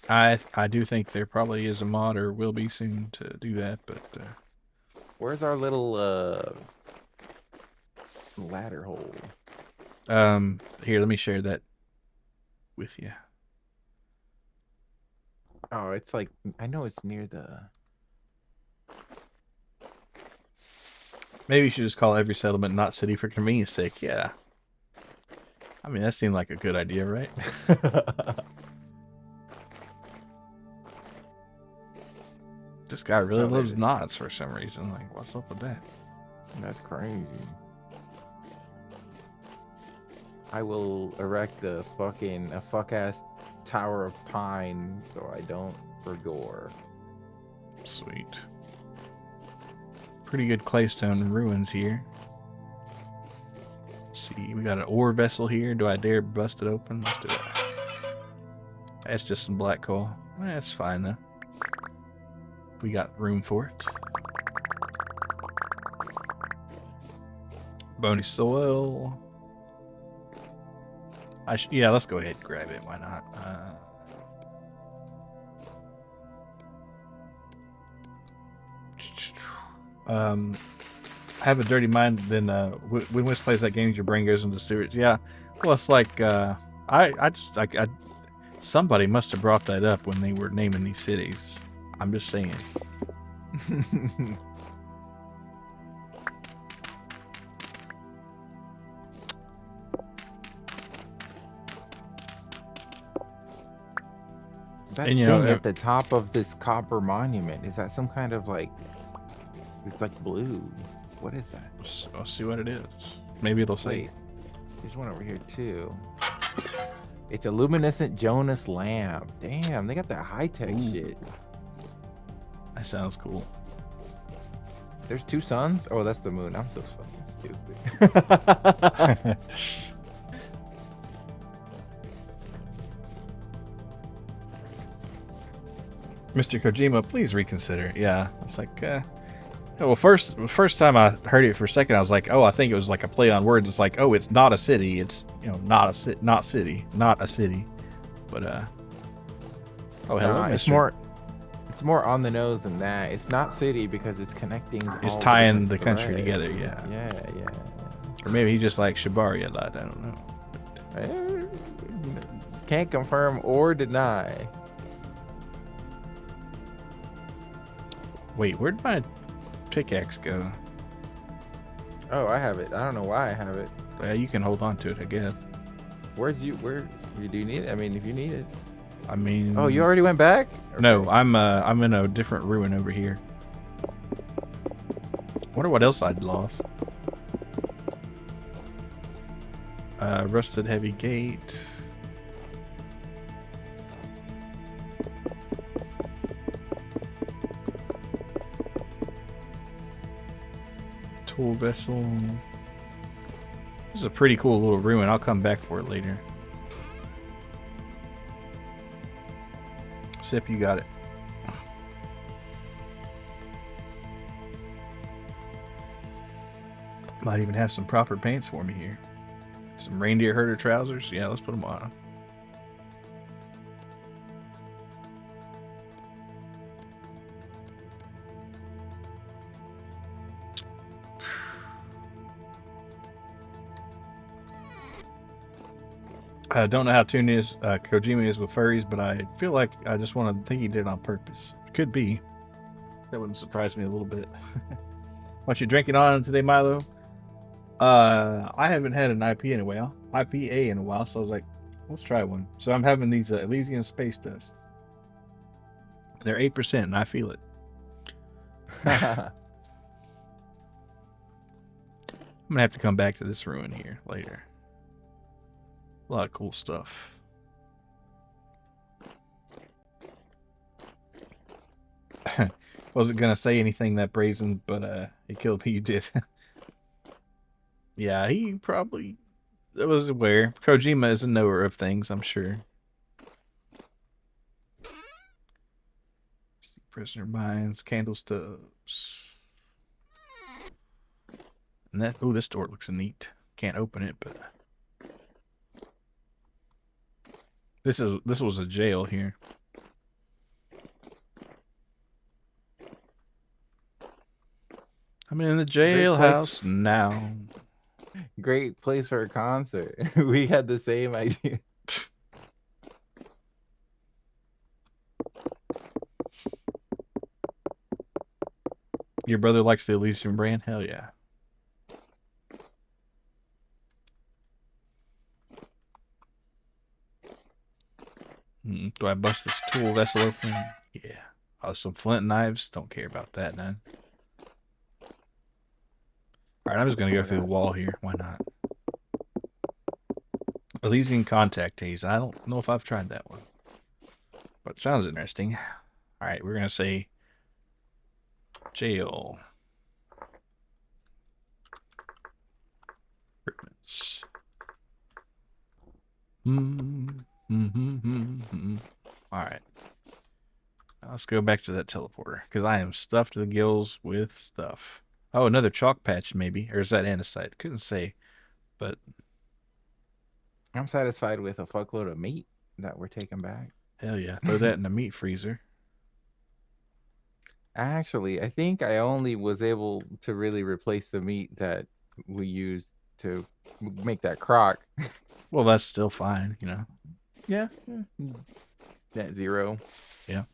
I do think there probably is a mod or will be soon to do that, but Where's our little ladder hole? here, let me share that with you. Oh, it's like I know it's near the. Maybe you should just call every settlement not city for convenience sake. Yeah. I mean, that seemed like a good idea, right? This guy really Oh, there it loves is. knots for some reason. Like, what's up with that? That's crazy. I will erect a fuck ass tower of pine so I don't forgore. Sweet. Pretty good claystone ruins here. Let's see, we got an ore vessel here. Do I dare bust it open? Let's do it. That's just some black coal. That's fine though. We got room for it. Bony soil. Yeah, let's go ahead and grab it. Why not? Have a dirty mind. Then when Wiz plays that game, your brain goes into sewage. Yeah. Well, it's like somebody must have brought that up when they were naming these cities. I'm just saying. That And, you thing know, at the top of this copper monument, is that some kind of like, it's like blue. What is that? I'll see what it is. Maybe it'll say. Wait, there's one over here too. It's a luminescent Jonas lamp. Damn, they got that high-tech Ooh. shit. That sounds cool. There's two suns? Oh, that's the moon. I'm so fucking stupid. Mr. Kojima, please reconsider. Yeah, it's like, well, first time I heard it for a second, I was like, oh, I think it was like a play on words. It's like, oh, it's not a city. It's, not a city. But oh, hello, Nah, it's Mr. more on the nose than that. It's not city because it's connecting. It's all tying the different country threads. together. Yeah. Yeah. Or maybe he just likes Shibari a lot. I don't know. Can't confirm or deny. Wait, where'd my pickaxe go? Oh, I have it. I don't know why I have it. Well, you can hold on to it, I guess. Where do you need it? I mean, if you need it. I mean. Oh, you already went back? No, Okay. I'm in a different ruin over here. Wonder what else I'd lost. Rusted heavy gate. Tool vessel. This is a pretty cool little ruin. I'll come back for it later. Sip, you got it. Might even have some proper paints for me here. Some reindeer herder trousers. Yeah, let's put them on. I don't know how Kojima is with furries, but I feel like I just want to think he did it on purpose. Could be. That wouldn't surprise me a little bit. What you drinking on today, Milo? I haven't had an IPA in a while, so I was like, let's try one. So I'm having these Elysian Space Dust. They're 8%, and I feel it. I'm gonna have to come back to this ruin here later. A lot of cool stuff. Wasn't gonna say anything that brazen, but it killed me. You did. Yeah, he probably was aware. Kojima is a knower of things, I'm sure. Prisoner minds, candle stubs. And that, oh, this door looks neat. Can't open it, but this was a jail here. I'm in the jailhouse now. Great place for a concert. We had the same idea. Your brother likes the Elysium brand? Hell yeah. Do I bust this tool vessel open? Yeah. Oh, some flint knives? Don't care about that, none. Alright, I'm just gonna go through the wall here. Why not? Elysian contact haze. I don't know if I've tried that one. But it sounds interesting. Alright, we're gonna say jail. Recruitments. Alright. Let's go back to that teleporter, because I am stuffed to the gills with stuff. Oh, another chalk patch, maybe. Or is that andesite? Couldn't say. But I'm satisfied with a fuckload of meat that we're taking back. hell yeah. Throw that in the meat freezer. Actually, I think I only was able to really replace the meat that we used to make that crock. Well, that's still fine, you know. Yeah. Net zero. Yeah.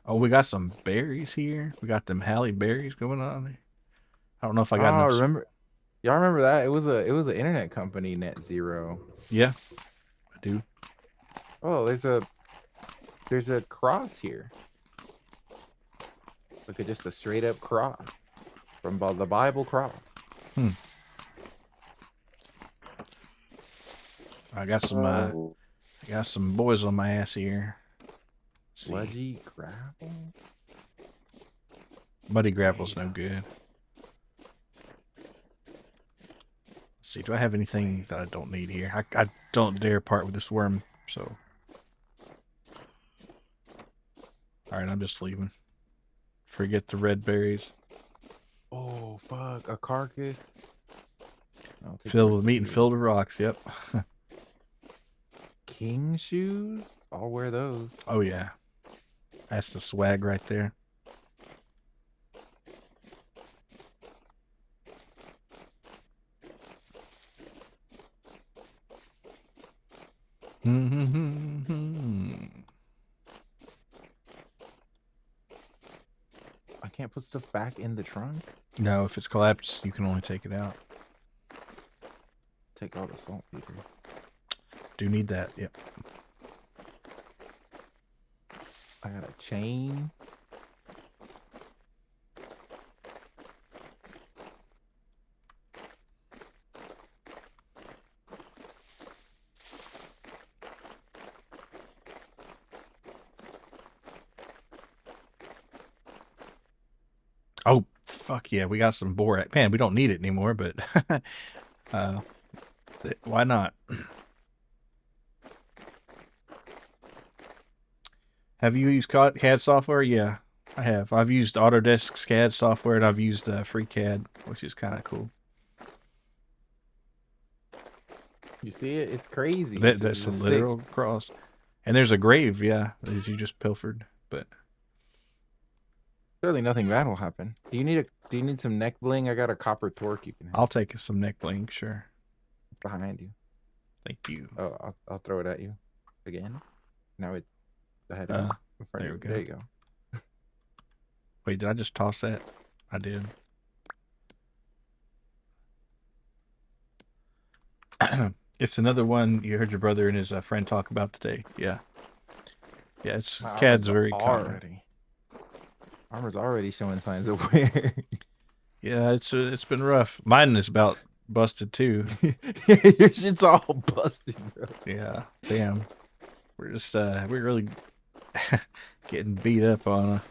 Oh, we got some berries here. We got them Halle berries going on. I don't know if I got enough. Remember? Y'all remember that? It was an internet company, Net Zero. Yeah, I do. Oh, there's a cross here. Look at just a straight up cross from the Bible cross. I got some boys on my ass here. Sludgy gravel. Muddy gravel's no good. Let's see, do I have anything that I don't need here? I don't dare part with this worm, so. Alright, I'm just leaving. Forget the red berries. Oh fuck, a carcass. Filled with meat and filled with rocks, yep. King shoes? I'll wear those. Oh yeah. That's the swag right there. I can't put stuff back in the trunk? No, if it's collapsed, you can only take it out. Take all the saltpeter. Do need that, yep. I got a chain. Oh, fuck yeah, we got some borax. Man, we don't need it anymore, but why not? Have you used CAD software? Yeah, I have. I've used Autodesk's CAD software, and I've used FreeCAD, which is kind of cool. You see it? It's crazy. That's a literal cross. And there's a grave, yeah, that you just pilfered, but surely nothing bad will happen. Do you need some neck bling? I got a copper torque you can have. I'll take some neck bling, sure. Behind you. Thank you. Oh, I'll throw it at you again. Now it's ahead. There we go. There you go. Wait, did I just toss that? I did. It's another one you heard your brother and his friend talk about today. Yeah. Yeah, it's CAD's very common. Armor's already showing signs of wear. Yeah, it's been rough. Mine is about busted too. Your shit's all busted, bro. Yeah, damn. We're just we're really getting beat up on.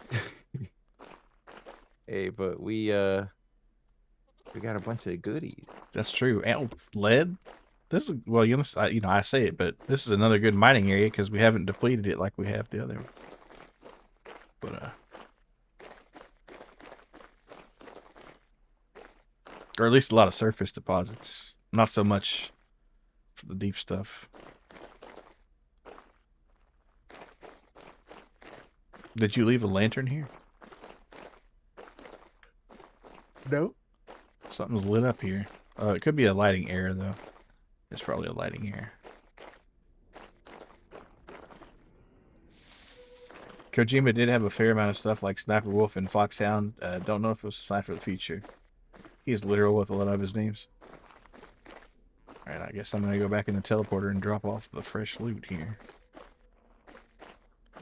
Hey, but we got a bunch of goodies. That's true. And lead. This is well, you know, I say it, but this is another good mining area because we haven't depleted it like we have the other. But or at least a lot of surface deposits. Not so much for the deep stuff. Did you leave a lantern here? No. Something's lit up here. It could be a lighting error though. It's probably a lighting error. Kojima did have a fair amount of stuff like Sniper Wolf and Foxhound. Don't know if it was a sign for the future. He is literal with a lot of his names. Alright, I guess I'm going to go back in the teleporter and drop off the fresh loot here.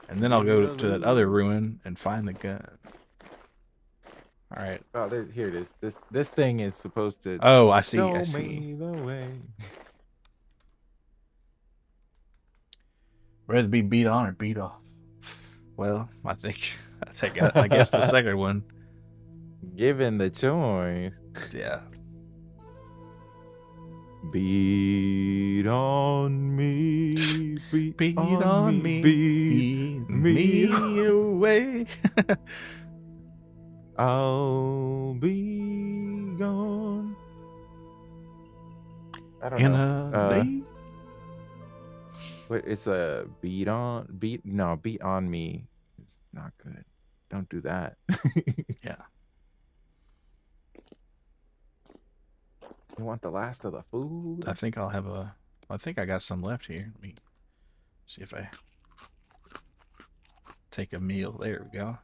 And then I'll go to that other ruin and find the gun. Alright. Oh, here it is. This thing is supposed to. Oh, I see. Show I see. me the way. Rather be beat on or beat off? Well, I guess the second one. Given the choice. Yeah. Beat on me. Beat on me. Beat me me away. I'll be gone. I don't In know. a day. What it's a beat on me. It's not good. Don't do that. Yeah. You want the last of the food? I think I think I got some left here. Let me see if I take a meal. There we go.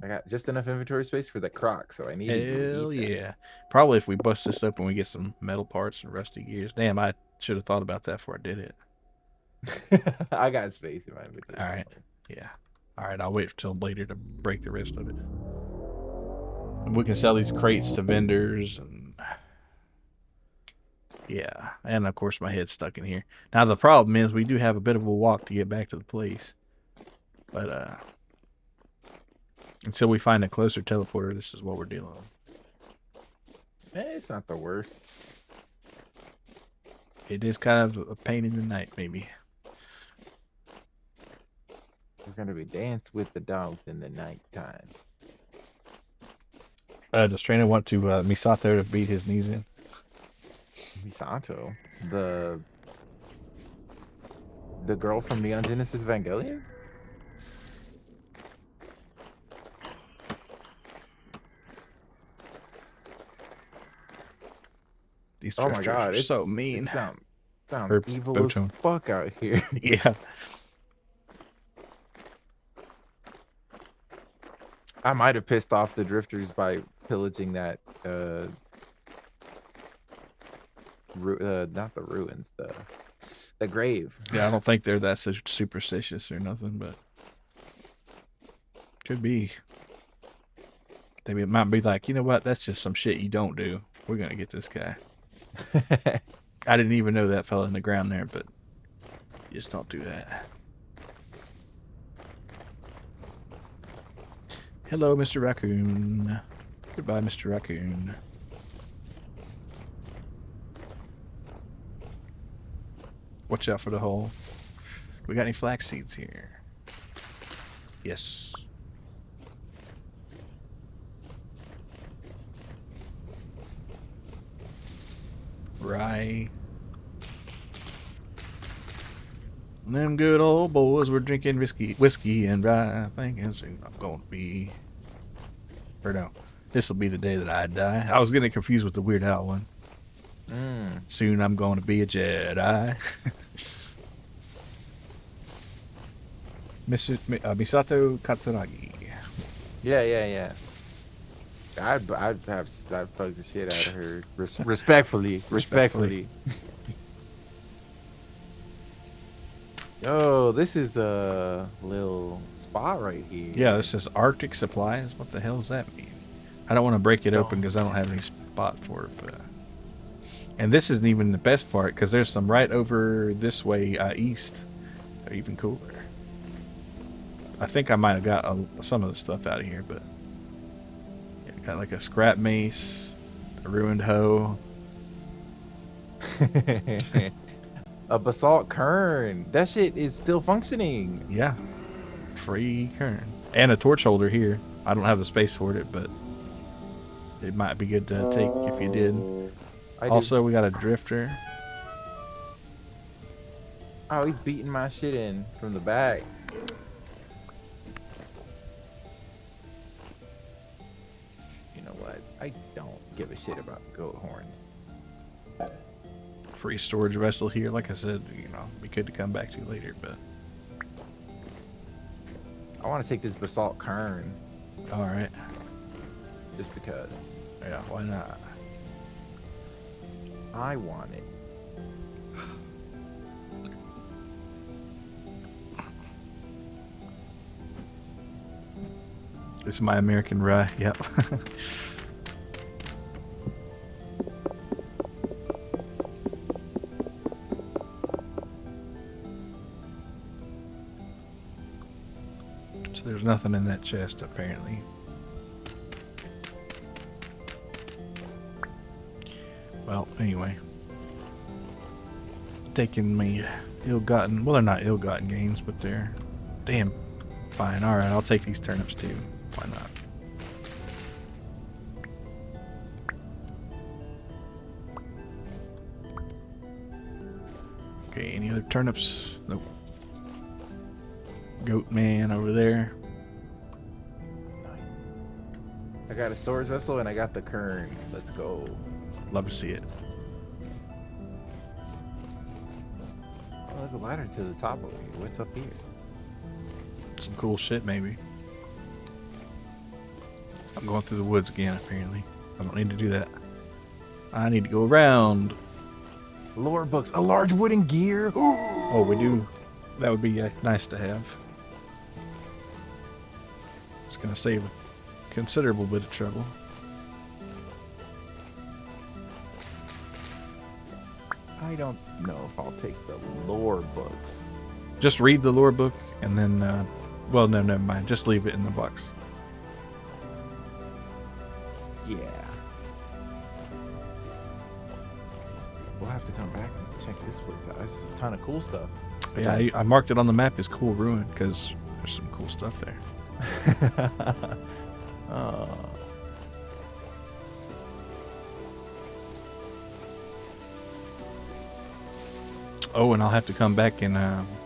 I got just enough inventory space for the croc, so I need Hell to eat yeah. Probably if we bust this up and we get some metal parts and rusty gears. Damn, I should have thought about that before I did it. that. I got space in my inventory. All right. Yeah. All right, I'll wait till later to break the rest of it. And we can sell these crates to vendors and yeah, and of course my head's stuck in here. Now the problem is we do have a bit of a walk to get back to the place. But until we find a closer teleporter, this is what we're dealing with. It's not the worst. It is kind of a pain in the night, maybe. We're gonna be dance with the dogs in the nighttime. Does Trueno want to Misato to beat his knees in? Misato, the girl from Neon Genesis Evangelion. These Oh my god, are it's so mean. It sound Or evil Boto. as fuck out here. Yeah. I might have pissed off the drifters by pillaging that not the ruins, the grave. Yeah, I don't think they're that superstitious or nothing, but could be. They might be like, you know what? That's just some shit you don't do. We're gonna get this guy. I didn't even know that fell in the ground there, but just don't do that. Hello, Mr. Raccoon. Goodbye, Mr. Raccoon. Watch out for the hole. We got any flax seeds here? Yes. Rye. Them good old boys were drinking whiskey and rye. Thinking soon I'm gonna be. Or no, this will be the day that I die. I was getting confused with the Weird Al one. Soon I'm going to be a Jedi. Misato Katsuragi. Yeah. I'd fuck the shit out of her. Respectfully. Yo, this is a little spot right here. Yeah, this is Arctic supplies. What the hell does that mean? I don't want to break it open because I don't have any spot for it, but And this isn't even the best part because there's some right over this way east. They're even cooler. I think I might have got some of the stuff out of here, but yeah, got like a scrap mace, a ruined hoe. A basalt kern. That shit is still functioning. Yeah, free kern and a torch holder here. I don't have the space for it, but it might be good to take if you did. I do. Also, we got a drifter. Oh, he's beating my shit in from the back. You know what? I don't give a shit about goat horns. Free storage vessel here. Like I said, you know, be good to come back to later, but I want to take this basalt kern all right. just because Yeah, why not? I want it. It's my American rye. Yep. So there's nothing in that chest apparently. Well, anyway. Taking me ill-gotten, well, they're not ill-gotten gains, but they're damn fine. All right, I'll take these turnips too. Why not? Okay, any other turnips? Nope. Goat man over there. I got a storage vessel and I got the kern. Let's go. Love to see it. Oh, there's a ladder to the top of it. What's up here? Some cool shit, maybe. I'm going through the woods again, apparently. I don't need to do that. I need to go around. Lore books. A large wooden gear. Oh, we do. That would be nice to have. It's going to save a considerable bit of trouble. I don't know if I'll take the lore books. Just read the lore book and then, well, no, never mind. Just leave it in the box. Yeah. We'll have to come back and check this place out. There's a ton of cool stuff. Yeah, I marked it on the map as Cool Ruin because there's some cool stuff there. Oh. Oh, and I'll have to come back and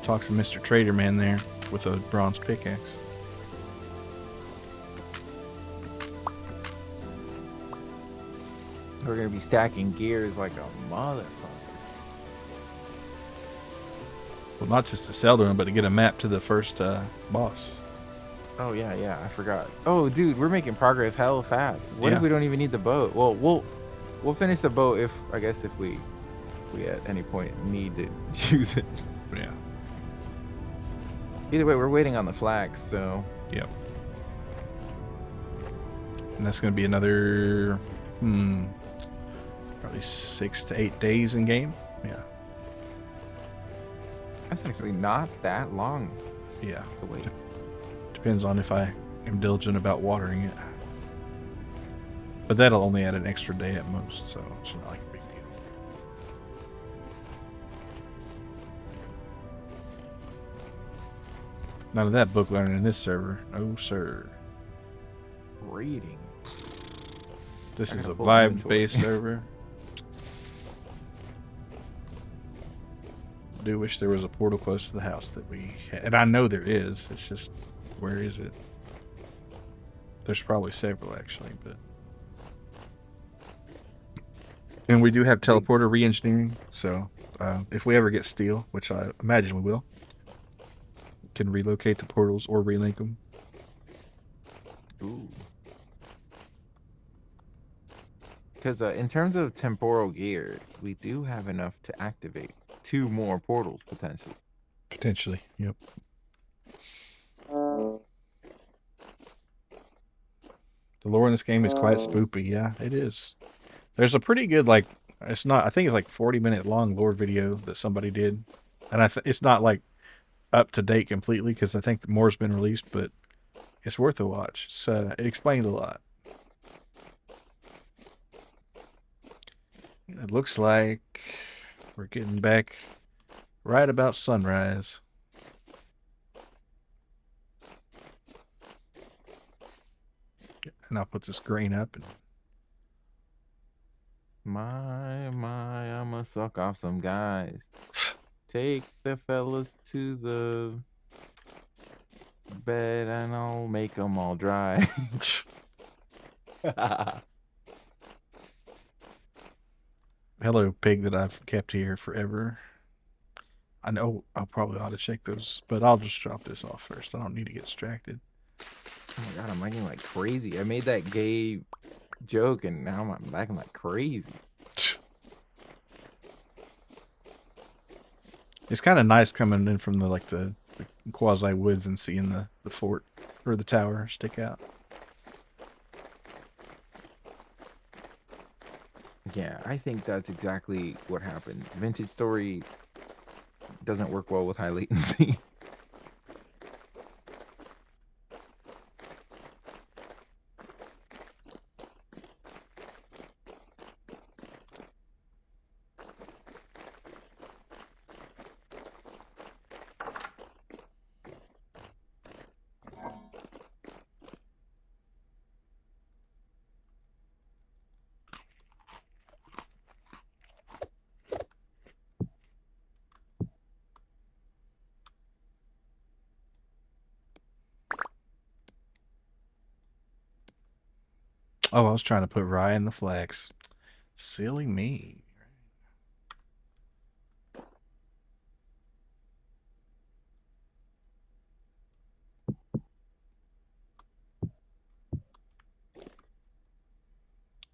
talk to Mr. Trader Man there with a bronze pickaxe. We're gonna be stacking gears like a motherfucker. Well, not just to sell to him, but to get a map to the first boss. Oh yeah, I forgot. Oh dude, we're making progress hella fast. What Yeah. if we don't even need the boat? Well, we'll finish the boat if we at any point need to use it. Yeah. Either way, we're waiting on the flags, so Yep. And that's going to be another, probably 6 to 8 days in game. Yeah. that's actually not that long Yeah. to wait. Depends on if I am diligent about watering it. But that'll only add an extra day at most, so it's not like a big deal. None of that book learning in this server. No, sir. Reading. This I is got a full vibe-based inventory. server. Do wish there was a portal close to the house that we had. And I know there is. It's just, where is it? There's probably several, actually, but... And we do have teleporter re-engineering, so if we ever get steel, which I imagine we will, can relocate the portals or relink them. Ooh. Because in terms of temporal gears, we do have enough to activate 2 more portals potentially. Potentially, yep. The lore in this game is quite spoopy. Yeah, it is. There's a pretty good, like, It's not. I think it's like 40-minute long lore video that somebody did, and it's not like up to date completely because I think more's been released, but it's worth a watch. It explained a lot. It looks like we're getting back right about sunrise. And I'll put this grain up. And I'ma suck off some guys. Take the fellas to the bed and I'll make them all dry. hello, pig that I've kept here forever. I know I'll probably ought to check those, but I'll just drop this off first. I don't need to get distracted. Oh my god, I'm lagging like crazy. I made that gay joke and now I'm lagging like crazy. It's kind of nice coming in from the quasi woods and seeing the fort or the tower stick out. Yeah, I think that's exactly what happens. Vintage story doesn't work well with high latency. Oh, I was trying to put rye in the flax. Silly me.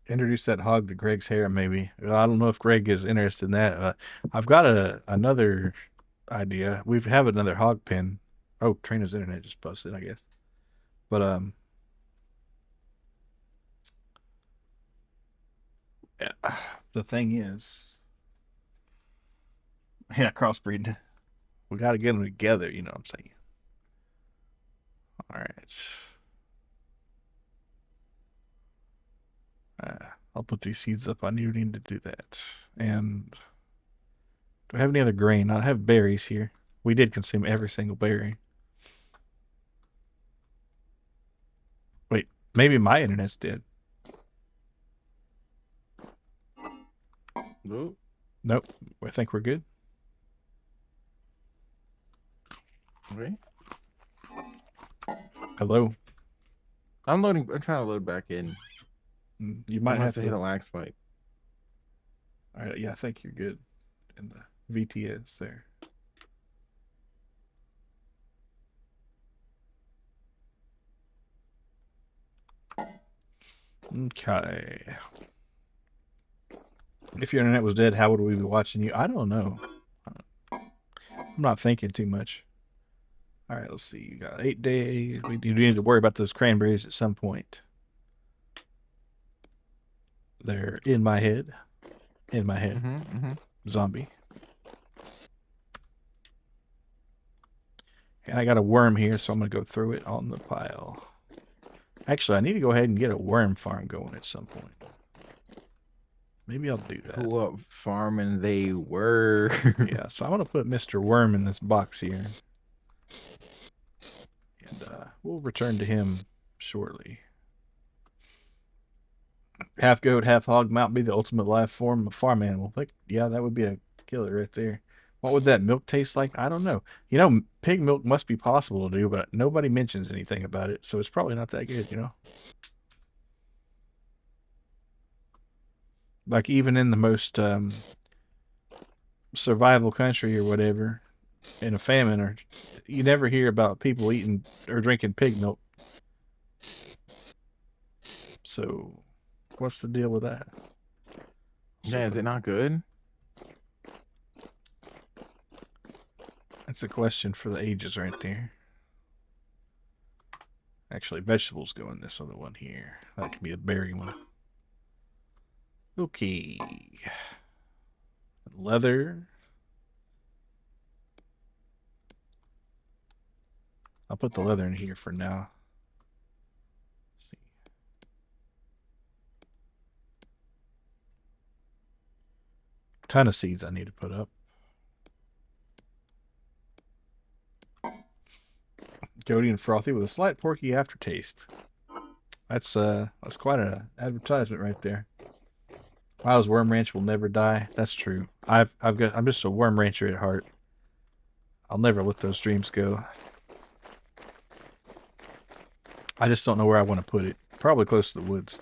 Introduce that hog to Greg's hair, maybe. Well, I don't know if Greg is interested in that. I've got another idea. We have another hog pen. Oh, Trueno's internet just busted, I guess. But yeah, the thing is, yeah, crossbreeding. We got to get them together. You know what I'm saying? All right. I'll put these seeds up. I do need to do that. And do I have any other grain? I have berries here. We did consume every single berry. Wait, maybe my internet's dead. Nope. Nope. I think we're good. Okay. Hello. I'm trying to load back in. You might have to hit a lag spike. All right, yeah, I think you're good in the VTS there. Okay. If your internet was dead, how would we be watching you? I don't know. I'm not thinking too much. All right, let's see. You got 8 days. We need to worry about those cranberries at some point. They're in my head. In my head. Zombie. And I got a worm here, so I'm going to go throw it on the pile. Actually, I need to go ahead and get a worm farm going at some point. Maybe I'll do that. What farming they were. Yeah, so I'm going to put Mr. Worm in this box here. And we'll return to him shortly. Half goat, half hog might be the ultimate life form of farm animal. Like, yeah, that would be a killer right there. What would that milk taste like? I don't know. You know, pig milk must be possible to do, but nobody mentions anything about it, so it's probably not that good, you know? Like, even in the most survival country or whatever, in a famine, or you never hear about people eating or drinking pig milk. So, what's the deal with that? Yeah, is it not good? That's a question for the ages right there. Actually, vegetables go in this other one here. That could be a berry one. Okay. leather. I'll put the leather in here for now. Ton of seeds I need to put up. Goaty and frothy with a slight porky aftertaste. That's quite an advertisement right there. Miles Worm Ranch will never die. That's true. I'm just a worm rancher at heart. I'll never let those dreams go. I just don't know where I want to put it. Probably close to the woods.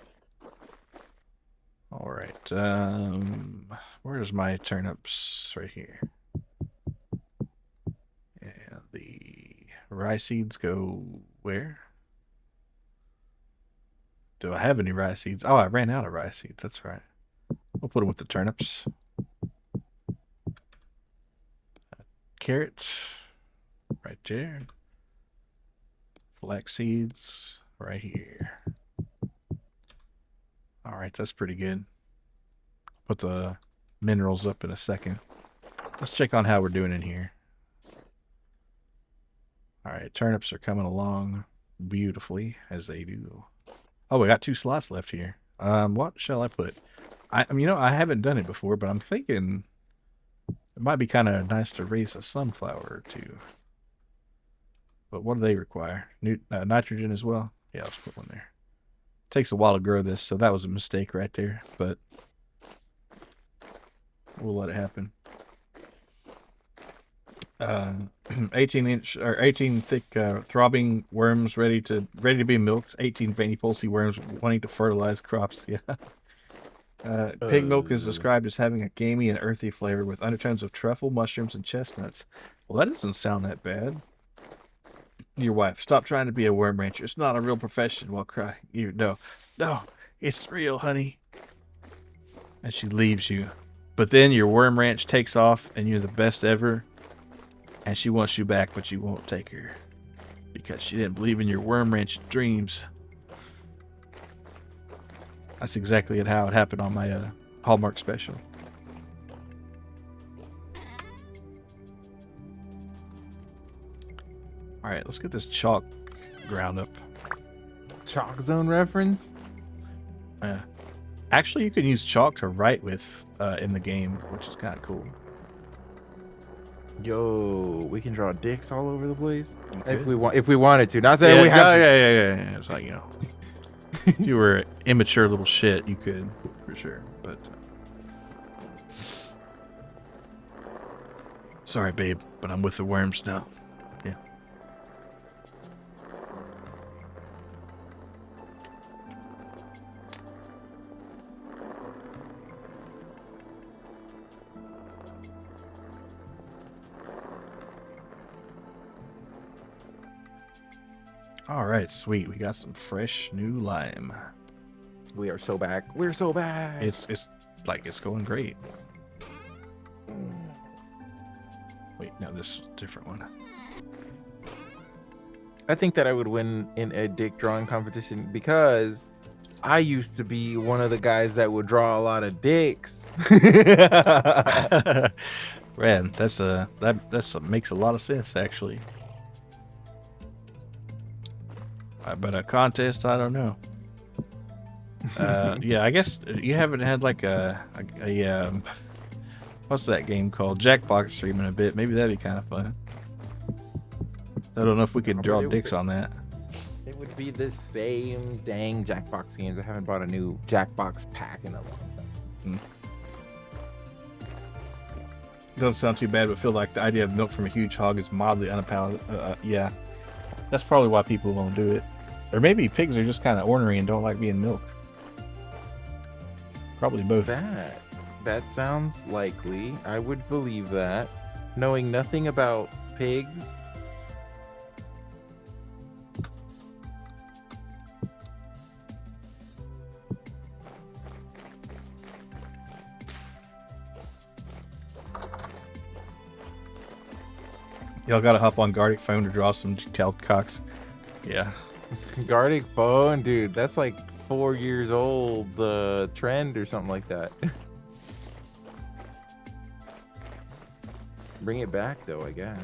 All right. Where's my turnips? Right here. And the rye seeds go where? Do I have any rye seeds? Oh, I ran out of rye seeds. That's right. We'll put them with the turnips. Carrots. Right there. Flax seeds. Right here. All right, that's pretty good. Put the minerals up in a second. Let's check on how we're doing in here. All right, turnips are coming along beautifully as they do. Oh, we got 2 slots left here. What shall I put? I haven't done it before, but I'm thinking it might be kind of nice to raise a sunflower or 2. But what do they require? Nitrogen as well? Yeah, let's put one there. Takes a while to grow this, so that was a mistake right there, but we'll let it happen. 18-inch or 18 thick throbbing worms ready to be milked. 18 veiny pulsy worms wanting to fertilize crops. Yeah. Pig milk is described as having a gamey and earthy flavor with undertones of truffle, mushrooms, and chestnuts. Well, that doesn't sound that bad. Your wife, stop trying to be a worm rancher. It's not a real profession. While crying, no, it's real, honey. And she leaves you. But then your worm ranch takes off, and you're the best ever. And she wants you back, but you won't take her because she didn't believe in your worm ranch dreams. That's exactly how it happened on my Hallmark special. All right, let's get this chalk ground up. Chalk zone reference? Actually, you can use chalk to write with in the game, which is kind of cool. Yo, we can draw dicks all over the place if we wanted to. Not saying Yeah, we have to. yeah. It's like, if you were an immature little shit, you could for sure. But sorry, babe, but I'm with the worms now. Yeah. All right, sweet. We got some fresh new lime. We are so back. We're so back. It's going great. Wait, no, this is a different one. I think that I would win in a dick drawing competition because I used to be one of the guys that would draw a lot of dicks. Man, that makes a lot of sense actually. But a contest, I don't know. Yeah, I guess you haven't had like a what's that game called? Jackbox stream in a bit. Maybe that'd be kind of fun. I don't know if we could draw dicks on that. It would be the same dang Jackbox games. I haven't bought a new Jackbox pack in a long time. Doesn't sound too bad, but feel like the idea of milk from a huge hog is mildly unpalatable. Yeah, that's probably why people won't do it. Or maybe pigs are just kind of ornery and don't like being milked. Probably both. That sounds likely. I would believe that. Knowing nothing about pigs. Y'all gotta hop on Gardic phone to draw some detailed cocks. Yeah. Gardic phone, dude. That's like 4 years old, the trend or something like that. Bring it back, though, I guess.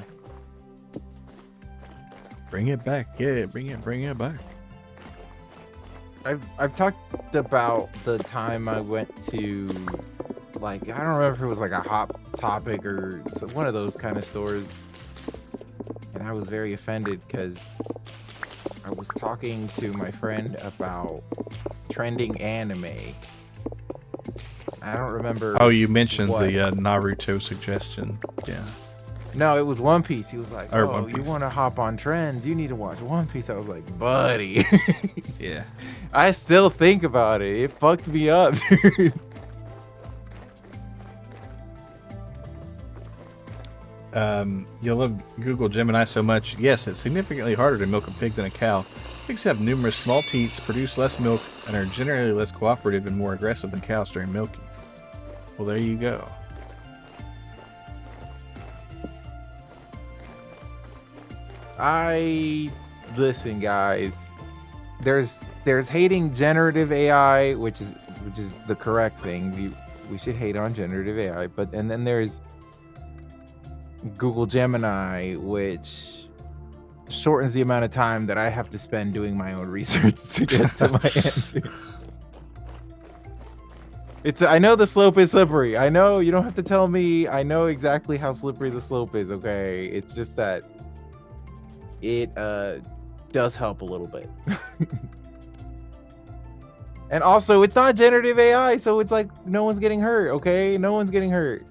Bring it back. Yeah, bring it back. I've talked about the time I went to, like, I don't remember if it was like a Hot Topic or one of those kind of stores, and I was very offended because I was talking to my friend about trending anime. I don't remember. Oh, you mentioned what. the Naruto suggestion. Yeah. No, it was One Piece. He was like, Or "Oh, One you Piece. want to hop on trends? You need to watch One Piece." I was like, "Buddy." Yeah. I still think about it. It fucked me up, dude. You love Google Gemini so much. Yes, it's significantly harder to milk a pig than a cow. Pigs have numerous small teats, produce less milk, and are generally less cooperative and more aggressive than cows during milking. Well, there you go. Listen, guys. There's hating generative AI, which is the correct thing. We should hate on generative AI, and then there's Google Gemini, which shortens the amount of time that I have to spend doing my own research to get to my answer. I know the slope is slippery. I know you don't have to tell me. I know exactly how slippery the slope is, okay? It's just that it does help a little bit. And also, it's not generative AI, so it's like no one's getting hurt, okay? No one's getting hurt.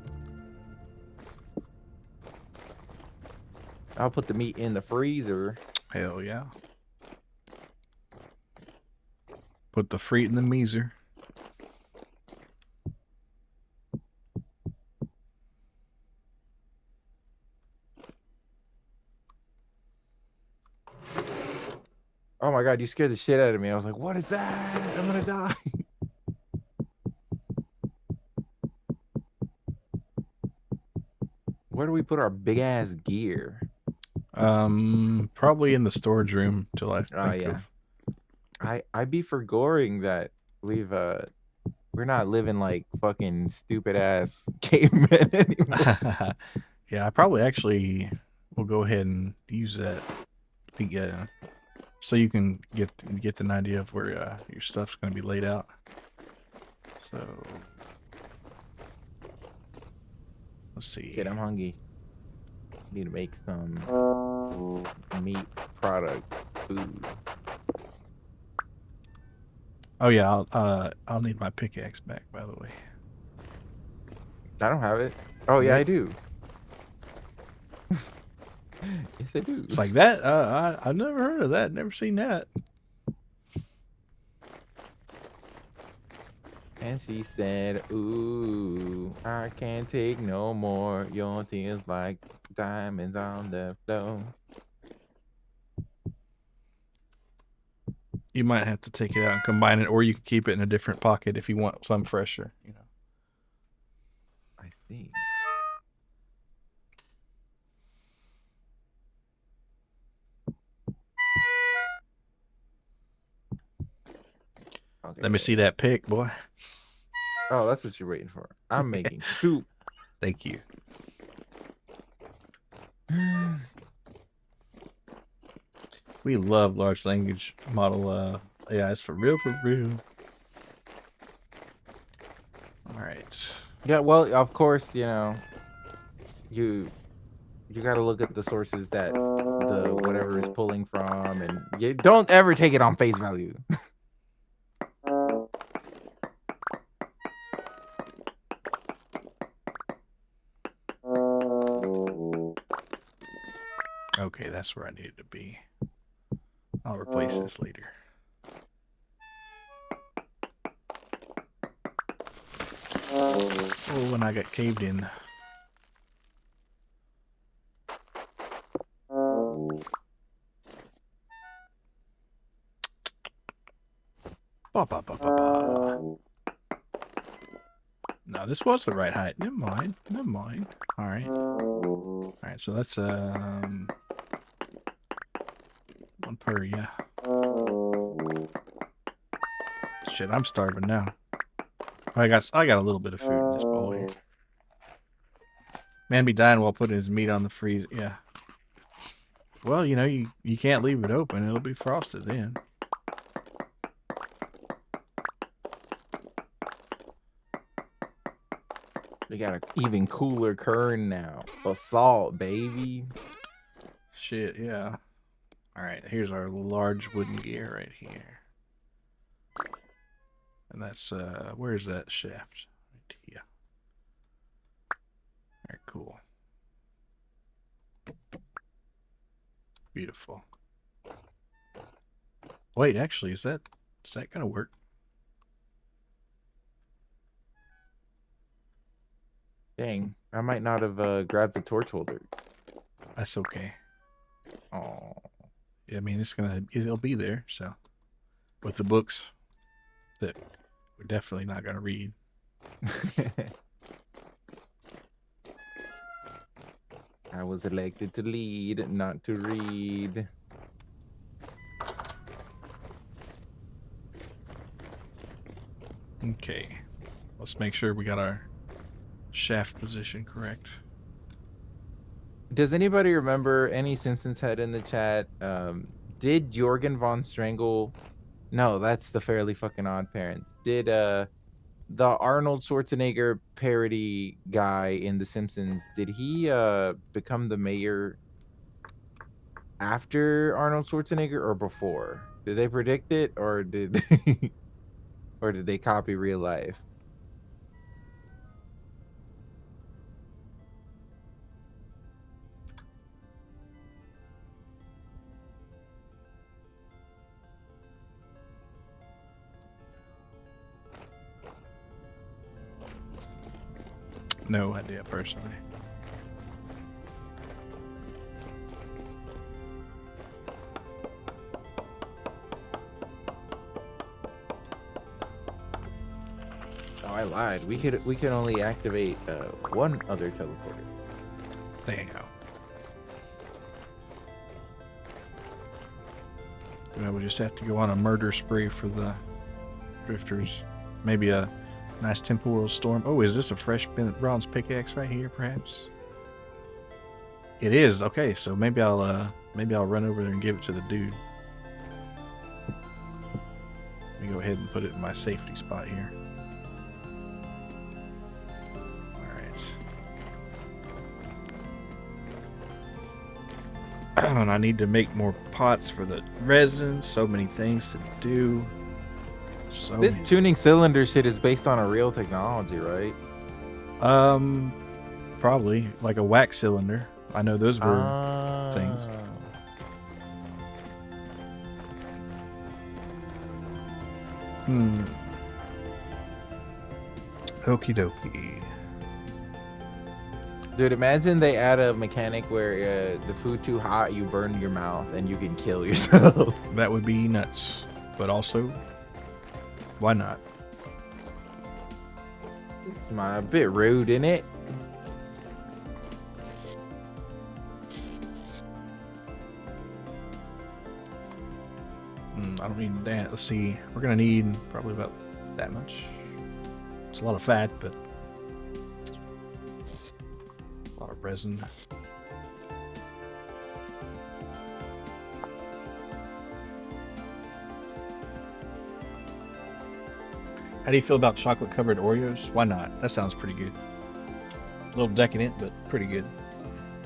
I'll put the meat in the freezer. Hell yeah. Put the fruit in the measer. Oh my god, you scared the shit out of me. I was like, what is that? I'm gonna die. Where do we put our big ass gear? Probably in the storage room till I Oh think yeah. I'd be forgoing that we're not living like fucking stupid ass cavemen anymore. of. Yeah, I probably actually will go ahead and use that. So you can get an idea of where your stuff's going to be laid out. So let's see. Kid, I'm hungry. Need to make some meat product food. Oh yeah, I'll need my pickaxe back, by the way. I don't have it. Oh yeah, Yep. I do. Yes, I do. It's like that. I've never heard of that. Never seen that. And she said, "Ooh, I can't take no more. Your tears like diamonds on the floor." You might have to take it out and combine it, or you can keep it in a different pocket if you want some fresher. You know. I see. Okay. Let me see that pick, boy. Oh, that's what you're waiting for. I'm making soup. Thank you. We love large language model AIs for real, for real. All right. Yeah, well, of course, you know, you got to look at the sources that the whatever is pulling from, and you don't ever take it on face value. Okay, that's where I needed to be. I'll replace this later. Oh, when I got caved in. Ba, ba, ba, ba, ba. No, this was the right height. Never mind. Never mind. All right. All right. So that's one per, yeah. Shit, I'm starving now. I got a little bit of food in this bowl here. Man be dying while putting his meat on the freezer. Yeah. Well, you know, you can't leave it open. It'll be frosted then. We got an even cooler kern now. Assault, baby. Shit, yeah. All right, here's our large wooden gear right here. And that's, where's that shaft? Right here. Very cool. Beautiful. Wait, actually, is that gonna work? Dang, I might not have grabbed the torch holder. That's okay. Oh. I mean, it'll be there, so. With the books that we're definitely not gonna read. I was elected to lead, not to read. Okay. Let's make sure we got our shaft position correct. Does anybody remember any Simpsons head in the chat? Did Jorgen von Strangle? No, that's the Fairly Fucking Odd Parents. Did the Arnold Schwarzenegger parody guy in The Simpsons? Did he become the mayor after Arnold Schwarzenegger or before? Did they predict it or did or did they copy real life? No idea personally. Oh, I lied. We could only activate one other teleporter. Damn. Well, we just have to go on a murder spree for the drifters. Maybe a nice temporal storm. Oh, is this a fresh bronze pickaxe right here, perhaps? It is. Okay, so maybe I'll run over there and give it to the dude. Let me go ahead and put it in my safety spot here. And I need to make more pots for the resin. So many things to do. This tuning cylinder shit is based on a real technology, right? Probably like a wax cylinder. I know those were things. Okie dokie. Dude, imagine they add a mechanic where the food too hot, you burn your mouth and you can kill yourself. That would be nuts. But also, why not? It's a bit rude, isn't it? I don't need that. Let's see. We're going to need probably about that much. It's a lot of fat, but a lot of resin. How do you feel about chocolate covered Oreos? Why not? That sounds pretty good. A little decadent, but pretty good.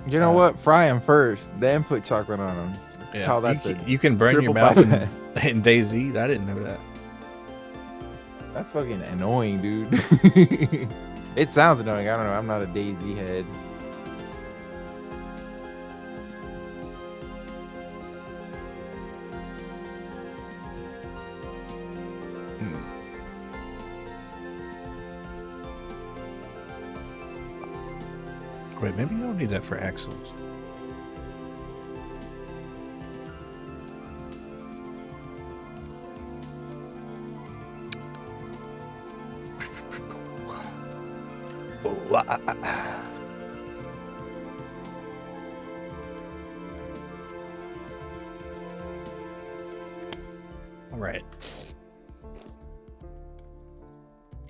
You know what? Fry them first, then put chocolate on them. Yeah, Call that you can burn your triple mouth bypass. in DayZ. I didn't know that. That's fucking annoying, dude. It sounds annoying. I don't know. I'm not a DayZ head. Wait, maybe you don't need that for axles. All right.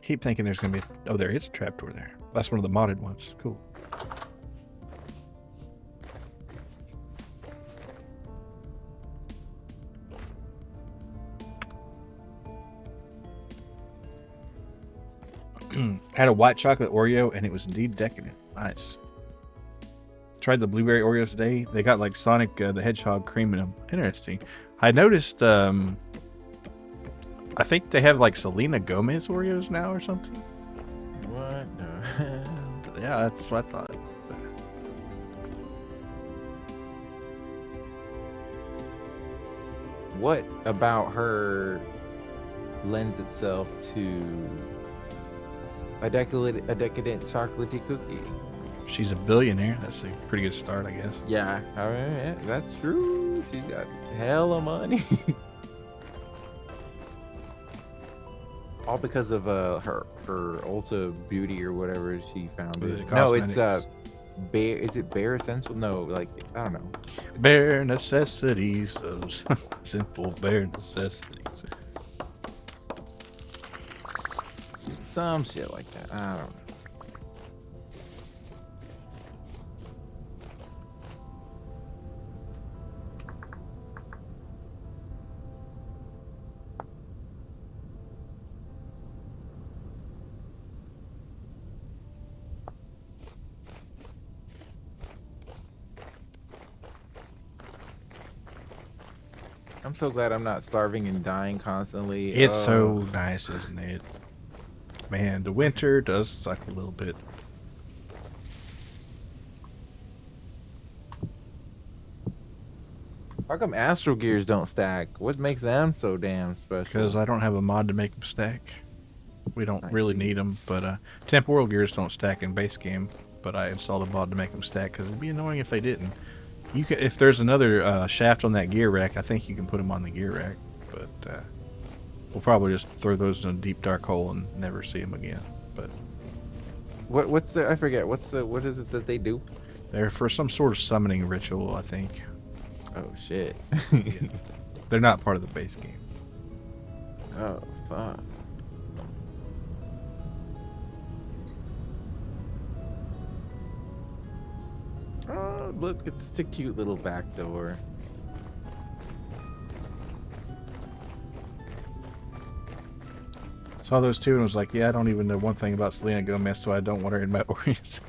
Keep thinking there's gonna be. Oh, there is a trapdoor there. That's one of the modded ones. Cool. Had a white chocolate Oreo, and it was indeed decadent. Nice. Tried the blueberry Oreos today. They got like Sonic the Hedgehog cream in them. Interesting. I noticed. I think they have like Selena Gomez Oreos now or something. What the hell? Yeah, that's what I thought. What about her lends itself to a decadent chocolatey cookie? She's a billionaire. That's a pretty good start, I guess. Yeah, I mean, yeah, that's true. She's got hella money. All because of her Ulta Beauty or whatever she founded. No, it's Bare. Is it Bare Essential? No, like I don't know. Bare necessities, those simple bare necessities. Some shit like that. I don't know. I'm so glad I'm not starving and dying constantly. It's so nice, isn't it? Man, the winter does suck a little bit. How come Astral Gears don't stack? What makes them so damn special? Because I don't have a mod to make them stack. We don't I really see. need them, but temporal gears don't stack in base game. But I installed a mod to make them stack because it'd be annoying if they didn't. You can, if there's another shaft on that gear rack, I think you can put them on the gear rack. But we'll probably just throw those in a deep dark hole and never see them again. But What's the I forget. What is it that they do? they're for some sort of summoning ritual, I think. Oh shit. They're not part of the base game. Oh fuck. Oh look, it's such a cute little back door. Saw those two and was like, yeah, I don't even know one thing about Selena Gomez, so I don't want her in my Oreos.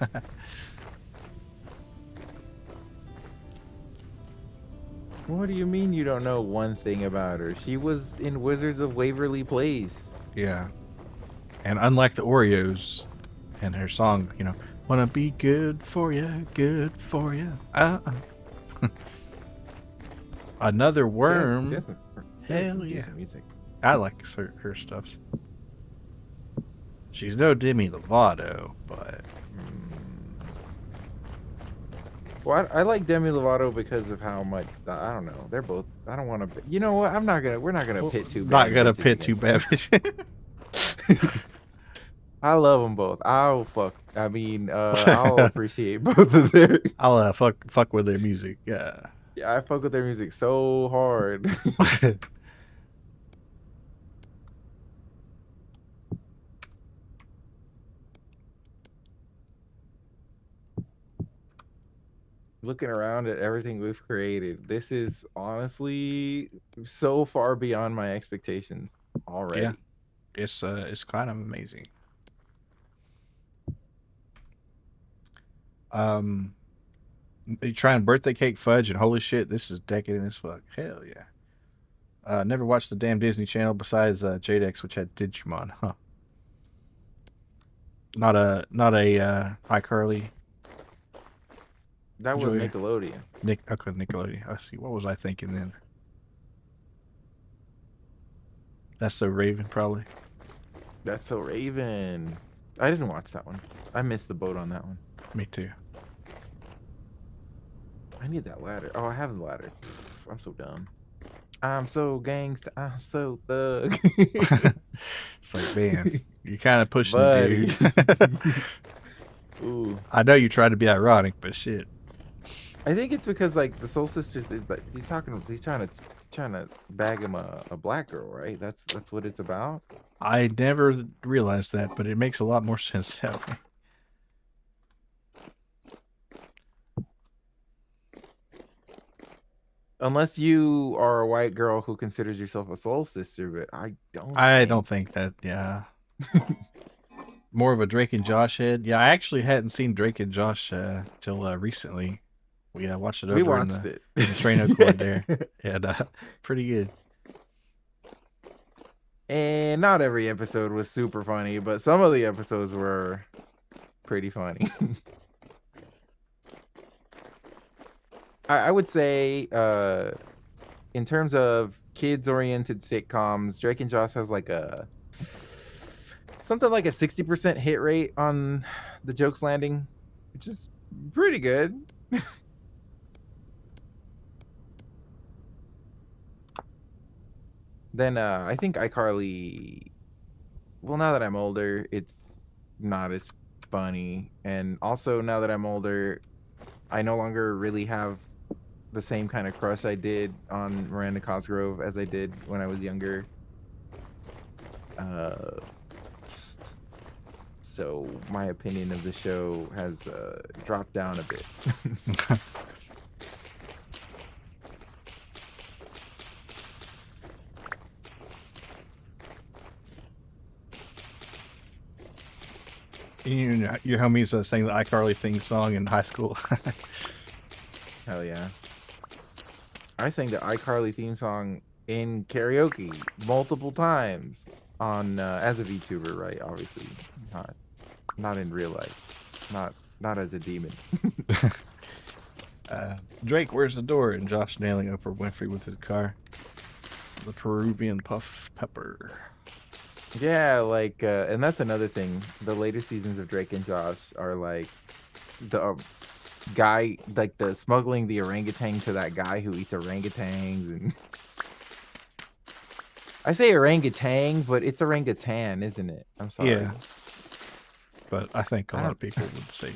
What do you mean you don't know one thing about her? She was in Wizards of Waverly Place. Yeah. And unlike the Oreos and her song, you know, wanna be good for you, good for you. Another worm. She has some Hell yeah. decent music. I like her stuffs. She's no Demi Lovato, but Well, I like Demi Lovato because of how much I don't know. They're both. I don't want to. You know what? We're not gonna pit two. not bad gonna bitches pit two against bad them. I love them both. I'll I'll appreciate both of their. I'll fuck with their music. Yeah. Yeah, I fuck with their music so hard. Looking around at everything we've created, this is honestly so far beyond my expectations already. Yeah. It's kind of amazing. You trying birthday cake fudge and holy shit, this is decadent as fuck. Hell yeah. Never watched the damn Disney Channel besides Jadex, which had Digimon. Huh. Not a iCarly. That was Enjoy. Nickelodeon. Okay, Nickelodeon. I see. What was I thinking then? That's so Raven, probably. That's so Raven. I didn't watch that one. I missed the boat on that one. Me too. I need that ladder. Oh, I have the ladder. Pfft, I'm so dumb. I'm so gangsta. I'm so thug. It's like, man, you're kind of pushing Buddy. it, dude. Ooh. I know you tried to be ironic, but shit. I think it's because like the Soul Sisters, he's trying to bag him a black girl, right? That's what it's about. I never realized that, but it makes a lot more sense that way. Unless you are a white girl who considers yourself a Soul Sister, but I don't. I don't think that. Yeah. More of a Drake and Josh head. Yeah, I actually hadn't seen Drake and Josh till recently. We watched it We over watched it. in the Trueno Quad there. And pretty good. And not every episode was super funny, but some of the episodes were pretty funny. I would say, in terms of kids-oriented sitcoms, Drake and Josh has like something like a 60% hit rate on the jokes landing, which is pretty good. Then I think iCarly, well, now that I'm older, it's not as funny. And also now that I'm older, I no longer really have the same kind of crush I did on Miranda Cosgrove as I did when I was younger. So my opinion of the show has dropped down a bit. Your homies sang the iCarly theme song in high school. Hell yeah. I sang the iCarly theme song in karaoke multiple times on as a VTuber, right? Obviously, not in real life, not as a demon. Drake, where's the door? And Josh nailing over Winfrey with his car. The Peruvian puff pepper. Yeah, like, and that's another thing. The later seasons of Drake and Josh are like the guy, like the smuggling the orangutan to that guy who eats orangutans, and I say orangutan, but it's orangutan, isn't it? I'm sorry. Yeah. But I think a lot of people would say,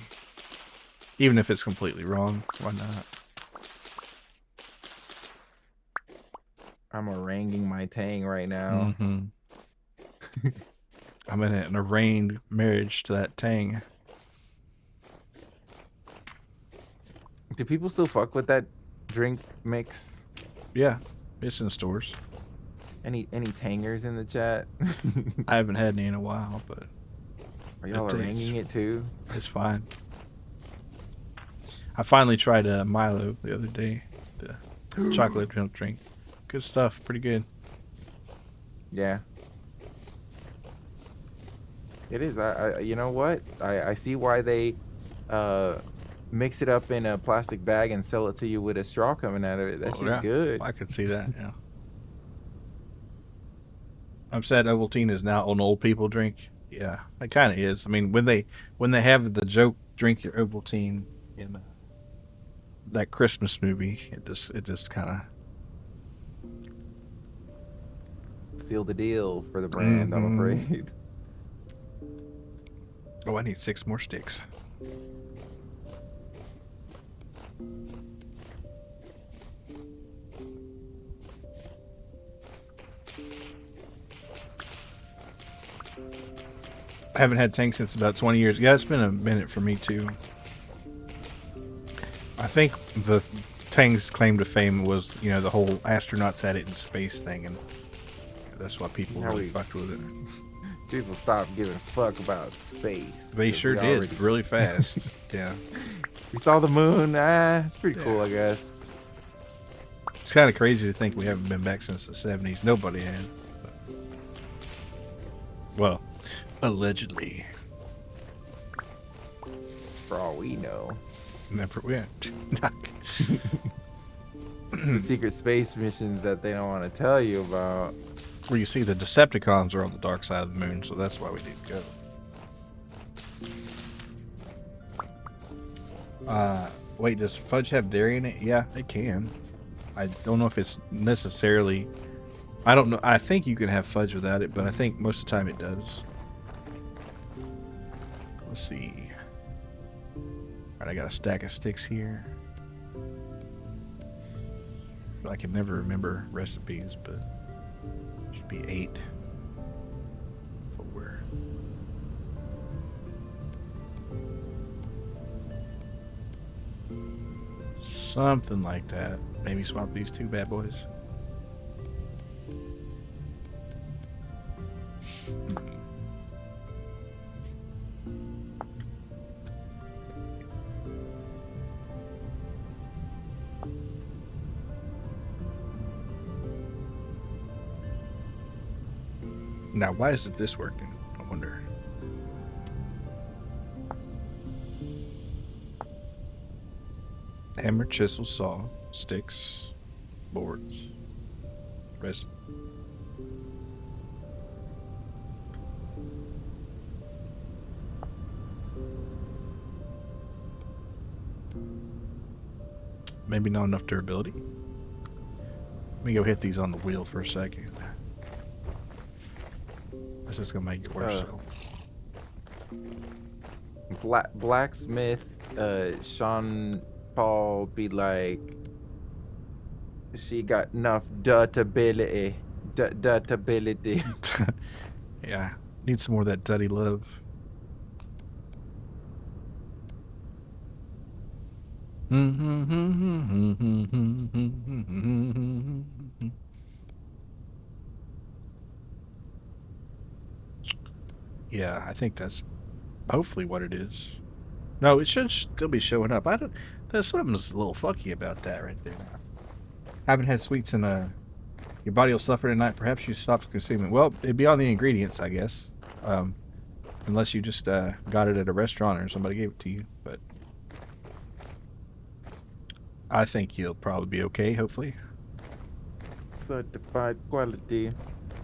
even if it's completely wrong, why not? I'm oranging my tang right now. Mm-hmm. I'm in an arranged marriage to that tang. Do people still fuck with that drink mix? Yeah, it's in stores. Any tangers in the chat? I haven't had any in a while, but Are y'all arranging it too? it's fine. I finally tried a Milo the other day, the chocolate milk drink. Good stuff, pretty good. Yeah. It is. I you know what? I see why they mix it up in a plastic bag and sell it to you with a straw coming out of it. That's just good. I could see that, yeah. I'm sad Ovaltine is now an old people drink. Yeah, it kind of is. I mean, when they have the joke "drink your Ovaltine" in that Christmas movie, it just kind of seal the deal for the brand. I'm afraid. Oh, I need 6 more sticks. I haven't had Tang since about 20 years. Yeah, it's been a minute for me too. I think the Tang's claim to fame was, the whole astronauts had it in space thing, and that's why people really fucked with it. People stopped giving a fuck about space. They sure did, really fast. Yeah. We saw the moon. It's pretty cool, I guess. It's kind of crazy to think we haven't been back since the 70s. Nobody had. But, well, allegedly. For all we know. Never went. The secret space missions that they don't want to tell you about. Well, you see, the Decepticons are on the dark side of the moon, so that's why we need to go. Wait, does fudge have dairy in it? Yeah, it can. I don't know if it's necessarily... I don't know. I think you can have fudge without it, but I think most of the time it does. Let's see. Alright, I got a stack of sticks here. I can never remember recipes, but... should be 8. 4. Something like that. Maybe swap these 2 bad boys. Now, why isn't this working? I wonder. Hammer, chisel, saw, sticks, boards, resin. Maybe not enough durability. Let me go hit these on the wheel for a second. That's just gonna make it worse. Blacksmith, Sean Paul be like, she got enough dutability. Dutability. Yeah, need some more of that duddy love. Yeah, I think that's hopefully what it is. No, it should still be showing up. I don't. There's something's a little fucky about that right there. Haven't had sweets in a. Your body will suffer tonight. Perhaps you stopped consuming. Well, it'd be on the ingredients, I guess. Unless you just got it at a restaurant or somebody gave it to you. But I think you'll probably be okay. Hopefully. Certified quality.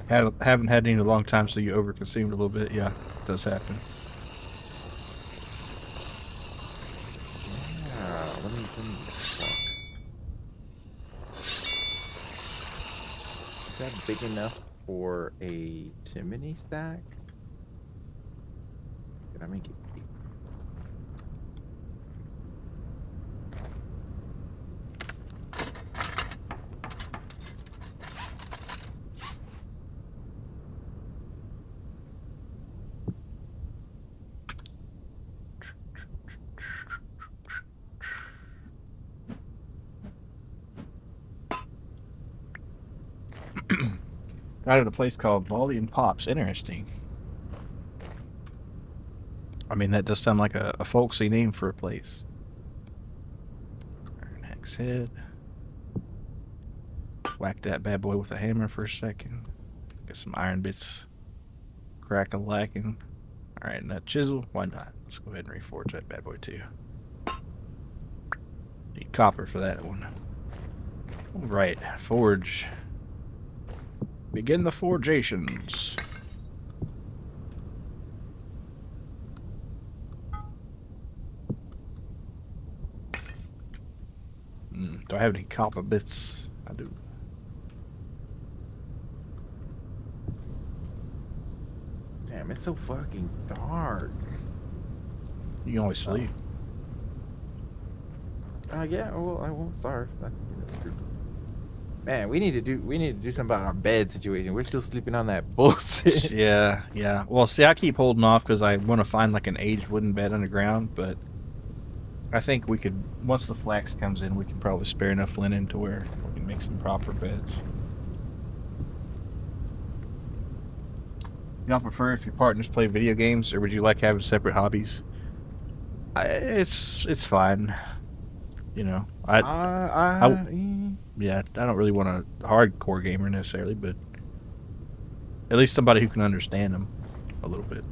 Haven't had any in a long time, so you overconsumed a little bit. Yeah, it does happen. Yeah, let me fuck. Is that big enough for a chimney stack? Did I make it big? Got at a place called Volley and Pops. Interesting. I mean, that does sound like a folksy name for a place. Iron Hex head. Whack that bad boy with a hammer for a second. Get some iron bits crack-a-lacking. Alright, and that chisel, why not? Let's go ahead and reforge that bad boy too. Need copper for that one. Alright, forge. Begin the forgations. Do I have any copper bits? I do. Damn, it's so fucking dark. You can always sleep. Yeah, well, I won't starve. That's true. Man, we need to do something about our bed situation. We're still sleeping on that bullshit. Yeah. Well, see, I keep holding off because I want to find like an aged wooden bed underground, but I think we could, once the flax comes in, we can probably spare enough linen to where we can make some proper beds. Y'all prefer if your partners play video games, or would you like having separate hobbies? It's fine. You know, yeah, I don't really want a hardcore gamer necessarily, but at least somebody who can understand them a little bit.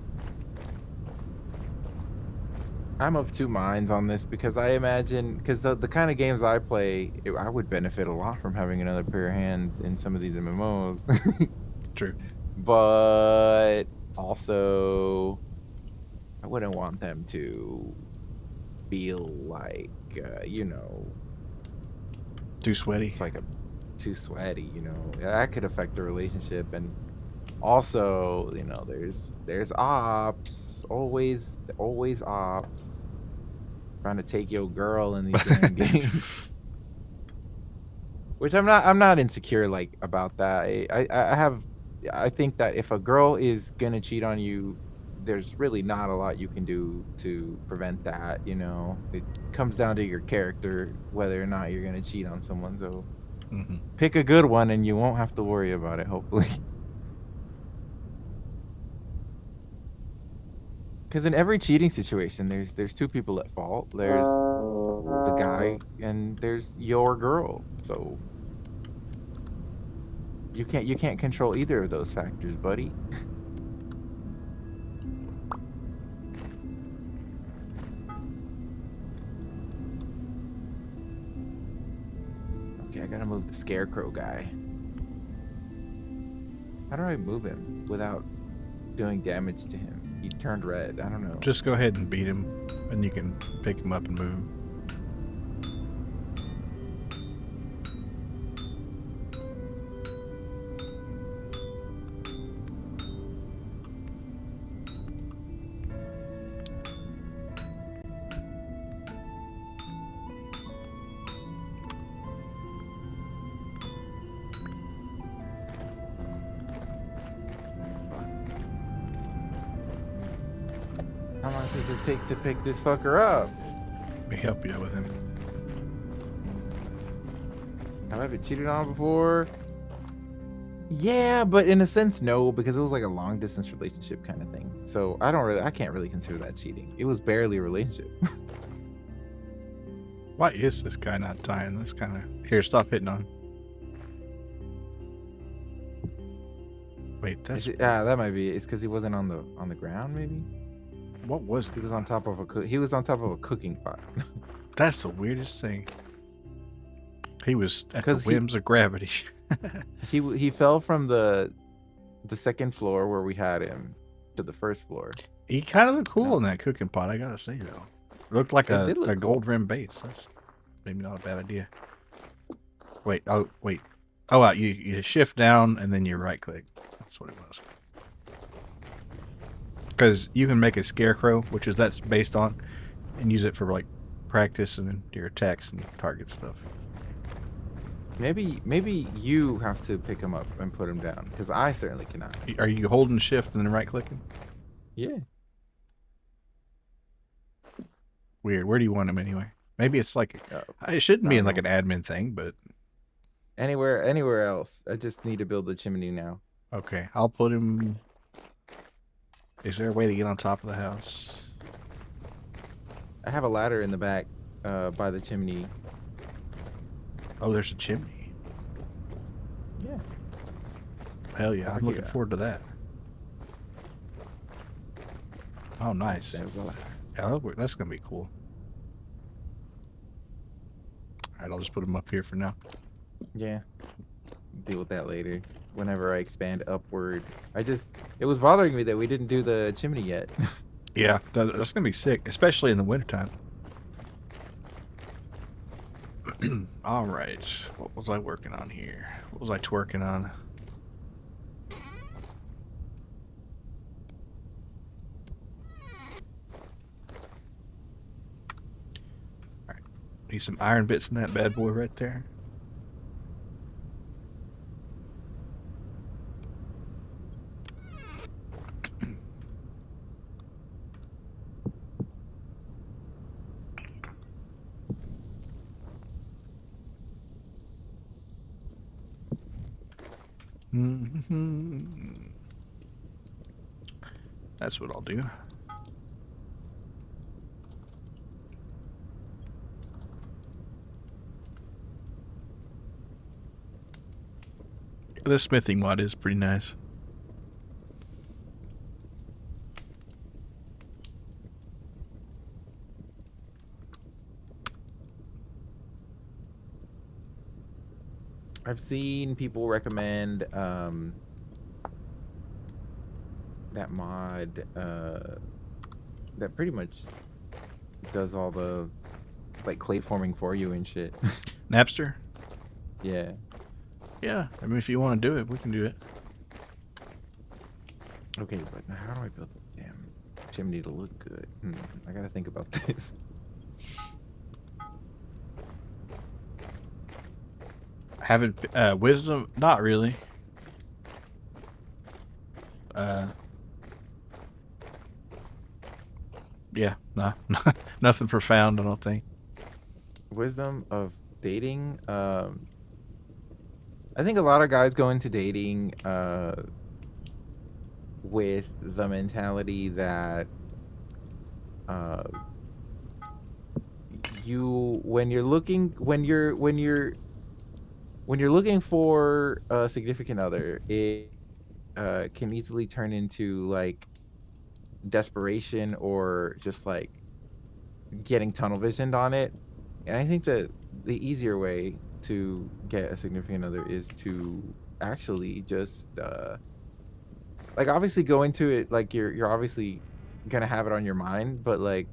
I'm of two minds on this because I imagine, because the kind of games I play, I would benefit a lot from having another pair of hands in some of these MMOs. True. But also, I wouldn't want them to feel like, Too sweaty. it's like too sweaty, that could affect the relationship. And also, there's ops, always ops trying to take your girl in these damn games. Which I'm not insecure like about that. I think that if a girl is gonna cheat on you, there's really not a lot you can do to prevent that. It comes down to your character whether or not you're gonna cheat on someone. So pick a good one and you won't have to worry about it, hopefully. Because in every cheating situation, there's two people at fault. There's the guy and there's your girl. So you can't control either of those factors, buddy. Okay, I gotta move the scarecrow guy. How do I move him without doing damage to him? He turned red. I don't know. Just go ahead and beat him, and you can pick him up and move him. How long does it take to pick this fucker up? Let me help you with him. Have I been cheated on before? Yeah, but in a sense, no, because it was like a long distance relationship kind of thing. So I can't really consider that cheating. It was barely a relationship. Why is this guy not dying? This kind of... Here, stop hitting on him. Wait, that's... That might be. It's because he wasn't on the ground, maybe. What was it? He was on top of a cooking pot. That's the weirdest thing. He was at the 'Cause whims of gravity. He fell from the second floor where we had him to the first floor. He kind of looked cool No. in that cooking pot, I gotta say, though. Looked like It a did look cool. gold rim base. That's maybe not a bad idea. Wait, oh, wait. Oh, wow, you shift down and then you right click. That's what it was. Because you can make a scarecrow, which is that's based on, and use it for like practice and then your attacks and target stuff. Maybe you have to pick him up and put him down, because I certainly cannot. Are you holding shift and then right clicking? Yeah. Weird. Where do you want him anyway? Maybe it's like Uh, it shouldn't be I in don't like an admin thing, but Anywhere else. I just need to build the chimney now. okay. I'll put him. Is there a way to get on top of the house? I have a ladder in the back, by the chimney. Oh, there's a chimney. Yeah. Hell yeah, I'm Okay, looking yeah. forward to that. Oh, nice. There's the ladder. Yeah, that's gonna be cool. All right, I'll just put him up here for now. Yeah. Deal with that later. Whenever I expand upward. It was bothering me that we didn't do the chimney yet. Yeah, that's gonna be sick, especially in the wintertime. All right, what was I working on here? What was I twerking on? All right, need some iron bits in that bad boy right there. That's what I'll do. The smithing mod is pretty nice. I've seen people recommend that mod that pretty much does all the like clay forming for you and shit. Napster? Yeah. Yeah, I mean, if you want to do it, we can do it. Okay, but now how do I build the damn chimney to look good? I gotta think about this. Haven't wisdom? Not really. Yeah, no, nothing profound. I don't think. Wisdom of dating. I think a lot of guys go into dating with the mentality that when you're looking for a significant other, it can easily turn into like desperation or just like getting tunnel visioned on it. And I think that the easier way to get a significant other is to actually just like obviously go into it like you're obviously gonna have it on your mind, but like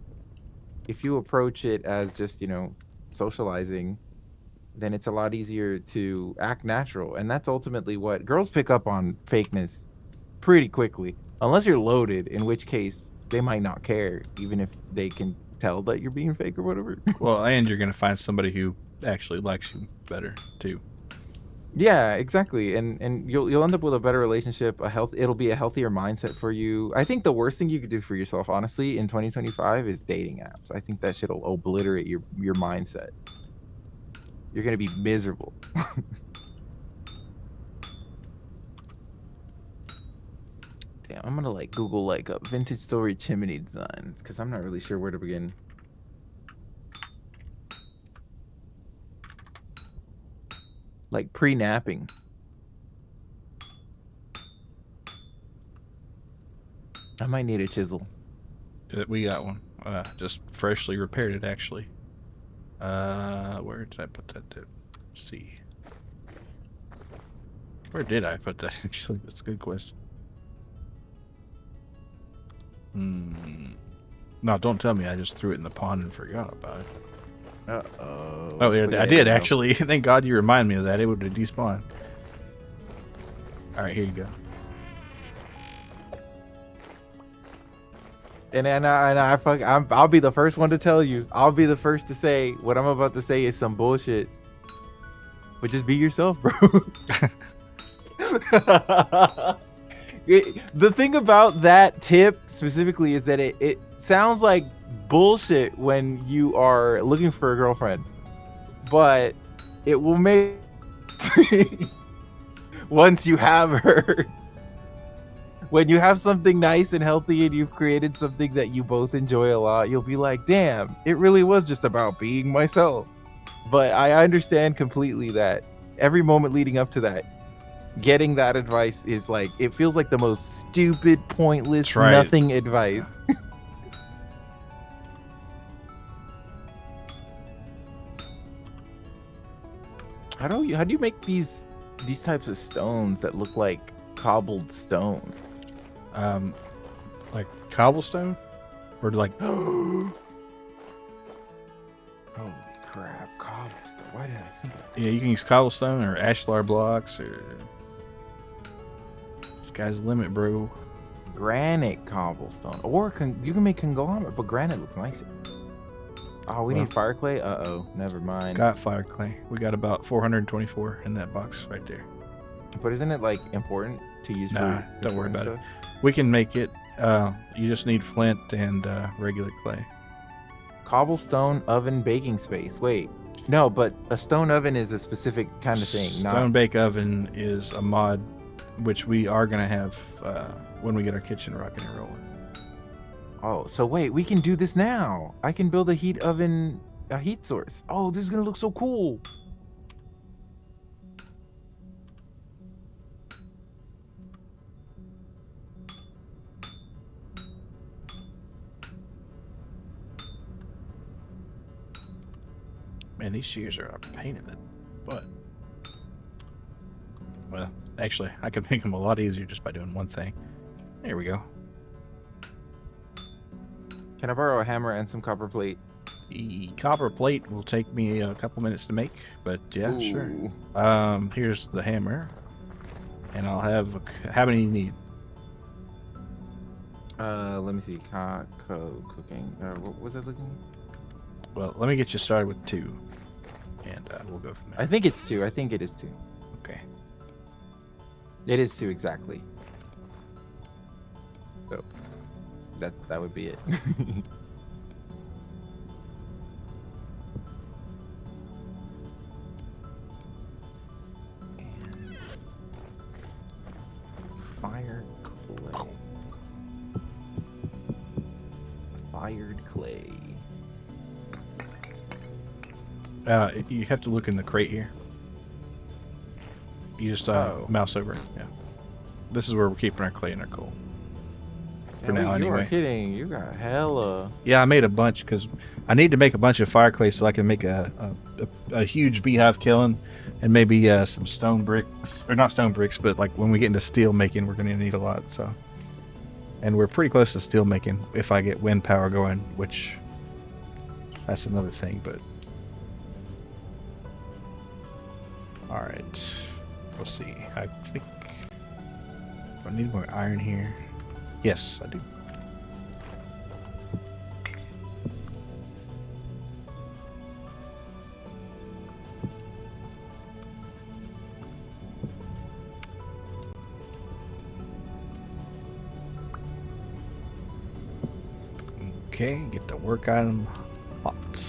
if you approach it as just, you know, socializing, then it's a lot easier to act natural. And that's ultimately what girls pick up on fakeness pretty quickly. Unless you're loaded, in which case they might not care, even if they can tell that you're being fake or whatever. Well, and you're gonna find somebody who actually likes you better too. Yeah, exactly. And you'll end up with a better relationship, it'll be a healthier mindset for you. I think the worst thing you could do for yourself, honestly, in 2025 is dating apps. I think that shit'll obliterate your mindset. You're gonna be miserable. Damn, I'm gonna like Google like a vintage story chimney design because I'm not really sure where to begin. Like pre-napping. I might need a chisel. We got one. Just freshly repaired it, actually. Where did I put that? Let's see. Where did I put that? Actually, that's a good question. No, don't tell me I just threw it in the pond and forgot about it. Uh-oh. Oh, yeah, I did, actually. Thank God you remind me of that. It would have despawned. Alright, here you go. I'll be the first one to tell you. I'll be the first to say what I'm about to say is some bullshit. But just be yourself, bro. The thing about that tip specifically is that it sounds like bullshit when you are looking for a girlfriend, but it will make once you have her. When you have something nice and healthy and you've created something that you both enjoy a lot, you'll be like, damn, it really was just about being myself. But I understand completely that every moment leading up to that, getting that advice is like, it feels like the most stupid, pointless, nothing advice. How do you make these types of stones that look like cobbled stone? Like cobblestone? Or like... Holy crap, cobblestone. Why did I think of that? Yeah, you can use cobblestone or ashlar blocks or... Sky's the limit, bro. Granite cobblestone. Or you can make conglomerate, but granite looks nicer. Oh, we need fire clay? Uh-oh, never mind. Got fire clay. We got about 424 in that box right there. But isn't it, like, important to use Nah, for don't worry about stuff? We can make it. You just need flint and regular clay. Cobblestone oven baking space. Wait. No, but a stone oven is a specific kind of thing. Stone bake oven is a mod which we are going to have when we get our kitchen rocking and rolling. Oh, so wait, we can do this now. I can build a heat oven, a heat source. Oh, this is going to look so cool. Man, these shears are a pain in the butt. Well, actually, I could make them a lot easier just by doing one thing. There we go. Can I borrow a hammer and some copper plate? The copper plate will take me a couple minutes to make, but yeah, Ooh. sure. Here's the hammer, and I'll have. How many you need? Let me see. Cooking. What was I looking? Well, let me get you started with 2, and we'll go from there. I think it's 2. I think it is 2. Okay. It is 2 exactly. So that would be it. And fire clay. Fired clay. You have to look in the crate here. You just mouse over it. Yeah. This is where we're keeping our clay and our coal. for now You are anyway. kidding. You got hella. Yeah, I made a bunch because I need to make a bunch of fire clay so I can make a huge beehive kiln and maybe some stone bricks, or not stone bricks, but like when we get into steel making, we're gonna need a lot. So, and we're pretty close to steel making if I get wind power going, which that's another thing. But all right, we'll see. I think I need more iron here. Yes, I do. Okay, get the work item locked.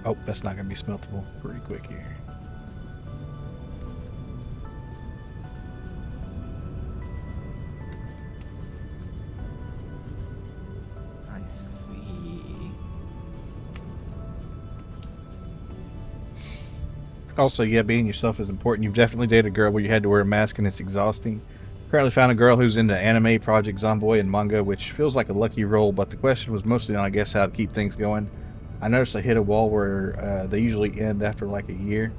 Oh, that's not going to be smeltable pretty quick here. I see. Also, yeah, being yourself is important. You've definitely dated a girl where you had to wear a mask and it's exhausting. Currently found a girl who's into anime, Project Zomboy, and manga, which feels like a lucky roll, but the question was mostly on, I guess, how to keep things going. I noticed I hit a wall where they usually end after like a year.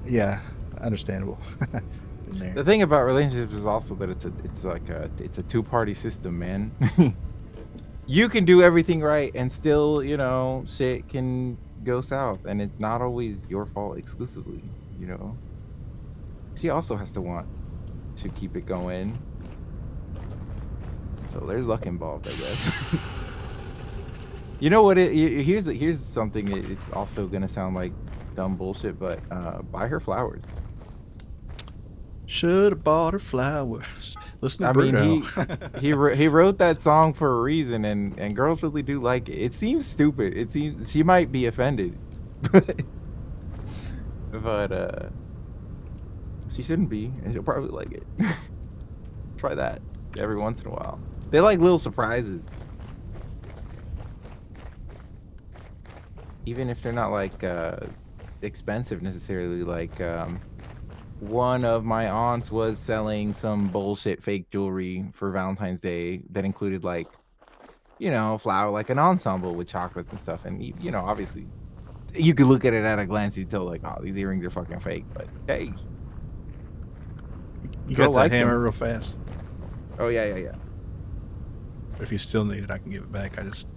Yeah, understandable. Been there. The thing about relationships is also that it's a two-party system, man. You can do everything right and still, you know, shit can go south, and it's not always your fault exclusively, you know. She also has to want to keep it going. So there's luck involved, I guess. You know what? Here's something. It's also gonna sound like dumb bullshit, but buy her flowers. Should have bought her flowers. Listen to I mean, Bruno. he wrote that song for a reason, and girls really do like it. It seems stupid. It seems she might be offended, but she shouldn't be, and she'll probably like it. Try that every once in a while. They like little surprises. Even if they're not like expensive necessarily. Like one of my aunts was selling some bullshit fake jewelry for Valentine's Day that included like, you know, flower, like an ensemble with chocolates and stuff. And you know, obviously you could look at it at a glance, you'd tell like, oh, these earrings are fucking fake. But hey, You girl got the liked hammer them. real fast. Oh yeah. If you still need it, I can give it back. I just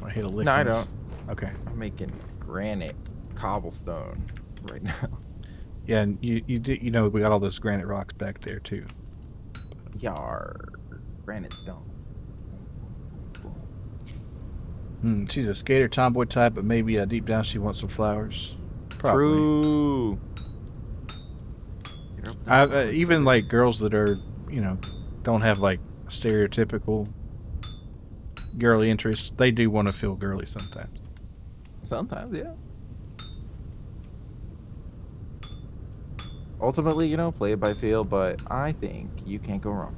want to hit a lick. No, I on this. don't. Okay. I'm making granite cobblestone right now. Yeah, and you know we got all those granite rocks back there too. Yar, granite stone. She's a skater tomboy type, but maybe deep down she wants some flowers. Probably. True. Even like girls that are, you know, don't have like stereotypical girly interests. They do want to feel girly sometimes. Sometimes, yeah. Ultimately, you know, play it by feel, but I think you can't go wrong.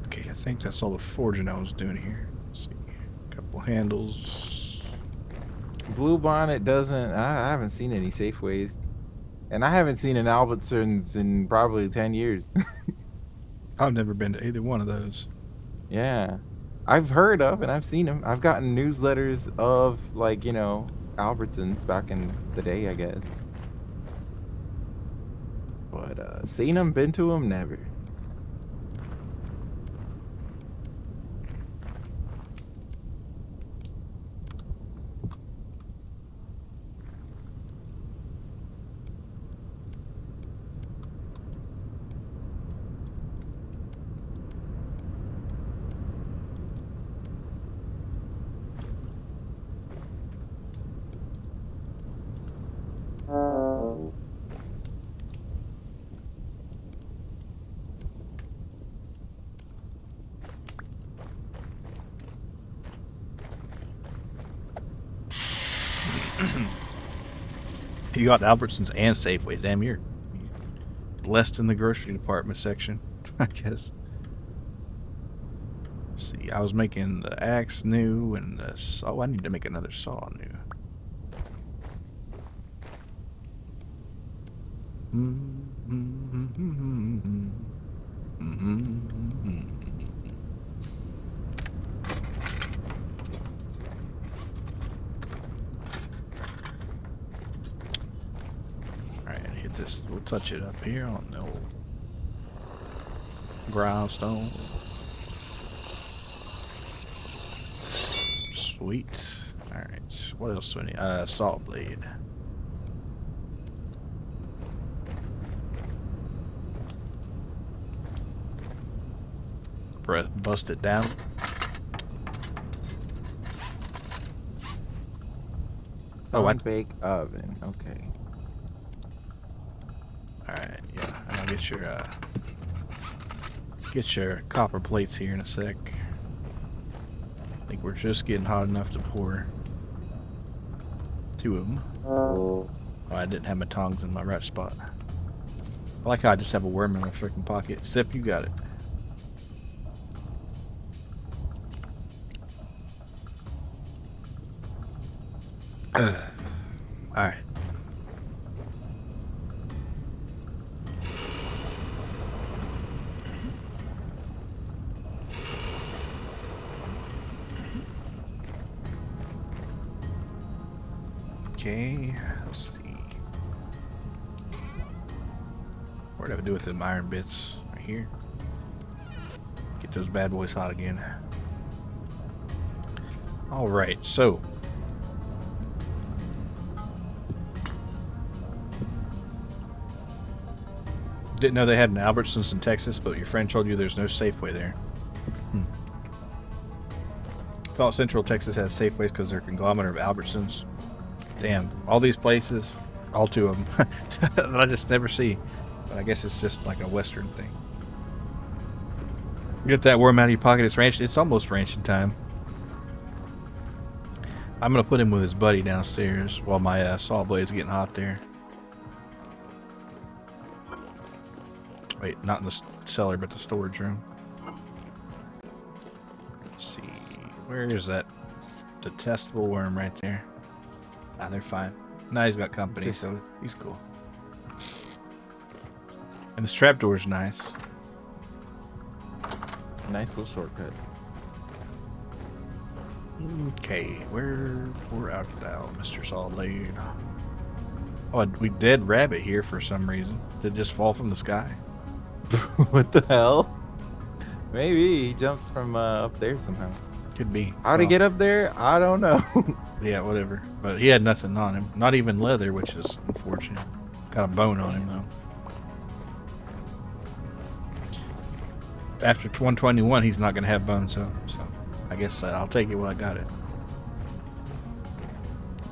Okay, I think that's all the forging I was doing here. Let's see, couple handles. Blue Bonnet doesn't. I haven't seen any Safeways, and I haven't seen an Albertsons in probably 10 years. I've never been to either one of those. Yeah, I've heard of and I've seen them. I've gotten newsletters of like, you know, Albertsons back in the day, I guess. But seen them, been to them, never. You got Albertsons and Safeway. Damn, you're blessed in the grocery department section, I guess. Let's see, I was making the axe new and the saw. I need to make another saw new. Alright, hit this. We'll touch it up here on the old grindstone. Sweet. Alright, what else do I need? Saw blade. Bust it down. Oh, bake oven. Okay. Alright, yeah. And I'll get your copper plates here in a sec. I think we're just getting hot enough to pour 2 of them. Oh, I didn't have my tongs in my right spot. I like how I just have a worm in my freaking pocket. Sip, you got it. Alright. Okay, let's see. What do I do with them iron bits? Right here. Get those bad boys hot again. Alright, so. Didn't know they had an Albertsons in Texas, but your friend told you there's no Safeway there. Thought Central Texas has Safeways because they're a conglomerate of Albertsons. Damn, all these places, all 2 of them, that I just never see. But I guess it's just like a Western thing. Get that worm out of your pocket. It's almost ranching time. I'm gonna put him with his buddy downstairs while my saw blade's getting hot there. Wait, not in the cellar, but the storage room. Let's see, where is that detestable worm right there? Ah, they're fine. Now he's got company, so he's cool. And this trapdoor's nice. Nice little shortcut. Okay, we're out now, Mr. Saw Blade. Oh, we dead rabbit here for some reason. Did it just fall from the sky? What the hell? Maybe he jumped from up there somehow. Could be. How'd he get up there? I don't know. Yeah, whatever. But he had nothing on him. Not even leather, which is unfortunate. Got a bone on him, though. After 121, he's not going to have bones, so I guess I'll take it while I got it.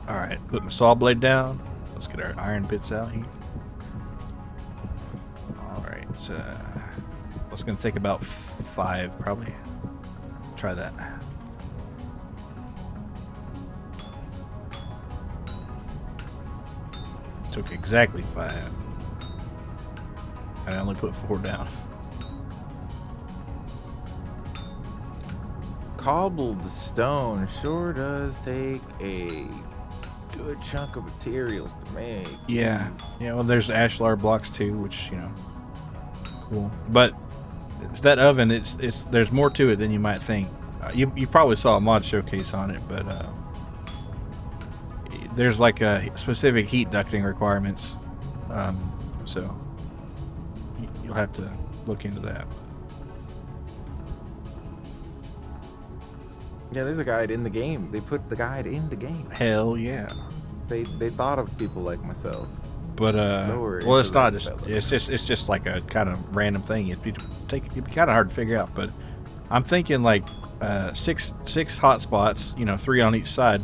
Alright, put my saw blade down. Let's get our iron bits out here. Alright, that's going to take about 5, probably. Try that. Took exactly 5. I only put 4 down. Cobbled stone sure does take a good chunk of materials to make. Yeah. Yeah, well, there's ashlar blocks too, which, cool. But it's that oven, it's there's more to it than you might think. You probably saw a mod showcase on it, but there's like a specific heat ducting requirements, so you'll have to look into that. Yeah, there's a guide in the game. They put the guide in the game. Hell yeah. They thought of people like myself. But well, it's not just it's just like a kind of random thing. It'd be kind of hard to figure out. But I'm thinking like 6 hot spots, 3 on each side.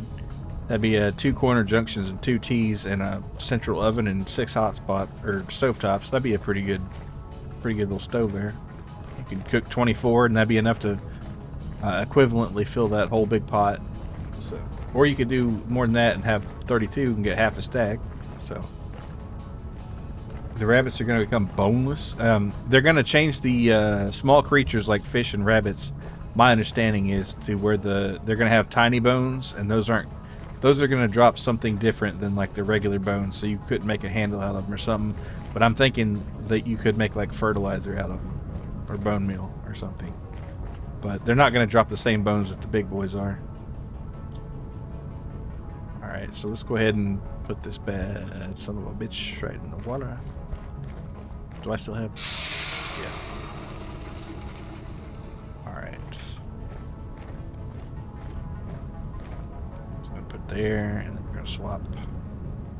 That'd be 2 corner junctions and 2 T's and a central oven and 6 hot spots or stovetops. That'd be a pretty good little stove there. You could cook 24, and that'd be enough to equivalently fill that whole big pot. So, or you could do more than that and have 32 and get half a stack. So the rabbits are going to become boneless. They're going to change the small creatures like fish and rabbits. My understanding is to where they're going to have tiny bones, and those are going to drop something different than like the regular bones. So you couldn't make a handle out of them or something. But I'm thinking that you could make like fertilizer out of them, or bone meal or something. But they're not going to drop the same bones that the big boys are. All right, so let's go ahead and put this bad son of a bitch right in the water. Do I still have? Yes. All right. So I'm gonna put there, and then we're gonna swap.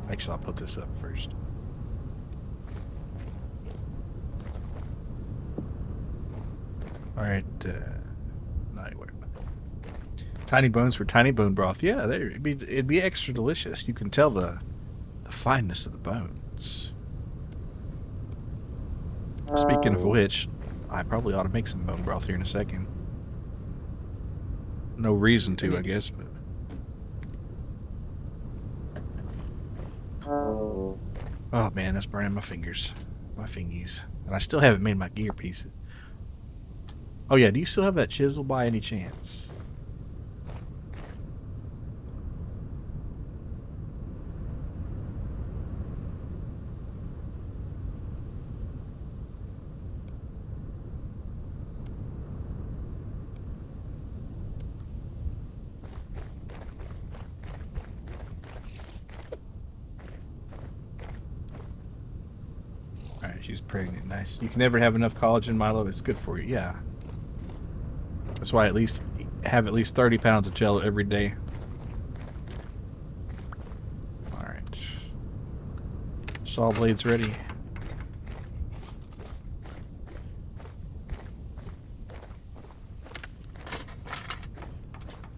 Actually, I'll put this up first. All right. Tiny bones for tiny bone broth. Yeah, it'd be extra delicious. You can tell the fineness of the bones. Speaking of which, I probably ought to make some bone broth here in a second. No reason to, I guess, but. Oh man, that's burning my fingers. My fingies. And I still haven't made my gear pieces. Oh yeah, do you still have that chisel by any chance? Alright, she's pregnant. Nice. You can never have enough collagen, Milo. It's good for you. Yeah. That's why have at least 30 pounds of jello every day. Alright. Saw blades ready.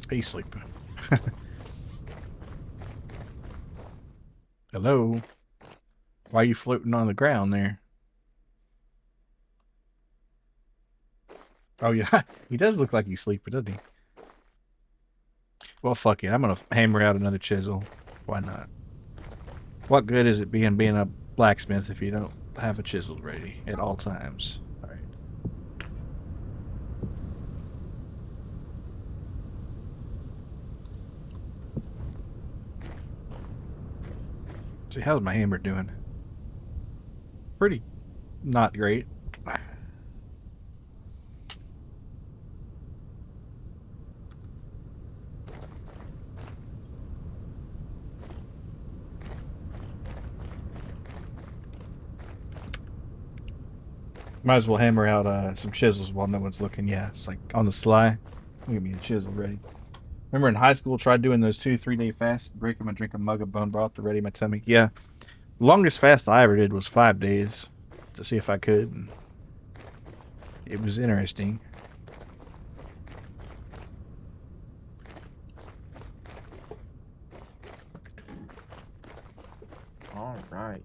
Hey, sleep. Hello? Why are you floating on the ground there? Oh yeah, he does look like he's sleeping, doesn't he? Well, fuck it. I'm gonna hammer out another chisel. Why not? What good is it being a blacksmith if you don't have a chisel ready at all times? All right. See, how's my hammer doing? Pretty not great. Might as well hammer out some chisels while no one's looking. Yeah, it's like on the sly. Get me a chisel ready. Remember in high school, tried doing those 2-3 day fasts, break them and drink a mug of bone broth to ready my tummy. Yeah, the longest fast I ever did was 5 days to see if I could. And it was interesting. All right.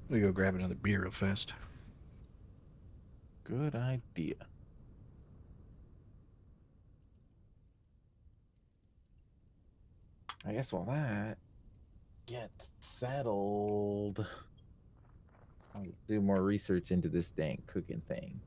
Let me go grab another beer real fast. Good idea. I guess while that gets settled, I'll do more research into this dang cooking thing.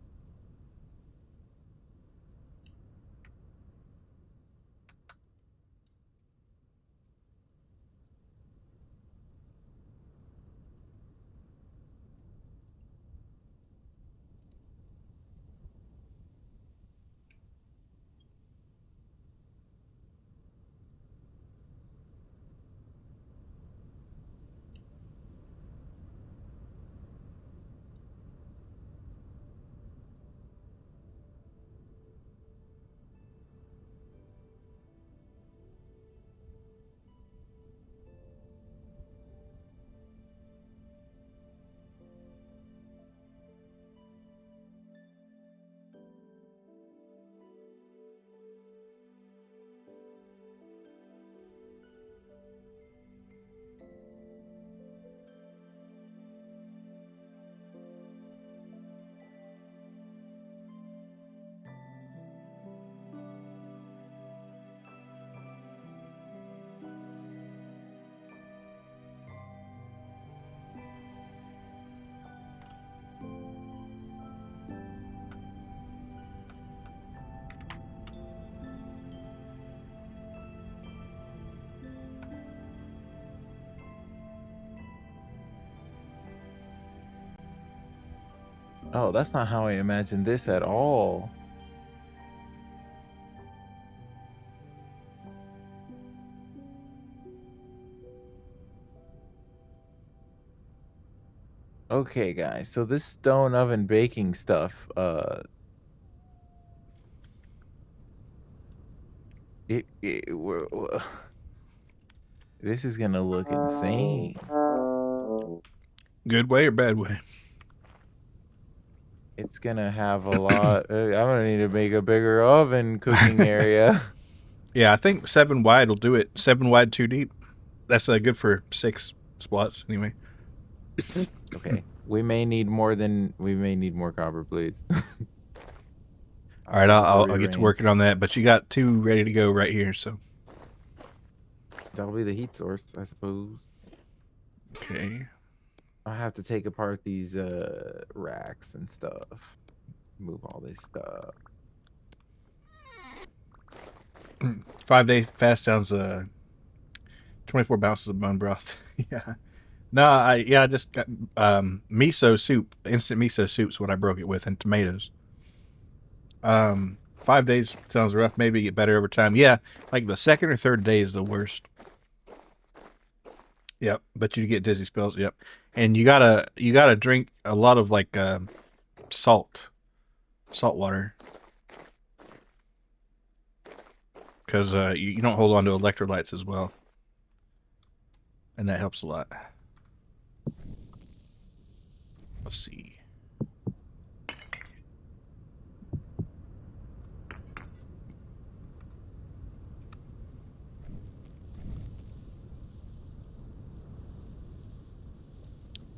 Oh, that's not how I imagined this at all. Okay, guys. So this stone oven baking stuff, this is gonna look insane. Good way or bad way? It's gonna have a lot. I'm gonna need to make a bigger oven cooking area. Yeah, I think 7 wide will do it. 7 wide, 2 deep. That's good for 6 spots anyway. Okay, we may need more copper plates. All right, Have to I'll get to working rearrange. on that. But you got 2 ready to go right here. So That'll be the heat source, I suppose. okay. I have to take apart these racks and stuff. Move all this stuff. 5-day fast sounds 24 bounces of bone broth. Yeah. No, I just got miso soup, instant miso soup's what I broke it with, and tomatoes. 5 days sounds rough. Maybe get better over time. Yeah, like the second or third day is the worst. Yep, but you get dizzy spells. Yep, and you gotta drink a lot of like salt water, because you don't hold on to electrolytes as well, and that helps a lot. Let's see.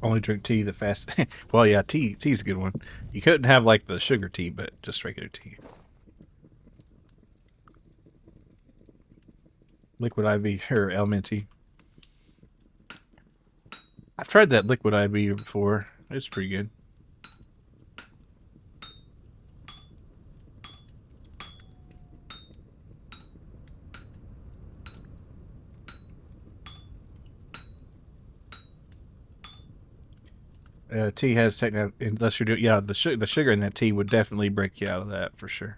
Only drink tea the fast. Well, yeah, tea's a good one. You couldn't have like the sugar tea, but just regular tea. Liquid IV or element tea. I've tried that liquid IV before. It's pretty good. Tea has techno, unless you're doing, yeah, the sugar in that tea would definitely break you out of that for sure.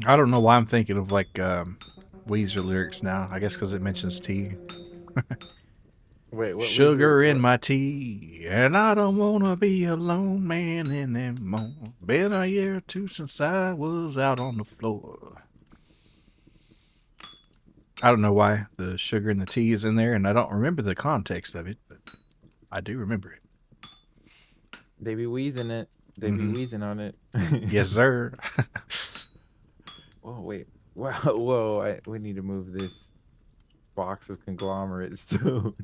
I don't know why I'm thinking of like Weezer lyrics now. I guess because it mentions tea. Wait, what Sugar Weezer? in What? my tea, and I don't wanna be a lone man anymore. Been a year or two since I was out on the floor. I don't know why the sugar in the tea is in there, and I don't remember the context of it, but I do remember it. They be wheezing it. They be Mm-hmm. wheezing on it. Yes, sir. Oh wait. Wow. Whoa. We need to move this box of conglomerate stone.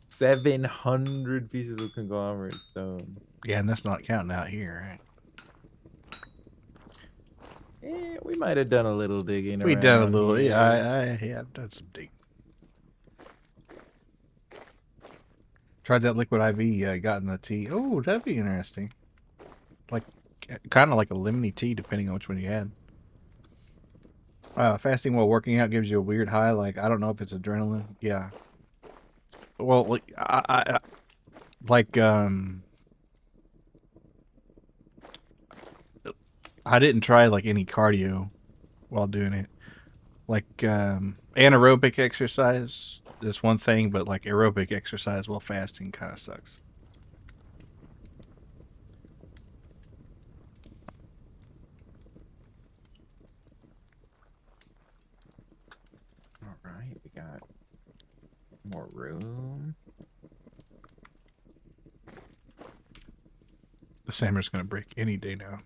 700 pieces of conglomerate stone. Yeah, and that's not counting out here, right? We might have done a little digging We done a around little. here. Yeah, I've done some digging. Tried that liquid IV. Got in the tea. Oh, that'd be interesting. Like, kind of like a lemony tea, depending on which one you had. Fasting while working out gives you a weird high. Like, I don't know if it's adrenaline. Yeah. Well, like, like, I didn't try like any cardio while doing it. Like, anaerobic exercise is one thing, but like aerobic exercise while fasting kind of sucks. All right, we got more room. The hammer's gonna break any day now.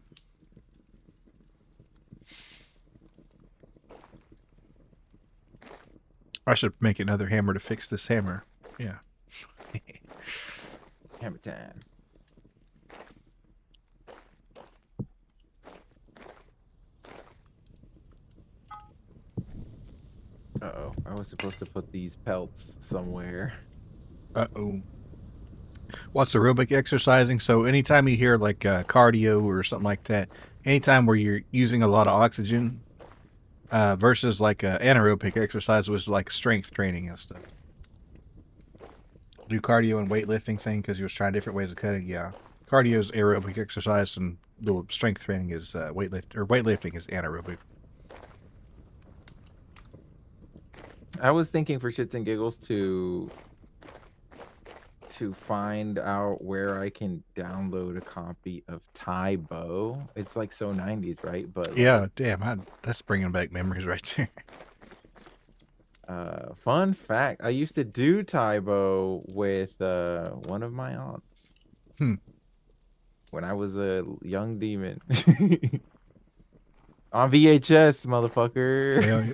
I should make another hammer to fix this hammer. Yeah. Hammer time. I was supposed to put these pelts somewhere. Oh. What's aerobic exercising? So anytime you hear like cardio or something like that, anytime where you're using a lot of oxygen versus like anaerobic exercise was like strength training and stuff. Do cardio and weightlifting thing because you was trying different ways of cutting. Yeah, cardio is aerobic exercise and the strength training is weightlifting is anaerobic. I was thinking for shits and giggles to find out where I can download a copy of Taibo. It's like so 90s, right? But Yeah, like, damn, that's bringing back memories right there. fun fact, I used to do Taibo with one of my aunts Hmm. when I was a young demon. On VHS, motherfucker. Hell yeah.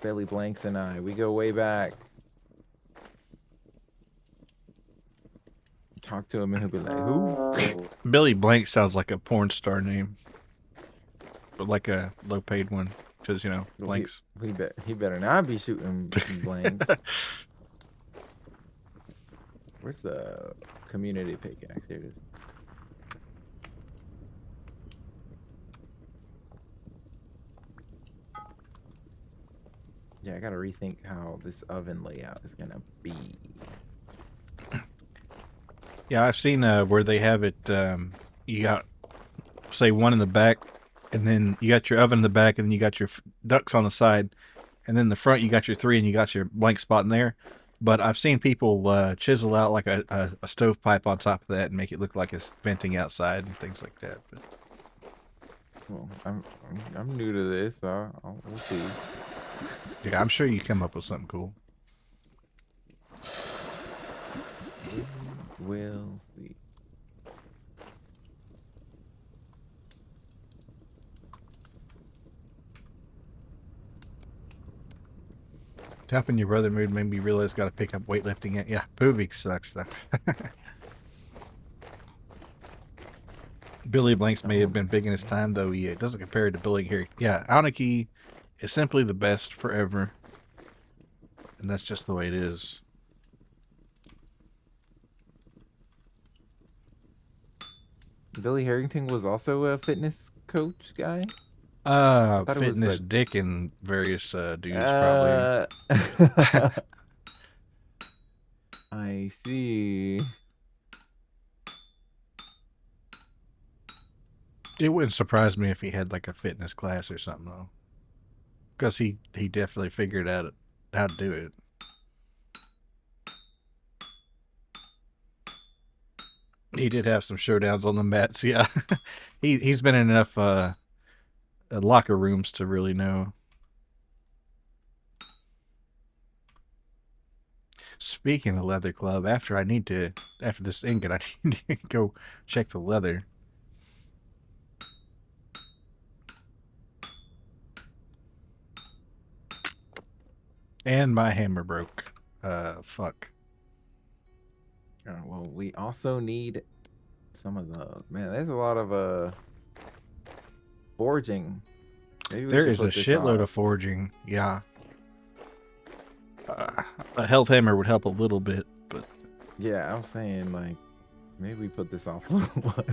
Billy Blanks and we go way back. Talk to him and he'll be like, who? Billy Blank sounds like a porn star name, but like a low-paid one, because blanks. He better not be shooting blanks. Where's the community pickaxe? Here it is. Yeah, I gotta rethink how this oven layout is gonna be. Yeah, I've seen where they have it. You got say one in the back, and then you got your oven in the back, and then you got your ducts on the side, and then the front you got your three, and you got your blank spot in there. But I've seen people chisel out like a stovepipe on top of that and make it look like it's venting outside and things like that. But Well, I'm new to this, so we'll see. yeah, I'm sure you come up with something cool. We'll see. Helping your brother mood made me realize got to pick up weightlifting. Yeah, Poovik sucks though. Billy Blanks may have been big in his time, though. Yeah, it doesn't compare to Billy here. Yeah, Anarchy is simply the best forever, and that's just the way it is. Billy Harrington was also a fitness coach guy. Fitness dick and various dudes probably. I see. It wouldn't surprise me if he had like a fitness class or something though, because he definitely figured out how to do it. He did have some showdowns on the mats. Yeah, he's been in enough locker rooms to really know. Speaking of leather club, after this ingot, I need to go check the leather. And my hammer broke. Fuck. Well, we also need some of those. Man, there's a lot of forging. Maybe there is a shitload of forging. Yeah. A health hammer would help a little bit, but yeah, I was saying like maybe we put this off a little while.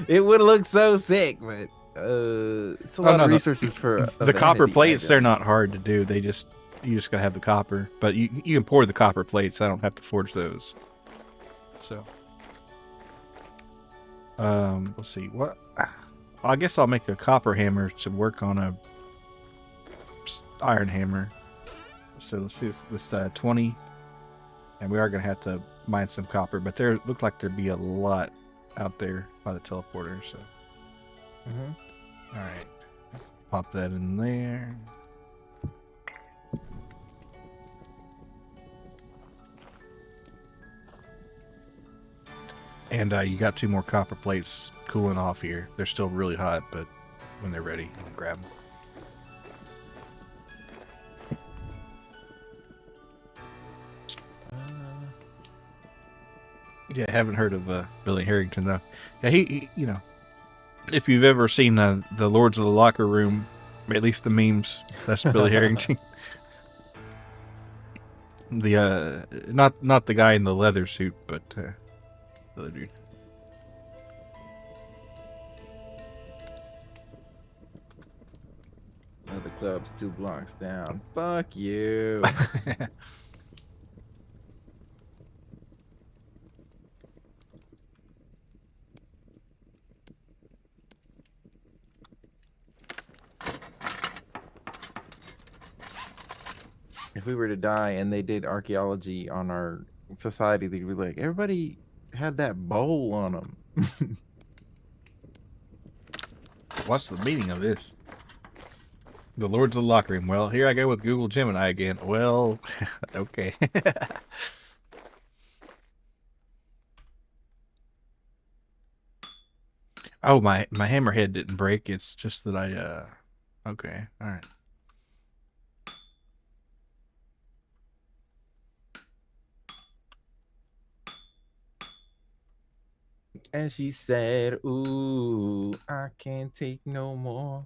It would look so sick, but it's a lot of resources for the copper plates. They're not hard to do. You just gotta have the copper, but you can pour the copper plates. I don't have to forge those. So, let's see what. I guess I'll make a copper hammer to work on a iron hammer. So let's see this 20, and we are gonna have to mine some copper. But there looked like there'd be a lot out there by the teleporter. So, all right, pop that in there. And you got 2 more copper plates cooling off here. They're still really hot, but when they're ready, you can grab them. Yeah, I haven't heard of Billy Harrington though. Yeah, he if you've ever seen the Lords of the Locker Room At least the memes. That's Billy Harrington. The not the guy in the leather suit, but the other dude. The club's 2 blocks down. Fuck you. If we were to die and they did archaeology on our society, they'd be like, everybody had that bowl on them. What's the meaning of this? The Lords of the Locker Room. Well, here I go with Google Gemini again. Well, okay. Oh, my hammerhead didn't break. It's just that I okay. All right. And she said, ooh, I can't take no more.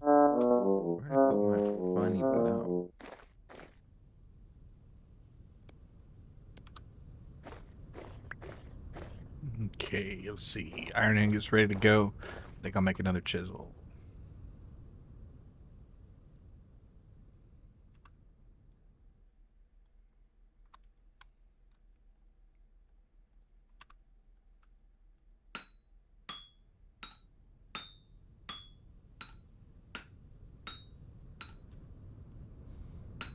Where did I put my bunny bell? Okay, let's see. Iron ingots ready to go. I think I'll make another chisel.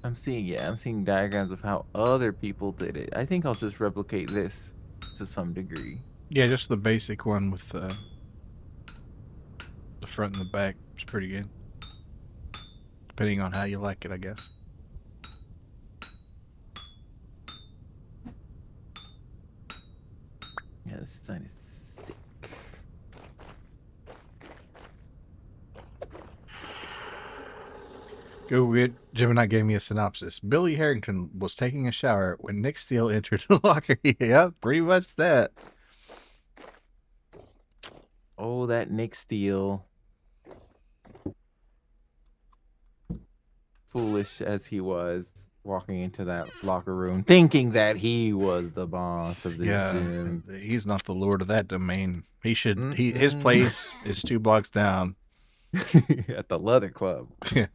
I'm seeing diagrams of how other people did it. I think I'll just replicate this to some degree. Yeah, just the basic one with the front and the back. It's pretty good. Depending on how you like it, I guess. Yeah, this design is sick. Go get Gemini gave me a synopsis. Billy Harrington was taking a shower when Nick Steele entered the locker. Yeah, pretty much that. Oh, that Nick Steele. Foolish as he was, walking into that locker room, thinking that he was the boss of this gym. He's not the lord of that domain. He should. His place is 2 blocks down at the Leather Club. Yeah.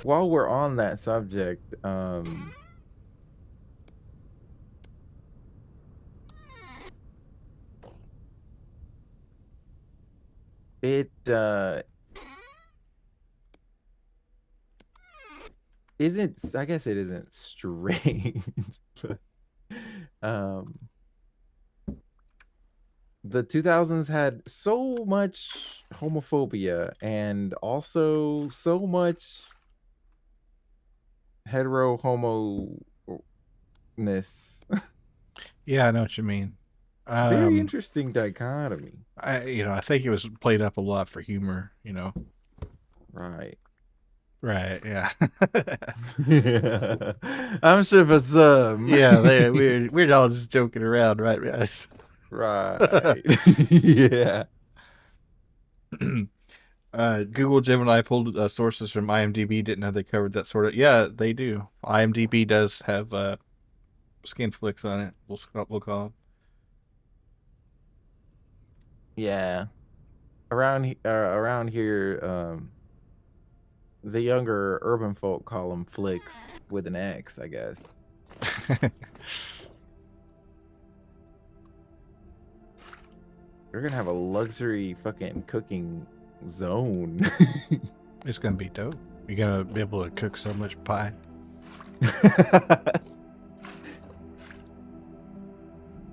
While we're on that subject, it isn't, I guess it isn't strange, but the 2000s had so much homophobia and also so much hetero homo-ness. Yeah, I know what you mean. Very interesting dichotomy. I think it was played up a lot for humor. Right. Right. Yeah. I'm sure for some. Yeah, we're all just joking around, right, guys? Right. Yeah. Google Gemini pulled sources from IMDb. Didn't know they covered that sort of. Yeah, they do. IMDb does have skin flicks on it. We'll call them. Yeah. Around here, the younger urban folk call them flicks with an X, I guess. We're gonna have a luxury fucking cooking zone. It's gonna be dope. You're gonna be able to cook so much pie.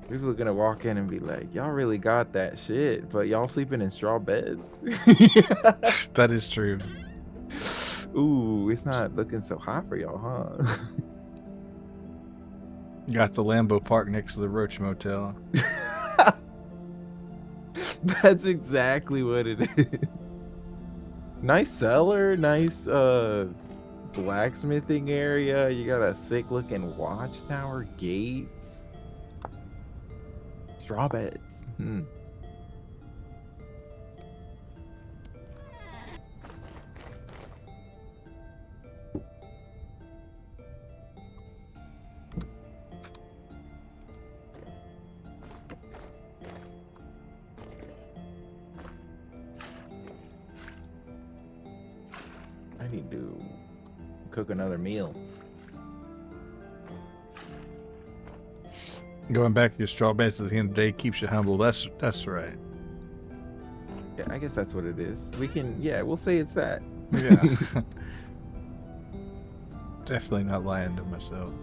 People are gonna walk in and be like, y'all really got that shit, but y'all sleeping in straw beds. That is true. Ooh, it's not looking so hot for y'all, huh? Got the Lambo Park next to the Roach Motel. That's exactly what it is. Nice cellar, nice blacksmithing area. You got a sick looking watchtower, gates, straw beds. I need to cook another meal. Going back to your straw beds at the end of the day keeps you humble. That's right. Yeah, I guess that's what it is. We can, yeah, we'll say it's that. Yeah. Definitely not lying to myself.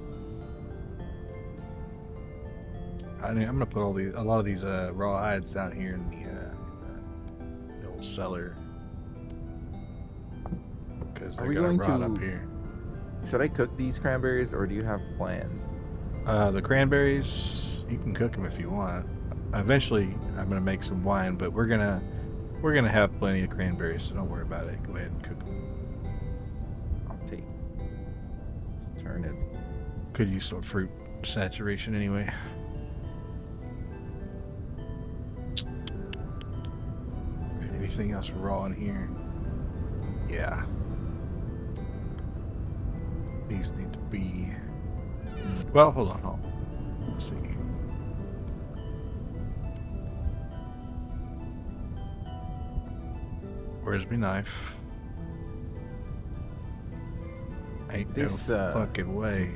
I'm gonna put a lot of these raw hides down here in the old cellar because Are they're we gonna going rot to- up here. Should I cook these cranberries or do you have plans? The cranberries, you can cook them if you want. Eventually, I'm gonna make some wine, but we're gonna have plenty of cranberries, so don't worry about it. Go ahead and cook them. I'll take some turnip. Could use some fruit saturation anyway. Anything else raw in here? Yeah. These need to be. Well, hold on. Let's see. Where's my knife? Ain't This, no fucking way.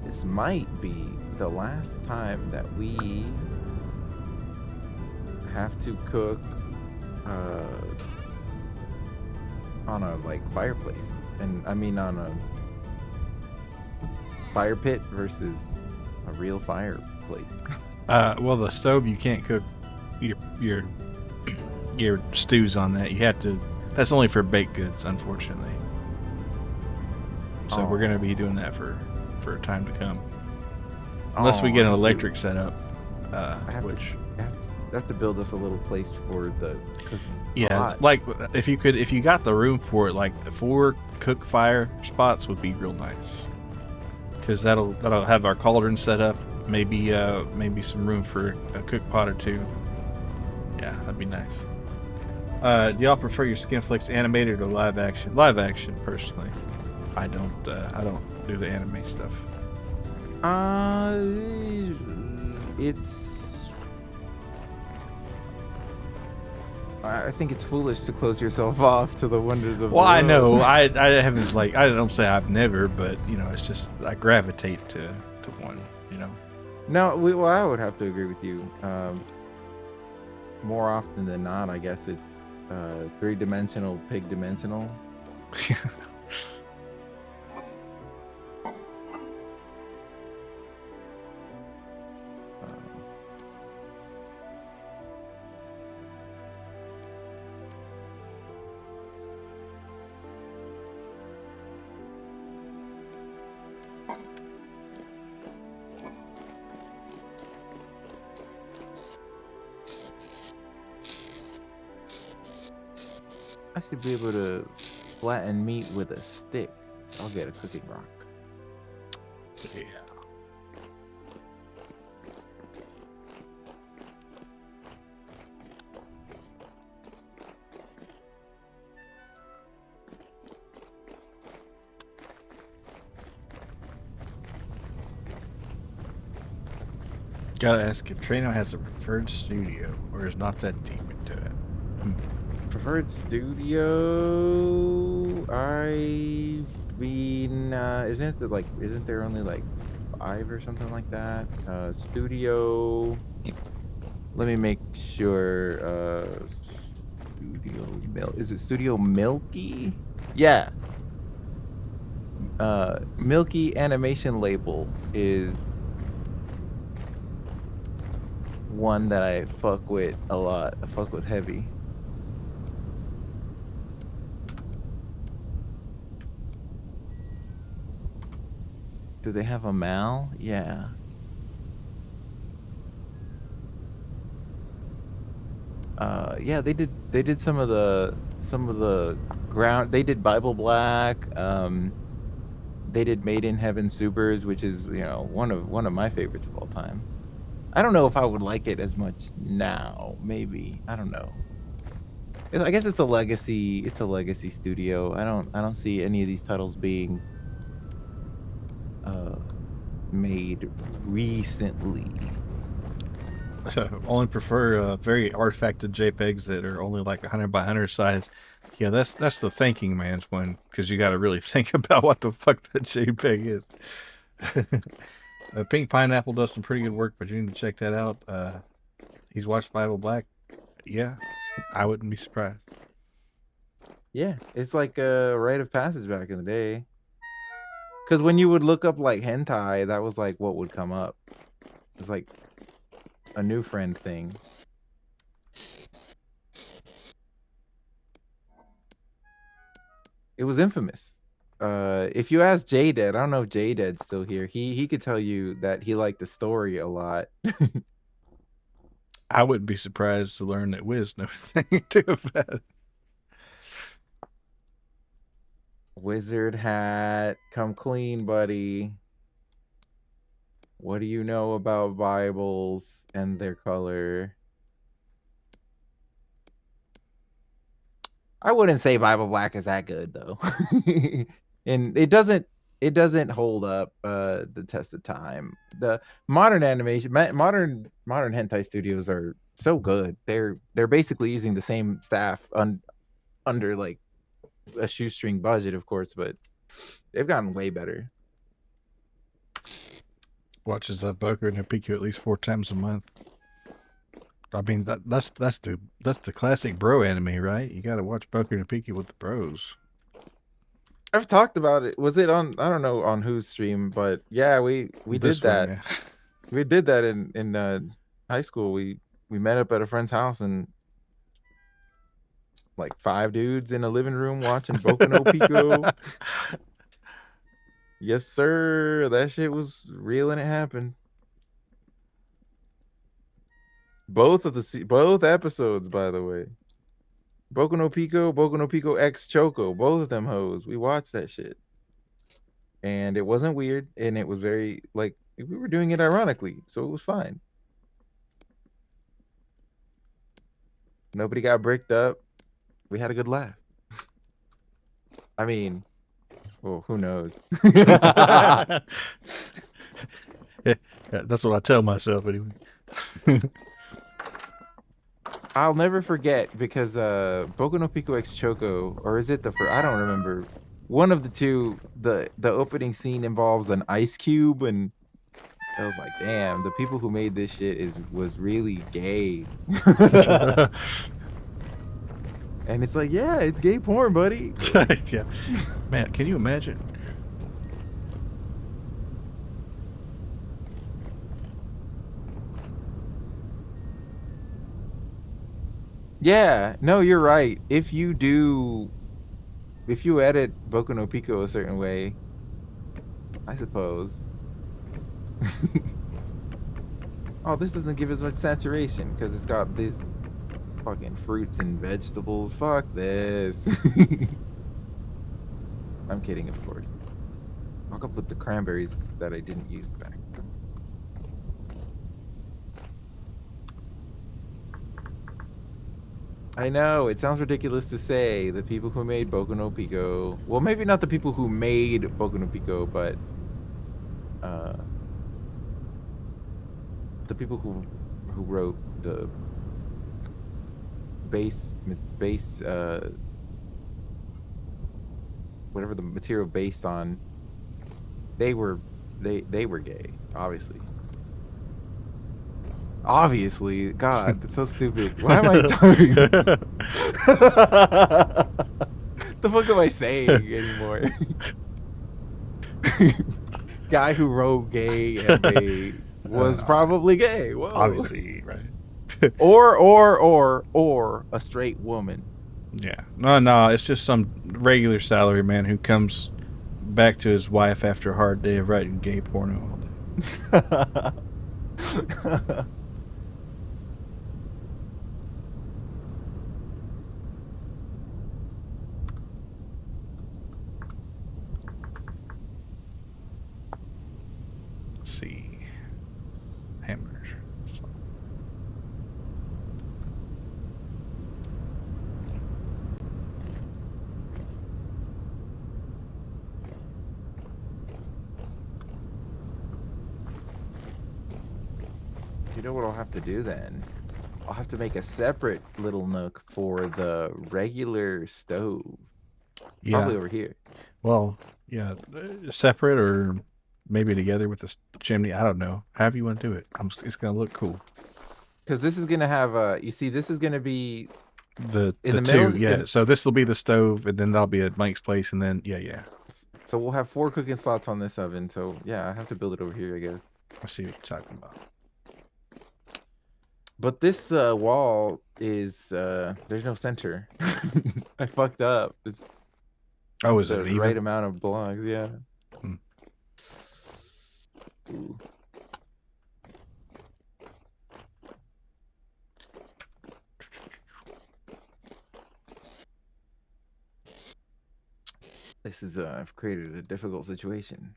This might be the last time that we have to cook on a like fireplace, and I mean on a fire pit versus a real fireplace. Well, the stove you can't cook your your stews on that. You have to. That's only for baked goods, unfortunately. So we're gonna be doing that for a time to come, unless we get an electric setup. Which I have to build us a little place for the cooking. yeah, pots. like if you got the room for it, like the 4 cook fire spots would be real nice. Because that'll have our cauldron set up. Maybe some room for a cook pot or 2. Yeah, that'd be nice. Do y'all prefer your skin flicks animated or live action? Live action, personally. I don't do the anime stuff. I think it's foolish to close yourself off to the wonders of. Well, the I know world. I haven't I don't say I've never, but it's just I gravitate to one. No, well, I would have to agree with you. More often than not, I guess it's 3-dimensional, pig dimensional. I should be able to flatten meat with a stick. I'll get a cooking rock. Yeah. Gotta ask if Trueno has a preferred studio or is not that deep into it. Preferred studio. I mean, isn't there only like 5 or something like that? Studio. Let me make sure. Is it Studio Milky? Yeah. Milky Animation Label is one that I fuck with a lot. I fuck with heavy. Do they have a Mal? Yeah. Yeah, they did some of the ground. They did Bible Black. They did Made in Heaven Supers, which is, one of my favorites of all time. I don't know if I would like it as much now. Maybe. I don't know. I guess it's a legacy. It's a legacy studio. I don't see any of these titles being uh made recently. Only prefer very artifacted JPEGs that are only like 100 by 100 size. Yeah, that's the thinking man's one, because you got to really think about what the fuck that JPEG is. Pink Pineapple does some pretty good work, but you need to check that out. He's watched Bible Black. Yeah, I wouldn't be surprised. Yeah, it's like a rite of passage back in the day. Because when you would look up like hentai, that was like what would come up. It was like a new friend thing. It was infamous. If you ask J-Dead, I don't know if J-Dead's still here. He could tell you that he liked the story a lot. I wouldn't be surprised to learn that Wiz knows anything too about it. Wizard hat, come clean, buddy. What do you know about Bibles and their color? I wouldn't say Bible Black is that good though. And it doesn't hold up the test of time. The modern animation modern hentai studios are so good. They're basically using the same staff under like a shoestring budget, of course, but they've gotten way better. Watches Boku and Piku at least 4 times a month. I mean that's the classic bro anime, right? You got to watch Boku and Piku with the bros. I've talked about it. Was it on, I don't know on whose stream, but yeah, we This did that. one, yeah. We did that in high school. We met up at a friend's house and like 5 dudes in a living room watching Boku no Pico. Yes, sir. That shit was real and it happened. Both episodes, by the way. Boku no Pico X Choco, both of them hoes. We watched that shit. And it wasn't weird, and it was very like we were doing it ironically, so it was fine. Nobody got bricked up. We had a good laugh. I mean, well, who knows? Yeah, that's what I tell myself anyway. I'll never forget because Boku no Pico X Choco, or is it the first? I don't remember. One of the two. The opening scene involves an ice cube, and I was like, damn, the people who made this shit was really gay. And it's like, yeah, it's gay porn, buddy. Yeah, man, can you imagine? Yeah, no, you're right. If you edit Boku no Pico a certain way, I suppose. Oh, this doesn't give as much saturation because it's got these fucking fruits and vegetables. Fuck this. I'm kidding, of course. I'll go put the cranberries that I didn't use back. I know, it sounds ridiculous to say the people who made Boku no Pico. Well, maybe not the people who made Boku no Pico, but the people who wrote the base whatever the material based on, they were gay, obviously. Obviously, God, that's so stupid. Why am I talking? The fuck am I saying anymore? Guy who wrote gay and gay was probably gay. Whoa. Obviously, right? or a straight woman. Yeah. No, it's just some regular salary man who comes back to his wife after a hard day of writing gay porno all day. Let's see. Hammers. You know what I'll have to do then? I'll have to make a separate little nook for the regular stove. Yeah. Probably over here. Well, yeah, separate or maybe together with the chimney. I don't know. However you want to do it. It's gonna look cool. Because this is gonna have you see, this is gonna be The in the two, middle. yeah. So this will be the stove, and then that'll be a Mike's place, and then yeah. So we'll have 4 cooking slots on this oven. So yeah, I have to build it over here, I guess. I see what you're talking about. But this wall is there's no center. I fucked up. It's Oh, is it the an even? right amount of blocks, yeah. Hmm. Ooh. This is I've created a difficult situation.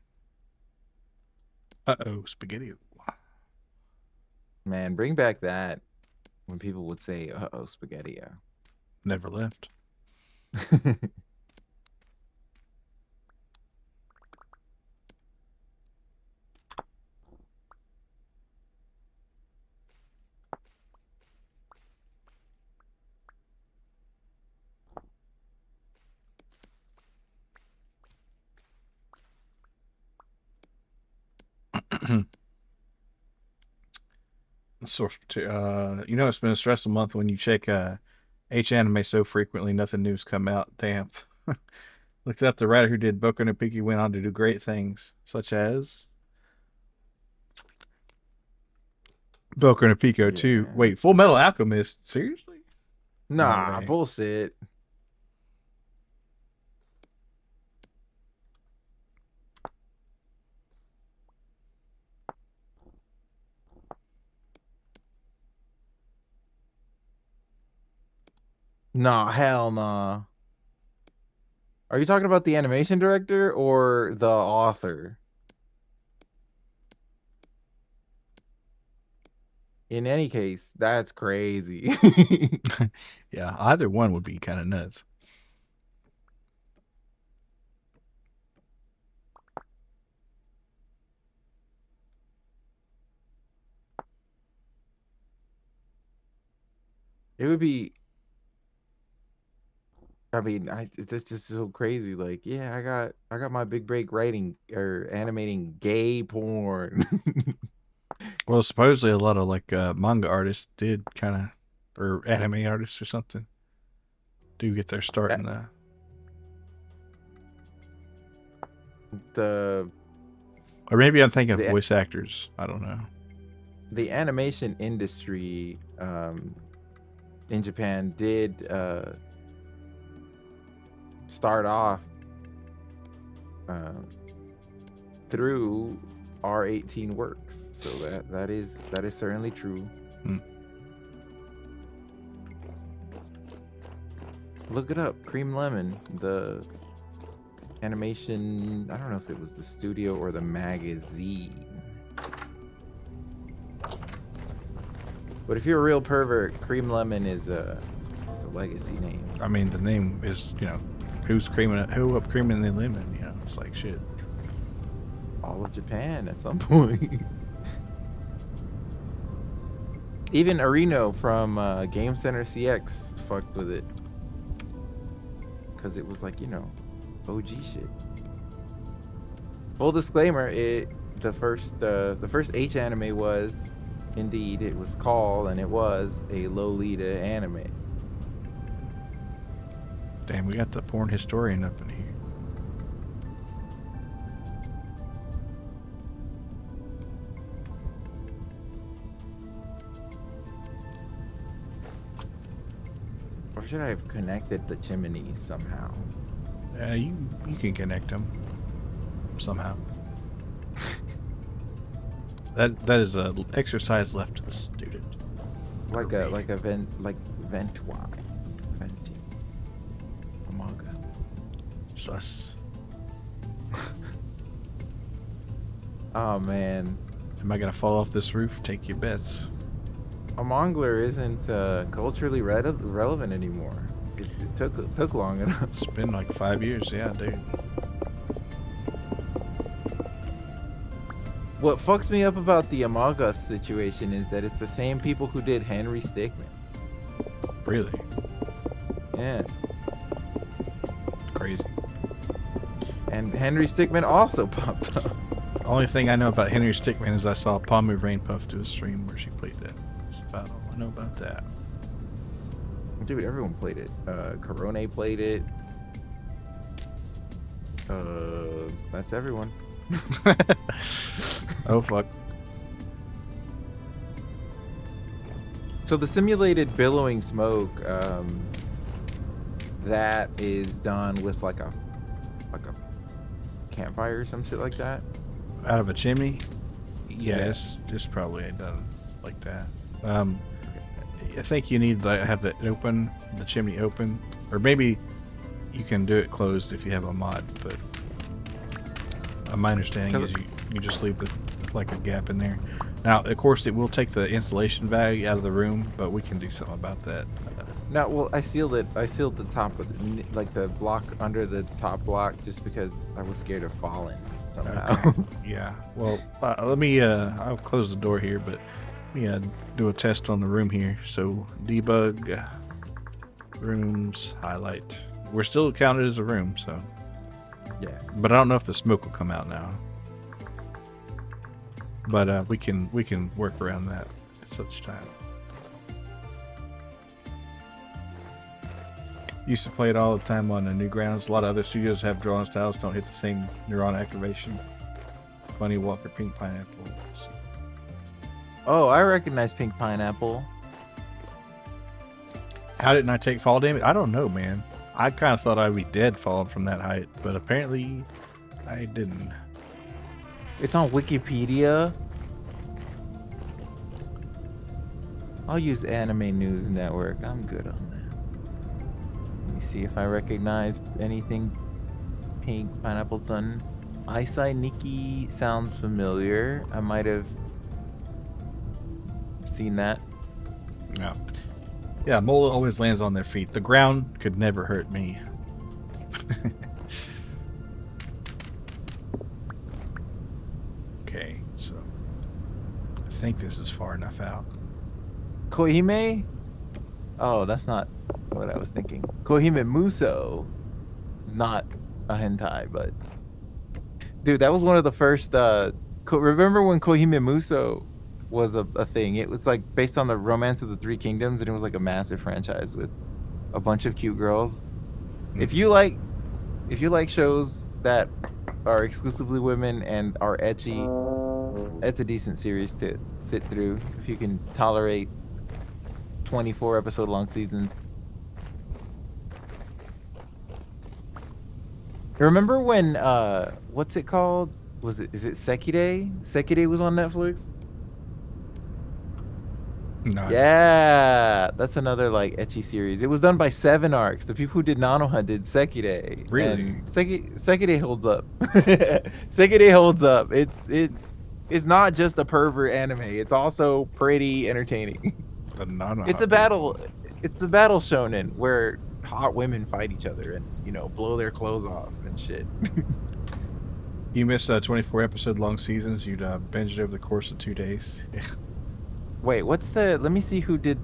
Uh-oh, spaghetti. Man, bring back that when people would say, "Uh-oh, spaghetti." Never left. Source material. You know, it's been a stressful month when you check H anime so frequently, nothing new's come out. Damn. Looked up the writer who did Boku no Pico went on to do great things, such as Boku no Pico 2. Yeah. Wait, Full Metal Alchemist? Seriously? Nah, No way. bullshit. Nah, hell nah. Are you talking about the animation director or the author? In any case, that's crazy. Yeah, either one would be kind of nuts. It would be. I mean, this just so crazy. Like, yeah, I got my big break writing or animating gay porn. Well, supposedly a lot of like manga artists did kind of, or anime artists or something, do get their start in the. the Or maybe I'm thinking of the voice actors. I don't know. the animation industry in Japan did start off through R18 works, so that is certainly true. Hmm. Look it up, Cream Lemon, the animation. I don't know if it was the studio or the magazine. But if you're a real pervert, Cream Lemon is a legacy name. I mean, the name is, you know, who's creaming it? Who up creaming the lemon? You know, it's like shit. All of Japan at some point. Even Areno from Game Center CX fucked with it. Because it was like, you know, OG shit. Full disclaimer, the first H anime was, indeed, it was called, and it was a Lolita anime. Damn, we got the porn historian up in here. Or should I have connected the chimneys somehow? You can connect them. somehow. That is a exercise left to the student. Like a vent wise. Venti. Amaga. Sus. Oh man. Am I gonna fall off this roof? Take your bets. A mongler isn't culturally relevant anymore. It took long enough. It's been like 5 years, yeah, dude. What fucks me up about the Among Us situation is that it's the same people who did Henry Stickmin. Really? Yeah. Crazy. And Henry Stickmin also popped up. Only thing I know about Henry Stickmin is I saw Palmu Rainpuff do a stream where she played that. That's about all I know about that. Dude, everyone played it. Corone played it. That's everyone. Oh fuck. So the simulated billowing smoke, that is done with like a campfire or some shit like that. Out of a chimney? Yeah, Yeah. it's probably done like that. I think you need to have it open, the chimney open, or maybe you can do it closed if you have a mod. But my understanding is you just leave like a gap in there. Now, of course, it will take the insulation value out of the room, but we can do something about that. No, well, I sealed it. I sealed the top of like the block under the top block just because I was scared of falling somehow. Okay. Yeah. Well, let me. I'll close the door here, but let me do a test on the room here. So debug rooms highlight. We're still counted as a room, so. Yeah. But I don't know if the smoke will come out now. But we can work around that at such time. Used to play it all the time on the Newgrounds. A lot of other studios have drawing styles don't hit the same neuron activation. Bunny Walker, Pink Pineapple. Oh, I recognize Pink Pineapple. How didn't I take fall damage? I don't know, man. I kind of thought I'd be dead falling from that height, but apparently I didn't. It's on Wikipedia. I'll use Anime News Network. I'm good on that. Let me see if I recognize anything Pink Pineapple's done. Eyesight Nikki sounds familiar. I might have seen that. No. Yeah, mole always lands on their feet. The ground could never hurt me. Okay, so I think this is far enough out. Kohime? Oh, that's not what I was thinking. Kohime Muso. Not a hentai, but... Dude, that was one of the first... remember when Kohime Muso was a thing? It was like based on the Romance of the Three Kingdoms, and it was like a massive franchise with a bunch of cute girls. If you like shows that are exclusively women and are ecchi, it's a decent series to sit through if you can tolerate 24 episode long seasons. Remember when what's it called? Is it Sekide? Sekide was on Netflix? No. Yeah, that's another like ecchi series. It was done by 7 Arcs. The people who did Nanoha did Sekide. Really? And Sekide holds up. Sekide holds up. It's not just a pervert anime. It's also pretty entertaining. But no. It's a battle shonen where hot women fight each other and, you know, blow their clothes off and shit. You miss 24 episode long seasons, you'd binge it over the course of 2 days. Wait, let me see who did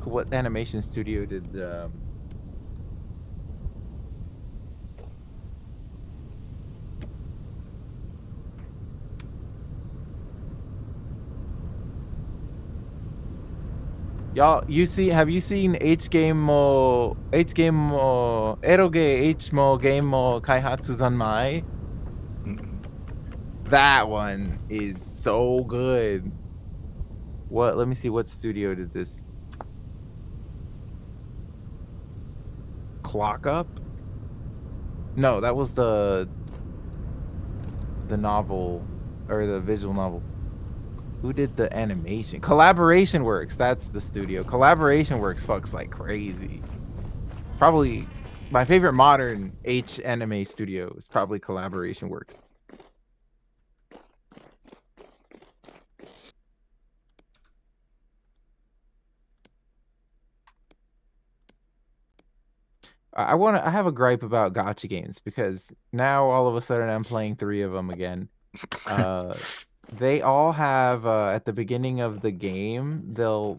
what animation studio did the... Y'all, have you seen H game mo eroge H mo game mo kaihatsu zanmai? That one is so good. What? Let me see what studio did this. Clock Up? No, that was the the novel or the visual novel. Who did the animation? Collaboration Works. That's the studio. Collaboration Works fucks like crazy. Probably my favorite modern H anime studio is probably Collaboration Works. I have a gripe about gotcha games because now all of a sudden I'm playing 3 of them again. They all have at the beginning of the game they'll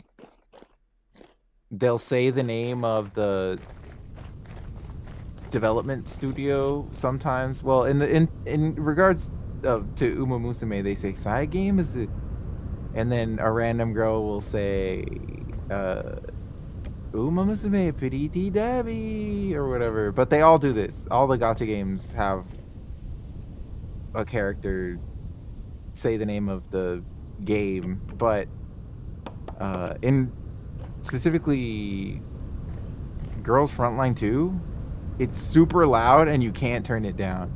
say the name of the development studio sometimes. Well, in regards to Uma Musume, they say side game is it, and then a random girl will say Uma Musume Pretty Debbie or whatever. But they all do this. All the gacha games have a character say the name of the game, but in specifically Girls Frontline 2, it's super loud and you can't turn it down.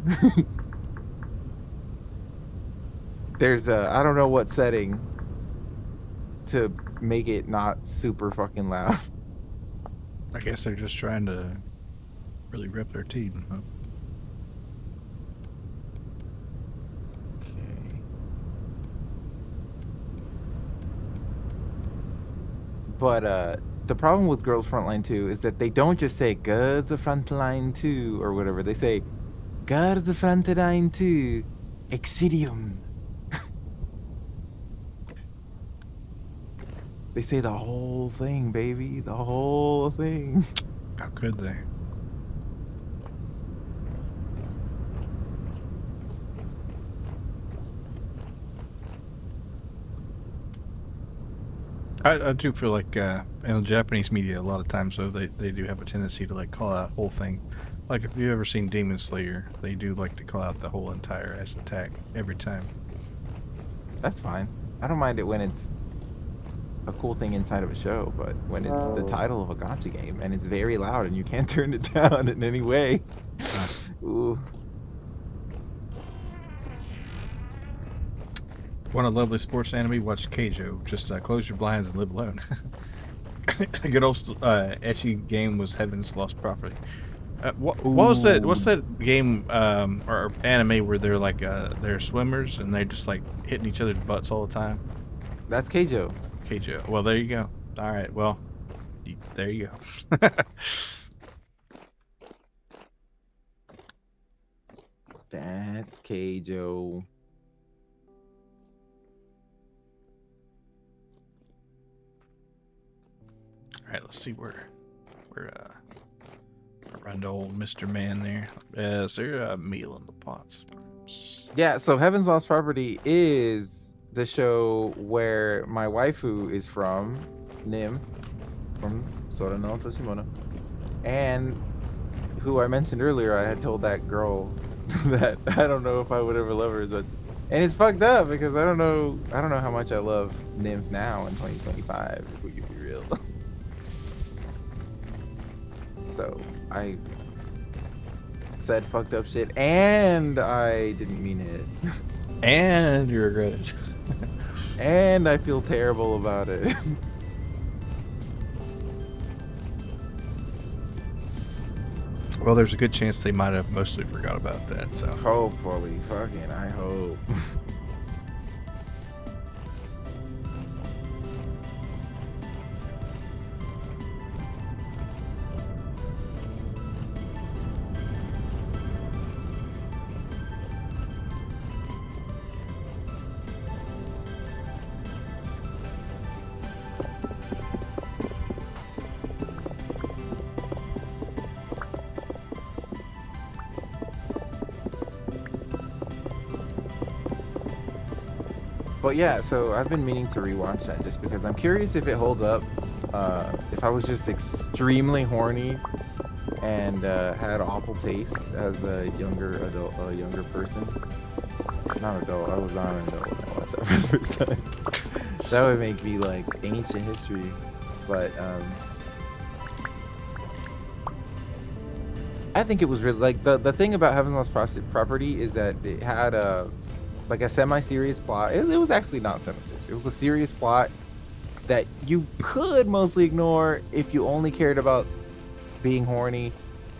There's I don't know what setting to make it not super fucking loud. I guess they're just trying to really rip their teeth. Huh? Okay. But the problem with Girls Frontline 2 is that they don't just say Girls Frontline 2 or whatever. They say Girls Frontline 2 Exidium. They say the whole thing, baby. The whole thing. How could they? I do feel like in Japanese media a lot of times though they do have a tendency to like call out whole thing. Like if you've ever seen Demon Slayer, they do like to call out the whole entire S attack every time. That's fine. I don't mind it when it's a cool thing inside of a show, but when it's the title of a gacha game and it's very loud and you can't turn it down in any way. Ooh. Want a lovely sports anime? Watch Keijo. Just close your blinds and live alone. A good old ecchi game was Heaven's Lost Property. What was that? What's that game or anime where they're like they're swimmers and they're just like hitting each other's butts all the time? That's Keijo. Keijo. Well, there you go. All right. Well, there you go. That's Keijo. All right. Let's see where around old Mr. Man there. Is there a meal in the pots? Perhaps? Yeah, so Heaven's Lost Property is the show where my waifu is from, Nymph, from Sora no Toshimono, and who I mentioned earlier, I had told that girl that I don't know if I would ever love her, but and it's fucked up because I don't know how much I love Nymph now in 2025, if we can be real. So I said fucked up shit and I didn't mean it. And you regret it. And I feel terrible about it. Well, there's a good chance they might have mostly forgot about that. So Hopefully, fucking, I hope. But yeah, so I've been meaning to rewatch that just because I'm curious if it holds up. If I was just extremely horny and had awful taste as a younger adult, a younger person. Not adult, I was not an adult when I watched that for the first time. That would make me like ancient history. But I think it was really like the thing about Heaven's Lost Property is that it had like a semi-serious plot. It was actually not semi-serious. It was a serious plot that you could mostly ignore if you only cared about being horny,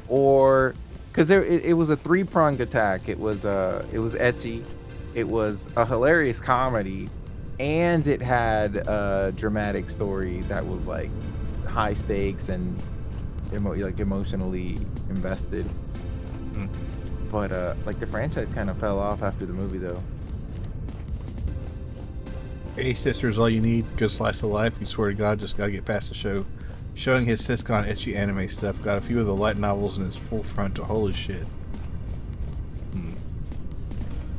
or because it was a three-pronged attack. It was ecchi, it was a hilarious comedy, and it had a dramatic story that was like high stakes and like emotionally invested. Hmm. But like the franchise kind of fell off after the movie though. Hey, sister's all you need. Good slice of life. You swear to God, just gotta get past the show. Showing his Siscon etchy anime stuff. Got a few of the light novels in his full frontal. Holy shit.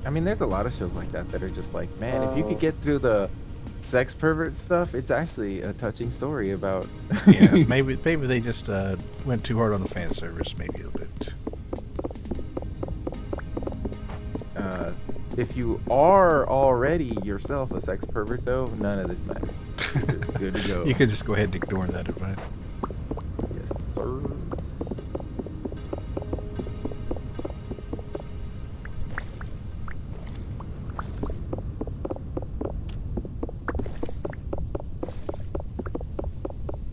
I mean, there's a lot of shows like that that are just like, man, if you could get through the sex pervert stuff, it's actually a touching story about. Yeah, maybe they just went too hard on the fan service, maybe a bit. If you are already yourself a sex pervert, though, none of this matters. It's good to go. You could just go ahead and ignore that advice. Yes, sir.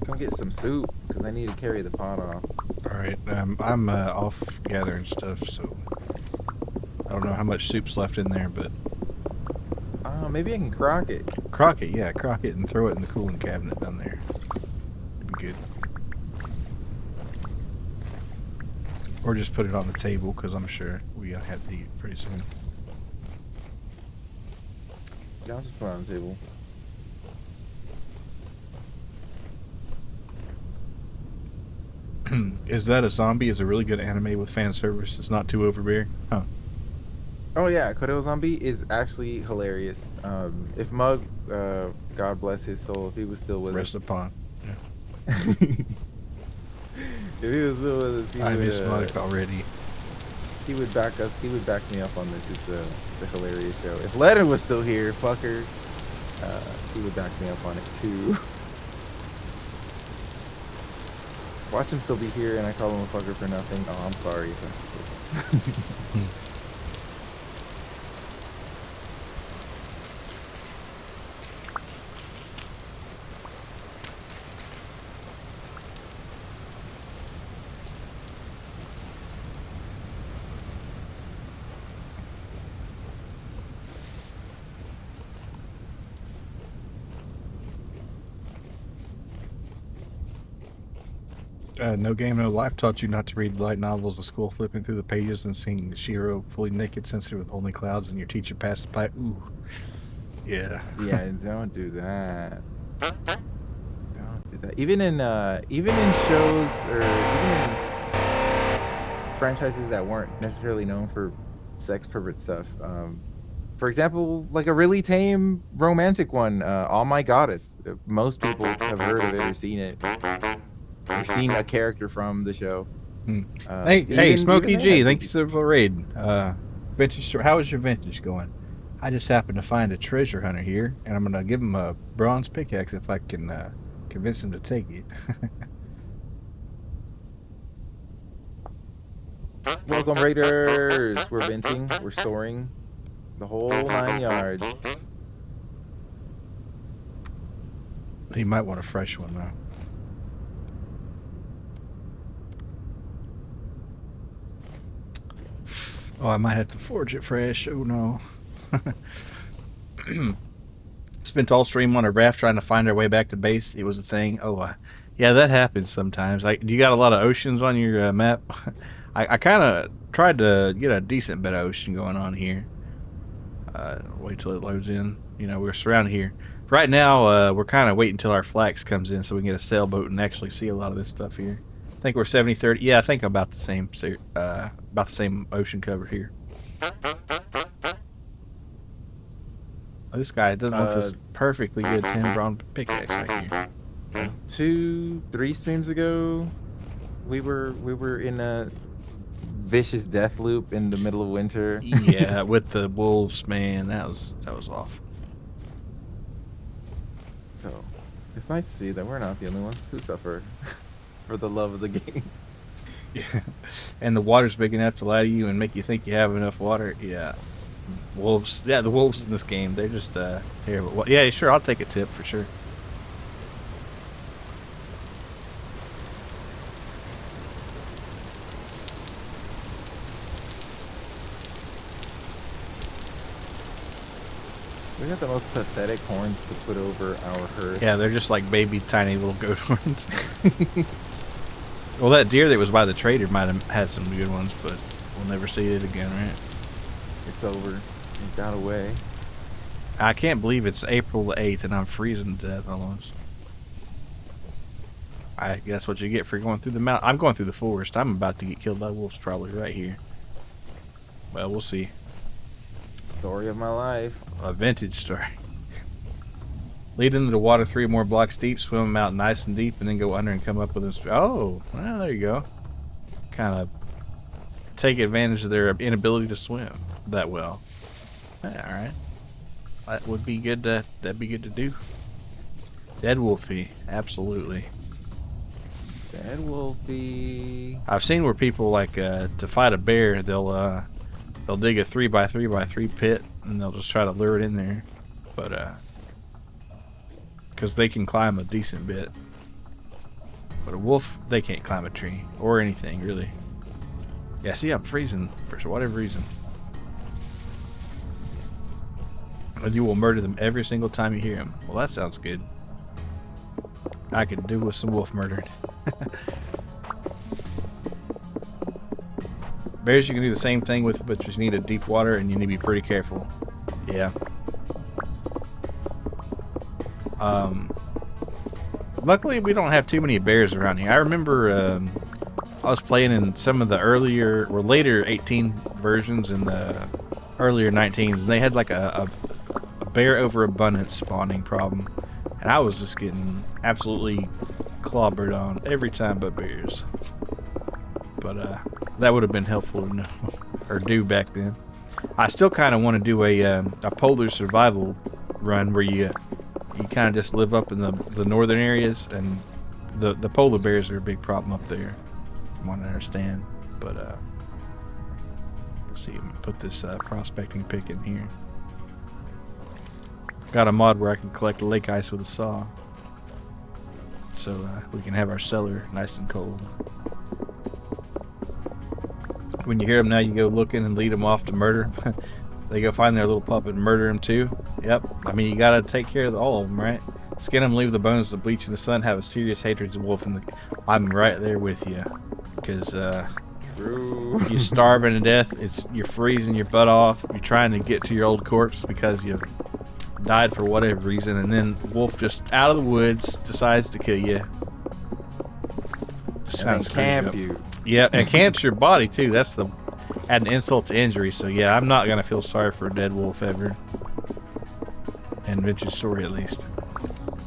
Come get some soup, because I need to carry the pot off. Alright, I'm off gathering stuff, so I don't know how much soup's left in there, but Maybe I can crock it. crock it and throw it in the cooling cabinet down there. Be good. Or just put it on the table, because I'm sure we're gonna have to eat pretty soon. Yeah, I'll just put it on the table. Is That a Zombie is a really good anime with fan service. It's not too overbearing. Huh. Oh yeah, Koreo Zombie is actually hilarious. If Mug, God bless his soul, if he was still with Rest us, upon. Yeah. if he was still with us, he I would, miss Mike already. he would back us. He would back me up on this. It's a hilarious show. If Lennon was still here, fucker, he would back me up on it too. Watch him still be here, and I call him a fucker for nothing. Oh, I'm sorry if that's the case. No Game No Life taught you not to read light novels at school, flipping through the pages and seeing Shiro fully naked, sensitive with only clouds, and your teacher passed by. Ooh. Yeah. Yeah, don't do that. Don't do that. Even in shows or even in franchises that weren't necessarily known for sex pervert stuff. For example, like a really tame romantic one, All My Goddess. Most people have heard of it or seen it. Or seen a character from the show. Hey, Smokey G, thank you for the raid. Vintage, how is your vintage going? I just happened to find a treasure hunter here, and I'm gonna give him a bronze pickaxe if I can convince him to take it. Welcome, Raiders. We're venting. We're storing the whole 9 yards. He might want a fresh one though. Oh, I might have to forge it fresh. Oh no. Spent all stream on a raft trying to find our way back to base. It was a thing. Oh, yeah, that happens sometimes. You got a lot of oceans on your map? I kind of tried to get a decent bit of ocean going on here. Wait till it loads in. You know, we're surrounded here. Right now, we're kind of waiting until our flax comes in so we can get a sailboat and actually see a lot of this stuff here. I think we're 70-30. Yeah, I think about the same ocean cover here. This guy doesn't want this perfectly good 10 bronze pickaxe right here. 2-3 streams ago, we were in a vicious death loop in the middle of winter. Yeah, with the wolves, man, that was awful. So it's nice to see that we're not the only ones who suffer for the love of the game. Yeah. And the water's big enough to lie to you and make you think you have enough water. Yeah. Wolves. Yeah, the wolves in this game. They're just here. But yeah, sure. I'll take a tip for sure. We got the most pathetic horns to put over our herd. Yeah, they're just like baby, tiny little goat horns. Well, that deer that was by the trader might have had some good ones, but we'll never see it again, right? It's over. It got away. I can't believe it's April the 8th and I'm freezing to death almost. I guess that's what you get for going through the mountain. I'm going through the forest. I'm about to get killed by wolves probably right here. Well, we'll see. Story of my life. A vintage story. Lead into the water 3 more blocks deep, swim them out nice and deep, and then go under and come up with them. Oh, well, there you go. Kind of take advantage of their inability to swim that well. Yeah, all right. That would be good to, that'd be good to do. Dead wolfie, absolutely. Dead wolfie. I've seen where people like to fight a bear, they'll dig a 3x3x3 pit and they'll just try to lure it in there, but because they can climb a decent bit. But a wolf, they can't climb a tree or anything really. Yeah, see, I'm freezing for whatever reason. And you will murder them every single time you hear them. Well, that sounds good. I could do with some wolf murdering. Bears you can do the same thing with, but you need a deep water and you need to be pretty careful. Yeah. Luckily we don't have too many bears around here. I remember I was playing in some of the earlier or later 18 versions and the earlier 19s, and they had like a bear overabundance spawning problem, and I was just getting absolutely clobbered on every time but bears. But that would have been helpful to know or do back then. I still kind of want to do a polar survival run where you kind of just live up in the northern areas, and the polar bears are a big problem up there, from what I understand. But let's see, I'm gonna put this prospecting pick in here. Got a mod where I can collect lake ice with a saw, so we can have our cellar nice and cold. When you hear them now, you go looking and lead them off to murder. They go find their little puppet and murder him too. Yep. I mean, you gotta take care of all of them, right? Skin them, leave the bones to bleach in the sun. Have a serious hatred to wolf. I'm right there with you, because True. you're starving to death. You're freezing your butt off. You're trying to get to your old corpse because you died for whatever reason, and then wolf just out of the woods decides to kill you. Just And then sounds camp crazy. you. Yeah, and camps your body too. That's add an insult to injury. So yeah, I'm not gonna feel sorry for a dead wolf ever. In vintage story at least.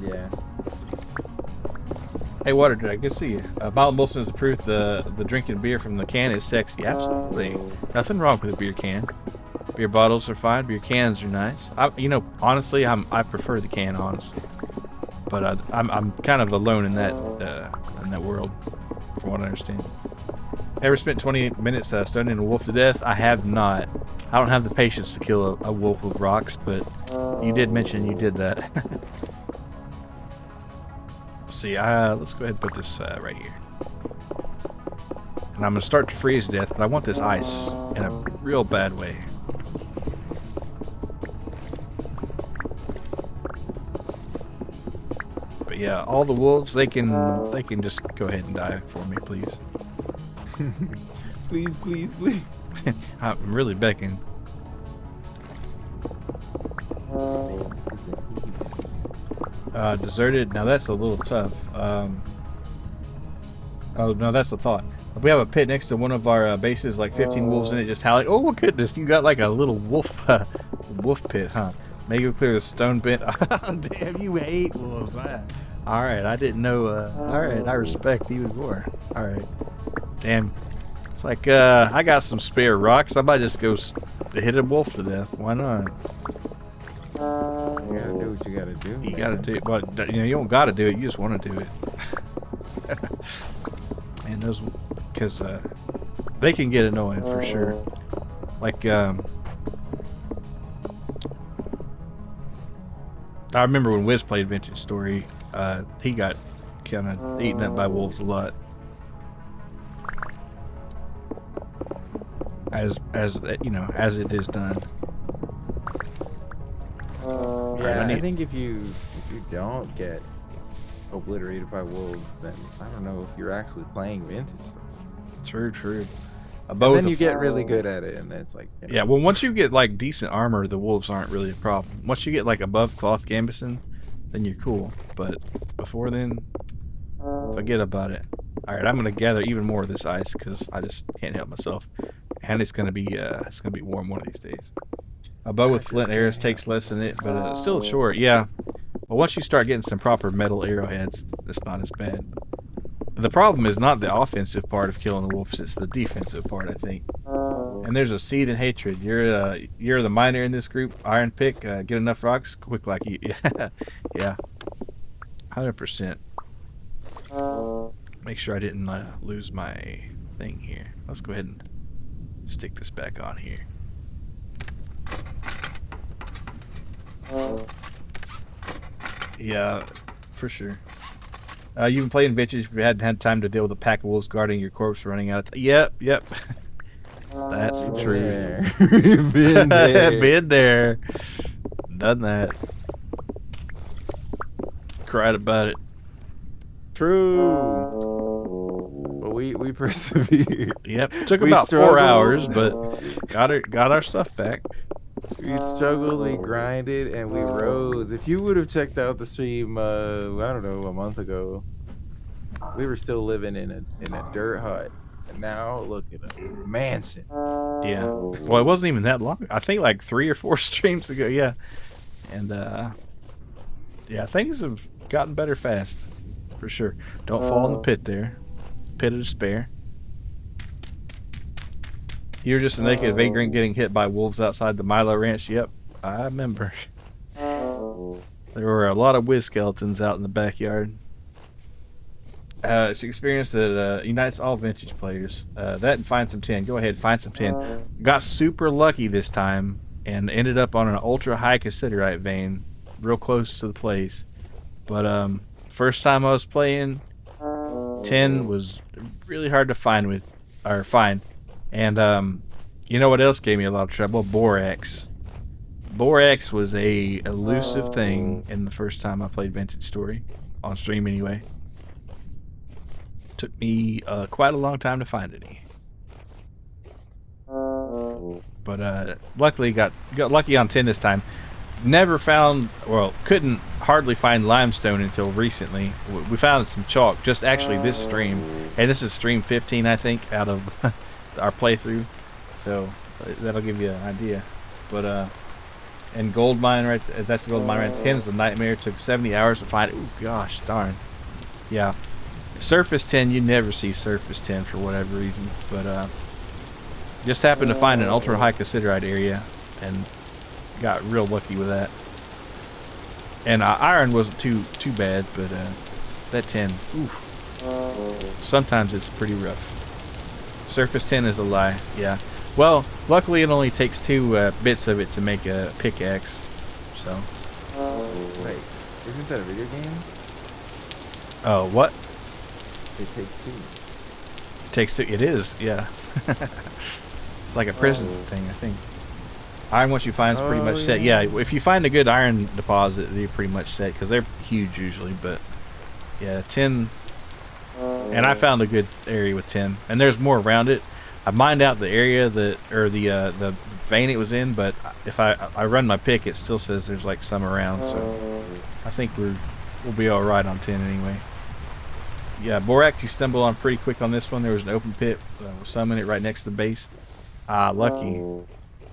Yeah. Hey, Water Drag, good to see you. Mild Wilson is the proof the drinking beer from the can is sexy. Absolutely, nothing wrong with a beer can. Beer bottles are fine. Beer cans are nice. Honestly, I prefer the can, honestly. But I'm kind of alone in that world, from what I understand. Ever spent 20 minutes stoning a wolf to death? I have not. I don't have the patience to kill a wolf with rocks, but you did mention you did that. Let's see, let's go ahead and put this right here. And I'm going to start to freeze to death, but I want this ice in a real bad way. But yeah, all the wolves, they can just go ahead and die for me, please. Please, please, please. I'm really begging. Deserted. Now that's a little tough. Oh no, that's the thought. If we have a pit next to one of our bases, like 15 wolves in it, just howling. Oh goodness, you got like a little wolf pit, huh? Maybe we'll clear the stone bent. Damn, you hate wolves. All right, I didn't know. All right, I respect even more. All right, damn. It's like I got some spare rocks. I might just go hit a wolf to death. Why not? You gotta do what you gotta do. You gotta do it, but you don't gotta do it. You just want to do it. Man, those, because they can get annoying for sure. Like I remember when Wiz played Vintage Story, he got kind of eaten up by wolves a lot. As you know, as it is done. Yeah, I I think if you don't get obliterated by wolves, then I don't know if you're actually playing vintage stuff. True. And then you get really good at it, and then it's like, you know. Yeah, well, once you get like decent armor, the wolves aren't really a problem. Once you get like above cloth gambeson, then you're cool. But before then, forget about it. All right, I'm gonna gather even more of this ice because I just can't help myself, and it's gonna be warm one of these days. A bow with flint arrows takes less than it, but still short. Yeah, but once you start getting some proper metal arrowheads, it's not as bad. The problem is not the offensive part of killing the wolves; it's the defensive part, I think. And there's a seething hatred. You're the miner in this group. Iron pick. Get enough rocks, quick like you. Yeah, 100%. Make sure I didn't lose my thing here. Let's go ahead and stick this back on here. Yeah, for sure. You've been playing Vintage if you hadn't had time to deal with a pack of wolves guarding your corpse running out of Yep. That's the truth. Been there. Been there. Done that. Cried about it. True. But we persevered. Yep. Took We about 4 struggled. hours, but got our stuff back. We struggled, we grinded, and we rose. If you would have checked out the stream, I don't know, a month ago, we were still living in a dirt hut. And now look at us, mansion. Yeah. Well, it wasn't even that long. I think like 3 or 4 streams ago. Yeah. And yeah, things have gotten better fast, for sure. Don't fall in the pit there. Pit of despair. You're just a naked vagrant getting hit by wolves outside the Milo Ranch. Yep, I remember. There were a lot of whiz skeletons out in the backyard. It's an experience that unites all vintage players. That and find some tin. Go ahead, find some tin. Got super lucky this time and ended up on an ultra high cassiterite vein, real close to the place. But first time I was playing, tin was really hard to find. And you know what else gave me a lot of trouble? Borax. Borax was a elusive thing in the first time I played Vintage Story, on stream anyway. Took me quite a long time to find any. But luckily got lucky on tin this time. Never found, well, couldn't hardly find limestone until recently. We found some chalk just actually this stream, and this is stream 15 I think out of our playthrough, so that'll give you an idea. But and gold mine right that's the gold mine right. Tin is a nightmare. Took 70 hours to find it. Ooh, gosh darn. Yeah, surface tin, you never see surface tin for whatever reason, but just happened to find an ultra high cassiterite area and got real lucky with that. And iron wasn't too bad, but that tin, oof, sometimes it's pretty rough. Surface tin is a lie. Yeah. Well, luckily it only takes 2 bits of it to make a pickaxe. So. Wait, isn't that a video game? Oh, what? It takes 2. It takes 2. It is. Yeah. It's like a prison thing, I think. Iron, once you find, is pretty much set. Yeah, if you find a good iron deposit, you're pretty much set because they're huge usually. But yeah, tin. And I found a good area with tin, and there's more around it. I mined out the area the vein it was in, but if I run my pick, it still says there's like some around. So I think we'll be all right on tin anyway. Yeah, borax you stumble on pretty quick on this one. There was an open pit with some in it right next to the base. Lucky.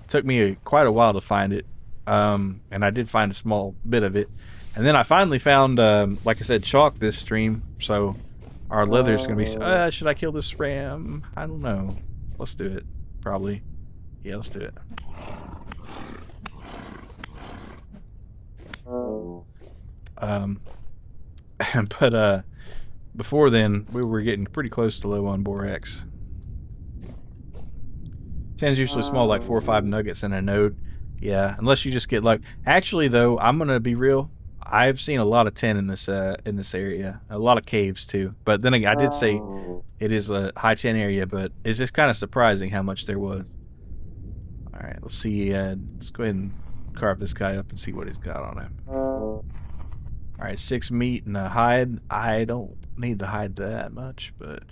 Took me quite a while to find it, and I did find a small bit of it, and then I finally found, like I said, chalk this stream. So our leather's gonna be. Should I kill this ram? I don't know. Let's do it. Probably. Yeah, let's do it. But before then, we were getting pretty close to low on borax. Tin's usually small, like 4 or 5 nuggets in a node. Yeah, unless you just get luck. Actually, though, I'm gonna be real. I've seen a lot of tin in this area. A lot of caves too. But then again, I did say it is a high tin area, but it's just kind of surprising how much there was. All right, let's see. Let's go ahead and carve this guy up and see what he's got on him. All right, 6 meat and a hide. I don't need the hide that much, but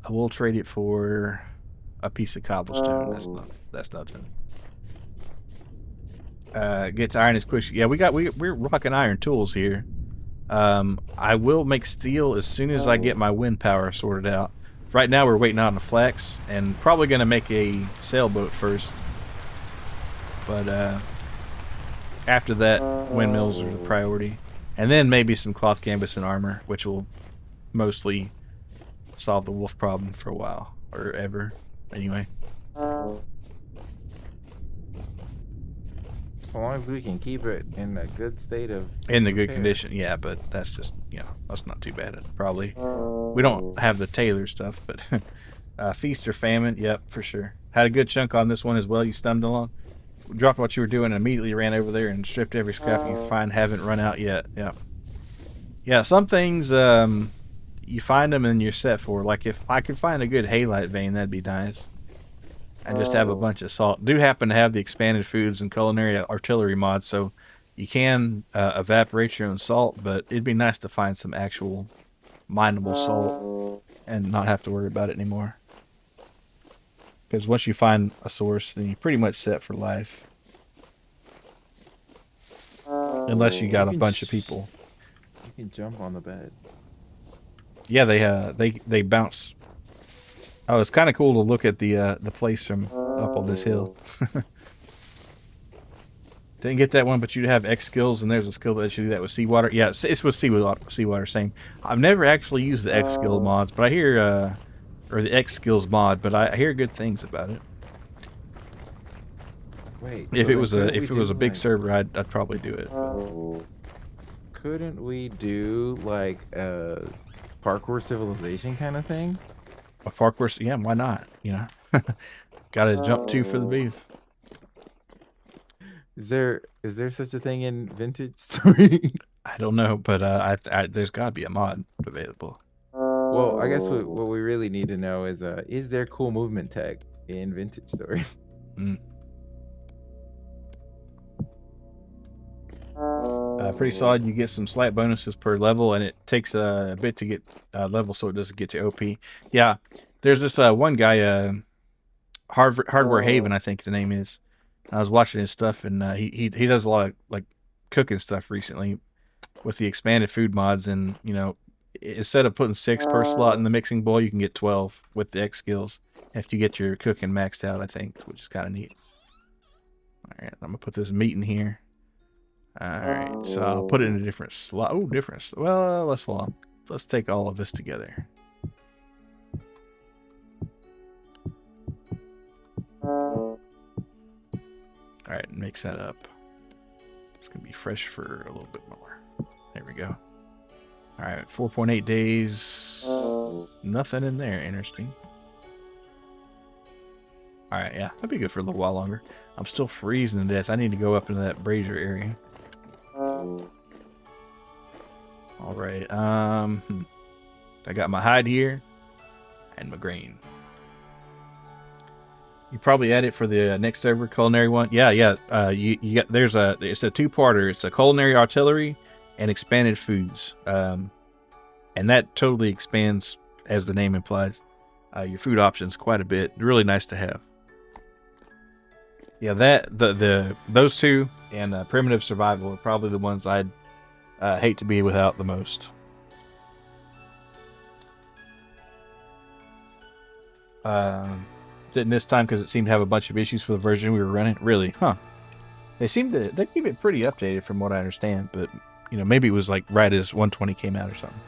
I will trade it for a piece of cobblestone. That's nothing. Gets iron is quick. Yeah, we're rocking iron tools here. I will make steel as soon as I get my wind power sorted out. Right now we're waiting on the flax and probably gonna make a sailboat first. But after that, windmills are the priority, and then maybe some cloth canvas and armor, which will mostly solve the wolf problem for a while or ever. Anyway. So long as we can keep it in a good state of In the good repair. condition, yeah, but that's just, that's not too bad. Probably. We don't have the tailor stuff, but feast or famine, yep, for sure. Had a good chunk on this one as well. You stumbled along. Dropped what you were doing and immediately ran over there and stripped every scrap you find. Haven't run out yet. Yeah. Yeah, some things, you find them and you're set for. Like if I could find a good halite vein, that'd be nice. And just have a bunch of salt. Do happen to have the expanded foods and culinary artillery mods, so you can evaporate your own salt, but it'd be nice to find some actual mineable salt and not have to worry about it anymore. Because once you find a source, then you're pretty much set for life. Unless you got a bunch of people. You can jump on the bed. Yeah, they bounce. Oh, it's kind of cool to look at the place from up on this hill. Didn't get that one, but you have X skills, and there's a skill that lets you do that with seawater. Yeah, it's with seawater, same. I've never actually used the X skill mods, but I hear, or the X skills mod, but I hear good things about it. Wait. If so it was a big like, server, I'd probably do it. couldn't we do like a parkour civilization kind of thing? A parkour, yeah, why not? Gotta jump two for the beef. Is there such a thing in vintage? Sorry. I don't know, but there's got to be a mod available. Well, I guess what we really need to know is there cool movement tech in Vintage Story? Pretty solid. You get some slight bonuses per level, and it takes a bit to get level, so it doesn't get to OP. Yeah, there's this one guy, Hardware Haven, I think the name is. I was watching his stuff, and he does a lot of like cooking stuff recently with the expanded food mods, and instead of putting 6 per slot in the mixing bowl, you can get 12 with the X skills after you get your cooking maxed out, I think, which is kind of neat. All right, I'm gonna put this meat in here. All right, so I'll put it in a different slot. Oh, different. Well, let's take all of this together. All right, mix that up. It's gonna be fresh for a little bit more. There we go. All right, 4.8 days. Nothing in there. Interesting. All right, yeah, that'd be good for a little while longer. I'm still freezing to death. I need to go up into that brazier area. All right. I got my hide here and my grain. You probably add it for the next server culinary one. Yeah. You got it's a 2-parter. It's a culinary artillery and expanded foods. And that totally expands, as the name implies, your food options quite a bit. Really nice to have. Yeah, those two and primitive survival are probably the ones I'd hate to be without the most. Didn't this time because it seemed to have a bunch of issues for the version we were running. Really, huh? They keep it pretty updated from what I understand, but maybe it was like right as 120 came out or something.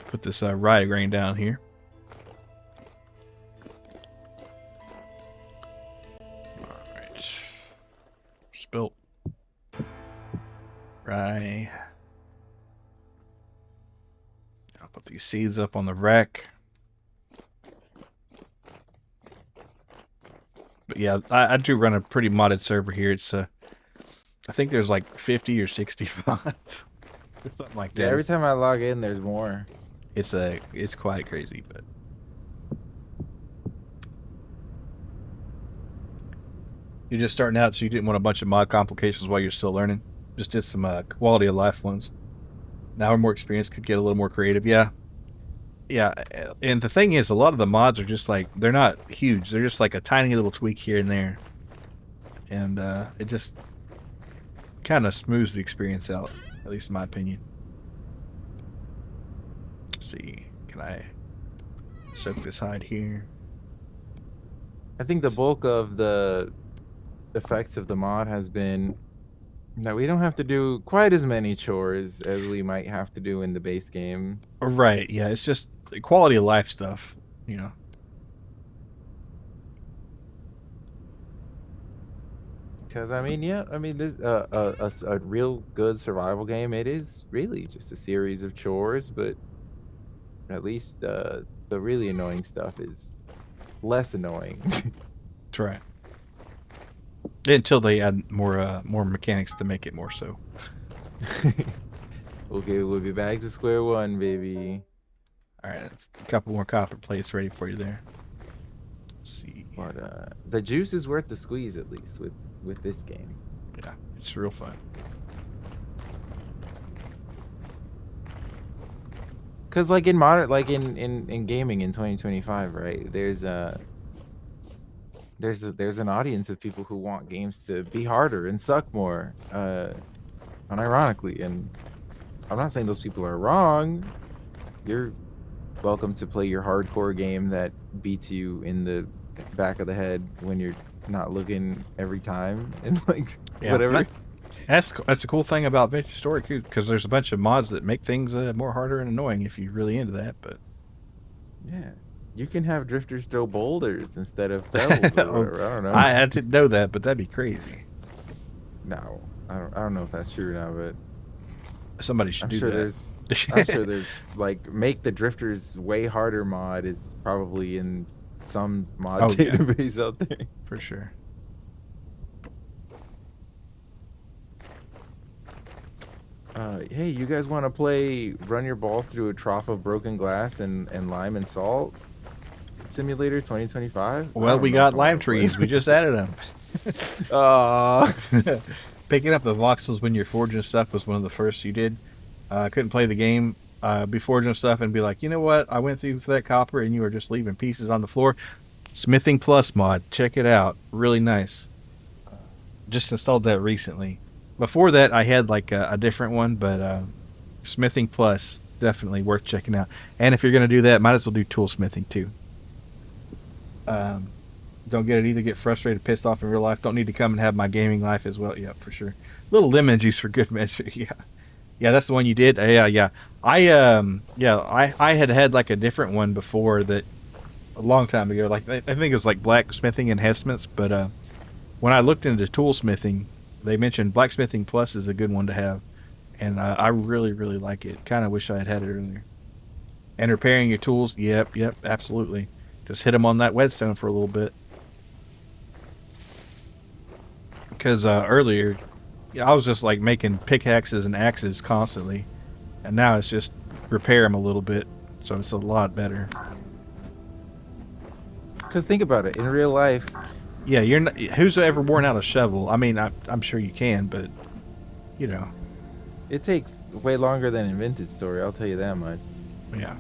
Put this rye grain down here. Alright. Spilt. Rye. I'll put these seeds up on the rack. But yeah, I do run a pretty modded server here. It's I think there's like 50 or 60 mods, or something like Yeah, that. every time I log in, there's more. It's quite crazy, but you're just starting out, so you didn't want a bunch of mod complications while you're still learning. Just did some quality of life ones. Now we're more experienced, could get a little more creative. Yeah, yeah. And the thing is, a lot of the mods are just like they're not huge. They're just like a tiny little tweak here and there, and it just kind of smooths the experience out, at least in my opinion. Let's see, can I soak this hide here? I think the bulk of the effects of the mod has been that we don't have to do quite as many chores as we might have to do in the base game. Right, yeah, it's just quality of life stuff, you know. Because I mean, yeah, I mean, this a real good survival game. It is really just a series of chores, but at least the really annoying stuff is less annoying. That's right. Until they add more mechanics to make it more so. Okay, we'll be back to square one, baby. All right, a couple more copper plates ready for you there. Let's see. But the juice is worth the squeeze, at least with this game. Yeah, it's real fun. Cause like in modern, like in gaming in 2025, right? There's an audience of people who want games to be harder and suck more, unironically. And I'm not saying those people are wrong. You're welcome to play your hardcore game that beats you in the back of the head when you're not looking every time and like whatever. That's the cool thing about Vintage Story too, because there's a bunch of mods that make things more harder and annoying if you're really into that. But Yeah, you can have drifters throw boulders instead of pebbles or whatever. I don't know. I didn't know that, but that'd be crazy. No, I don't know if that's true now, but Somebody should I'm do sure that. I'm sure there's like make the drifters way harder mod is probably in some mod yeah. database out there. For sure. Hey, you guys want to play run your balls through a trough of broken glass and lime and salt simulator 2025? Well, we got lime trees. We just added them. Picking up the voxels when you're forging stuff was one of the first you did. I couldn't play the game, be forging stuff and be like, you know what? I went through for that copper and you were just leaving pieces on the floor. Smithing Plus mod. Check it out. Really nice. Just installed that recently. Before that, I had like a different one, but Smithing Plus, definitely worth checking out. And if you're going to do that, might as well do tool smithing too. Don't get it either. Get frustrated, pissed off in real life. Don't need to come and have my gaming life as well. Yeah, for sure. Little lemon juice for good measure. Yeah, yeah, that's the one you did. Yeah. I had like a different one before that a long time ago. Like I think it was like blacksmithing enhancements. But when I looked into toolsmithing, they mentioned blacksmithing plus is a good one to have, and I really like it. Kind of wish I had it earlier. And repairing your tools. Yep, absolutely. Just hit them on that whetstone for a little bit. Because earlier, I was just like making pickaxes and axes constantly, and now it's just repair them a little bit, so it's a lot better. Because think about it, in real life. Yeah, you're not, who's ever worn out a shovel? I mean, I'm sure you can, but you know, it takes way longer than in Vintage Story. I'll tell you that much. Yeah.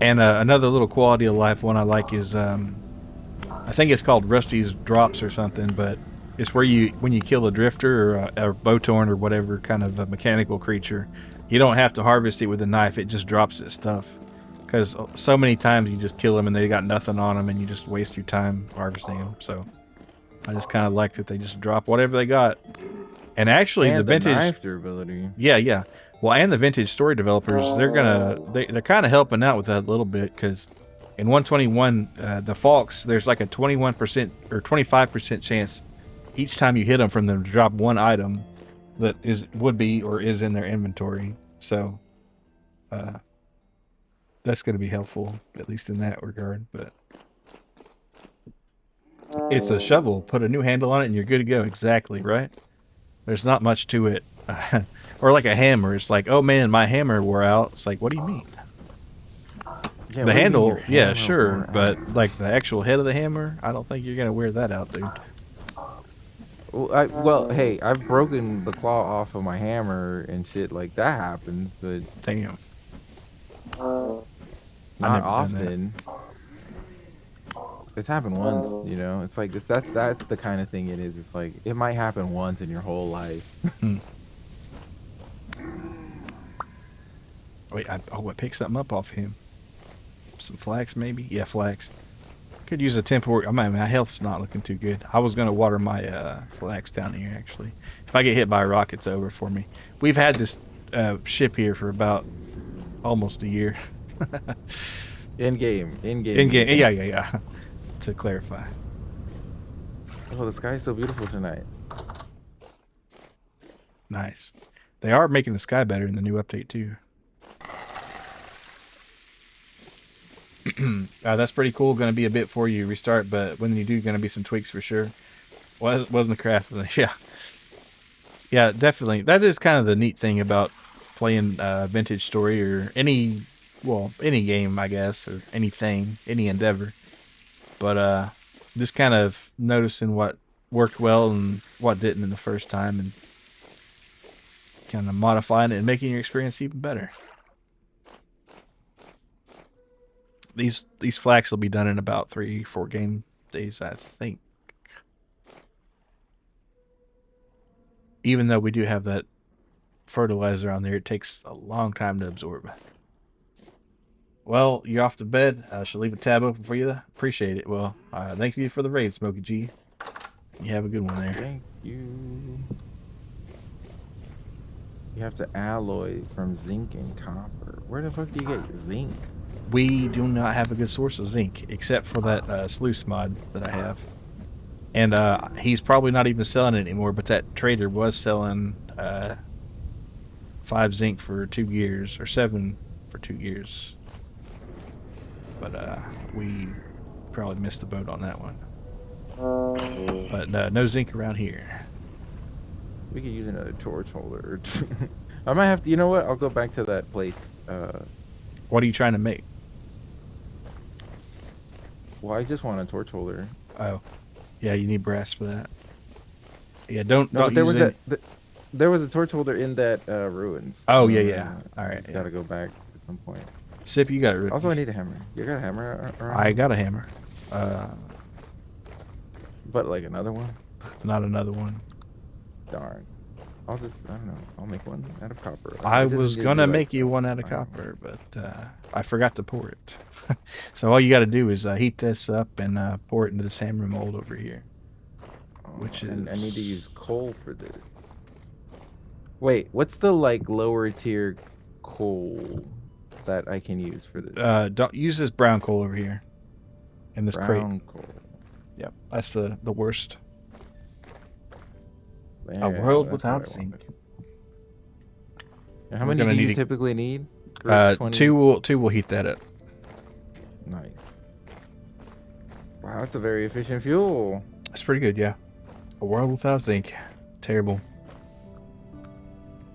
And another little quality of life one I like is I think it's called Rusty's Drops or something, but it's where when you kill a drifter or a bowtorn or whatever kind of a mechanical creature, you don't have to harvest it with a knife. It just drops its stuff. Because so many times you just kill them and they got nothing on them and you just waste your time harvesting them. So I just kind of like that they just drop whatever they got. And actually, and the vintage knife durability. Yeah. Well, and the Vintage Story developers, they're kind of helping out with that a little bit because in 121, the Falks, there's like a 21% or 25% chance each time you hit them from them to drop one item that would be or is in their inventory. So that's going to be helpful, at least in that regard. But It's a shovel. Put a new handle on it, and you're good to go. Exactly right. There's not much to it. Or like a hammer. It's like, oh man, my hammer wore out. It's like, what do you mean? Yeah, The what do you mean your handle, yeah, hammer sure, wore out? but like the actual head of the hammer, I don't think you're gonna wear that out, dude. Well, hey, I've broken the claw off of my hammer and shit like that happens, but Damn, I not never done that. often. It's happened once, you know. It's like that's the kind of thing it is. It's like it might happen once in your whole life. Hmm. Wait, I picked something up off him. Some flax, maybe? Yeah, flax. Could use a temporary. I mean, my health's not looking too good. I was gonna water my flax down here actually. If I get hit by a rock, it's over for me. We've had this ship here for about almost a year. In game. In game, yeah. To clarify. Oh, the sky is so beautiful tonight. Nice. They are making the sky better in the new update too. That's pretty cool. Going to be a bit for you restart, but when you do, going to be some tweaks for sure. Wasn't the craft? Yeah, yeah, definitely. That is kind of the neat thing about playing Vintage Story or any game, I guess, or anything, any endeavor. But just kind of noticing what worked well and what didn't in the first time, and kind of modifying it and making your experience even better. These flax will be done in about 3-4 game days, I think. Even though we do have that fertilizer on there, it takes a long time to absorb. Well, you're off to bed. I shall leave a tab open for you. Appreciate it. Well, thank you for the raid, Smokey G. You have a good one there. Thank you. You have to alloy from zinc and copper. Where the fuck do you get zinc? We do not have a good source of zinc, except for that sluice mod that I have. And he's probably not even selling it anymore, but that trader was selling 5 zinc for 2 gears, or 7 for 2 gears. But we probably missed the boat on that one. But no zinc around here. We could use another torch holder. I might have to, you know what? I'll go back to that place. What are you trying to make? Well, I just want a torch holder. Oh, yeah, you need brass for that. Yeah, don't No, use but any... there was a torch holder in that ruins. Oh, yeah. All right, Just yeah. gotta go back at some point. Sip, you got it. Also, I need a hammer. You got a hammer? I got a hammer. But like another one? Not another one. Darn. I don't know. I'll make one out of copper. I It doesn't was need to gonna be, make like, you one out of iron. copper, but I forgot to pour it. So all you got to do is heat this up and pour it into the samurai mold over here. Which And I need to is- use coal for this. Wait, what's the like lower tier coal that I can use for this? Don't use this brown coal over here in this crate. Brown coal. Yep, that's the worst. There, A world that's without what I zinc. wanted. And how We're many gonna do you need to- typically need? Group 20? Two will heat that up. Nice. Wow, that's a very efficient fuel. That's pretty good, yeah. A world without zinc, terrible.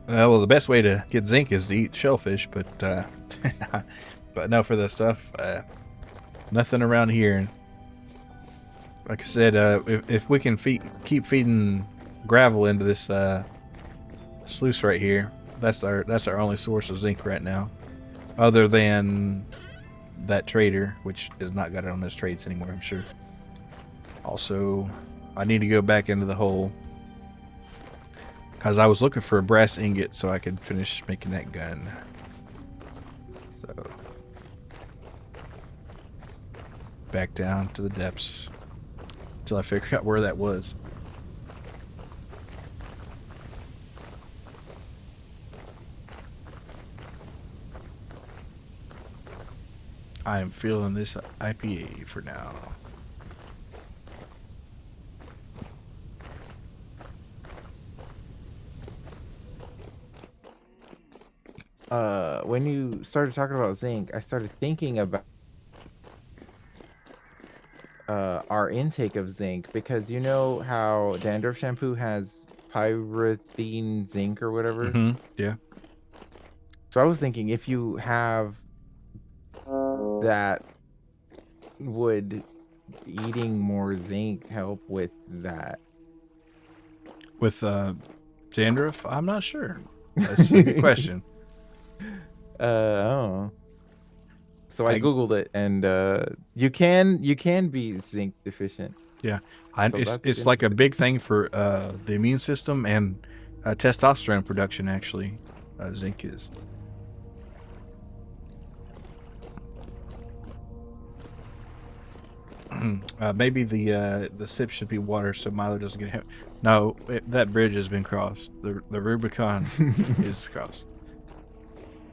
Well, the best way to get zinc is to eat shellfish, but but no, for the stuff, nothing around here. Like I said, if we can keep feeding gravel into this sluice right here, that's our only source of zinc right now, other than that trader, which has not got it on his trades anymore, I'm sure. Also, I need to go back into the hole because I was looking for a brass ingot so I could finish making that gun. So, back down to the depths until I figure out where that was. I am feeling this IPA for now. When you started talking about zinc, I started thinking about our intake of zinc, because you know how dandruff shampoo has pyrethine zinc or whatever. Yeah. So I was thinking if you have that, would eating more zinc help with that? With dandruff, I'm not sure. That's a good question. Oh. So I I googled it, and you can be zinc deficient. Yeah, So that's it's like a interesting. big thing for the immune system and testosterone production. Actually, zinc is. Maybe the sip should be water so Milo doesn't get hit. No, that bridge has been crossed. The Rubicon is crossed.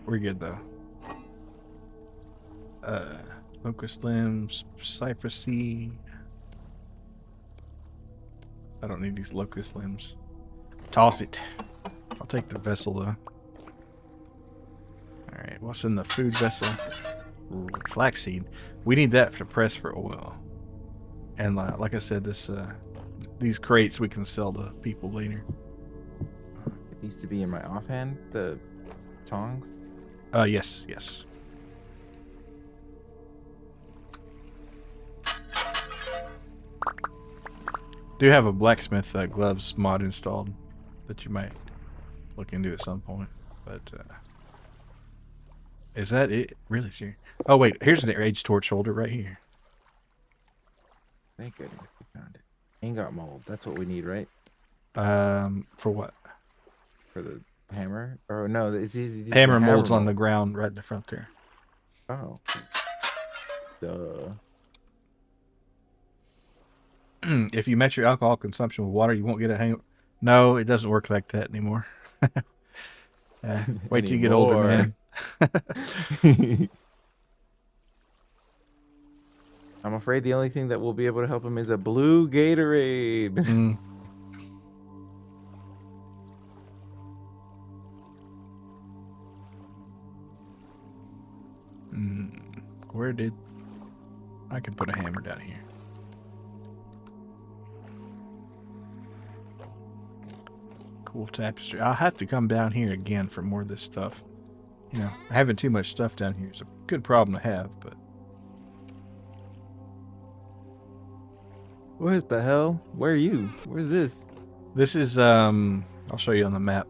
We're good though. Locust limbs, cypress seed. I don't need these locust limbs. Toss it. I'll take the vessel though. Alright, what's in the food vessel? Ooh, flaxseed. We need that to press for oil. And like I said, these crates we can sell to people later. It needs to be in my offhand, the tongs. Yes, yes. Do have a blacksmith gloves mod installed that you might look into at some point. But is that it? Really, sir? Oh wait, here's an age torch holder right here. Thank goodness we found it. Ain't got mold. That's what we need, right? For what? For the hammer? Or no, it's easy. The Hammer molds on mold. the ground right in the front there. Oh. Duh. If you match your alcohol consumption with water, you won't get a hang. No, it doesn't work like that anymore. Wait till you get older, man. I'm afraid the only thing that will be able to help him is a blue Gatorade. Where did I could put a hammer down here? Cool tapestry. I'll have to come down here again for more of this stuff. You know, having too much stuff down here is a good problem to have, but What the hell? Where are you? Where's this? this is I'll show you on the map.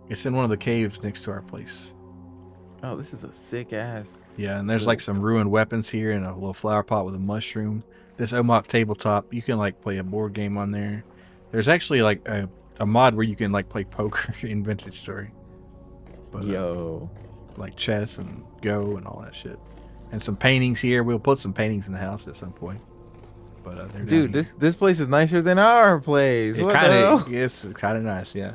It's in one of the caves next to our place. Oh, this is a sick ass. Yeah, and there's like some ruined weapons here and a little flower pot with a mushroom. This Omok tabletop, you can like play a board game on there. There's actually like a mod where you can like play poker in Vintage Story. But, Yo. like chess and Go and all that shit. And some paintings here. We'll put some paintings in the house at some point. But they're Dude, down this place is nicer than our place. here. What It the kind hell? of it's kind of nice, yeah.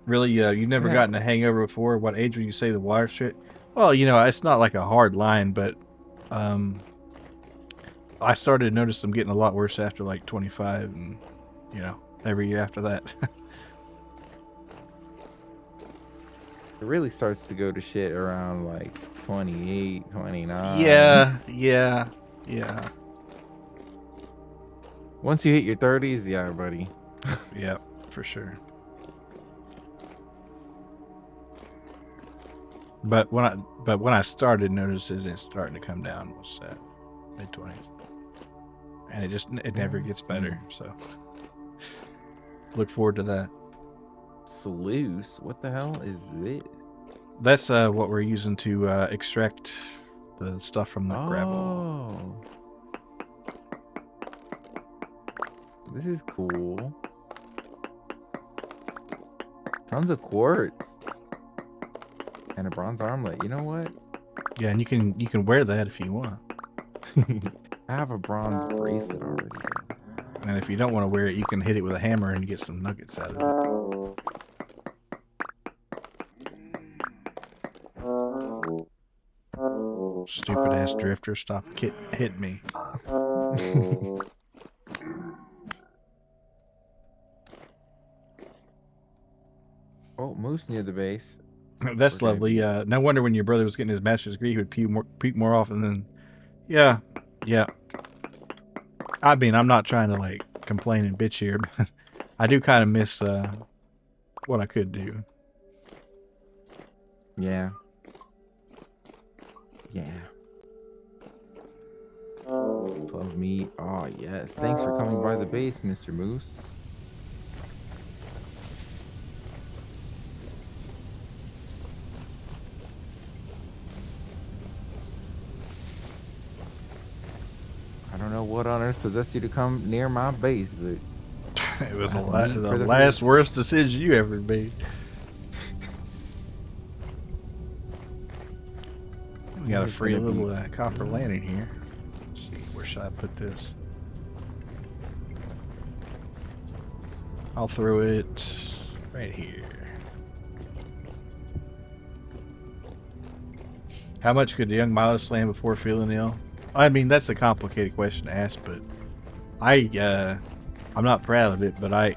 Really, you've never Yeah. gotten a hangover before? What age would you say the water shit? Well, you know, it's not like a hard line, but I started to notice them getting a lot worse after like 25, and you know, every year after that. It really starts to go to shit around like 28, 29. yeah. Once you hit your 30s, yeah, buddy. Yeah, for sure. But when I started noticing it starting to come down was mid-20s, and it never gets better. So look forward to that. Sluice? What the hell is this? That's what we're using to extract the stuff from the gravel. Oh. This is cool. Tons of quartz. And a bronze armlet. You know what? Yeah, and you can wear that if you want. I have a bronze bracelet already. And if you don't want to wear it, you can hit it with a hammer and get some nuggets out of it. Stupid ass drifter, stop hit me. Oh, moose near the base. That's We're gonna lovely. No wonder when your brother was getting his master's degree, he would puke more often than. Yeah. I mean, I'm not trying to like complain and bitch here, but I do kind of miss what I could do. Yeah. Yeah. 12 meat. Oh, yes. Thanks for coming by the base, Mr. Moose. I don't know what on earth possessed you to come near my base, but It was that's the meat for the last face. worst decision you ever made. We got a This is free gonna be- little copper landing here. Let's see, where should I put this? I'll throw it right here. How much could the young Milo slam before feeling ill? I mean, that's a complicated question to ask, but I'm not proud of it, but I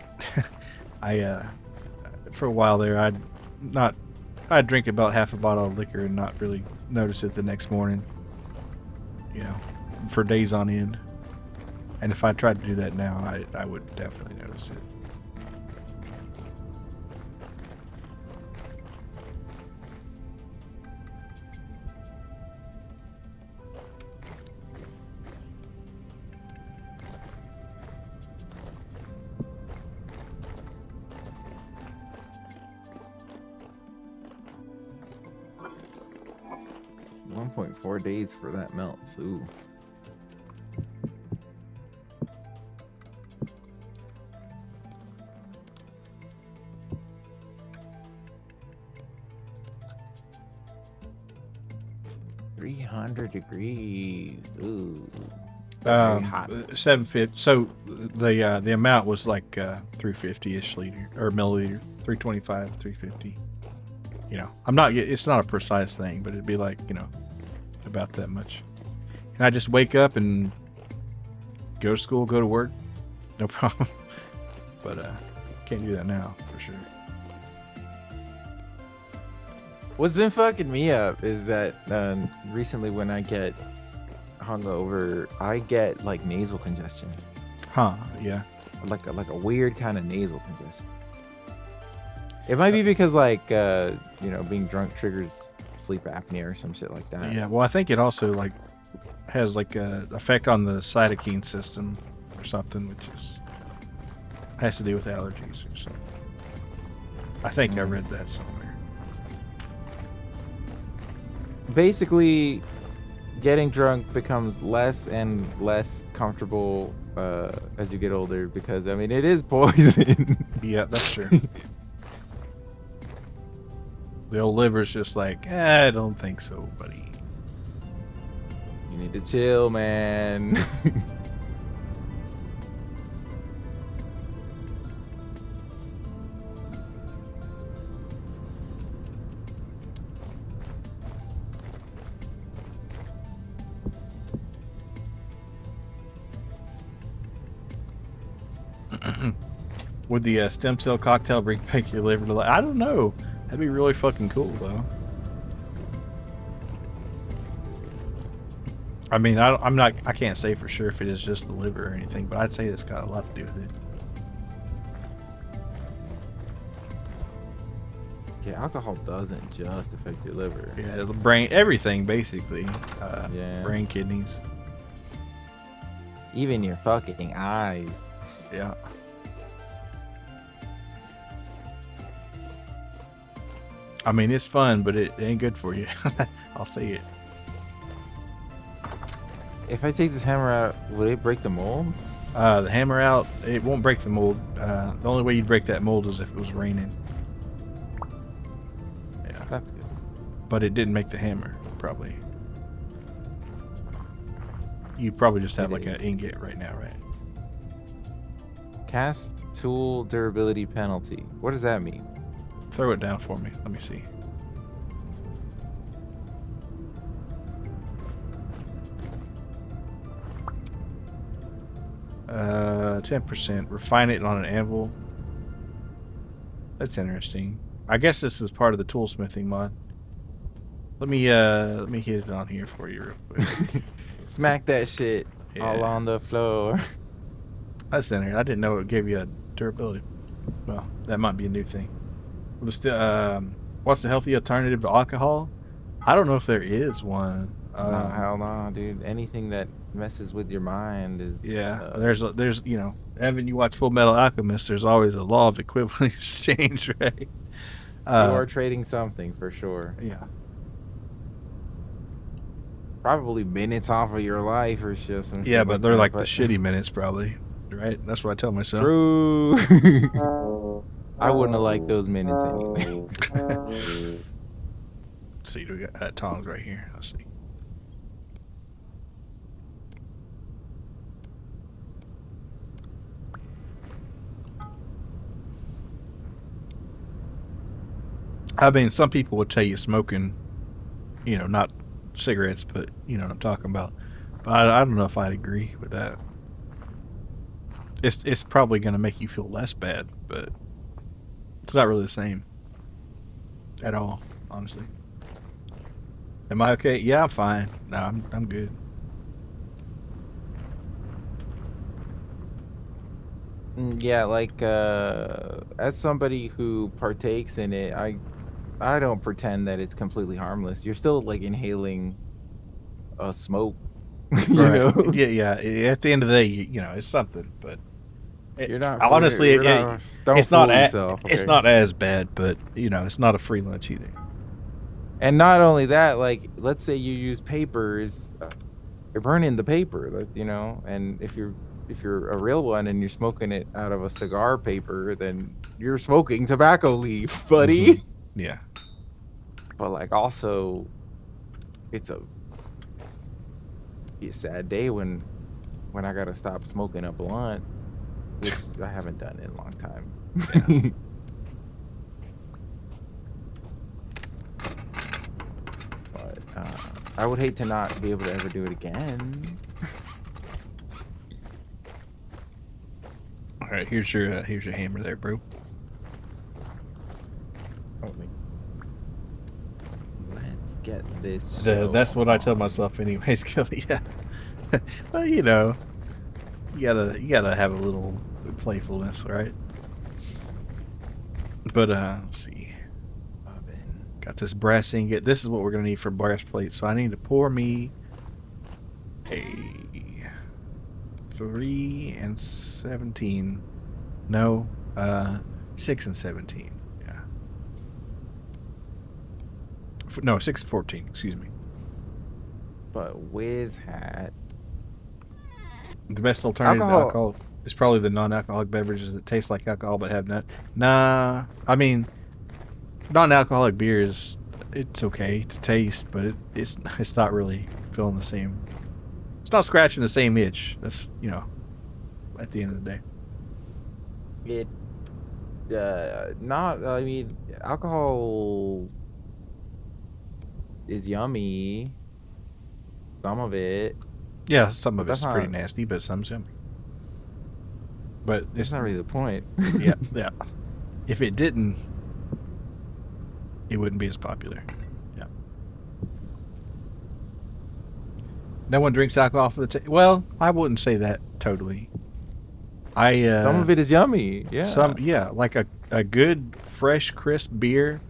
for a while there, I'd drink about half a bottle of liquor and not really notice it the next morning, you know, for days on end. And if I tried to do that now, I would definitely notice it. .4 days for that melt. Ooh. $300 Ooh. Very hot. 750. So the amount was like 350-ish liter or milliliter, 325, 350. You know, it's not a precise thing, but it'd be like, you know, about that much. And I just wake up and go to school, go to work, no problem. But can't do that now for sure. What's been fucking me up is that recently when I get hungover, I get like nasal congestion. Huh? Yeah. Like a weird kind of nasal congestion. It might be because like you know, being drunk triggers sleep apnea or some shit like that. Yeah. Well, I think it also like has like a effect on the cytokine system or something, which has to do with allergies or something. I think I read that somewhere. Basically, getting drunk becomes less and less comfortable as you get older because I mean it is poison. Yeah, that's true. The old liver's just like, I don't think so, buddy. You need to chill, man. Would the stem cell cocktail bring back your liver to life? I don't know. That'd be really fucking cool, though. I mean, I can't say for sure if it is just the liver or anything, but I'd say it's got a lot to do with it. Yeah, alcohol doesn't just affect your liver. Yeah, the brain, everything basically. Yeah. Brain, kidneys. Even your fucking eyes. Yeah. I mean, it's fun, but it ain't good for you. I'll say it. If I take this hammer out, will it break the mold? The hammer out, it won't break the mold. The only way you'd break that mold is if it was raining. Yeah. That's good. But it didn't make the hammer, probably. You probably just have like an ingot right now, right? Cast tool durability penalty. What does that mean? Throw it down for me. Let me see. Uh, 10%. Refine it on an anvil. That's interesting. I guess this is part of the toolsmithing mod. Let me hit it on here for you real quick. Smack that shit. all Yeah. on the floor. That's in here. I didn't know it gave you a durability. Well, that might be a new thing. What's the healthy alternative to alcohol? I don't know if there is one. Nah, hell no, dude. Anything that messes with your mind is. Yeah, there's Evan, you watch Full Metal Alchemist. There's always a law of equivalent exchange, right? You are trading something for sure. Yeah. Probably minutes off of your life or shit. Some Yeah, shit but like they're that, like the but shitty minutes, probably. Right? That's what I tell myself. true. I wouldn't have liked those minutes anyway. Let's see, we got tongs right here. Let's see. I mean, some people would tell you smoking, not cigarettes, but you know what I'm talking about. But I don't know if I'd agree with that. It's probably going to make you feel less bad, but it's not really the same at all, honestly. Am I okay? Yeah, I'm fine. No, I'm good. Yeah, like as somebody who partakes in it, I don't pretend that it's completely harmless. You're still like inhaling a smoke, you Right. know. Yeah. At the end of the day, it's something, but You're not. honestly, You're not, don't it's not fool yourself. it's Okay? not as bad, but it's not a free lunch either. And not only that, like let's say you use papers, you're burning the paper, and if you're a real one and you're smoking it out of a cigar paper, then you're smoking tobacco leaf, buddy. Yeah. But like also, it's be a sad day when I gotta stop smoking a blunt, which I haven't done in a long time. But I would hate to not be able to ever do it again. All right, here's your hammer there, bro. Let's get this. That's what I tell myself anyways, Kelly. Yeah. Well, you gotta have a little playfulness, right? But let's see. Got this brass ingot. This is what we're gonna need for breastplate. So I need to pour me a 3 and 17. No, 6 and 17. Yeah. No, 6 and 14. Excuse me. But whiz hat. The best alternative to alcohol is probably the non-alcoholic beverages that taste like alcohol but have none. Nah, I mean, non-alcoholic beer it's okay to taste, but it's not really feeling the same. It's not scratching the same itch. That's at the end of the day. Not. I mean, alcohol is yummy. Some of it. Yeah, some of But it's that's pretty not- nasty, but some's yummy. But That's it's not really the point. yeah. If it didn't, it wouldn't be as popular. Yeah. No one drinks alcohol for the well, I wouldn't say that totally. Some of it is yummy. Yeah. Like a good fresh crisp beer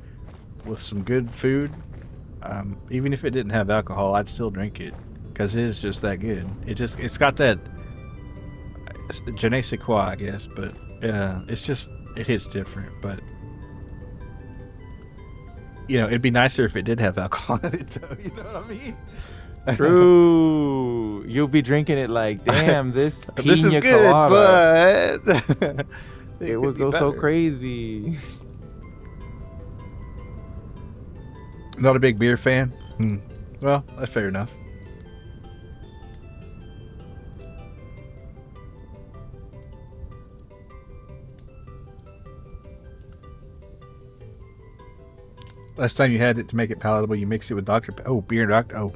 with some good food. Even if it didn't have alcohol, I'd still drink it because it is just that good. It's got that je ne sais quoi, I guess, but it hits different. But it'd be nicer if it did have alcohol in it, though. You know what I mean? True. You'll be drinking it like, damn, this pina This is good, colada. but It would go so crazy. Not a big beer fan? Well, that's fair enough. Last time you had it to make it palatable, you mix it with beer and Dr. Oh.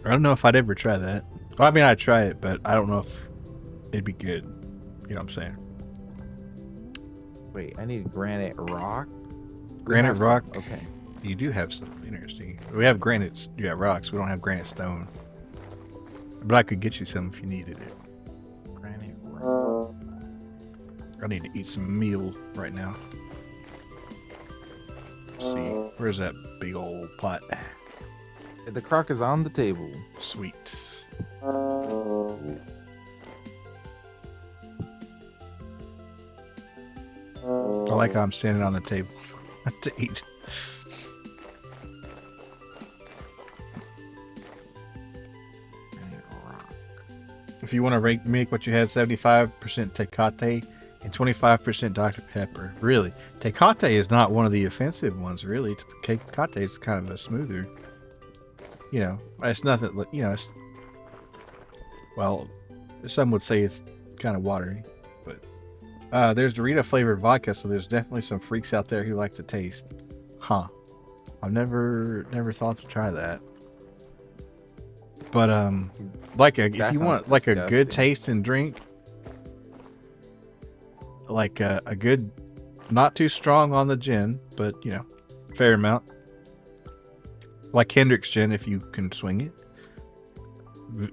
I don't know if I'd ever try that. Well, I mean, I'd try it, but I don't know if it'd be good. You know what I'm saying? Wait, I need granite rock. Granite rock? Okay. You do have something interesting. We have rocks. We don't have granite stone. But I could get you some if you needed it. Granite rock. I need to eat some meal right now. Let's see, where's that big old pot? The crock is on the table. Sweet. I like how I'm standing on the table to eat. Granite rock. If you want to make what you had, 75% Tecate and 25% Dr. Pepper. Really, Tecate is not one of the offensive ones, really. Tecate is kind of a smoother. You know, it's nothing, you know, it's, well, some would say it's kind of watery, but there's Dorito flavored vodka, so there's definitely some freaks out there who like the taste. Huh. I've never thought to try that. But like if you want like a good taste and drink, like a good, not too strong on the gin, but you know, fair amount. Like Hendrick's gin, if you can swing it.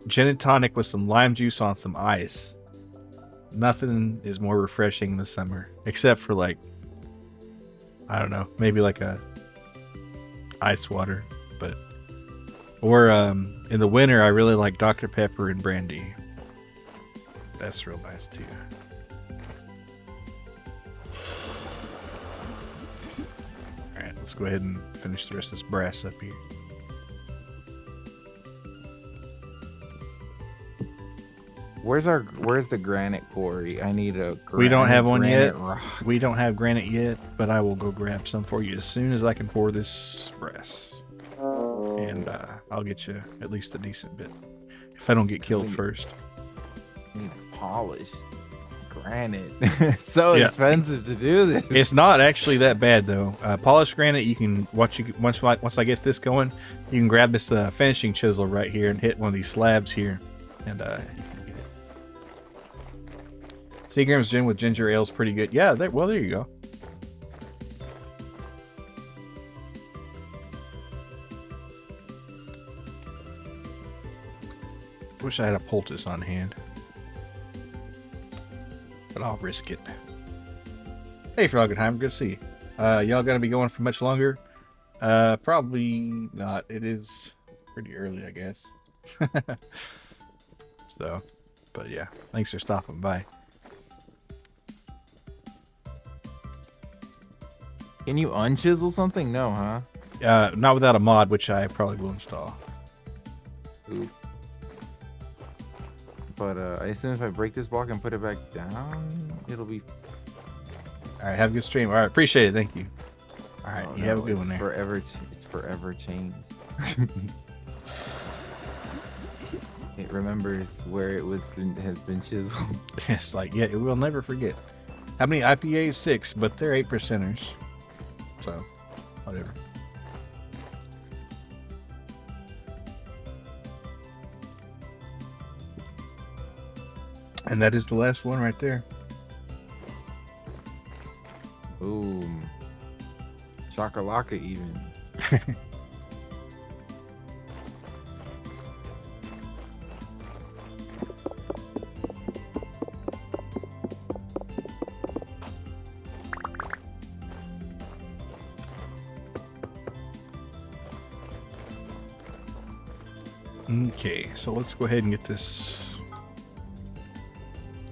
Gin and tonic with some lime juice on some ice. Nothing is more refreshing in the summer, except for like, I don't know, maybe like a ice water, but or in the winter I really like Dr. Pepper and brandy. That's real nice too. All right, let's go ahead and finish the rest of this brass up here. Where's the granite quarry? I need a granite, We don't have one yet. rock. We don't have granite yet, but I will go grab some for you as soon as I can pour this brass. And I'll get you at least a decent bit. If I don't get killed first. I need polished granite. It's so expensive to do this. It's not actually that bad though. Polished granite, you can once I get this going, you can grab this finishing chisel right here and hit one of these slabs here, and you can get it. Seagram's gin with ginger ale is pretty good. Yeah, well there you go. Wish I had a poultice on hand, but I'll risk it. Hey, Froggenheim, good to see you. Y'all gonna be going for much longer? Probably not. It is pretty early, I guess. So, but yeah, thanks for stopping by. Can you unchisel something? No, huh? Not without a mod, which I probably will install. Oop. But I assume if I break this block and put it back down, it'll be. All right, have a good stream. All right, appreciate it. Thank you. All right, you have a good one there. It's forever changed. It remembers where it has been chiseled. It's like, yeah, we'll never forget. How many IPAs? 6, but they're 8%ers. So, whatever. And that is the last one right there. Boom. Shakalaka even. Okay, so let's go ahead and get this.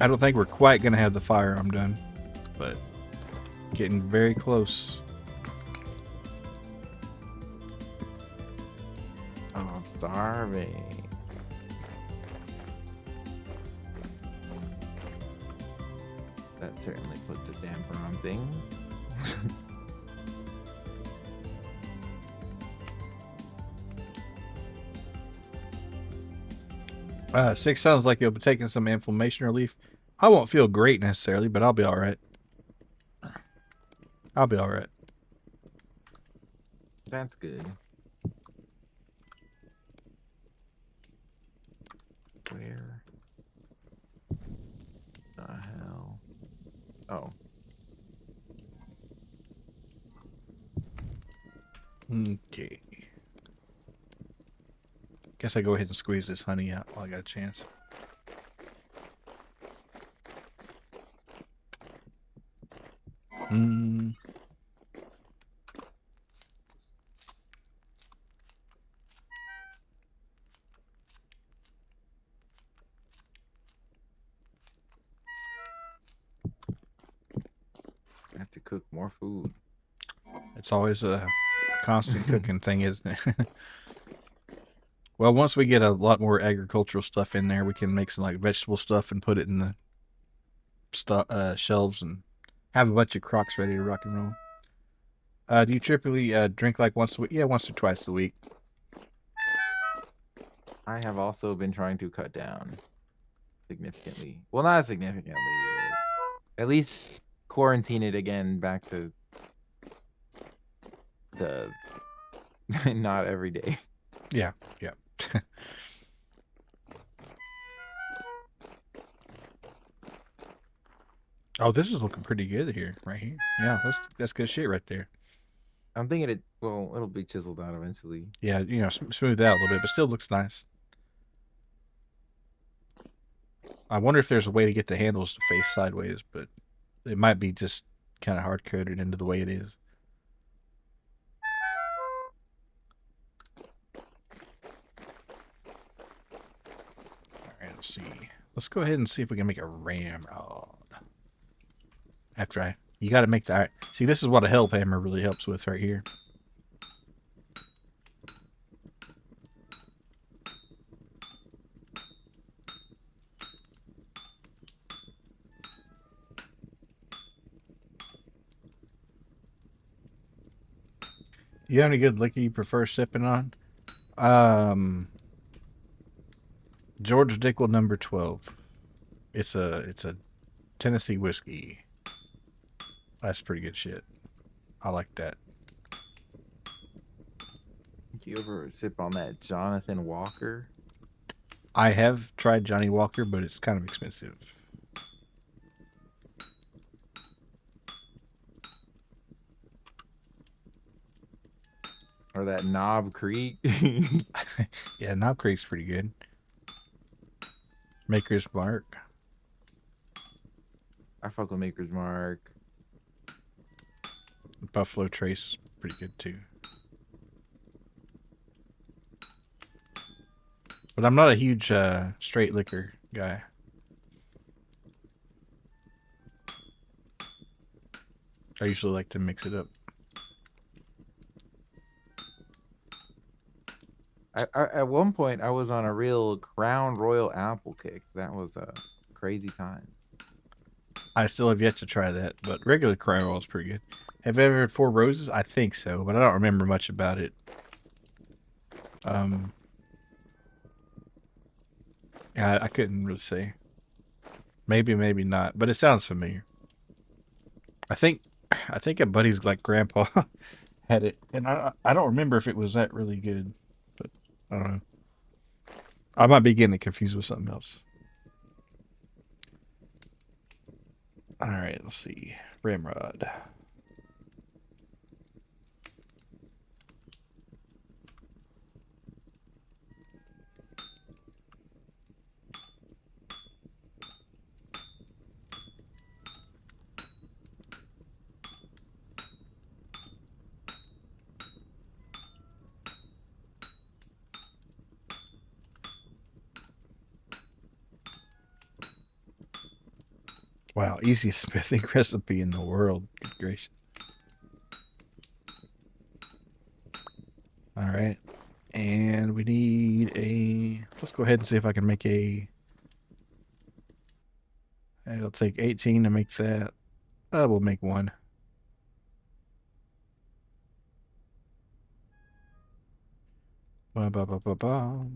I don't think we're quite going to have the firearm done, but getting very close. Oh, I'm starving. That certainly puts a damper on things. 6 sounds like you'll be taking some inflammation relief. I won't feel great necessarily, but I'll be all right. I'll be all right. That's good. Where the hell? Oh. Okay. Guess I go ahead and squeeze this honey out while I got a chance. Hmm. I have to cook more food. It's always a constant cooking thing, isn't it? Well, once we get a lot more agricultural stuff in there, we can make some like vegetable stuff and put it in the shelves and have a bunch of crocks ready to rock and roll. Do you typically drink like once a week? Yeah, once or twice a week. I have also been trying to cut down significantly. Well, not significantly. At least quarantine it again back to the not every day. Yeah, yeah. Oh, this is looking pretty good here, right here. Yeah, that's good shit right there. I'm thinking it. Well, it'll be chiseled out eventually. Yeah, you know, smooth out a little bit, but still looks nice. I wonder if there's a way to get the handles to face sideways, but it might be just kind of hard coded into the way it is. All right, let's see. Let's go ahead and see if we can make a ramrod. You got to make that. See, this is what a help hammer really helps with right here. You have any good liquor you prefer sipping on? George Dickel number 12. It's a Tennessee whiskey. That's pretty good shit. I like that. Did you ever sip on that Jonathan Walker? I have tried Johnny Walker, but it's kind of expensive. Or that Knob Creek? Yeah, Knob Creek's pretty good. Maker's Mark. I fuck with Maker's Mark. Buffalo Trace, pretty good too. But I'm not a huge straight liquor guy. I usually like to mix it up. At one point, I was on a real Crown Royal apple kick. That was crazy times. I still have yet to try that, but regular Crown Royal is pretty good. Have you ever had Four Roses? I think so, but I don't remember much about it. Yeah, I couldn't really say. Maybe, maybe not, but it sounds familiar. I think a buddy's like grandpa had it, and I don't remember if it was that really good, but I don't know. I might be getting it confused with something else. All right, let's see. Ramrod. Wow, easiest smithing recipe in the world. Good gracious. All right. And we need a... Let's go ahead and see if I can make a... It'll take 18 to make that. We'll make one. Ba, ba, ba, ba, ba.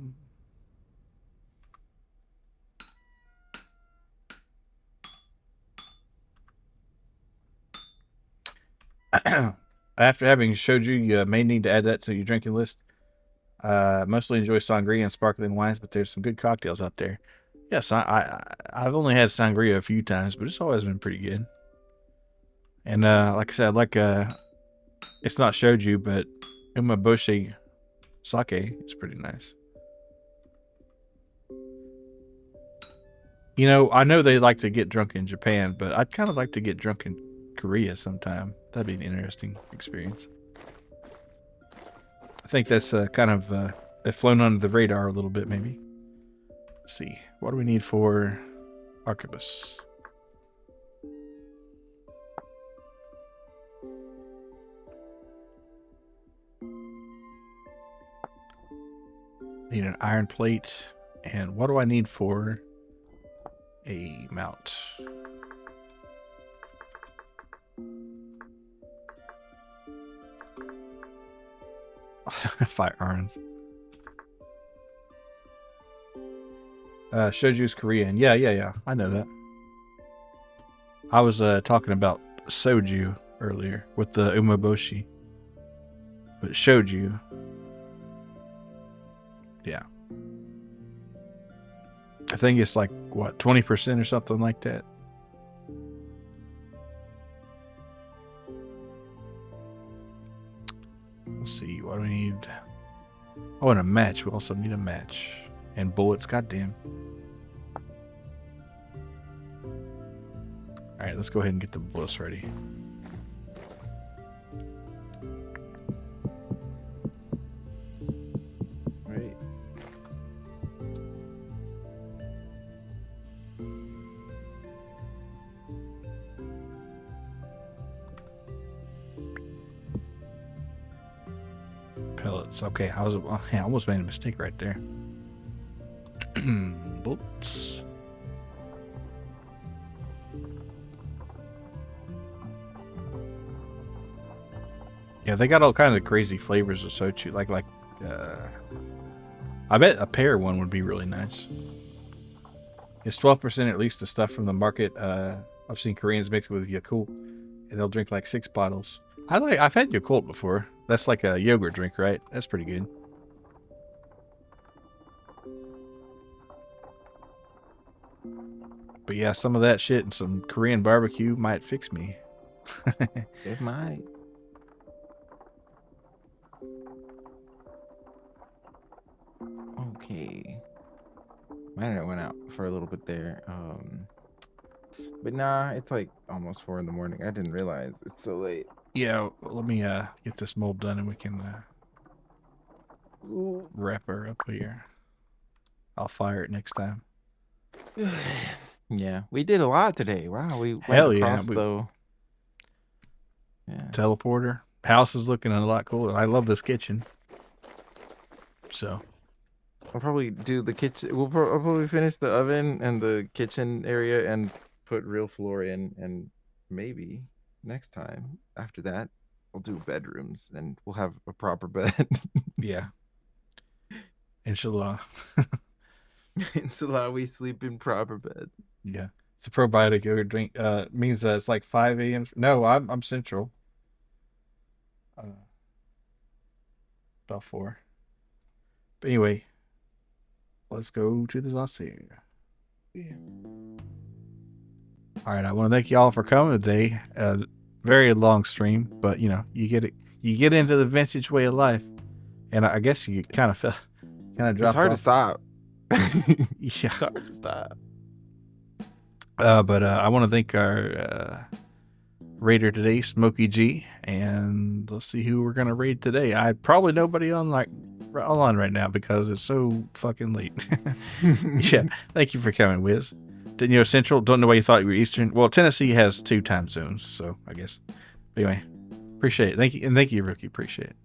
After having showed you, you may need to add that to your drinking list. Mostly enjoy sangria and sparkling wines, but there's some good cocktails out there. Yes, I've only had sangria a few times, but it's always been pretty good. And like I said, it's not showed you, but umeboshi sake is pretty nice. You know, I know they like to get drunk in Japan, but I'd kind of like to get drunk in Korea sometime. That'd be an interesting experience. I think that's kind of they've flown under the radar a little bit, maybe. Let's see. What do we need for Arquebus? Need an iron plate. And what do I need for a mount? Firearms. Shoju's Korean. Yeah. I know that. I was talking about soju earlier with the umeboshi. But shoju. Yeah. I think it's like, what, 20% or something like that? Let's see, what do we need? Oh, and a match. We also need a match. And bullets, goddamn. Alright, let's go ahead and get the bullets ready. Right. Pellets. Okay, I almost made a mistake right there. Bullets. Yeah, they got all kinds of crazy flavors of soju. I bet a pear one would be really nice. It's 12% at least the stuff from the market. I've seen Koreans mix it with Yakult, and they'll drink like 6 bottles. I've had Yakult before. That's like a yogurt drink, right? That's pretty good. But yeah, some of that shit and some Korean barbecue might fix me. It might. Okay. My internet went out for a little bit there. But nah, it's like almost 4 in the morning. I didn't realize it's so late. Yeah, let me get this mold done and we can wrap her up here. I'll fire it next time. Yeah, we did a lot today. Wow, we went Hell yeah, across the teleporter. House is looking a lot cooler. I love this kitchen. So I'll probably do the kitchen. I'll probably finish the oven and the kitchen area and put real floor in, and maybe next time after that I'll do bedrooms and we'll have a proper bed. yeah. Inshallah. Inshallah, we sleep in proper beds. Yeah. It's a probiotic yogurt drink. Means it's like 5 a.m. No, I'm central. About 4. But anyway, let's go to the Zacier. Yeah. All right, I want to thank y'all for coming today. Very long stream, but you know, you get it. You get into the vintage way of life, and I guess you kind of dropped. It's hard to stop. Yeah, It's hard to stop. but I want to thank our raider today, Smokey G, and let's see who we're gonna raid today. I probably nobody online right now because it's so fucking late. Yeah, thank you for coming, Wiz. Didn't you know Central? Don't know why you thought you were Eastern. Well, Tennessee has 2 time zones, so I guess. But anyway, appreciate it. Thank you, and thank you, Rookie. Appreciate it.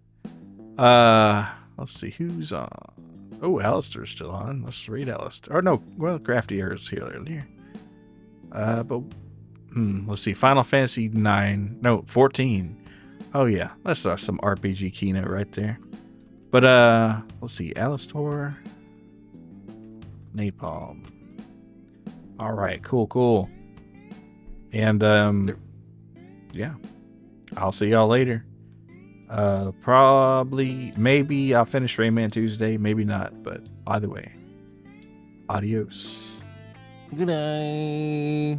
Let's see who's on. Oh, Alistair's still on. Let's read Alistair. Or no, well, Crafty Earth's here earlier. But let's see. Final Fantasy 14. Oh yeah, that's some RPG keynote right there. But let's see. Alistair, Napalm. All right, cool. And yeah, I'll see y'all later. Maybe I'll finish Rayman Tuesday, maybe not, but either way, adios. Good night.